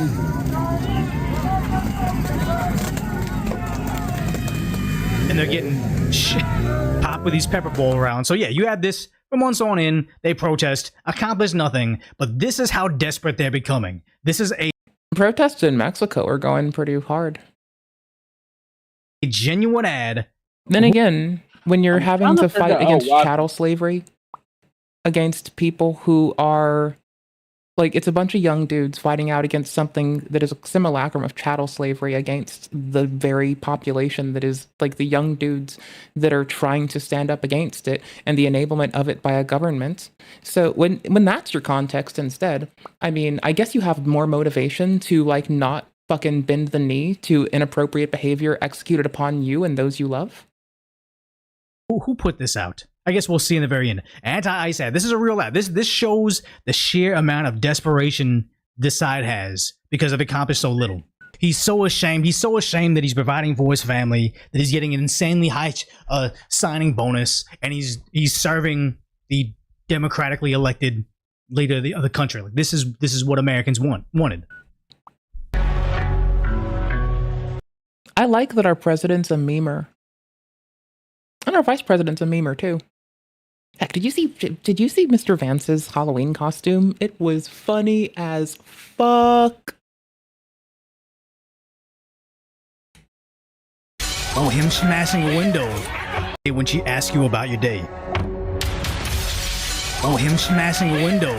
And they're getting popped with these pepper ball rounds. So yeah, you have this from months on in. They protest, accomplish nothing, but this is how desperate they're becoming. This is a protests in Mexico are going pretty hard. A genuine ad. Then again, when you're having to fight against chattel slavery, against people who are like, it's a bunch of young dudes fighting out against something that is a simulacrum of chattel slavery against the very population that is like the young dudes that are trying to stand up against it and the enablement of it by a government. So when that's your context instead, I mean, I guess you have more motivation to like not fucking bend the knee to inappropriate behavior executed upon you and those you love. Who put this out? I guess we'll see in the very end. Anti-ICE ad. This is a real ad. This shows the sheer amount of desperation this side has because they've accomplished so little. He's so ashamed. He's so ashamed that he's providing for his family, that he's getting an insanely high signing bonus, and he's serving the democratically elected leader of the country. Like, this is what Americans wanted. I like that our president's a memer. And our vice president's a memer too. Heck, did you see Mr. Vance's Halloween costume? It was funny as fuck. Oh, him smashing a window when she asks you about your day. Oh, him smashing a window.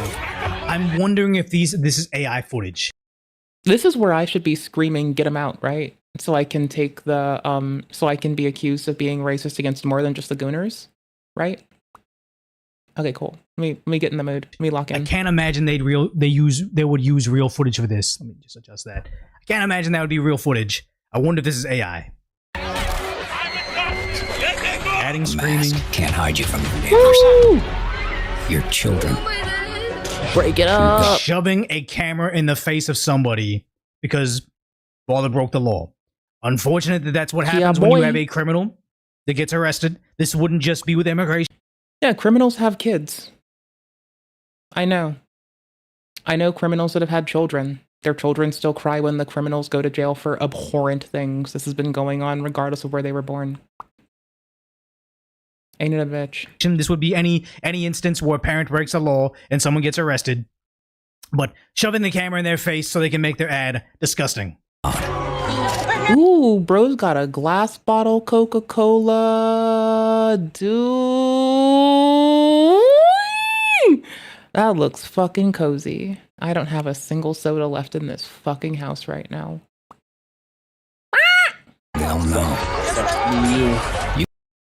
I'm wondering if this is AI footage. This is where I should be screaming, "Get him out!" Right? So I can take the so I can be accused of being racist against more than just the Gooners, right? Okay, cool. Let me get in the mood. Let me lock in. I can't imagine they would use real footage for this. Let me just adjust that. I can't imagine that would be real footage. I wonder if this is AI. Adding screaming can't hide you from your neighbors. Your children. Break it up. Shoving a camera in the face of somebody because father broke the law. Unfortunate that that's what happens when you have a criminal that gets arrested. This wouldn't just be with immigration. Yeah, criminals have kids. I know criminals that have had children. Their children still cry when the criminals go to jail for abhorrent things. This has been going on regardless of where they were born. Ain't it a bitch? This would be any instance where a parent breaks a law and someone gets arrested, but shoving the camera in their face so they can make their ad disgusting. Ooh, bro's got a glass bottle Coca-Cola. Dude, that looks fucking cozy. I don't have a single soda left in this fucking house right now. Hell no.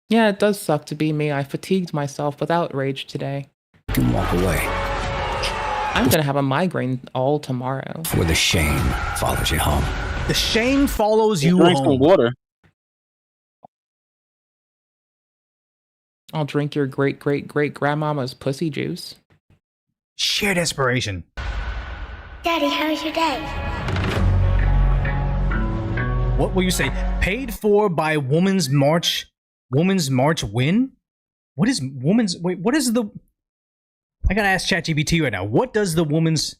Yeah, it does suck to be me. I fatigued myself with outrage today. You can walk away. I'm gonna have a migraine all tomorrow. Where the shame follows you home. The shame follows you Drink home. some water. I'll drink your great-great-great-grandmama's pussy juice. Sheer desperation. Daddy, how's your day? What will you say? Paid for by Women's March win? What is women's... Wait, what is the... I gotta ask ChatGPT right now. What does the women's...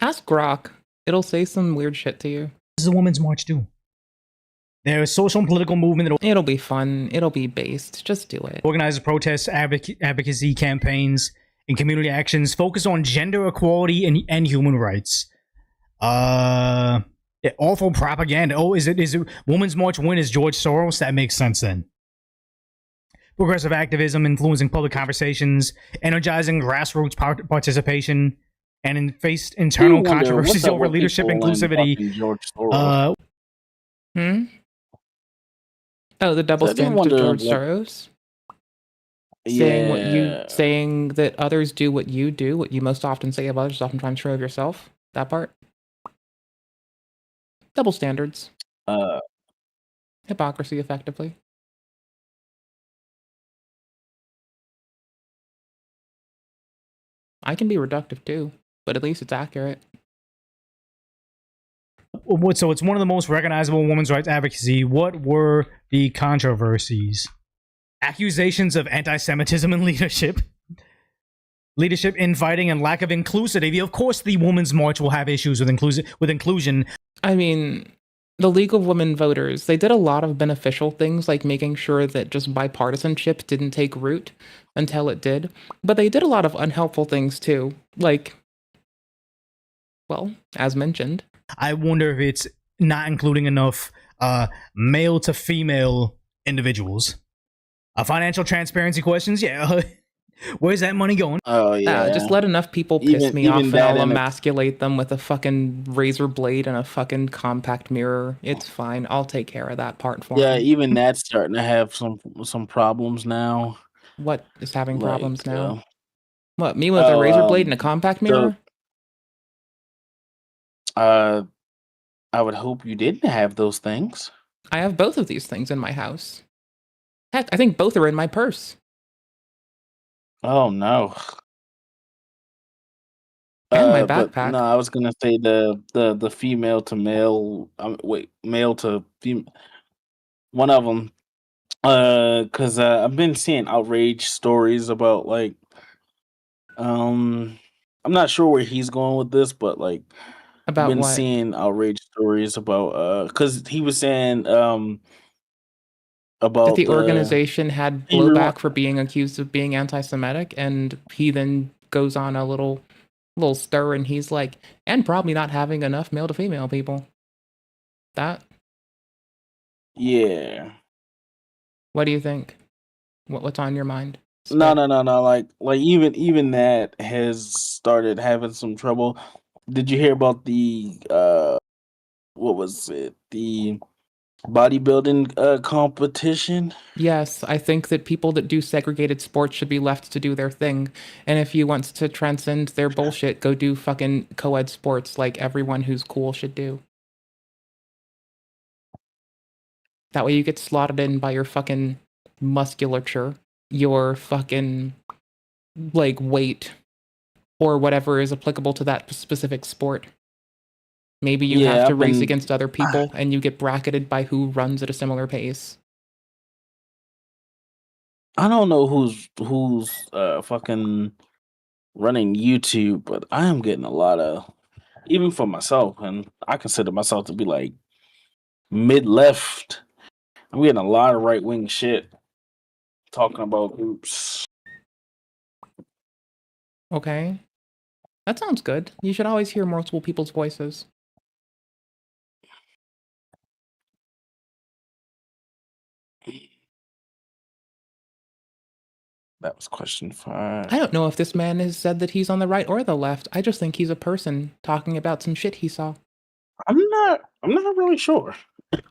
Ask Grok. It'll say some weird shit to you. What does the Women's March do? They're a social and political movement that... It'll be fun. It'll be based. Just do it. Organizes protests, advocacy campaigns, and community actions focus on gender equality and human rights. Yeah, awful propaganda. Oh, is it Women's March win is George Soros? That makes sense then. Progressive activism, influencing public conversations, energizing grassroots participation, and faced internal controversies over leadership inclusivity. Oh, the double standard of George Soros? Saying that others do what you do, what you most often say of others is oftentimes true of yourself. That part. Double standards. Hypocrisy, effectively. I can be reductive too, but at least it's accurate. So it's one of the most recognizable women's rights advocacy. What were the controversies? Accusations of anti-Semitism in leadership. Leadership infighting and lack of inclusivity. Of course, the Women's March will have issues with inclusion. I mean, the League of Women Voters, they did a lot of beneficial things, like making sure that just bipartisanship didn't take root until it did. But they did a lot of unhelpful things too. Like, well, as mentioned. I wonder if it's not including enough male to female individuals. Financial transparency questions, yeah. Where's that money going? Oh, yeah. Just let enough people piss me off and I'll emasculate them with a fucking razor blade and a fucking compact mirror. It's fine. I'll take care of that part for Yeah, them. even that's starting to have some problems now. What is having problems now? What, me with a razor blade and a compact mirror? I would hope you didn't have those things. I have both of these things in my house. Heck, I think both are in my purse. Oh no. And my backpack. No, I was gonna say the female to male. Male to female. One of them. Because I've been seeing outrage stories about like. I'm not sure where he's going with this, but like. About I've been what? seeing outrage stories about because he was saying about that the organization had blowback for being accused of being anti-Semitic, and he then goes on a little stir, and he's like, and probably not having enough male to female people. That? Yeah. What do you think? What's on your mind? No. Like even that has started having some trouble. Did you hear about the what was it? The bodybuilding competition? Yes, I think that people that do segregated sports should be left to do their thing. And if you want to transcend their bullshit, go do fucking co-ed sports like everyone who's cool should do. That way you get slotted in by your fucking musculature, your fucking like weight, or whatever is applicable to that specific sport. Maybe you have to race against other people and you get bracketed by who runs at a similar pace. I don't know who's fucking running YouTube, but I am getting a lot of even for myself, and I consider myself to be like mid-left. I'm getting a lot of right-wing shit talking about groups. Okay. That sounds good. You should always hear multiple people's voices. That was question 5. I don't know if this man has said that he's on the right or the left. I just think he's a person talking about some shit he saw. I'm not really sure.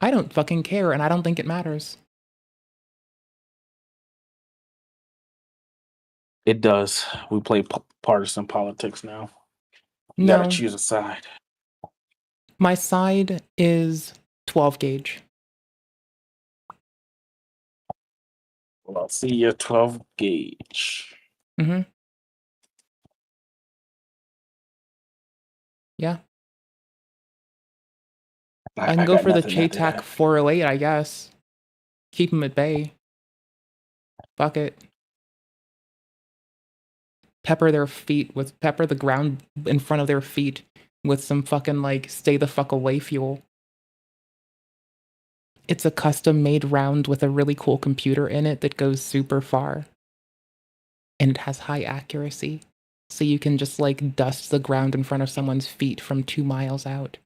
I don't fucking care, and I don't think it matters. It does. We play partisan politics now. You No. gotta choose a side. My side is 12 gauge. Well, I'll see your 12 gauge. Mm-hmm. Yeah. I can go for the Chaytak 408, I guess. Keep him at bay. Fuck it. Pepper the ground in front of their feet with some fucking, like, stay the fuck away fuel. It's a custom-made round with a really cool computer in it that goes super far. And it has high accuracy. So you can just, like, dust the ground in front of someone's feet from 2 miles out.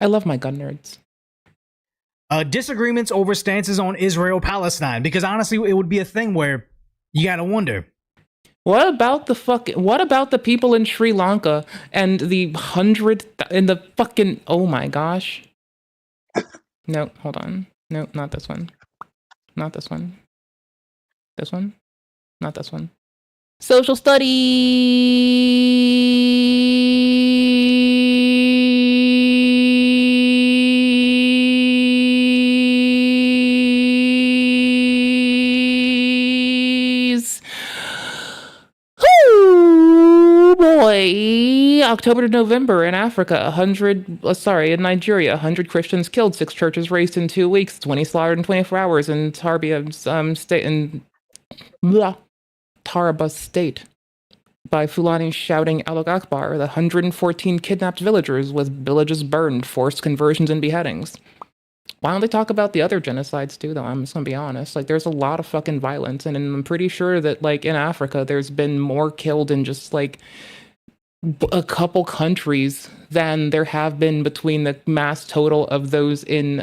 I love my gun nerds. Disagreements over stances on Israel-Palestine, because honestly, it would be a thing where you gotta wonder. What about the people in Sri Lanka and the fucking, oh my gosh. No, hold on. No, not this one. Not this one. This one? Not this one. Social studies. Oh boy. October to November in Africa, in Nigeria, 100 Christians killed, 6 churches razed in 2 weeks, 20 slaughtered in 24 hours in Taraba state by Fulani shouting Allahu Akbar. The 114 kidnapped villagers with villages burned, forced conversions and beheadings. Why don't they talk about the other genocides too, though? I'm just gonna be honest. Like, there's a lot of fucking violence, and I'm pretty sure that, like, in Africa, there's been more killed in just, like, a couple countries than there have been between the mass total of those in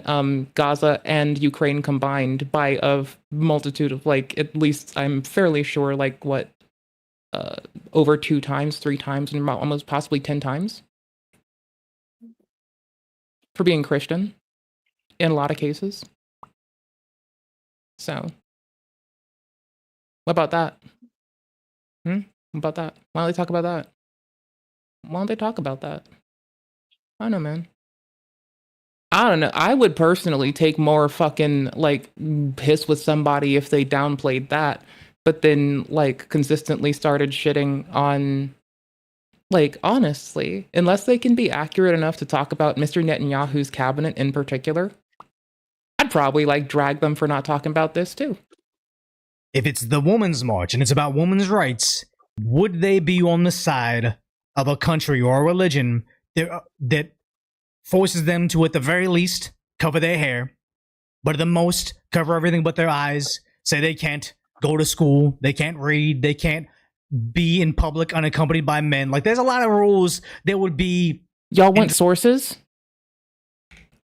Gaza and Ukraine combined by a multitude of, like, at least I'm fairly sure, like, what, over 2 times, 3 times, and almost possibly 10 times for being Christian in a lot of cases. So, what about that? What about that? Why don't they talk about that? Why don't they talk about that? I don't know, man. I don't know. I would personally take more fucking, like, piss with somebody if they downplayed that, but then, like, consistently started shitting on, like, honestly, unless they can be accurate enough to talk about Mr. Netanyahu's cabinet in particular, I'd probably, like, drag them for not talking about this too. If it's the Women's March and it's about women's rights, would they be on the side of a country or a religion that forces them to, at the very least, cover their hair, but at the most, cover everything but their eyes, say they can't go to school, they can't read, they can't be in public unaccompanied by men? Like, there's a lot of rules that would be... Y'all want sources?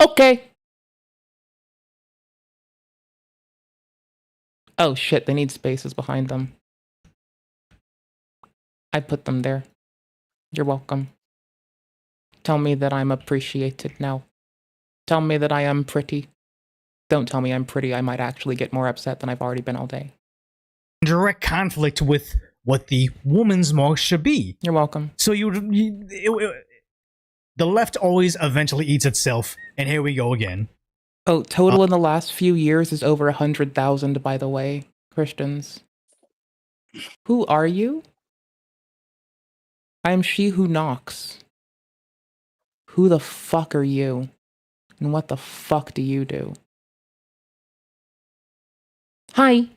Okay. Oh shit, they need spaces behind them. I put them there. You're welcome. Tell me that I'm appreciated now. Tell me that I am pretty. Don't tell me I'm pretty. I might actually get more upset than I've already been all day. Direct conflict with what the Women's March should be. You're welcome. So the left always eventually eats itself, and here we go again. Oh, total in the last few years is over 100,000, by the way, Christians. Who are you? I am she who knocks. Who the fuck are you? And what the fuck do you do? Hi.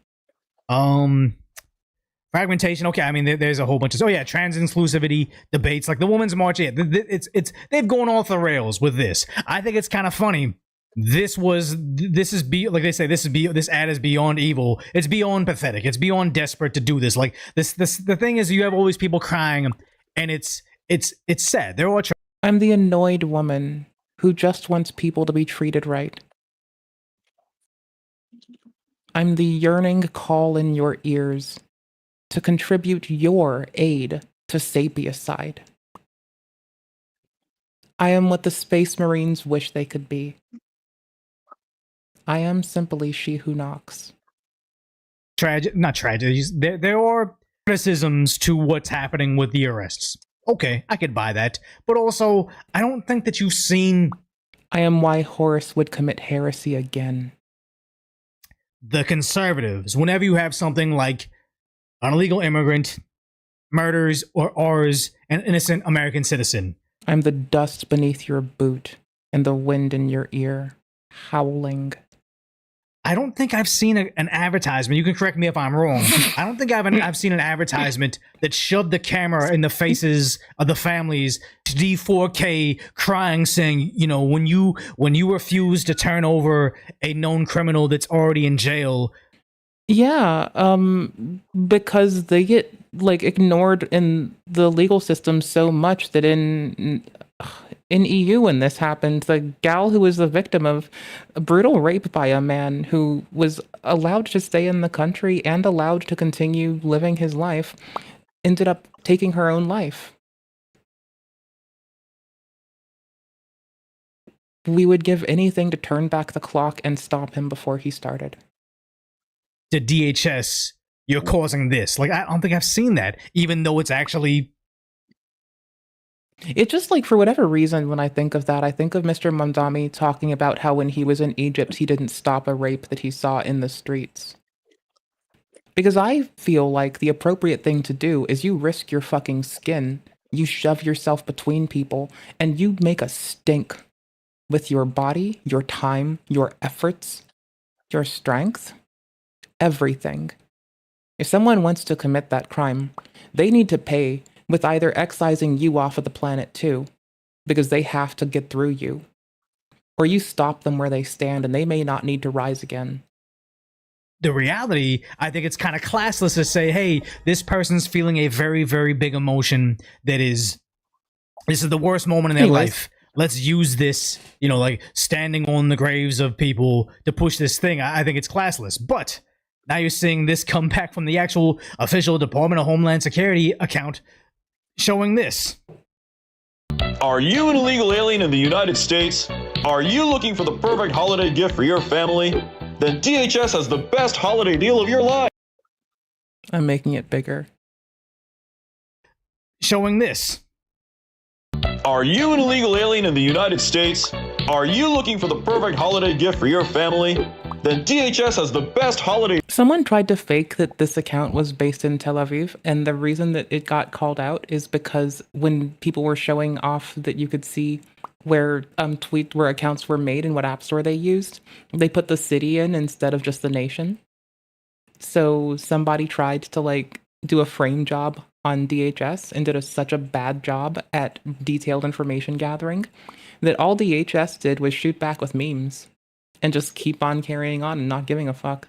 Fragmentation. Okay, I mean, there's a whole bunch of trans inclusivity debates, like the Women's March. Yeah, they've gone off the rails with this. I think it's kind of funny. This is like they say, this ad is beyond evil. It's beyond pathetic. It's beyond desperate to do this. Like this. The thing is, you have all these people crying, and it's sad. They're all. I'm the annoyed woman who just wants people to be treated right. I'm the yearning call in your ears to contribute your aid to sapiocide. I am what the Space Marines wish they could be. I am simply she who knocks. Not tragedies. There are criticisms to what's happening with the arrests. Okay, I could buy that. But also, I don't think that you've seen... I am why Horace would commit heresy again. The conservatives, whenever you have something like an illegal immigrant murders or ours an innocent American citizen. I'm the dust beneath your boot and the wind in your ear, howling. I don't think I've seen an advertisement. You can correct me if I'm wrong. I don't think I've seen an advertisement that shoved the camera in the faces of the families, HD 4K, crying, saying, when you refuse to turn over a known criminal that's already in jail. Yeah, because they get ignored in the legal system so much that in EU when this happened, the gal who was the victim of a brutal rape by a man who was allowed to stay in the country and allowed to continue living his life ended up taking her own life. We would give anything to turn back the clock and stop him before he started. To DHS, you're causing this. I don't think I've seen that, even though it's actually... It's just for whatever reason, when I think of that, I think of Mr. Mamdani talking about how when he was in Egypt, he didn't stop a rape that he saw in the streets. Because I feel like the appropriate thing to do is you risk your fucking skin, you shove yourself between people, and you make a stink with your body, your time, your efforts, your strength, everything. If someone wants to commit that crime, they need to pay with either excising you off of the planet too, because they have to get through you, or you stop them where they stand and they may not need to rise again. The reality, I think it's kind of classless to say, hey, this person's feeling a very, very big emotion that is, this is the worst moment in their life. Let's use this, standing on the graves of people to push this thing. I think it's classless. But now you're seeing this come back from the actual official Department of Homeland Security account showing this. Are you an illegal alien in the United States? Are you looking for the perfect holiday gift for your family? Then DHS has the best holiday deal of your life. I'm making it bigger. Showing this. Are you an illegal alien in the United States? Are you looking for the perfect holiday gift for your family? Then DHS has the best holiday... Someone tried to fake that this account was based in Tel Aviv, and the reason that it got called out is because when people were showing off that you could see where where accounts were made and what app store they used, they put the city in instead of just the nation. So somebody tried to do a frame job on DHS and did such a bad job at detailed information gathering that all DHS did was shoot back with memes and just keep on carrying on and not giving a fuck.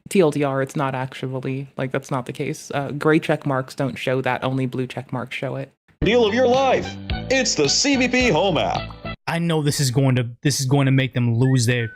TLDR, it's not actually, that's not the case. Gray check marks don't show that, only blue check marks show it. Deal of your life. It's the CBP Home app. I know this is going to make them lose their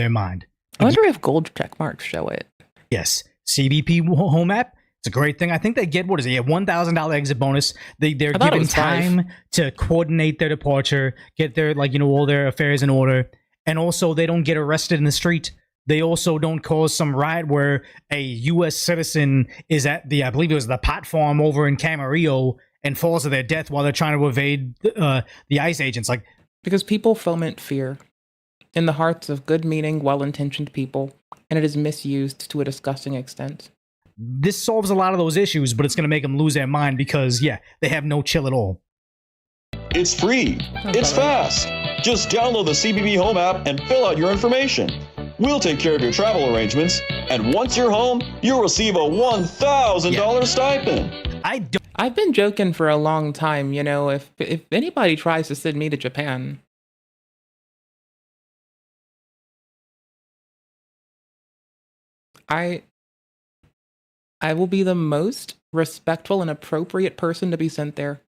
mind. I wonder if gold check marks show it. Yes. CBP Home app. It's a great thing. I think they get, $1,000 exit bonus. They're given time to coordinate their departure, get their, all their affairs in order. And also they don't get arrested in the street. They also don't cause some riot where a U.S. citizen is at I believe it was the pot farm over in Camarillo and falls to their death while they're trying to evade the ICE agents. Because people foment fear in the hearts of good-meaning, well-intentioned people, and it is misused to a disgusting extent. This solves a lot of those issues, but it's going to make them lose their mind because, they have no chill at all. It's free. It's fast. Just download the CBP Home app and fill out your information. we'll take care of your travel arrangements, and once you're home, you'll receive a $1,000 stipend. I've been joking for a long time, you know, if anybody tries to send me to Japan, I will be the most respectful and appropriate person to be sent there.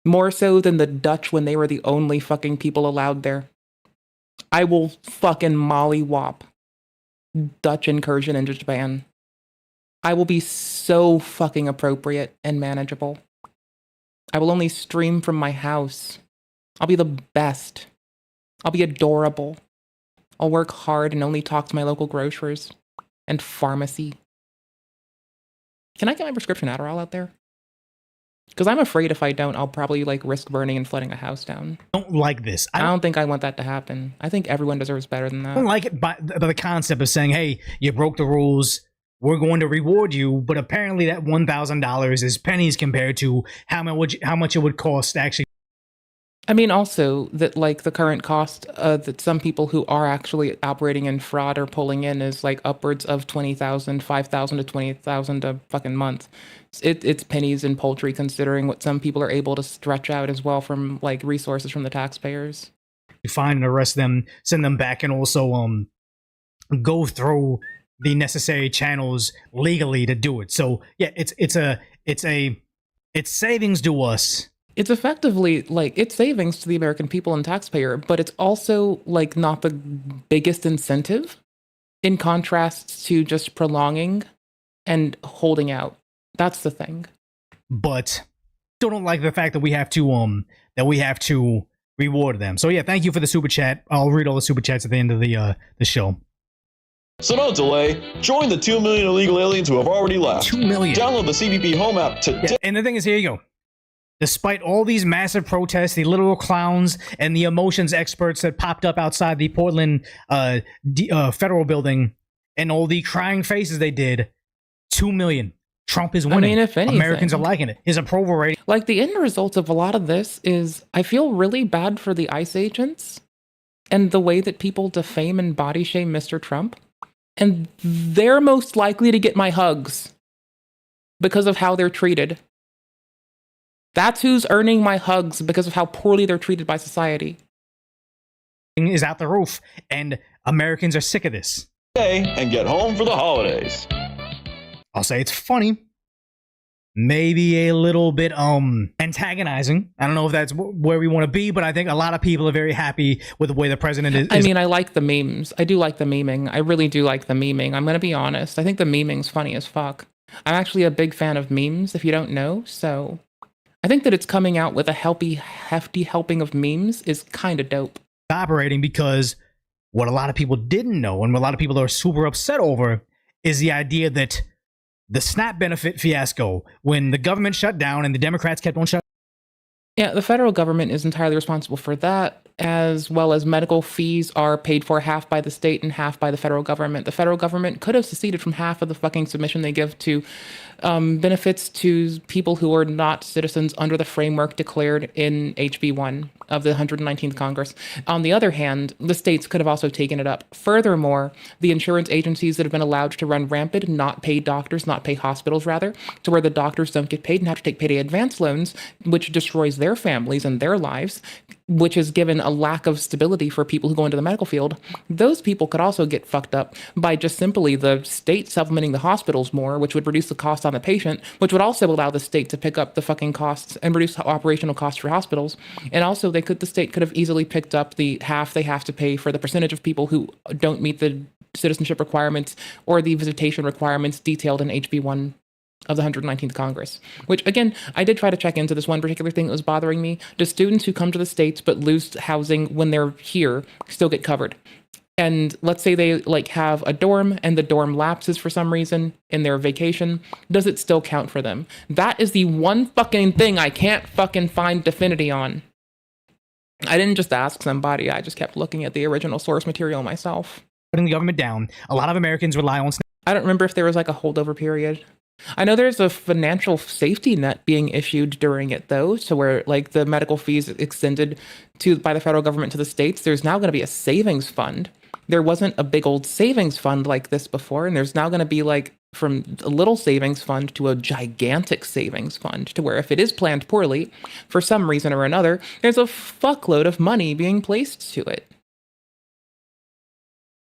More so than the Dutch when they were the only fucking people allowed there. I will fucking mollywop Dutch incursion into Japan. I will be so fucking appropriate and manageable. I will only stream from my house. I'll be the best. I'll be adorable. I'll work hard and only talk to my local grocers and pharmacy. Can I get my prescription Adderall out there? Because I'm afraid if I don't, I'll probably like risk burning and flooding a house down. I don't like this. I don't think I want that to happen. I think everyone deserves better than that. I don't like it by the concept of saying, hey, you broke the rules, we're going to reward you, but apparently that $1,000 is pennies compared to how much it would cost to actually. I mean, also that like the current cost that some people who are actually operating in fraud are pulling in is like upwards of $20,000, $5,000 to $20,000 a fucking month. It's pennies and poultry considering what some people are able to stretch out as well from like resources from the taxpayers. Find and arrest them, send them back, and also go through the necessary channels legally to do it. So yeah, it's savings to us. It's effectively like it's savings to the American people and taxpayer, but it's also like not the biggest incentive in contrast to just prolonging and holding out. That's the thing. But still don't like the fact that we have to reward them. So yeah, thank you for the super chat. I'll read all the super chats at the end of the show. So don't delay. Join the 2 million illegal aliens who have already left. 2 million. Download the CBP Home app today. Yeah, and the thing is, here you go. Despite all these massive protests, the literal clowns and the emotions experts that popped up outside the Portland federal building and all the crying faces they did, 2 million. Trump is winning. I mean, if anything, Americans are liking it. His approval rating. Like the end result of a lot of this is I feel really bad for the ICE agents and the way that people defame and body shame Mr. Trump. And they're most likely to get my hugs because of how they're treated. That's who's earning my hugs because of how poorly they're treated by society. Is out the roof, and Americans are sick of this. And get home for the holidays. I'll say it's funny. Maybe a little bit antagonizing. I don't know if that's where we want to be, but I think a lot of people are very happy with the way the president is. I mean, I like the memes. I do like the memeing. I really do like the memeing. I'm going to be honest. I think the memeing's funny as fuck. I'm actually a big fan of memes, if you don't know, so I think that it's coming out with a hefty helping of memes is kind of dope. Operating because what a lot of people didn't know and what a lot of people are super upset over is the idea that the SNAP benefit fiasco, when the government shut down and the Democrats kept on shutting. Yeah, the federal government is entirely responsible for that, as well as medical fees are paid for half by the state and half by the federal government. The federal government could have seceded from half of the fucking submission they give to benefits to people who are not citizens under the framework declared in HB1 of the 119th Congress. On the other hand, the states could have also taken it up. Furthermore, the insurance agencies that have been allowed to run rampant, not pay doctors, not pay hospitals rather, to where the doctors don't get paid and have to take payday advance loans, which destroys their families and their lives, which has given a lack of stability for people who go into the medical field. Those people could also get fucked up by just simply the state supplementing the hospitals more, which would reduce the cost on the patient, which would also allow the state to pick up the fucking costs and reduce operational costs for hospitals. And also the state could have easily picked up the half they have to pay for the percentage of people who don't meet the citizenship requirements or the visitation requirements detailed in HB1 of the 119th Congress, which again, I did try to check into this one particular thing that was bothering me. Do students who come to the States but lose housing when they're here still get covered? And let's say they like have a dorm and the dorm lapses for some reason in their vacation. Does it still count for them? That is the one fucking thing I can't fucking find definity on. I didn't just ask somebody. I just kept looking at the original source material myself. Putting the government down. A lot of Americans rely on. I don't remember if there was like a holdover period. I know there's a financial safety net being issued during it, though, to where like the medical fees extended by the federal government to the states. There's now going to be a savings fund. There wasn't a big old savings fund like this before, and there's now going to be like from a little savings fund to a gigantic savings fund, to where if it is planned poorly, for some reason or another, there's a fuckload of money being placed to it.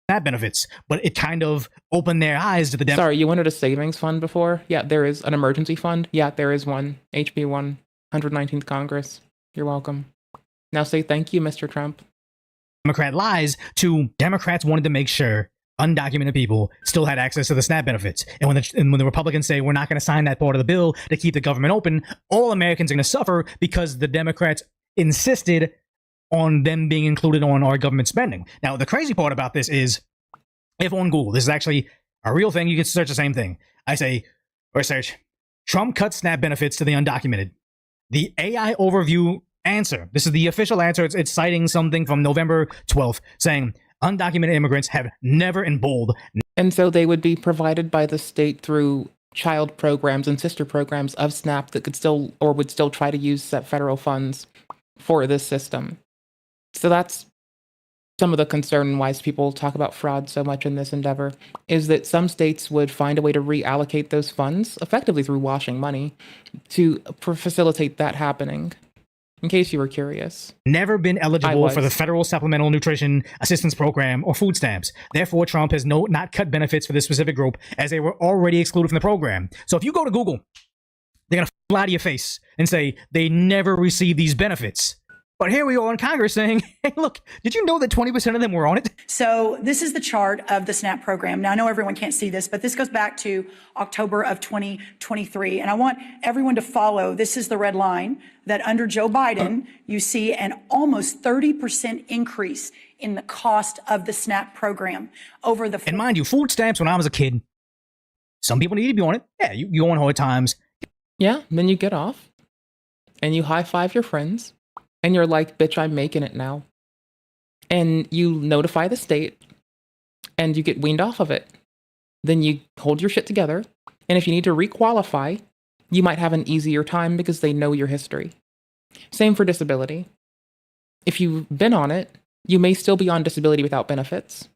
That benefits, but it kind of opened their eyes to the Sorry, you wanted a savings fund before? Yeah, there is an emergency fund. Yeah, there is one. HB 1, 119th Congress. You're welcome. Now say thank you, Mr. Trump. Democrat lies to Democrats wanted to make sure undocumented people still had access to the SNAP benefits. And when the Republicans say we're not going to sign that part of the bill to keep the government open, all Americans are going to suffer because the Democrats insisted on them being included on our government spending. Now, the crazy part about this is, if on Google, this is actually a real thing, you can search the same thing. I say, or search, Trump cuts SNAP benefits to the undocumented. The AI overview answer, this is the official answer, it's citing something from November 12th, saying, undocumented immigrants have never, in bold. And so they would be provided by the state through child programs and sister programs of SNAP that could still, or would still try to use federal funds for this system. So that's some of the concern why people talk about fraud so much in this endeavor, is that some states would find a way to reallocate those funds, effectively through washing money, to facilitate that happening. In case you were curious. Never been eligible for the federal supplemental nutrition assistance program or food stamps. Therefore, Trump has not cut benefits for this specific group, as they were already excluded from the program. So if you go to Google, they're going to fly to your face and say they never received these benefits. But here we are in Congress saying, hey, look, did you know that 20% of them were on it? So this is the chart of the SNAP program. Now, I know everyone can't see this, but this goes back to October of 2023. And I want everyone to follow. This is the red line that under Joe Biden, you see an almost 30% increase in the cost of the SNAP program over the... And mind you, food stamps, when I was a kid, some people need to be on it. Yeah, you go on hard times. Yeah, then you get off and you high-five your friends. And you're like, bitch, I'm making it now. And you notify the state and you get weaned off of it. Then you hold your shit together. And if you need to requalify, you might have an easier time because they know your history. Same for disability. If you've been on it, you may still be on disability without benefits,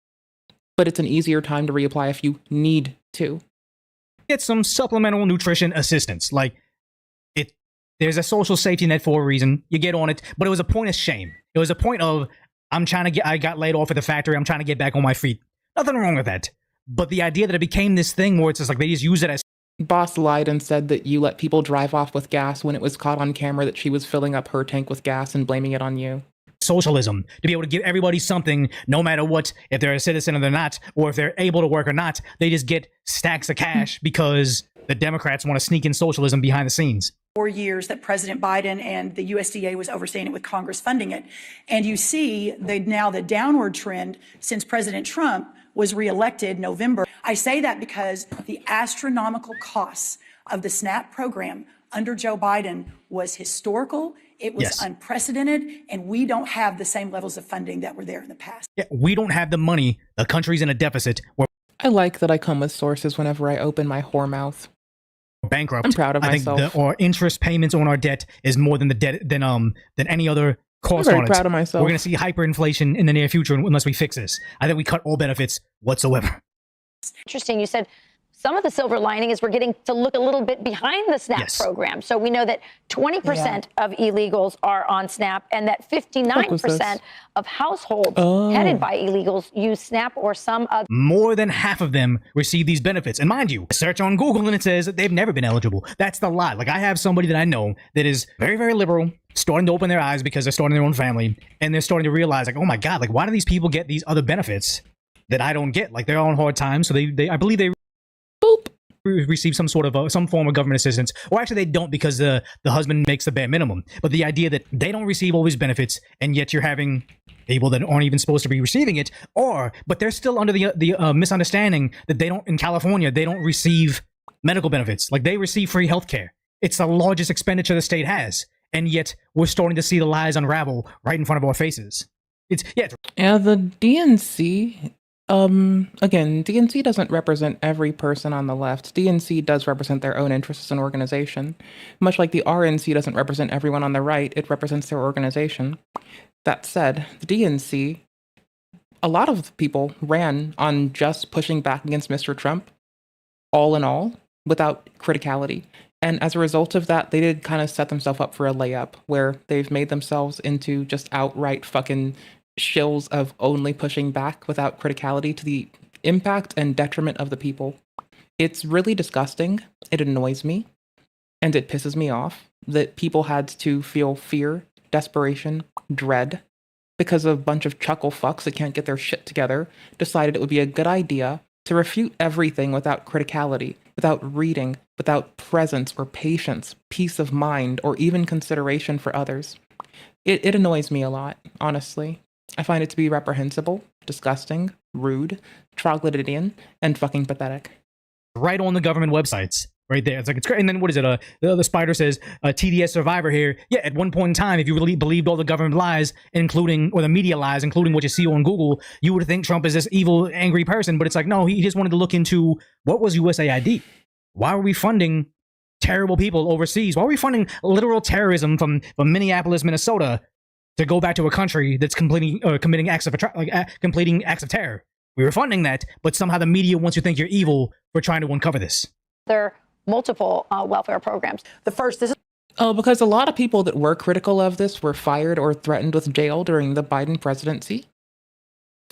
but it's an easier time to reapply if you need to. Get some supplemental nutrition assistance. Like, there's a social safety net for a reason. You get on it, but it was a point of shame. It was a point of, I got laid off at the factory. I'm trying to get back on my feet. Nothing wrong with that. But the idea that it became this thing where it's just like they just use it as... Boss lied and said that you let people drive off with gas when it was caught on camera that she was filling up her tank with gas and blaming it on you. Socialism, to be able to give everybody something, no matter what, if they're a citizen or they're not, or if they're able to work or not, they just get stacks of cash because the Democrats want to sneak in socialism behind the scenes. 4 years that President Biden and the USDA was overseeing it with Congress funding it. And you see now the downward trend since President Trump was reelected November. I say that because the astronomical costs of the SNAP program under Joe Biden was historical. It was unprecedented, and we don't have the same levels of funding that were there in the past. Yeah, we don't have the money. The country's in a deficit. I like that I come with sources whenever I open my whore mouth. Bankrupt. I'm proud of myself. I think our interest payments on our debt is more than the debt than any other cost on it. I'm very proud of myself. We're going to see hyperinflation in the near future unless we fix this. I think we cut all benefits whatsoever. Interesting. You said some of the silver lining is we're getting to look a little bit behind the SNAP program. So we know that 20% of illegals are on SNAP and that 59% of households headed by illegals use SNAP or some other. More than half of them receive these benefits. And mind you, search on Google and it says that they've never been eligible. That's the lie. Like I have somebody that I know that is very, very liberal, starting to open their eyes because they're starting their own family. And they're starting to realize like, oh my God, like why do these people get these other benefits that I don't get? Like they're on hard times. So I believe they receive some form of government assistance, or actually they don't because the husband makes the bare minimum. But the idea that they don't receive all these benefits and yet you're having people that aren't even supposed to be receiving it, but they're still under the misunderstanding that in California they don't receive medical benefits. Like they receive free health care. It's the largest expenditure the state has, and yet we're starting to see the lies unravel right in front of our faces. The DNC Again, DNC doesn't represent every person on the left. DNC does represent their own interests as an organization. Much like the RNC doesn't represent everyone on the right, it represents their organization. That said, the DNC, a lot of people ran on just pushing back against Mr. Trump, all in all, without criticality. And as a result of that, they did kind of set themselves up for a layup, where they've made themselves into just outright fucking shills of only pushing back without criticality to the impact and detriment of the people. It's really disgusting. It annoys me. And it pisses me off that people had to feel fear, desperation, dread, because a bunch of chuckle fucks that can't get their shit together decided it would be a good idea to refute everything without criticality, without reading, without presence or patience, peace of mind, or even consideration for others. It annoys me a lot, honestly. I find it to be reprehensible, disgusting, rude, troglodytean, and fucking pathetic. Right on the government websites. Right there. It's like, it's great. And then what is it? The spider says, TDS survivor here. Yeah, at one point in time, if you really believed all the government lies, including, or the media lies, including what you see on Google, you would think Trump is this evil, angry person. But it's like, no, he just wanted to look into what was USAID? Why were we funding terrible people overseas? Why were we funding literal terrorism from Minneapolis, Minnesota, to go back to a country that's committing acts of completing acts of terror? We were funding that, but somehow the media wants you to think you're evil for trying to uncover this. There are multiple welfare programs. The first, this is because a lot of people that were critical of this were fired or threatened with jail during the Biden presidency.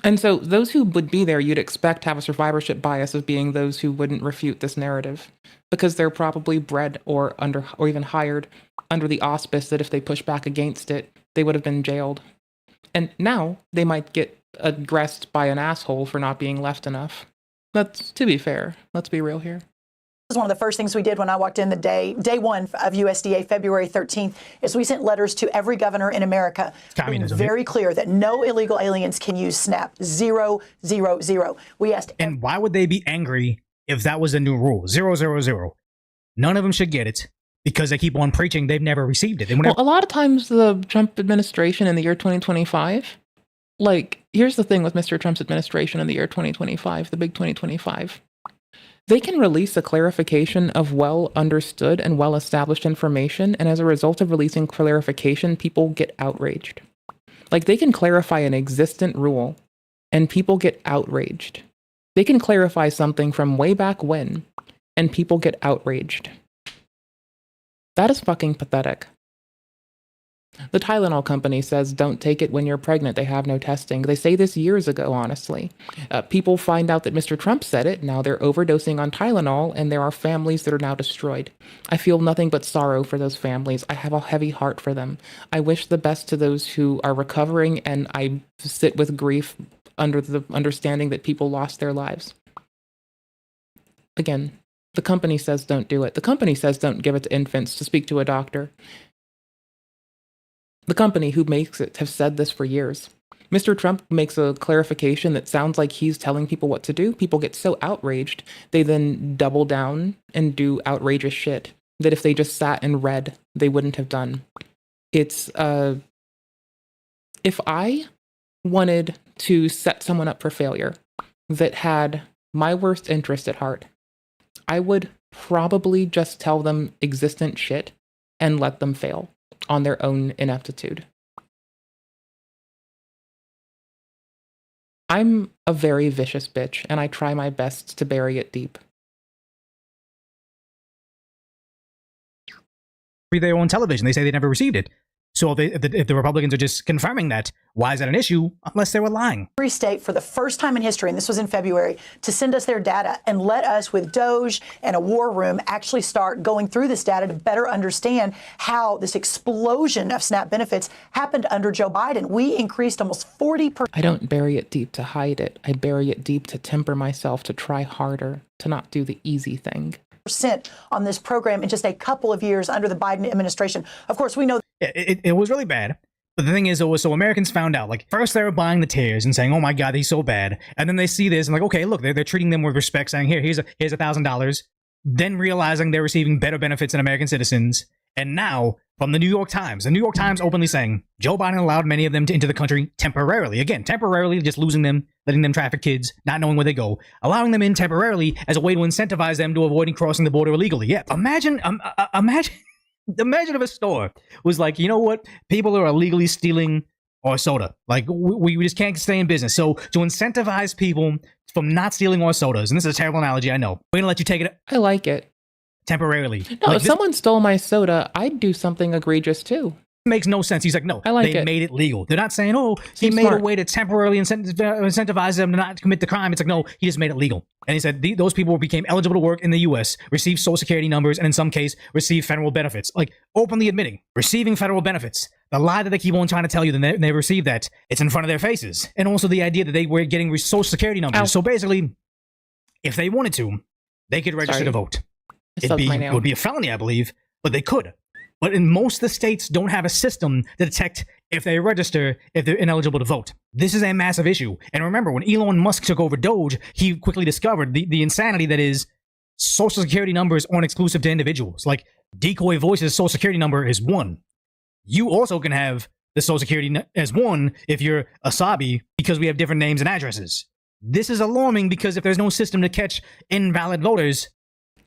And so those who would be there, you'd expect to have a survivorship bias of being those who wouldn't refute this narrative, because they're probably bred or even hired under the auspice that if they push back against it, they would have been jailed. And now they might get aggressed by an asshole for not being left enough. That's, to be fair, let's be real here. Was one of the first things we did when I walked in the day one of USDA, February 13th, is we sent letters to every governor in America, being very clear that no illegal aliens can use SNAP. 0, 0, 0. We asked. And why would they be angry if that was a new rule? 0, 0, 0. None of them should get it because they keep on preaching they've never received it. Well, a lot of times the Trump administration in the year 2025, like, here's the thing with Mr. Trump's administration in the year 2025, the big 2025. They can release a clarification of well understood and well established information, and as a result of releasing clarification, people get outraged. Like, they can clarify an existent rule, and people get outraged. They can clarify something from way back when, and people get outraged. That is fucking pathetic. The Tylenol company says don't take it when you're pregnant. They have no testing. They say this years ago, honestly. People find out that Mr. Trump said it. Now they're overdosing on Tylenol, and there are families that are now destroyed. I feel nothing but sorrow for those families. I have a heavy heart for them. I wish the best to those who are recovering, and I sit with grief under the understanding that people lost their lives. Again, the company says don't do it. The company says don't give it to infants, to speak to a doctor. The company who makes it have said this for years. Mr. Trump makes a clarification that sounds like he's telling people what to do. People get so outraged, they then double down and do outrageous shit that if they just sat and read, they wouldn't have done. It's, if I wanted to set someone up for failure that had my worst interest at heart, I would probably just tell them existent shit and let them fail on their own ineptitude. I'm a very vicious bitch, and I try my best to bury it deep. They're on television. They say they never received it. So if the Republicans are just confirming that, why is that an issue unless they were lying? Every state, for the first time in history, and this was in February, to send us their data and let us, with Doge and a war room, actually start going through this data to better understand how this explosion of SNAP benefits happened under Joe Biden. We increased almost 40%. I don't bury it deep to hide it. I bury it deep to temper myself, to try harder, to not do the easy thing. On this program in just a couple of years under the Biden administration. Of course, we know it was really bad. But the thing is, so Americans found out, like, first they were buying the tears and saying, oh my God, he's so bad. And then they see this and like, okay, look, they're treating them with respect, saying, here's $1,000. Then realizing they're receiving better benefits than American citizens. And now, from the New York Times openly saying Joe Biden allowed many of them into the country temporarily. Again, temporarily, just losing them, letting them traffic kids, not knowing where they go, allowing them in temporarily as a way to incentivize them to avoiding crossing the border illegally. Yeah, imagine if a store was like, you know what, people are illegally stealing our soda. Like, we just can't stay in business. So to incentivize people from not stealing our sodas, and this is a terrible analogy, I know. We're gonna let you take it. I like it. Temporarily. No, like if someone stole my soda, I'd do something egregious too. Makes no sense. He's like, no, I like they it. made it legal. They're not saying, oh, he Seems made smart. a way to temporarily incentivize them to not commit the crime. It's like, no, he just made it legal. And he said those people became eligible to work in the U.S., receive Social Security numbers, and in some case, receive federal benefits. Like, openly admitting, receiving federal benefits. The lie that they keep on trying to tell you that they received that, it's in front of their faces. And also the idea that they were getting Social Security numbers. Ow. So basically, if they wanted to, they could register to vote. It would be a felony, I believe, but they could. But in most of the states don't have a system to detect if they register, if they're ineligible to vote. This is a massive issue. And remember, when Elon Musk took over Doge, he quickly discovered the insanity that is Social Security numbers aren't exclusive to individuals. Like, Decoy Voice's Social Security number is 1. You also can have the Social Security as 1 if you're a Sabi, because we have different names and addresses. This is alarming because if there's no system to catch invalid voters,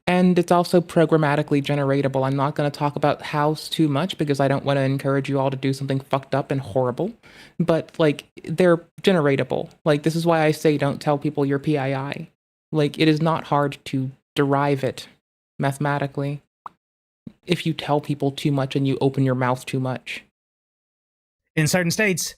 and it's also programmatically generatable. I'm not going to talk about house too much because I don't want to encourage you all to do something fucked up and horrible. But, like, they're generatable. Like, this is why I say don't tell people your PII. Like, it is not hard to derive it mathematically if you tell people too much and you open your mouth too much. In certain states,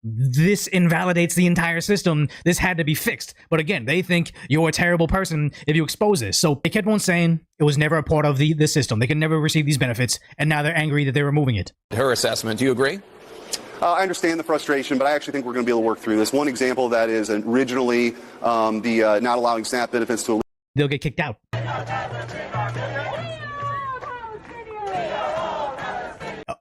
this invalidates the entire system. This had to be fixed. But again, they think you're a terrible person if you expose this. So they kept on saying it was never a part of the system. They could never receive these benefits. And now they're angry that they're removing it. Her assessment, do you agree? I understand the frustration, but I actually think we're going to be able to work through this. One example of that is originally the not allowing SNAP benefits to... They'll get kicked out.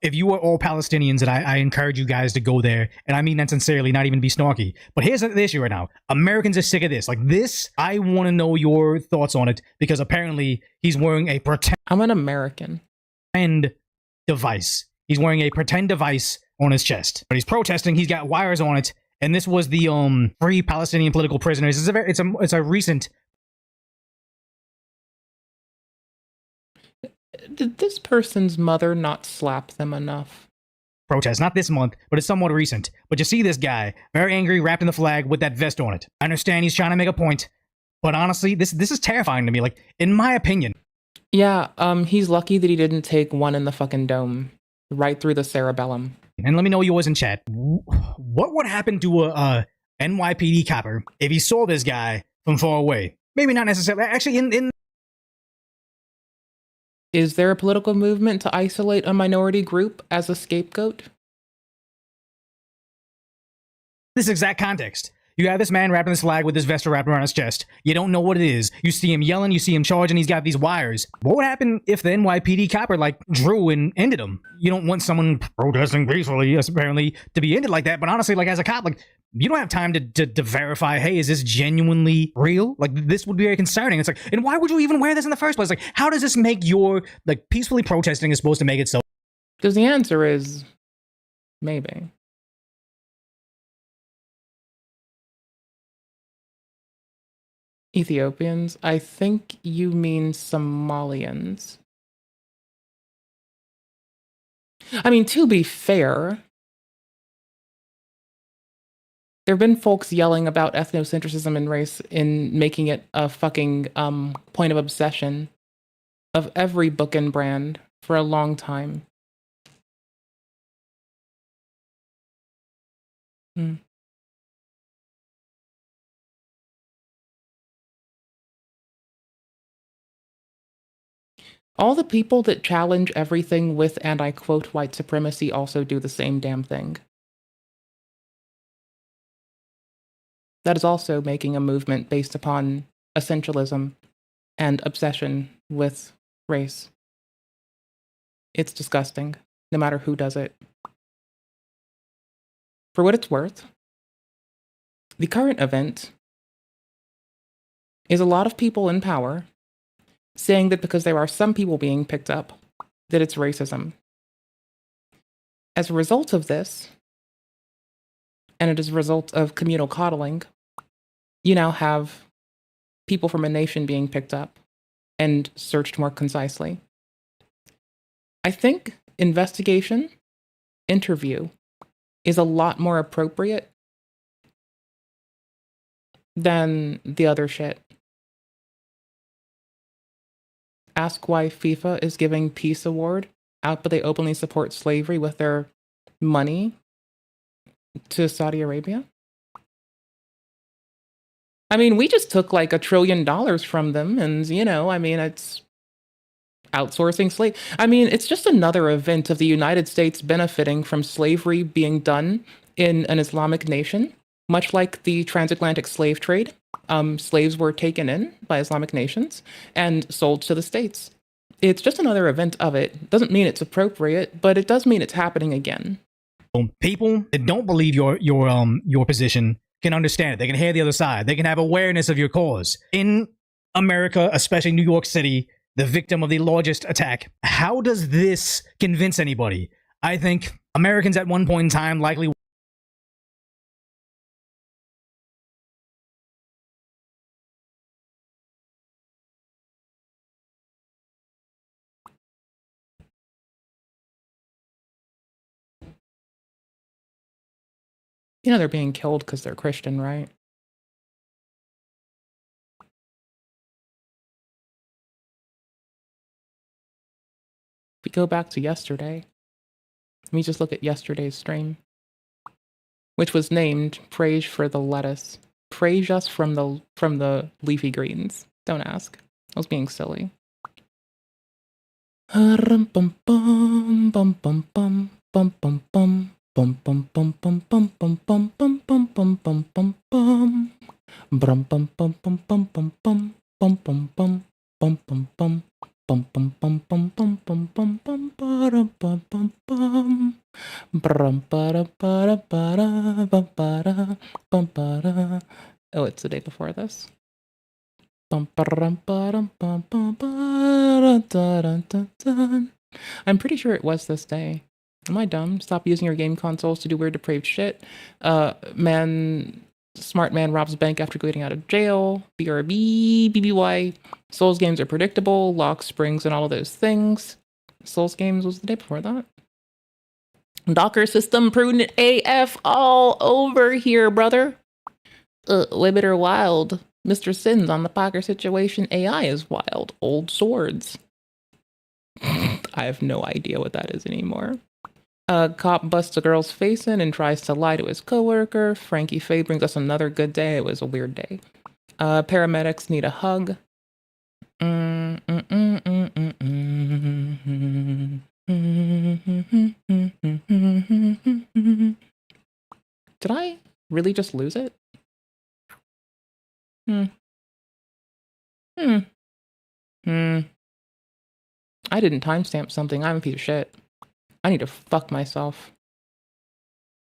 If you are all Palestinians, and I encourage you guys to go there, and I mean that sincerely, not even be snarky. But here's the issue right now. Americans are sick of this. Like this, I want to know your thoughts on it, because apparently he's wearing a pretend... I'm an American. ...device. He's wearing a pretend device on his chest. But he's protesting, he's got wires on it, and this was the Free Palestinian Political Prisoners. It's a recent... Did this person's mother not slap them enough? Protest, not this month, but it's somewhat recent. But you see this guy, very angry, wrapped in the flag with that vest on it. I understand he's trying to make a point, but honestly, this is terrifying to me. Like, in my opinion. Yeah, he's lucky that he didn't take one in the fucking dome, right through the cerebellum. And let me know yours in chat. What would happen to a NYPD copper if he saw this guy from far away? Maybe not necessarily. Actually, in Is there a political movement to isolate a minority group as a scapegoat? This exact context. You have this man wrapping this flag with this vest wrapped around his chest. You don't know what it is. You see him yelling, you see him charging, he's got these wires. What would happen if the NYPD copper, like, drew and ended him? You don't want someone protesting peacefully, apparently, to be ended like that, but honestly, like, as a cop, like, you don't have time to verify, hey, is this genuinely real? Like, this would be very concerning. It's like, and why would you even wear this in the first place? Like, how does this make your, like, peacefully protesting is supposed to make it so? Because the answer is maybe. Ethiopians? I think you mean Somalians. I mean, to be fair, there have been folks yelling about ethnocentrism and race in making it a fucking point of obsession of every book and brand for a long time. All the people that challenge everything with, and I quote, white supremacy also do the same damn thing. That is also making a movement based upon essentialism and obsession with race. It's disgusting, no matter who does it. For what it's worth, the current event is a lot of people in power saying that because there are some people being picked up, that it's racism. As a result of this, and it is a result of communal coddling, you now have people from a nation being picked up and searched more concisely. I think investigation, interview, is a lot more appropriate than the other shit. Ask why FIFA is giving Peace Award out, but they openly support slavery with their money to Saudi Arabia. I mean, we just took like $1 trillion from them, and you know, I mean, it's outsourcing slave. I mean, it's just another event of the United States benefiting from slavery being done in an Islamic nation, much like the transatlantic slave trade. Slaves were taken in by Islamic nations and sold to the States. It's just another event of it. Doesn't mean it's appropriate, but it does mean it's happening again. People that don't believe your position can understand it. They can hear the other side. They can have awareness of your cause. In America, especially New York City, the victim of the largest attack, how does this convince anybody? I think Americans at one point in time likely You know they're being killed because they're Christian, right? If we go back to yesterday, let me just look at yesterday's stream, which was named Praise for the Lettuce. Praise us from the leafy greens. Don't ask. I was being silly. Bum bum bum bum bum bum bum bum bum. Bum bum bum bum bum bum bum bum bum bum bum bum bum. Brum bum bum bum bum bum bum bum bum bum bum bum bum. Bum bum bum bum bum bum bum bum bum bum bum bum. Brum ba ba ba ba ba bum ba. Oh, it's the day before this. Bum bum bum bum bum bum. I'm pretty sure it was this day. Am I dumb? Stop using your game consoles to do weird depraved shit. Smart man robs bank after getting out of jail. BRB, BBY. Souls games are predictable. Lock springs and all of those things. Souls games was the day before that. Docker system prudent AF all over here, brother. Women are wild. Mr. Sins on the Poker situation. AI is wild. Old swords. I have no idea what that is anymore. Cop busts a girl's face in and tries to lie to his coworker. Frankie Faye brings us another good day. It was a weird day. Paramedics need a hug. Did I really just lose it? I didn't timestamp something. I'm a piece of shit. I need to fuck myself.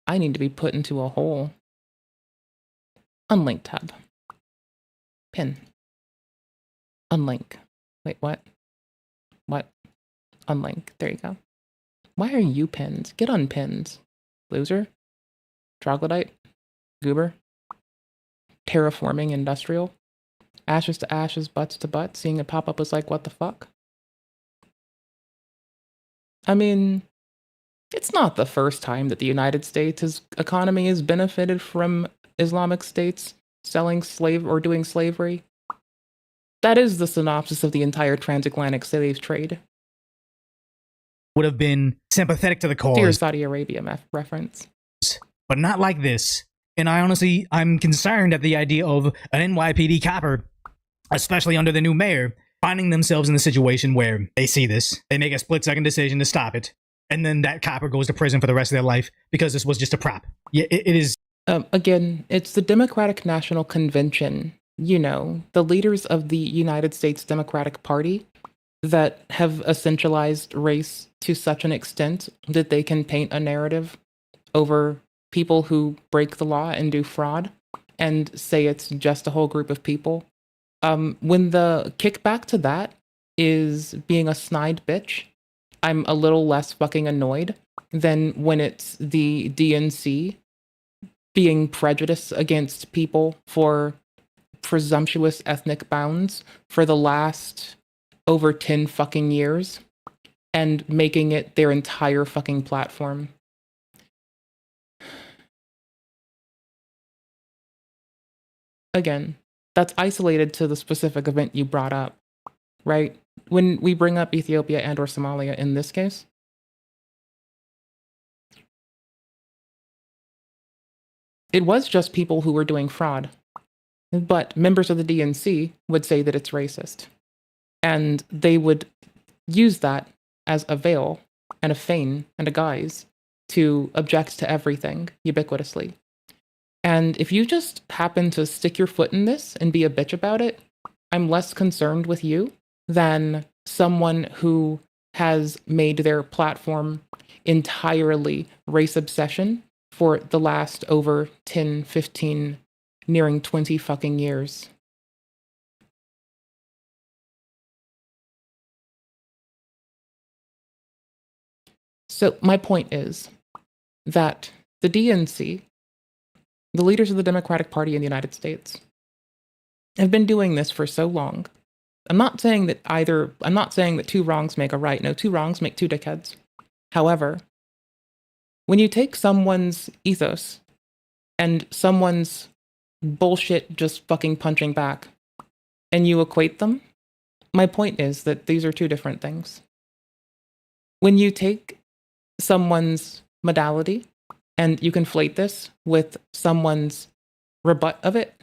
I need to be put into a hole. Unlink tab. Pin. Unlink. Wait, what? What? Unlink. There you go. Why are you pinned? Get unpinned. Loser. Troglodyte. Goober. Terraforming industrial. Ashes to ashes, butts to butts. Seeing it pop up was like, what the fuck? I mean, it's not the first time that the United States' economy has benefited from Islamic states selling slave or doing slavery. That is the synopsis of the entire transatlantic slave trade. Would have been sympathetic to the cause. Dear Saudi Arabia reference. But not like this. And I'm concerned at the idea of an NYPD copper, especially under the new mayor, finding themselves in the situation where they see this, they make a split-second decision to stop it, and then that copper goes to prison for the rest of their life because this was just a prop. Yeah, it is. Again, it's the Democratic National Convention, you know, the leaders of the United States Democratic Party that have essentialized race to such an extent that they can paint a narrative over people who break the law and do fraud and say it's just a whole group of people. When the kickback to that is being a snide bitch I'm a little less fucking annoyed than when it's the DNC being prejudiced against people for presumptuous ethnic bounds for the last over 10 fucking years and making it their entire fucking platform. Again, that's isolated to the specific event you brought up, right? When we bring up Ethiopia and or Somalia in this case, it was just people who were doing fraud. But members of the DNC would say that it's racist. And they would use that as a veil and a feign and a guise to object to everything ubiquitously. And if you just happen to stick your foot in this and be a bitch about it, I'm less concerned with you than someone who has made their platform entirely race obsession for the last over 10, 15, nearing 20 fucking years. So my point is that the DNC, the leaders of the Democratic Party in the United States, have been doing this for so long. I'm not saying that two wrongs make a right. No, two wrongs make two dickheads. However, when you take someone's ethos and someone's bullshit just fucking punching back and you equate them, my point is that these are two different things. When you take someone's modality and you conflate this with someone's rebut of it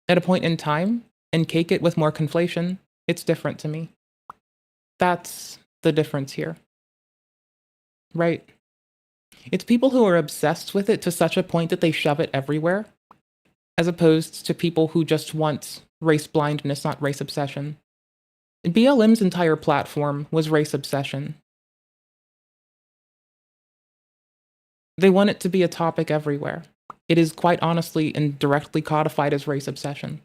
at a point in time and cake it with more conflation, it's different to me. That's the difference here. Right? It's people who are obsessed with it to such a point that they shove it everywhere, as opposed to people who just want race blindness, not race obsession. BLM's entire platform was race obsession. They want it to be a topic everywhere. It is quite honestly and directly codified as race obsession.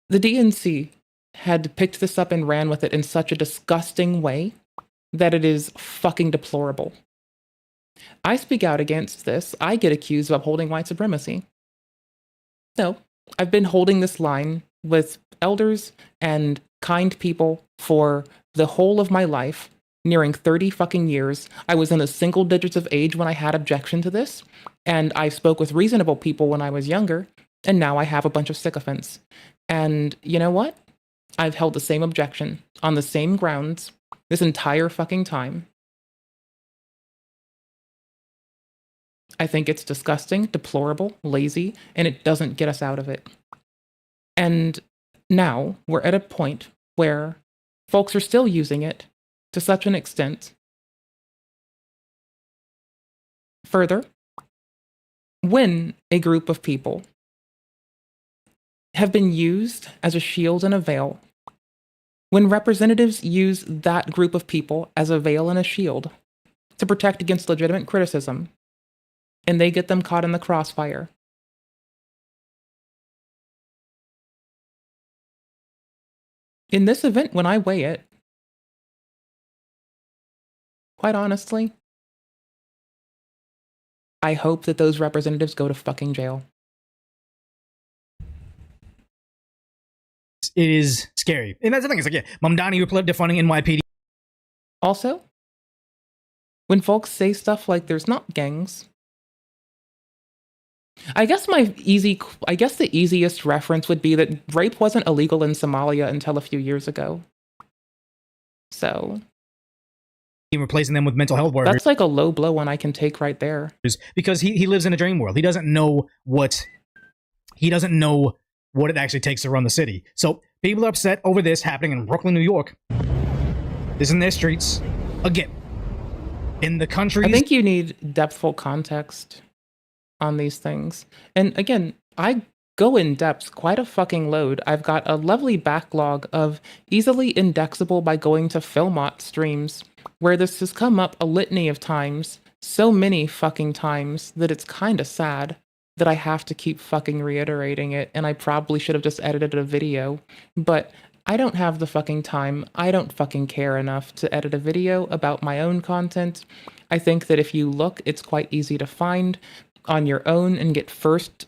The DNC had picked this up and ran with it in such a disgusting way that it is fucking deplorable. I speak out against this. I get accused of upholding white supremacy. No, I've been holding this line with elders and kind people for the whole of my life, nearing 30 fucking years. I was in the single digits of age when I had objection to this, and I spoke with reasonable people when I was younger, and now I have a bunch of sycophants. And you know what? I've held the same objection on the same grounds this entire fucking time. I think it's disgusting, deplorable, lazy, and it doesn't get us out of it. And now we're at a point where folks are still using it to such an extent. Further, when a group of people have been used as a shield and a veil, when representatives use that group of people as a veil and a shield to protect against legitimate criticism, and they get them caught in the crossfire, in this event, when I weigh it, quite honestly, I hope that those representatives go to fucking jail. It is scary. And that's the thing. It's like, yeah, Mamdani replied defunding NYPD. Also, when folks say stuff like there's not gangs, I guess the easiest reference would be that rape wasn't illegal in Somalia until a few years ago. So replacing them with mental health workers. That's like a low blow one I can take right there. Because he lives in a dream world. He doesn't know what it actually takes to run the city. So people are upset over this happening in Brooklyn, New York. This is in their streets. Again, in the country. I think you need depthful context on these things. And again, I go in depth quite a fucking load. I've got a lovely backlog of easily indexable by going to Filmot streams where this has come up a litany of times, so many fucking times that it's kind of sad that I have to keep fucking reiterating it, and I probably should have just edited a video. But I don't have the fucking time. I don't fucking care enough to edit a video about my own content. I think that if you look, it's quite easy to find on your own and get first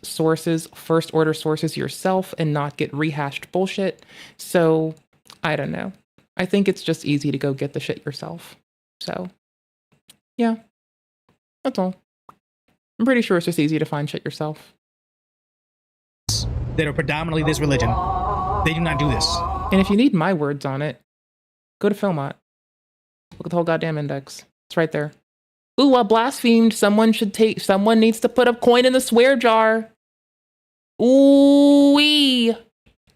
order sources yourself and not get rehashed bullshit. So, I don't know. I think it's just easy to go get the shit yourself. So, yeah. That's all. I'm pretty sure it's just easy to find shit yourself. That are predominantly this religion. They do not do this. And if you need my words on it, go to Filmot. Look at the whole goddamn index. It's right there. Ooh, I blasphemed. Someone needs to put a coin in the swear jar. Ooh-wee.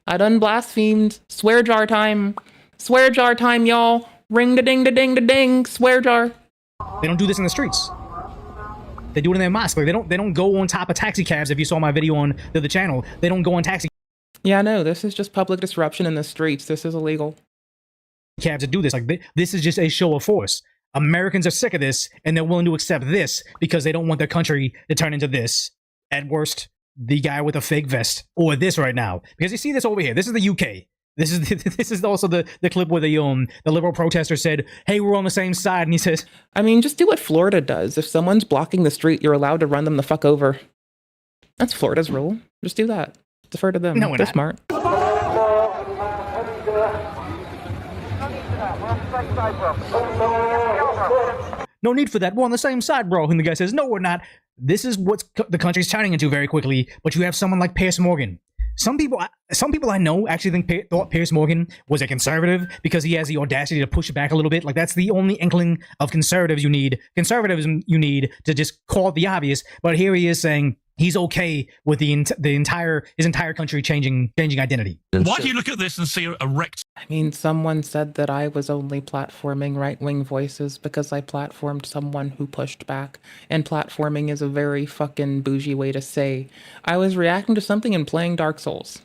I done blasphemed. Swear jar time. Swear jar time, y'all. Ring-da-ding-da-ding-da-ding. Swear jar. They don't do this in the streets. They do it in their mosque. Like, they don't go on top of taxi cabs. If you saw my video on the other channel, they don't go on taxi. Yeah, no, this is just public disruption in the streets. This is illegal. Cabs to do this. Like, this is just a show of force. Americans are sick of this, and they're willing to accept this because they don't want their country to turn into this. At worst, the guy with a fake vest, or this right now. Because you see this over here. This is the UK. This is also the clip where the liberal protester said, "Hey, we're on the same side," and he says, "I mean, just do what Florida does. If someone's blocking the street, you're allowed to run them the fuck over. That's Florida's rule. Just do that. Defer to them. No, They're smart." "No need for that. We're on the same side, bro." And the guy says, "No, we're not." This is what the country's turning into very quickly. But you have someone like Piers Morgan. Some people I know actually thought Piers Morgan was a conservative because he has the audacity to push back a little bit. Like, that's the only inkling of conservatism you need to just call it the obvious. But here he is saying he's okay with his entire country changing identity. Why do you look at this and see a wrecked? I mean, someone said that I was only platforming right-wing voices because I platformed someone who pushed back. And platforming is a very fucking bougie way to say I was reacting to something and playing Dark Souls.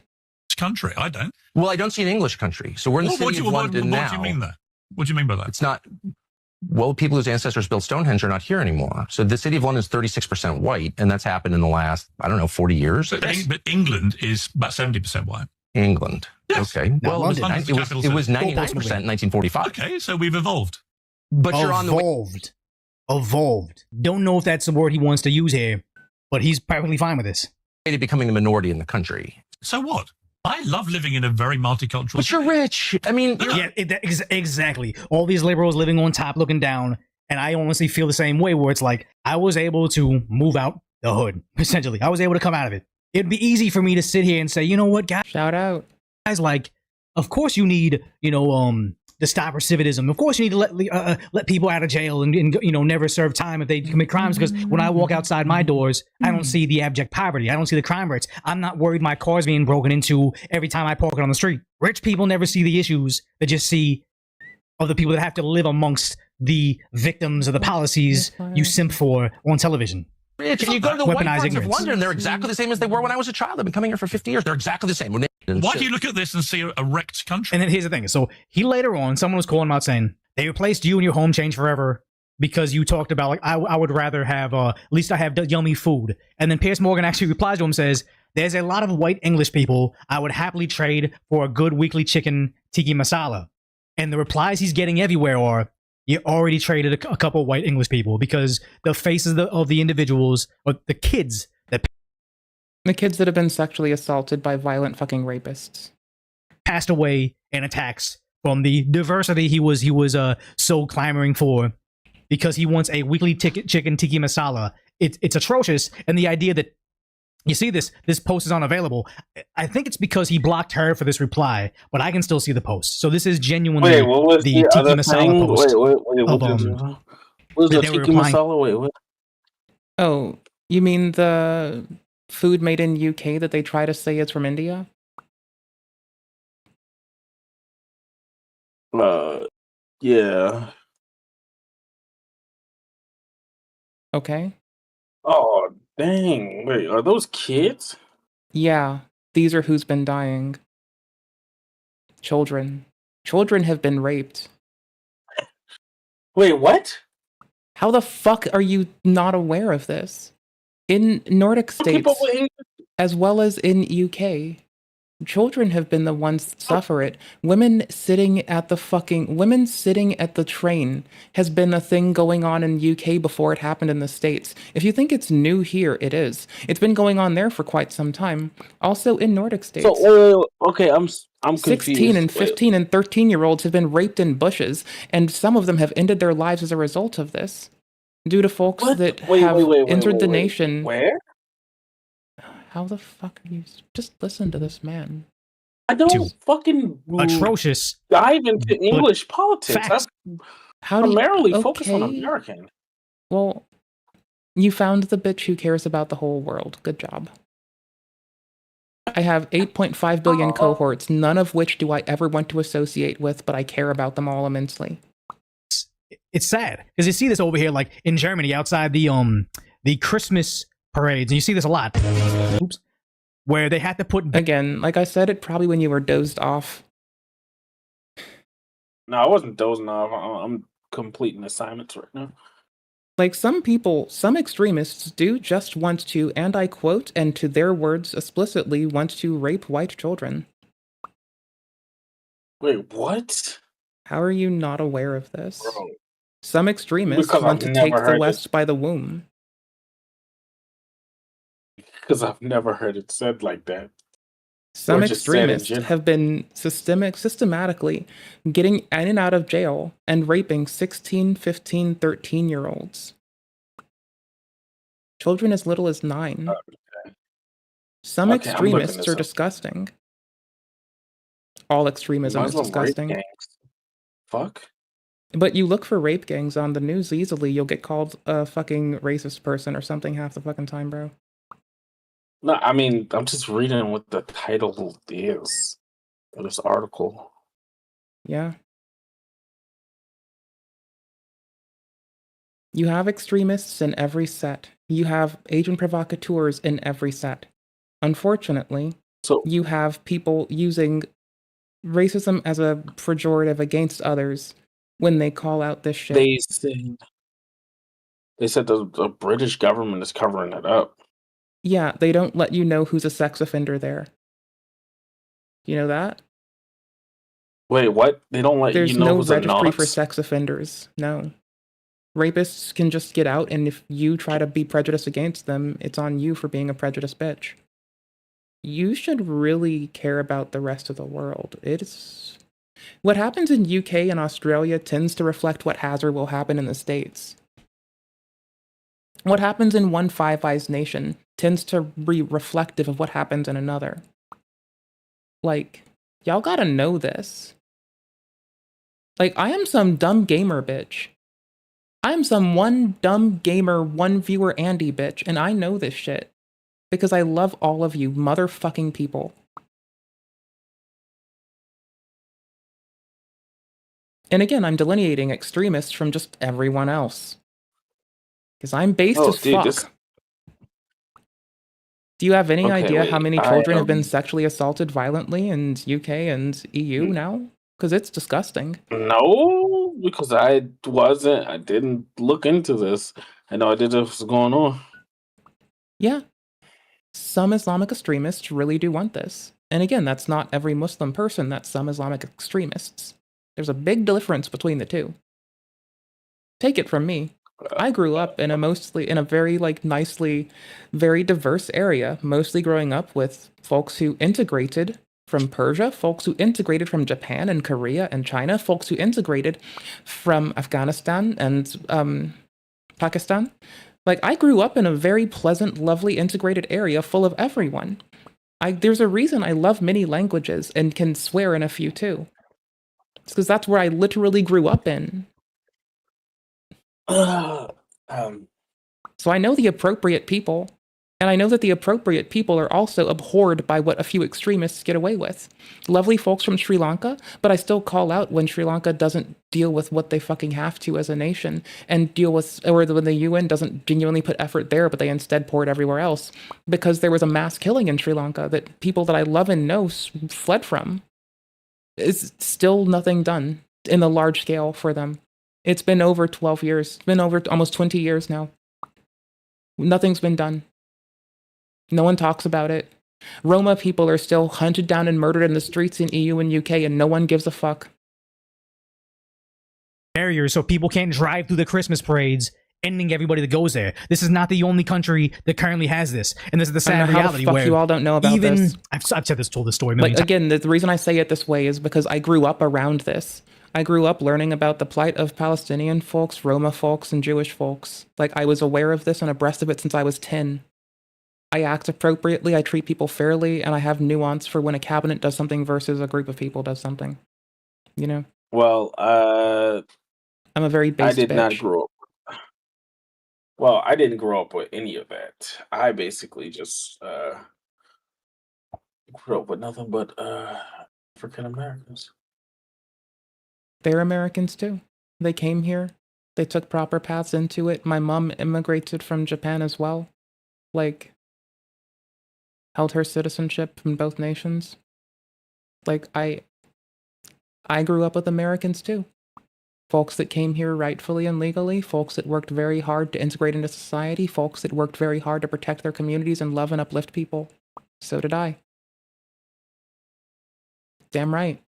Country, I don't. Well, I don't see an English country. So we're in the city of London now. What do you mean there? What do you mean by that? It's not. Well, people whose ancestors built Stonehenge are not here anymore. So the city of London is 36% white, and that's happened in the last, 40 years. But England is about 70% white. England. Yes. Okay. Well, it was 99% in 1945. Okay, so we've evolved. But you're on the Evolved. Don't know if that's the word he wants to use here, but he's perfectly fine with this. Becoming the minority in the country. So what? I love living in a very multicultural. But you're rich. I mean, exactly. All these liberals living on top, looking down, and I honestly feel the same way. Where it's like I was able to move out the hood. Essentially, I was able to come out of it. It'd be easy for me to sit here and say, you know what, guys? Shout out. Guys, like, of course you need, to stop recidivism. Of course you need to let people out of jail and never serve time if they commit crimes. Because when I walk outside my doors, I don't see the abject poverty. I don't see the crime rates. I'm not worried my car's being broken into every time I park it on the street. Rich people never see the issues. They just see of the people that have to live amongst the victims of the policies you simp for on television. Rich, and you go to the white parts of London, they're exactly the same as they were when I was a child. I've been coming here for 50 years. They're exactly the same. Why do you look at this and see a wrecked country? And then here's the thing. So he later on, someone was calling him out saying, they replaced you and your home change forever because you talked about, like, I would rather have, at least I have yummy food. And then Piers Morgan actually replies to him, says, there's a lot of white English people I would happily trade for a good weekly chicken tikka masala. And the replies he's getting everywhere are, you already traded a couple white English people because the faces of the individuals, or the kids that have been sexually assaulted by violent fucking rapists, passed away in attacks from the diversity he was so clamoring for, because he wants a weekly chicken tikka masala. It's atrocious, and the idea that you see this post is unavailable. I think it's because he blocked her for this reply, but I can still see the post. So this is genuinely the tikka masala post. What was the tikka masala? Wait, what? Oh, you mean the food made in UK that they try to say is from India? Yeah. Okay. Oh, dang. Wait, are those kids? Yeah, these are who's been dying. Children. Children have been raped. Wait, what? How the fuck are you not aware of this? In Nordic states, as well as in UK, Children have been the ones that suffer it. Women sitting at the train has been a thing going on in UK before it happened in the States. If you think it's new here, it is. It's been going on there for quite some time. Also in Nordic states. So, okay, I'm 16 confused. and 15 and 13-year-olds have been raped in bushes, and some of them have ended their lives as a result of this. Due to folks that have entered the nation. Where? How the fuck are you? Just listen to this man. I don't fucking atrocious dive into English politics. facts. That's How do you- primarily focused on okay. American. Well, you found the bitch who cares about the whole world. Good job. I have 8.5 billion cohorts, none of which do I ever want to associate with, but I care about them all immensely. It's sad because you see this over here, like in Germany, outside the Christmas parades, and you see this a lot. Oops. Where they had to put again, like I said, it probably when you were dozed off. No, I wasn't dozing off. I'm completing assignments right now. Like some people, some extremists do just want to, and I quote, and to their words explicitly, want to rape white children. Wait, what? How are you not aware of this? Bro. Some extremists Because want I've to never take the heard West by the womb. Because I've never heard it said like that. Some Or just said in extremists general. have been systematically getting in and out of jail and raping 16, 15, 13-year-olds. Children as little as 9. Some Okay, I'm looking extremists this are up. disgusting. All extremism is Muslim rape disgusting. gangs. Fuck. But you look for rape gangs on the news easily, you'll get called a fucking racist person or something half the fucking time, bro. No, I mean, I'm just reading what the title is of this article. Yeah. You have extremists in every set. You have agent provocateurs in every set. Unfortunately, you have people using racism as a pejorative against others when they call out this shit. They said the British government is covering it up. Yeah, they don't let you know who's a sex offender there. You know that? Wait, what? They don't let There's you know no who's a registry nonce? for sex offenders. No. Rapists can just get out, and if you try to be prejudiced against them, it's on you for being a prejudiced bitch. You should really care about the rest of the world. It's what happens in UK and Australia tends to reflect what has or will happen in the States. What happens in one Five Eyes nation tends to be reflective of what happens in another. Like, y'all gotta know this. Like, I am some dumb gamer bitch. I am some one dumb gamer, one viewer Andy bitch, and I know this shit. Because I love all of you motherfucking people. And again, I'm delineating extremists from just everyone else. Because I'm based as fuck. Do you have any idea how many children have been sexually assaulted violently in UK and EU now? Because it's disgusting. No, because I didn't look into this. I know I did know what's going on. Yeah. Some Islamic extremists really do want this. And again, that's not every Muslim person, that's some Islamic extremists. There's a big difference between the two. Take it from me. I grew up in a very nicely, very diverse area, mostly growing up with folks who integrated from Persia, folks who integrated from Japan and Korea and China, folks who integrated from Afghanistan and Pakistan. Like, I grew up in a very pleasant, lovely, integrated area full of everyone. There's a reason I love many languages and can swear in a few too. It's because that's where I literally grew up in. So I know the appropriate people, and I know that the appropriate people are also abhorred by what a few extremists get away with. Lovely folks from Sri Lanka, but I still call out when Sri Lanka doesn't deal with what they fucking have to as a nation, and or when the UN doesn't genuinely put effort there, but they instead pour it everywhere else, because there was a mass killing in Sri Lanka that people that I love and know fled from. It's still nothing done in the large scale for them. It's been over 12 years. It's been over almost 20 years now. Nothing's been done. No one talks about it. Roma people are still hunted down and murdered in the streets in EU and UK, and no one gives a fuck. Barriers so people can't drive through the Christmas parades, ending everybody that goes there. This is not the only country that currently has this, and this is the sad reality where you all don't know about even this. I've said this, told this story a million Like, times. again, the reason I say it this way is because I grew up around this. I grew up learning about the plight of Palestinian folks, Roma folks, and Jewish folks. Like, I was aware of this and abreast of it since I was 10. I act appropriately, I treat people fairly, and I have nuance for when a cabinet does something versus a group of people does something. You know? Well, I'm a very base I did not bitch. grow up. Well, I didn't grow up with any of that. I basically just grew up with nothing but African Americans. They're Americans too. They came here. They took proper paths into it. My mom immigrated from Japan as well. Like, held her citizenship from both nations. Like, I grew up with Americans too. Folks that came here rightfully and legally, folks that worked very hard to integrate into society, folks that worked very hard to protect their communities and love and uplift people. So did I. Damn right.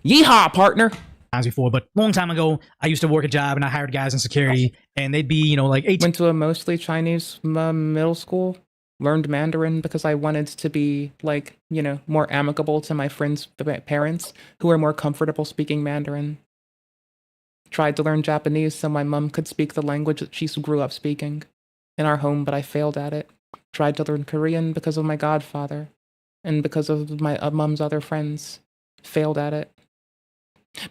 Yeehaw, partner! Times before, but long time ago, I used to work a job and I hired guys in security, and they'd be, you know, like 18. Went to a mostly Chinese middle school, learned Mandarin because I wanted to be, like, you know, more amicable to my friends' parents who are more comfortable speaking Mandarin. Tried to learn Japanese so my mom could speak the language that she grew up speaking in our home, but I failed at it. Tried to learn Korean because of my godfather and because of my mom's other friends. Failed at it.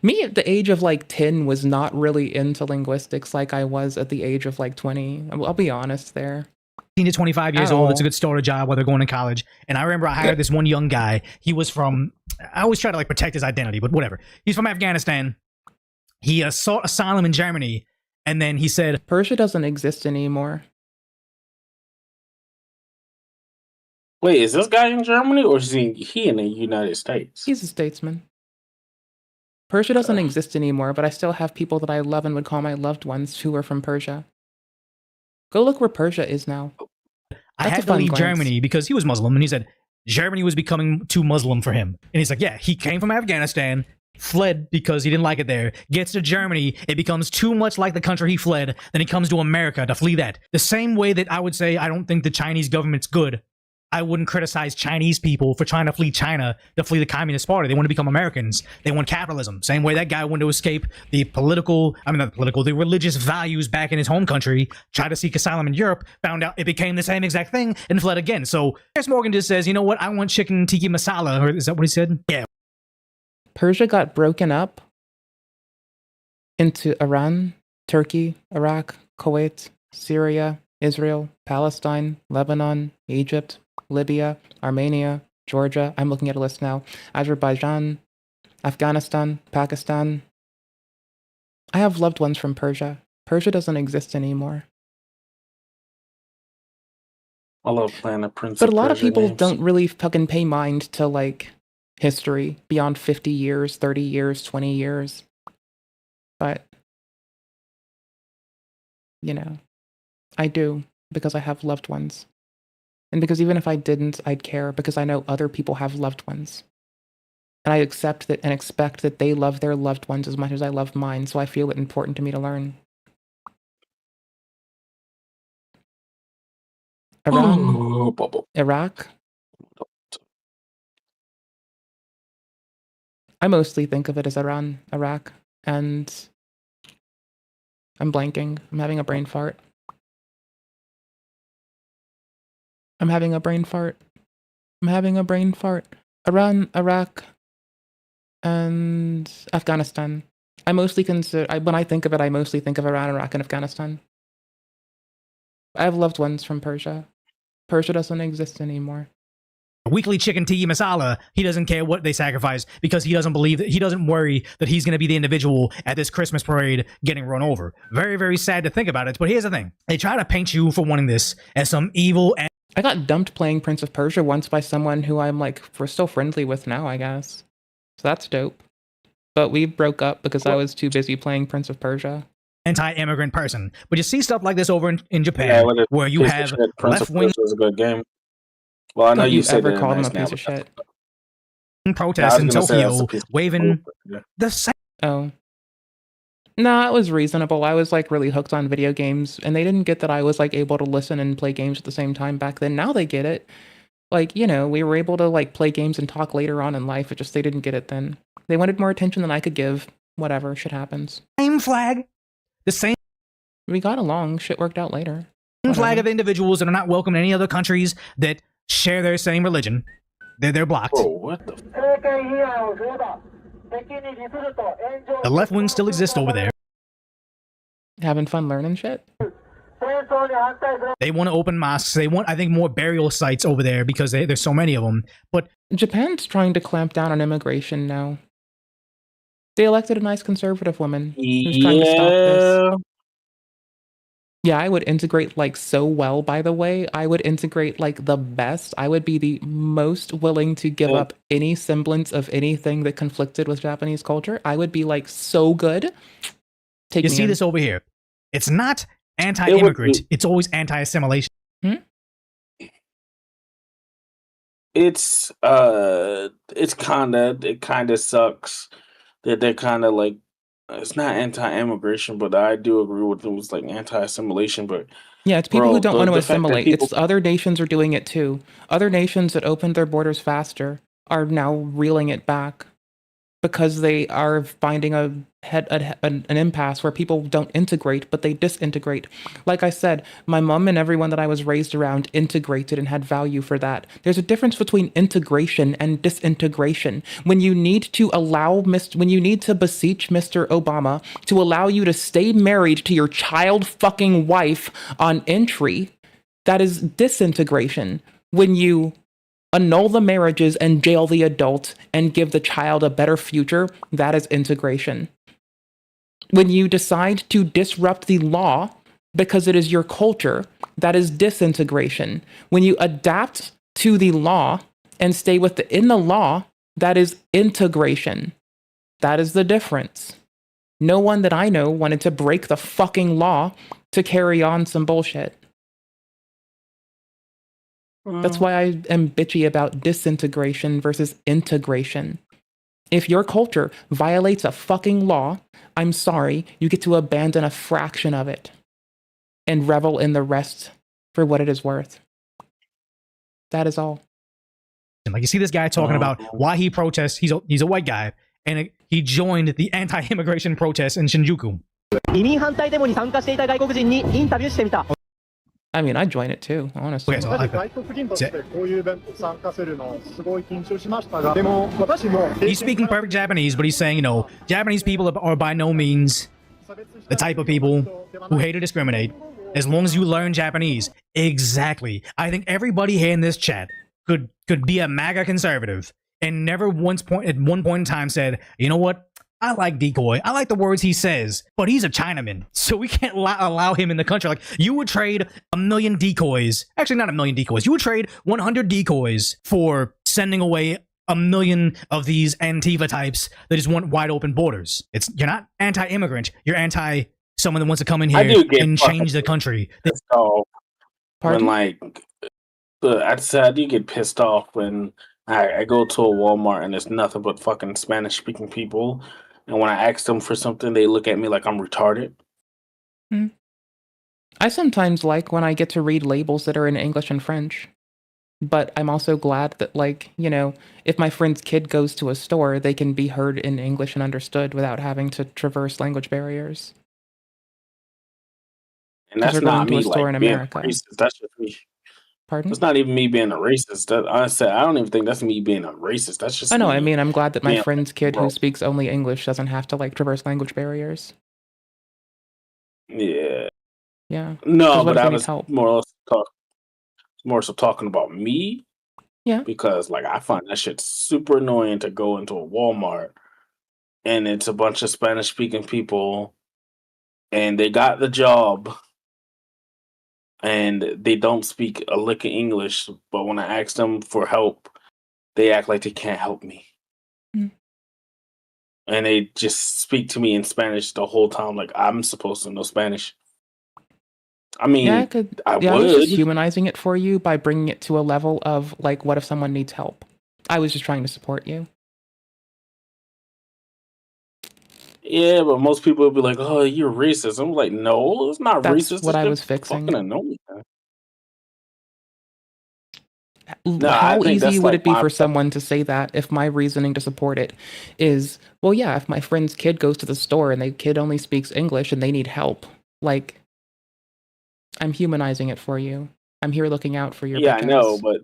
Me at the age of like 10 was not really into linguistics like I was at the age of like 20. I'll be honest there. 18 to 25 years old, it's a good starter job while they're going to college. And I remember I hired this one young guy. He was from, I always try to like protect his identity, but whatever. He's from Afghanistan. He sought asylum in Germany, and then he said, Persia doesn't exist anymore. Wait, is this guy in Germany or is he in the United States? He's a statesman. Persia doesn't exist anymore, but I still have people that I love and would call my loved ones who are from Persia. Go look where Persia is now. I had to leave Germany because he was Muslim, and he said Germany was becoming too Muslim for him. And he's like, yeah, he came from Afghanistan, fled because he didn't like it there, gets to Germany, it becomes too much like the country he fled, then he comes to America to flee that. The same way that I would say I don't think the Chinese government's good, I wouldn't criticize Chinese people for trying to flee China to flee the Communist Party. They want to become Americans. They want capitalism. Same way that guy wanted to escape the the religious values back in his home country, tried to seek asylum in Europe, found out it became the same exact thing, and fled again. So Chris Morgan just says, you know what, I want chicken tiki masala, or is that what he said? Yeah. Persia got broken up into Iran, Turkey, Iraq, Kuwait, Syria, Israel, Palestine, Lebanon, Egypt, Libya, Armenia, Georgia, I'm looking at a list now, Azerbaijan, Afghanistan, Pakistan. I have loved ones from Persia. Persia doesn't exist anymore. I love playing the Prince But of a lot of Persia people games. don't really fucking pay mind to, like, history beyond 50 years, 30 years, 20 years. But, you know, I do because I have loved ones. And because even if I didn't, I'd care because I know other people have loved ones. And I accept that and expect that they love their loved ones as much as I love mine, so I feel it important to me to learn. Iran, Iraq. I mostly think of it as Iran, Iraq, and I'm blanking. I'm having a brain fart. I'm having a brain fart. I'm having a brain fart. Iran, Iraq, and Afghanistan. I mostly consider, when I think of it, I mostly think of Iran, Iraq, and Afghanistan. I have loved ones from Persia. Persia doesn't exist anymore. Weekly chicken tiki masala, he doesn't care what they sacrifice because he doesn't believe that, he doesn't worry that he's going to be the individual at this Christmas parade getting run over. Very, very sad to think about it, but here's the thing. They try to paint you for wanting this as some evil. I got dumped playing Prince of Persia once by someone who I'm like, we're still friendly with now, I guess. So that's dope. But we broke up because I was too busy playing Prince of Persia. Anti-immigrant person. But you see stuff like this over in Japan, where you have left-wing. Prince of Persia is a good game. Well, I know Don't you you said ever that in call a them a nice piece manner. of shit. Protests in Tokyo piece of waving yeah. the same. Oh. No, it was reasonable. I was like really hooked on video games, and they didn't get that I was like able to listen and play games at the same time back then. Now they get it. Like, you know, we were able to like play games and talk later on in life. It just they didn't get it then. They wanted more attention than I could give. Whatever, shit happens. Same flag. The same We got along. Shit worked out later. flag of individuals that are not welcome in any other countries that share their same religion. They're blocked. Bro, what the? The left wing still exists over there. Having fun learning shit. They want to open mosques. They want, I think, more burial sites over there because there's so many of them. But Japan's trying to clamp down on immigration now. They elected a nice conservative woman who's trying to stop this. Yeah, I would integrate like so well, by the way. I would integrate like the best. I would be the most willing to give up any semblance of anything that conflicted with Japanese culture. I would be like so good. Take you me see in. this over here. It's not anti-immigrant. It's always anti-assimilation. It kind of sucks that they're kind of like, it's not anti-immigration, but I do agree with it was like anti-assimilation. But Yeah, it's people bro, who don't want to the fact that assimilate. people, It's other nations are doing it too. Other nations that opened their borders faster are now reeling it back because they are finding an impasse where people don't integrate, but they disintegrate. Like I said, my mom and everyone that I was raised around integrated and had value for that. There's a difference between integration and disintegration. When you need to when you need to beseech Mr. Obama to allow you to stay married to your child fucking wife on entry, that is disintegration. When you annul the marriages and jail the adult and give the child a better future, that is integration. When you decide to disrupt the law because it is your culture, that is disintegration. When you adapt to the law and stay within the law, that is integration. That is the difference. No one that I know wanted to break the fucking law to carry on some bullshit. That's why I am bitchy about disintegration versus integration. If your culture violates a fucking law, I'm sorry, you get to abandon a fraction of it and revel in the rest for what it is worth. That is all. Like, you see this guy talking about why he protests. He's a white guy, and he joined the anti-immigration protests in Shinjuku. I mean, I'd join it too, honestly. Okay, he's speaking perfect Japanese, but he's saying, you know, Japanese people are by no means the type of people who hate or discriminate, as long as you learn Japanese. Exactly. I think everybody here in this chat could be a MAGA conservative and never at one point in time said, you know what? I like Decoy. I like the words he says, but he's a Chinaman, so we can't allow him in the country. Like, you would trade 1,000,000 decoys. Actually, not 1,000,000 decoys. You would trade 100 decoys for sending away 1,000,000 of these Antifa types that just want wide open borders. You're not anti-immigrant. You're anti someone that wants to come in here and change the country. So when like I said, I do get pissed off when I go to a Walmart and there's nothing but fucking Spanish speaking people. And when I ask them for something, they look at me like I'm retarded. I sometimes like when I get to read labels that are in English and French. But I'm also glad that, like, you know, if my friend's kid goes to a store, they can be heard in English and understood without having to traverse language barriers. And that's not me like being racist. That's just me. Pardon? It's not even me being a racist. I said I don't even think that's me being a racist. That's just I know. me I mean, I'm glad that my being friend's kid bro. who speaks only English doesn't have to like traverse language barriers. Yeah. Yeah. No, 'Cause what but if I they need was help? more so talking about me. Yeah. Because like I find that shit super annoying to go into a Walmart and it's a bunch of Spanish speaking people and they got the job and they don't speak a lick of English, but when I ask them for help, they act like they can't help me. And they just speak to me in Spanish the whole time, like I'm supposed to know Spanish. I mean, Yeah, I could. I Yeah, I was just would. humanizing it for you by bringing it to a level of like, what if someone needs help? I was just trying to support you. Yeah, but most people would be like, "Oh, you're racist." I'm like, "No, it's not That's racist. what It's I was just fucking fixing. annoying." No, I How think easy that's would like it be my for someone to say that if my reasoning to support it is, well, yeah, if my friend's kid goes to the store and the kid only speaks English and they need help, like, I'm humanizing it for you. I'm here looking out for your Yeah, I bitch know, ass. but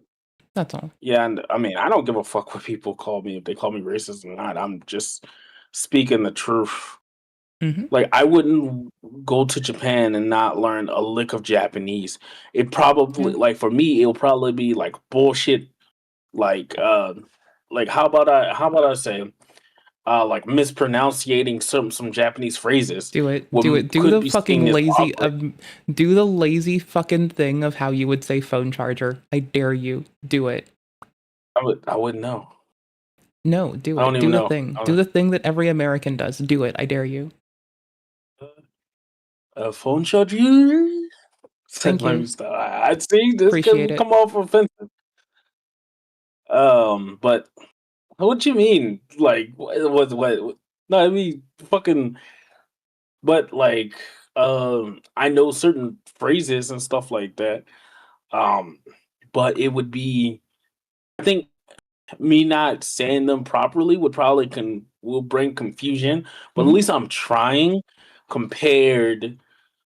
That's all. yeah, and I mean, I don't give a fuck what people call me if they call me racist or not. I'm just speaking the truth. Mhm. Like, I wouldn't go to Japan and not learn a lick of Japanese. It probably Yeah. like for me, it'll probably be like bullshit. Like, how about I say, like mispronunciating some Japanese phrases. Do it. What Do it. Do could the be fucking seen as lazy awkward. do the lazy fucking thing of how you would say phone charger. I dare you. Do it. I wouldn't know. No, do I don't it. even Do the know. thing. Do the thing that every American does. Do it. I dare you. A phone charger. Thank Let me you. stop. I see this Appreciate could it. come off offensive. But what you mean? Like, what? No, I mean, fucking. But like, I know certain phrases and stuff like that. Um, but it would be. I think me not saying them properly would probably will bring confusion. But at Mhm. least I'm trying, compared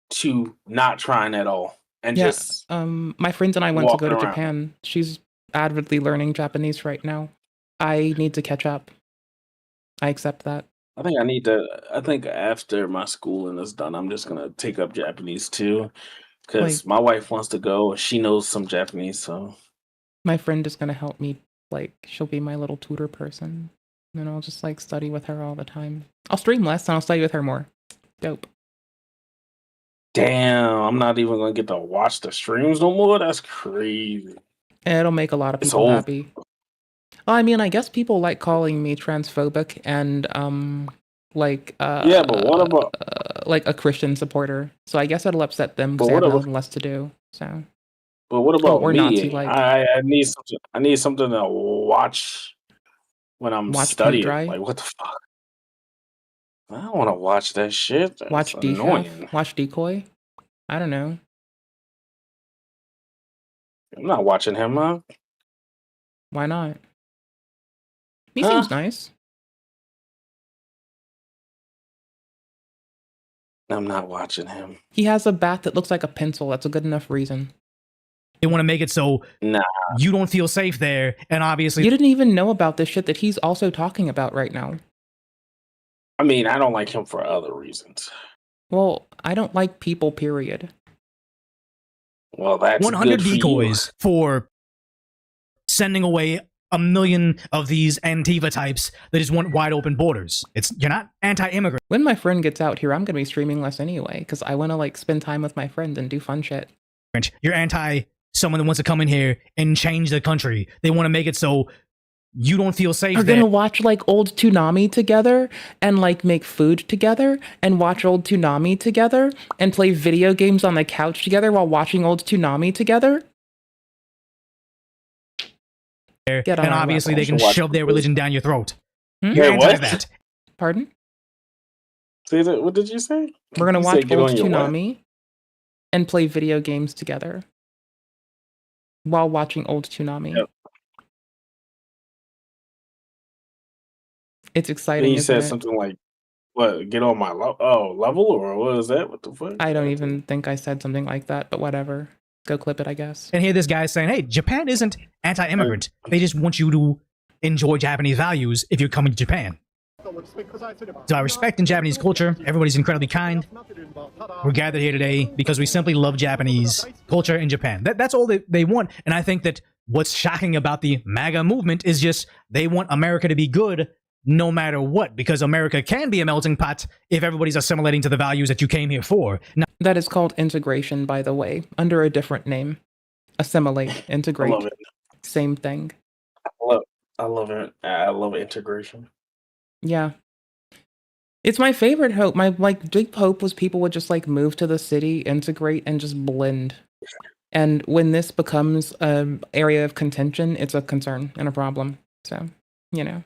to not trying at all and Yeah, just my friends and I went to go walking to around. Japan. She's avidly learning Japanese right now. I need to catch up. I accept that. I think I need to. I think after my schooling is done, I'm just gonna take up Japanese too, Like, because my wife wants to go. She knows some Japanese, so my friend is gonna help me. Like, she'll be my little tutor person. And I'll just, like, study with her all the time. I'll stream less and I'll study with her more. Dope. damn, I'm not even gonna get to watch the streams no more. That's crazy. It'll make a lot of It's people over. happy. Well, I mean, I guess people like calling me transphobic and, like, Yeah, but what about? like a Christian supporter. So I guess it'll upset them because But they what have about? nothing less to do. So, But what oh, about or me? Nazi-like. I need something. I need something to watch when I'm Watch paint studying. dry. Like, what the fuck? I don't want to watch that shit. That's Watch decaf. annoying. Watch decoy. I don't know. I'm not watching him, huh? Why not? He Huh? seems nice. I'm not watching him. He has a bat that looks like a pencil. That's a good enough reason. They want to make it so Nah. you don't feel safe there, and obviously You didn't even know about this shit that he's also talking about right now. I mean, I don't like him for other reasons. Well, I don't like people, period. Well, that's 100 good for you. decoys for sending away a million of these Antifa types that just want wide open borders. You're not anti-immigrant. When my friend gets out here, I'm gonna be streaming less anyway, because I want to like spend time with my friend and do fun shit. You're anti someone that wants to come in here and change the country. They want to make it so you don't feel safe We're there. gonna watch like old Toonami together and like make food together and watch old Toonami together and play video games on the couch together while watching old Toonami together. Get on And our obviously level. they can shove their religion down your throat. Hmm? You're Wait, anti what? that. Pardon? Say that. What did you say? We're gonna You watch said get old on your what? Toonami and play video games together while watching old Toonami. Yep. It's Then exciting, you isn't said it? something like, "What? Get on my level?" Or what is that? What the fuck? I don't even think I said something like that, but whatever. Go clip it, I guess. And here this guy is saying, hey, Japan isn't anti-immigrant. They just want you to enjoy Japanese values if you're coming to Japan. So I respect in Japanese culture. Everybody's incredibly kind. We're gathered here today because we simply love Japanese culture in Japan. That's all they want. And I think that what's shocking about the MAGA movement is just they want America to be good no matter what, because America can be a melting pot if everybody's assimilating to the values that you came here for. Now, That is called integration, by the way, under a different name. Assimilate, integrate. I love it. Same thing. I love it. I love integration. Yeah. It's my favorite hope. My like big hope was people would just like move to the city, integrate, and just blend. And when this becomes an area of contention, it's a concern and a problem. So, you know.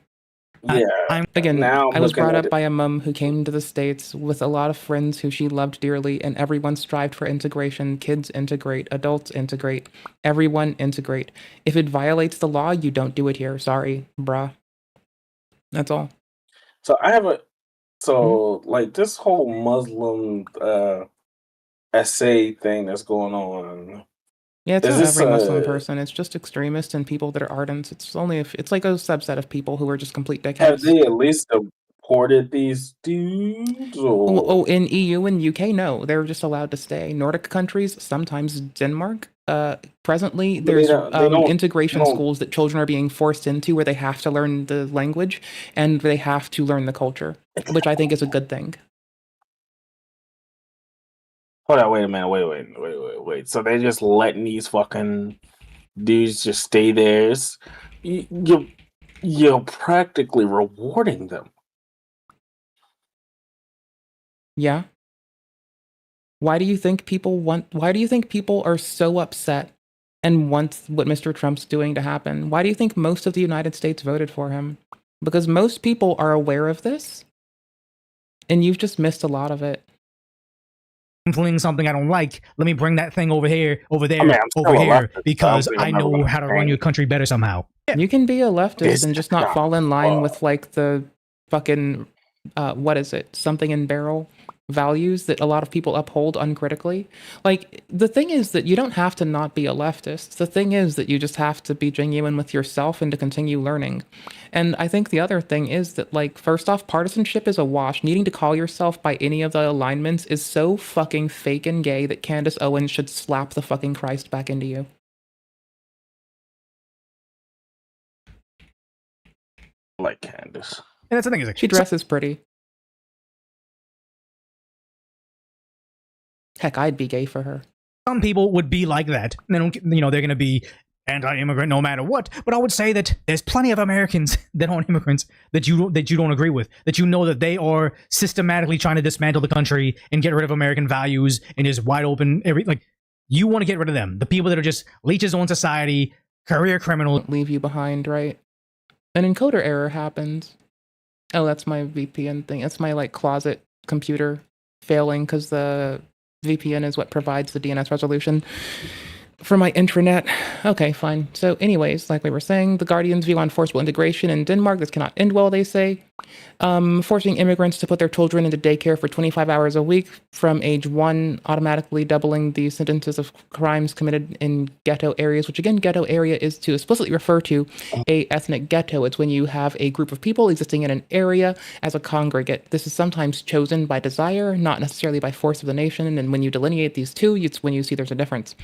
Yeah. Again, now I'm I was looking brought at up it. by a mum who came to the States with a lot of friends who she loved dearly, and everyone strived for integration. Kids integrate, adults integrate, everyone integrate. If it violates the law, you don't do it here. Sorry, bruh. That's all. So I have a so Mm-hmm. like this whole Muslim essay thing that's going on. Yeah, it's Is not this every Muslim person. It's just extremists and people that are ardents. It's only if it's like a subset of people who are just complete have dickheads. they at least deported these dudes? Or In EU and UK, no, they're just allowed to stay. Nordic countries, sometimes Denmark. Presently, But they there's don't integration schools that children are being forced into where they have to learn the language and they have to learn the culture, which I think is a good thing. Hold on, wait a minute, wait. So they're just letting these fucking dudes just stay there. You're practically rewarding them. Yeah. Why do you think people are so upset and want what Mr. Trump's doing to happen? Why do you think most of the United States voted for him? Because most people are aware of this, and you've just missed a lot of it. Fling something I don't like. Let me bring that thing over here, over there, I mean, I'm still over a here, leftist, because so I know how to run your country better somehow. You can be a leftist It's and just not not fall in line fun. with like the fucking what is it? Something in barrel values that a lot of people uphold uncritically. Like the thing is that you don't have to not be a leftist. The thing is that you just have to be genuine with yourself and to continue learning. And I think the other thing is that like first off, partisanship is a wash. Needing to call yourself by any of the alignments is so fucking fake and gay that Candace Owens should slap the fucking Christ back into you. Like Candace. And that's the thing is, like, She dresses pretty. Heck, I'd be gay for her. Some people would be like that. They don't, they're going to be anti-immigrant no matter what. But I would say that there's plenty of Americans that aren't immigrants that you don't agree with. That you know that they are systematically trying to dismantle the country and get rid of American values and is wide open. You want to get rid of them. The people that are just leeches on society, career criminals. Leave you behind, right? An encoder error happens. Oh, that's my VPN thing. That's my like closet computer failing because the VPN is what provides the DNS resolution for my intranet. Okay, fine. So anyways, like we were saying, the Guardian's view on forcible integration in Denmark, this cannot end well, they say. Forcing immigrants to put their children into daycare for 25 hours a week from age 1, automatically doubling the sentences of crimes committed in ghetto areas, which again, ghetto area is to explicitly refer to a ethnic ghetto. It's when you have a group of people existing in an area as a congregate. This is sometimes chosen by desire, not necessarily by force of the nation. And when you delineate these two, it's when you see there's a difference.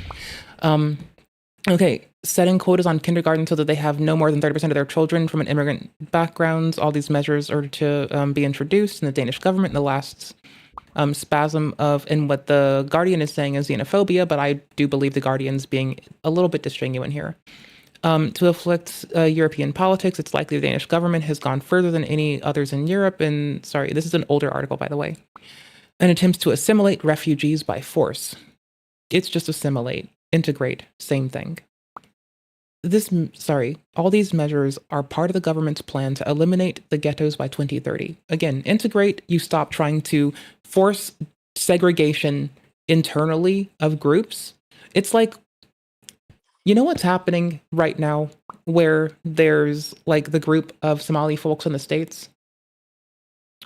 Okay, setting quotas on kindergarten so that they have no more than 30% of their children from an immigrant backgrounds. All these measures are to be introduced in the Danish government in the last spasm of, and what the Guardian is saying is xenophobia, but I do believe the Guardian's being a little bit disgenuine here. To afflict European politics, it's likely the Danish government has gone further than any others in Europe, and sorry, this is an older article, by the way, and attempts to assimilate refugees by force. It's just assimilate. Integrate, same thing. All these measures are part of the government's plan to eliminate the ghettos by 2030. Again, integrate, you stop trying to force segregation internally of groups. It's like, you know what's happening right now where there's like the group of Somali folks in the States?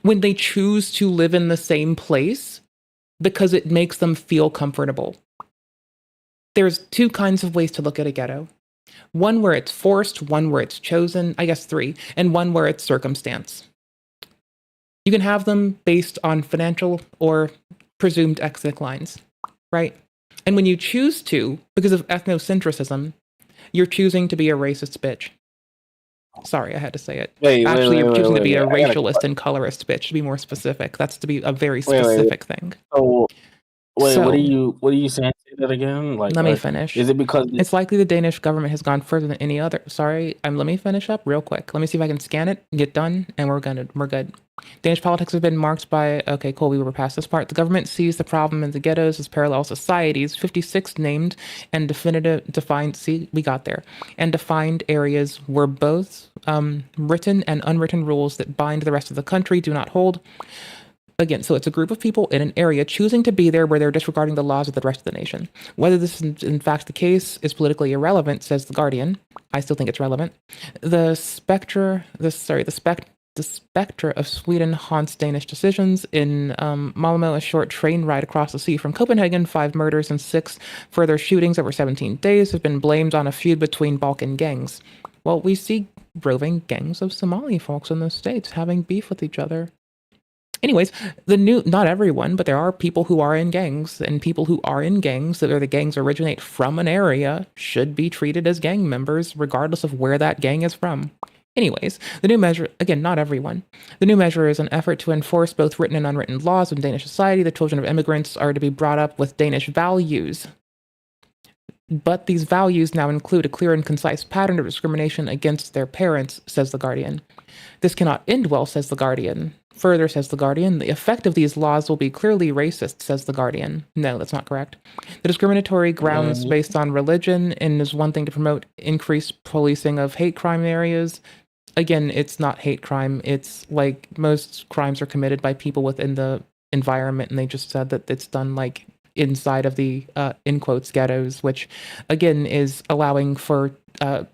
When they choose to live in the same place because it makes them feel comfortable. There's two kinds of ways to look at a ghetto. One where it's forced, one where it's chosen, I guess 3, and one where it's circumstance. You can have them based on financial or presumed ethnic lines, right? And when you choose to, because of ethnocentrism, you're choosing to be a racist bitch. Sorry, I had to say it. You're choosing to be a racialist and colorist bitch, to be more specific. That's to be a very specific thing. So Wait, So, what are you saying? Say that again? Like, let me finish. is it because It's likely the Danish government has gone further than any other. Sorry, let me finish up real quick. Let me see if I can scan it, get done, and we're good. Danish politics have been marked by, okay, cool, we were past this part. The government sees the problem in the ghettos as parallel societies, 56 named and defined, see, we got there, and defined areas where both written and unwritten rules that bind the rest of the country do not hold. Again, so it's a group of people in an area choosing to be there where they're disregarding the laws of the rest of the nation. Whether this is in fact the case is politically irrelevant, says The Guardian. I still think it's relevant. The spectra of Sweden haunts Danish decisions. In Malmö, a short train ride across the sea from Copenhagen, 5 murders and 6 further shootings over 17 days have been blamed on a feud between Balkan gangs. Well, we see roving gangs of Somali folks in the States having beef with each other. Anyways, not everyone, but there are people who are in gangs, and people who are in gangs, that the gangs originate from an area, should be treated as gang members, regardless of where that gang is from. Anyways, the new measure, again, not everyone. The new measure is an effort to enforce both written and unwritten laws in Danish society. The children of immigrants are to be brought up with Danish values. But these values now include a clear and concise pattern of discrimination against their parents, says The Guardian. This cannot end well, says The Guardian. Further, says The Guardian, the effect of these laws will be clearly racist, says The Guardian. No, that's not correct. The discriminatory grounds based on religion and is one thing to promote increased policing of hate crime areas. Again, it's not hate crime. It's like most crimes are committed by people within the environment, and they just said that it's done like inside of the, in quotes, ghettos, which again is allowing for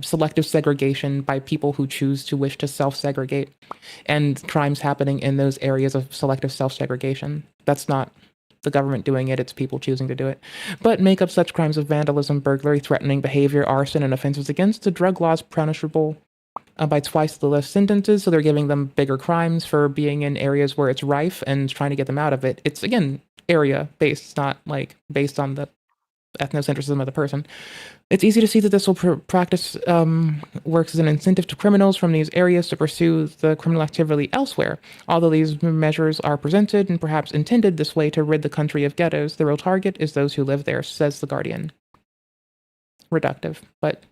selective segregation by people who choose to wish to self-segregate, and crimes happening in those areas of selective self-segregation. That's not the government doing it, it's people choosing to do it. But make up such crimes of vandalism, burglary, threatening behavior, arson, and offenses against the drug laws punishable by twice the less sentences, so they're giving them bigger crimes for being in areas where it's rife and trying to get them out of it. It's, again, area-based, it's not like based on the ethnocentrism of the person. It's easy to see that this will practice works as an incentive to criminals from these areas to pursue the criminal activity elsewhere. Although these measures are presented and perhaps intended this way to rid the country of ghettos, the real target is those who live there, says The Guardian. Reductive, but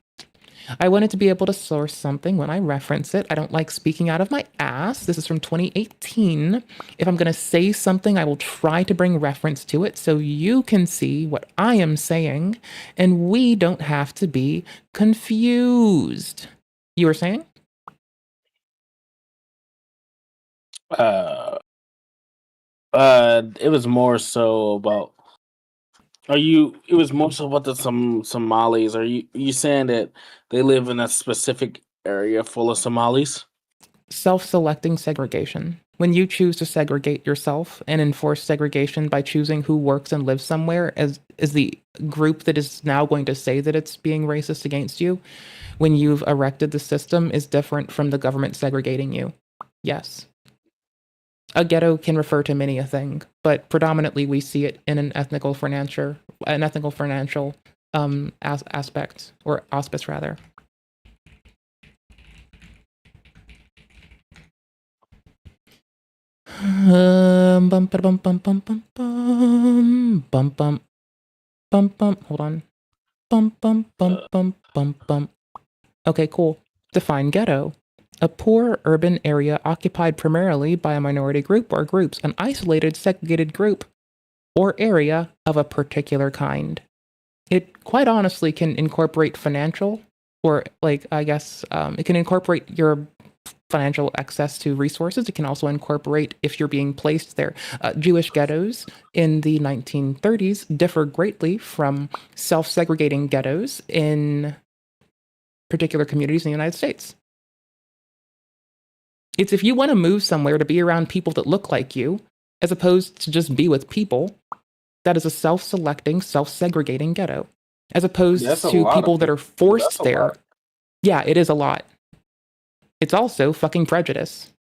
I wanted to be able to source something when I reference it. I don't like speaking out of my ass. This is from 2018. If I'm going to say something, I will try to bring reference to it so you can see what I am saying and we don't have to be confused. You were saying? It was more so about. It was more so about the Somalis. Are you saying that they live in a specific area full of Somalis? Self-selecting segregation. When you choose to segregate yourself and enforce segregation by choosing who works and lives somewhere as the group that is now going to say that it's being racist against you, when you've erected the system, is different from the government segregating you. Yes. A ghetto can refer to many a thing, but predominantly we see it in an ethnical financial aspect, or auspice rather. Hold on. Okay, cool. Define ghetto. A poor urban area occupied primarily by a minority group or groups, an isolated, segregated group or area of a particular kind. It quite honestly can incorporate financial, or it can incorporate your financial access to resources. It can also incorporate if you're being placed there. Jewish ghettos in the 1930s differ greatly from self-segregating ghettos in particular communities in the United States. It's if you want to move somewhere to be around people that look like you, as opposed to just be with people, that is a self-selecting, self-segregating ghetto. As opposed to people that are forced there. Yeah, it is a lot. It's also fucking prejudice.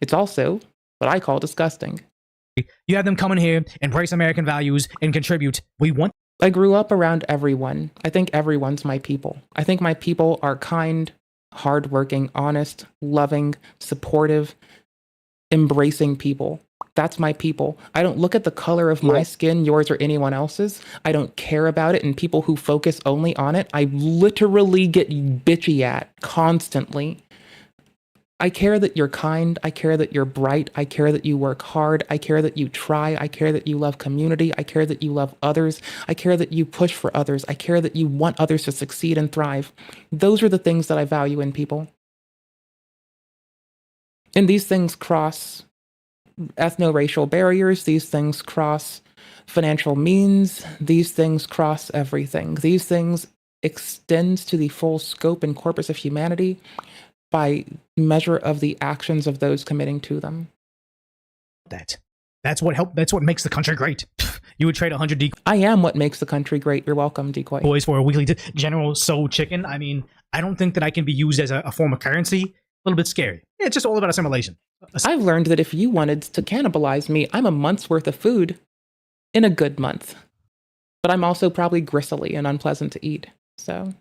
It's also what I call disgusting. You have them come in here, embrace American values, and contribute. I grew up around everyone. I think everyone's my people. I think my people are kind, hardworking, honest, loving, supportive, embracing people. That's my people. I don't look at the color of my skin, yours, or anyone else's. I don't care about it. And people who focus only on it, I literally get bitchy at constantly. I care that you're kind. I care that you're bright. I care that you work hard. I care that you try. I care that you love community. I care that you love others. I care that you push for others. I care that you want others to succeed and thrive. Those are the things that I value in people. And these things cross ethno-racial barriers. These things cross financial means. These things cross everything. These things extend to the full scope and corpus of humanity by measure of the actions of those committing to them. That's what makes the country great. You would trade 100 decoys. I am what makes the country great. You're welcome, decoy. Boys for a weekly General Soul chicken. I mean, I don't think that I can be used as a form of currency. A little bit scary. It's just all about assimilation. I've learned that if you wanted to cannibalize me, I'm a month's worth of food in a good month. But I'm also probably gristly and unpleasant to eat. So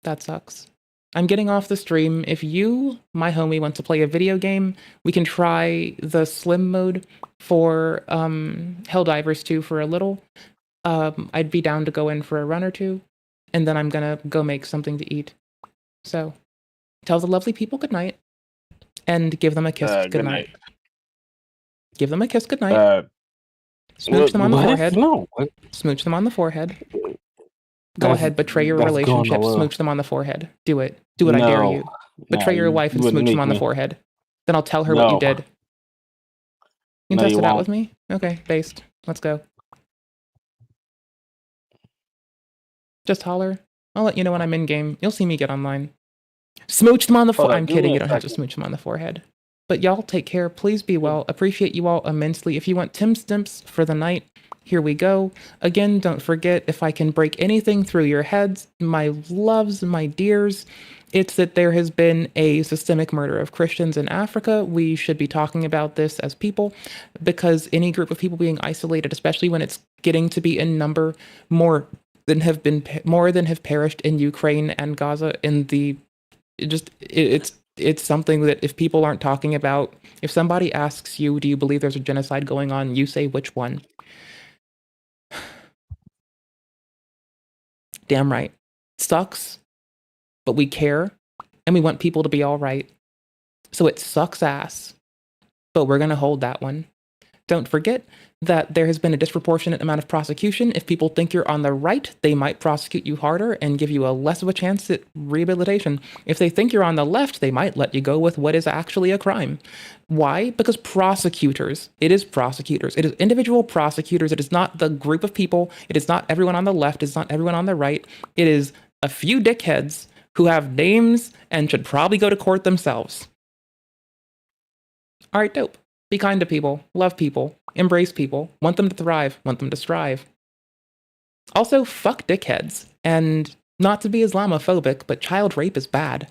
that sucks. I'm getting off the stream. If you, my homie, want to play a video game, we can try the slim mode for Helldivers 2 for a little. I'd be down to go in for a run or two, and then I'm gonna go make something to eat. So, tell the lovely people good night, and give them a kiss good night. Give them a kiss good night. Smooch them on the forehead. No. Smooch them on the forehead. Go ahead, betray your relationship. Smooch them on the forehead. Do it. Do it, I dare you. Betray your wife and smooch them on the forehead. Then I'll tell her what you did. You can test it out with me? Okay, based. Let's go. Just holler. I'll let you know when I'm in game. You'll see me get online. Smooch them on the forehead. I'm kidding, you don't have to smooch them on the forehead. But y'all take care. Please be well. Appreciate you all immensely. If you want Tim Stimps for the night, here we go. Again, don't forget, if I can break anything through your heads, my loves, my dears, it's that there has been a systemic murder of Christians in Africa. We should be talking about this as people, because any group of people being isolated, especially when it's getting to be in number more than have perished in Ukraine and Gaza, in the it's something that if people aren't talking about, if somebody asks you, do you believe there's a genocide going on? You say, which one? Damn right. Sucks, but we care, and we want people to be all right. So it sucks ass, but we're going to hold that one. Don't forget that there has been a disproportionate amount of prosecution. If people think you're on the right, they might prosecute you harder and give you a less of a chance at rehabilitation. If they think you're on the left, they might let you go with what is actually a crime. Why? Because prosecutors, it is prosecutors. It is individual prosecutors. It is not the group of people. It is not everyone on the left. It's not everyone on the right. It is a few dickheads who have names and should probably go to court themselves. All right, dope. Be kind to people, love people, embrace people, want them to thrive, want them to strive. Also, fuck dickheads. And not to be Islamophobic, but child rape is bad.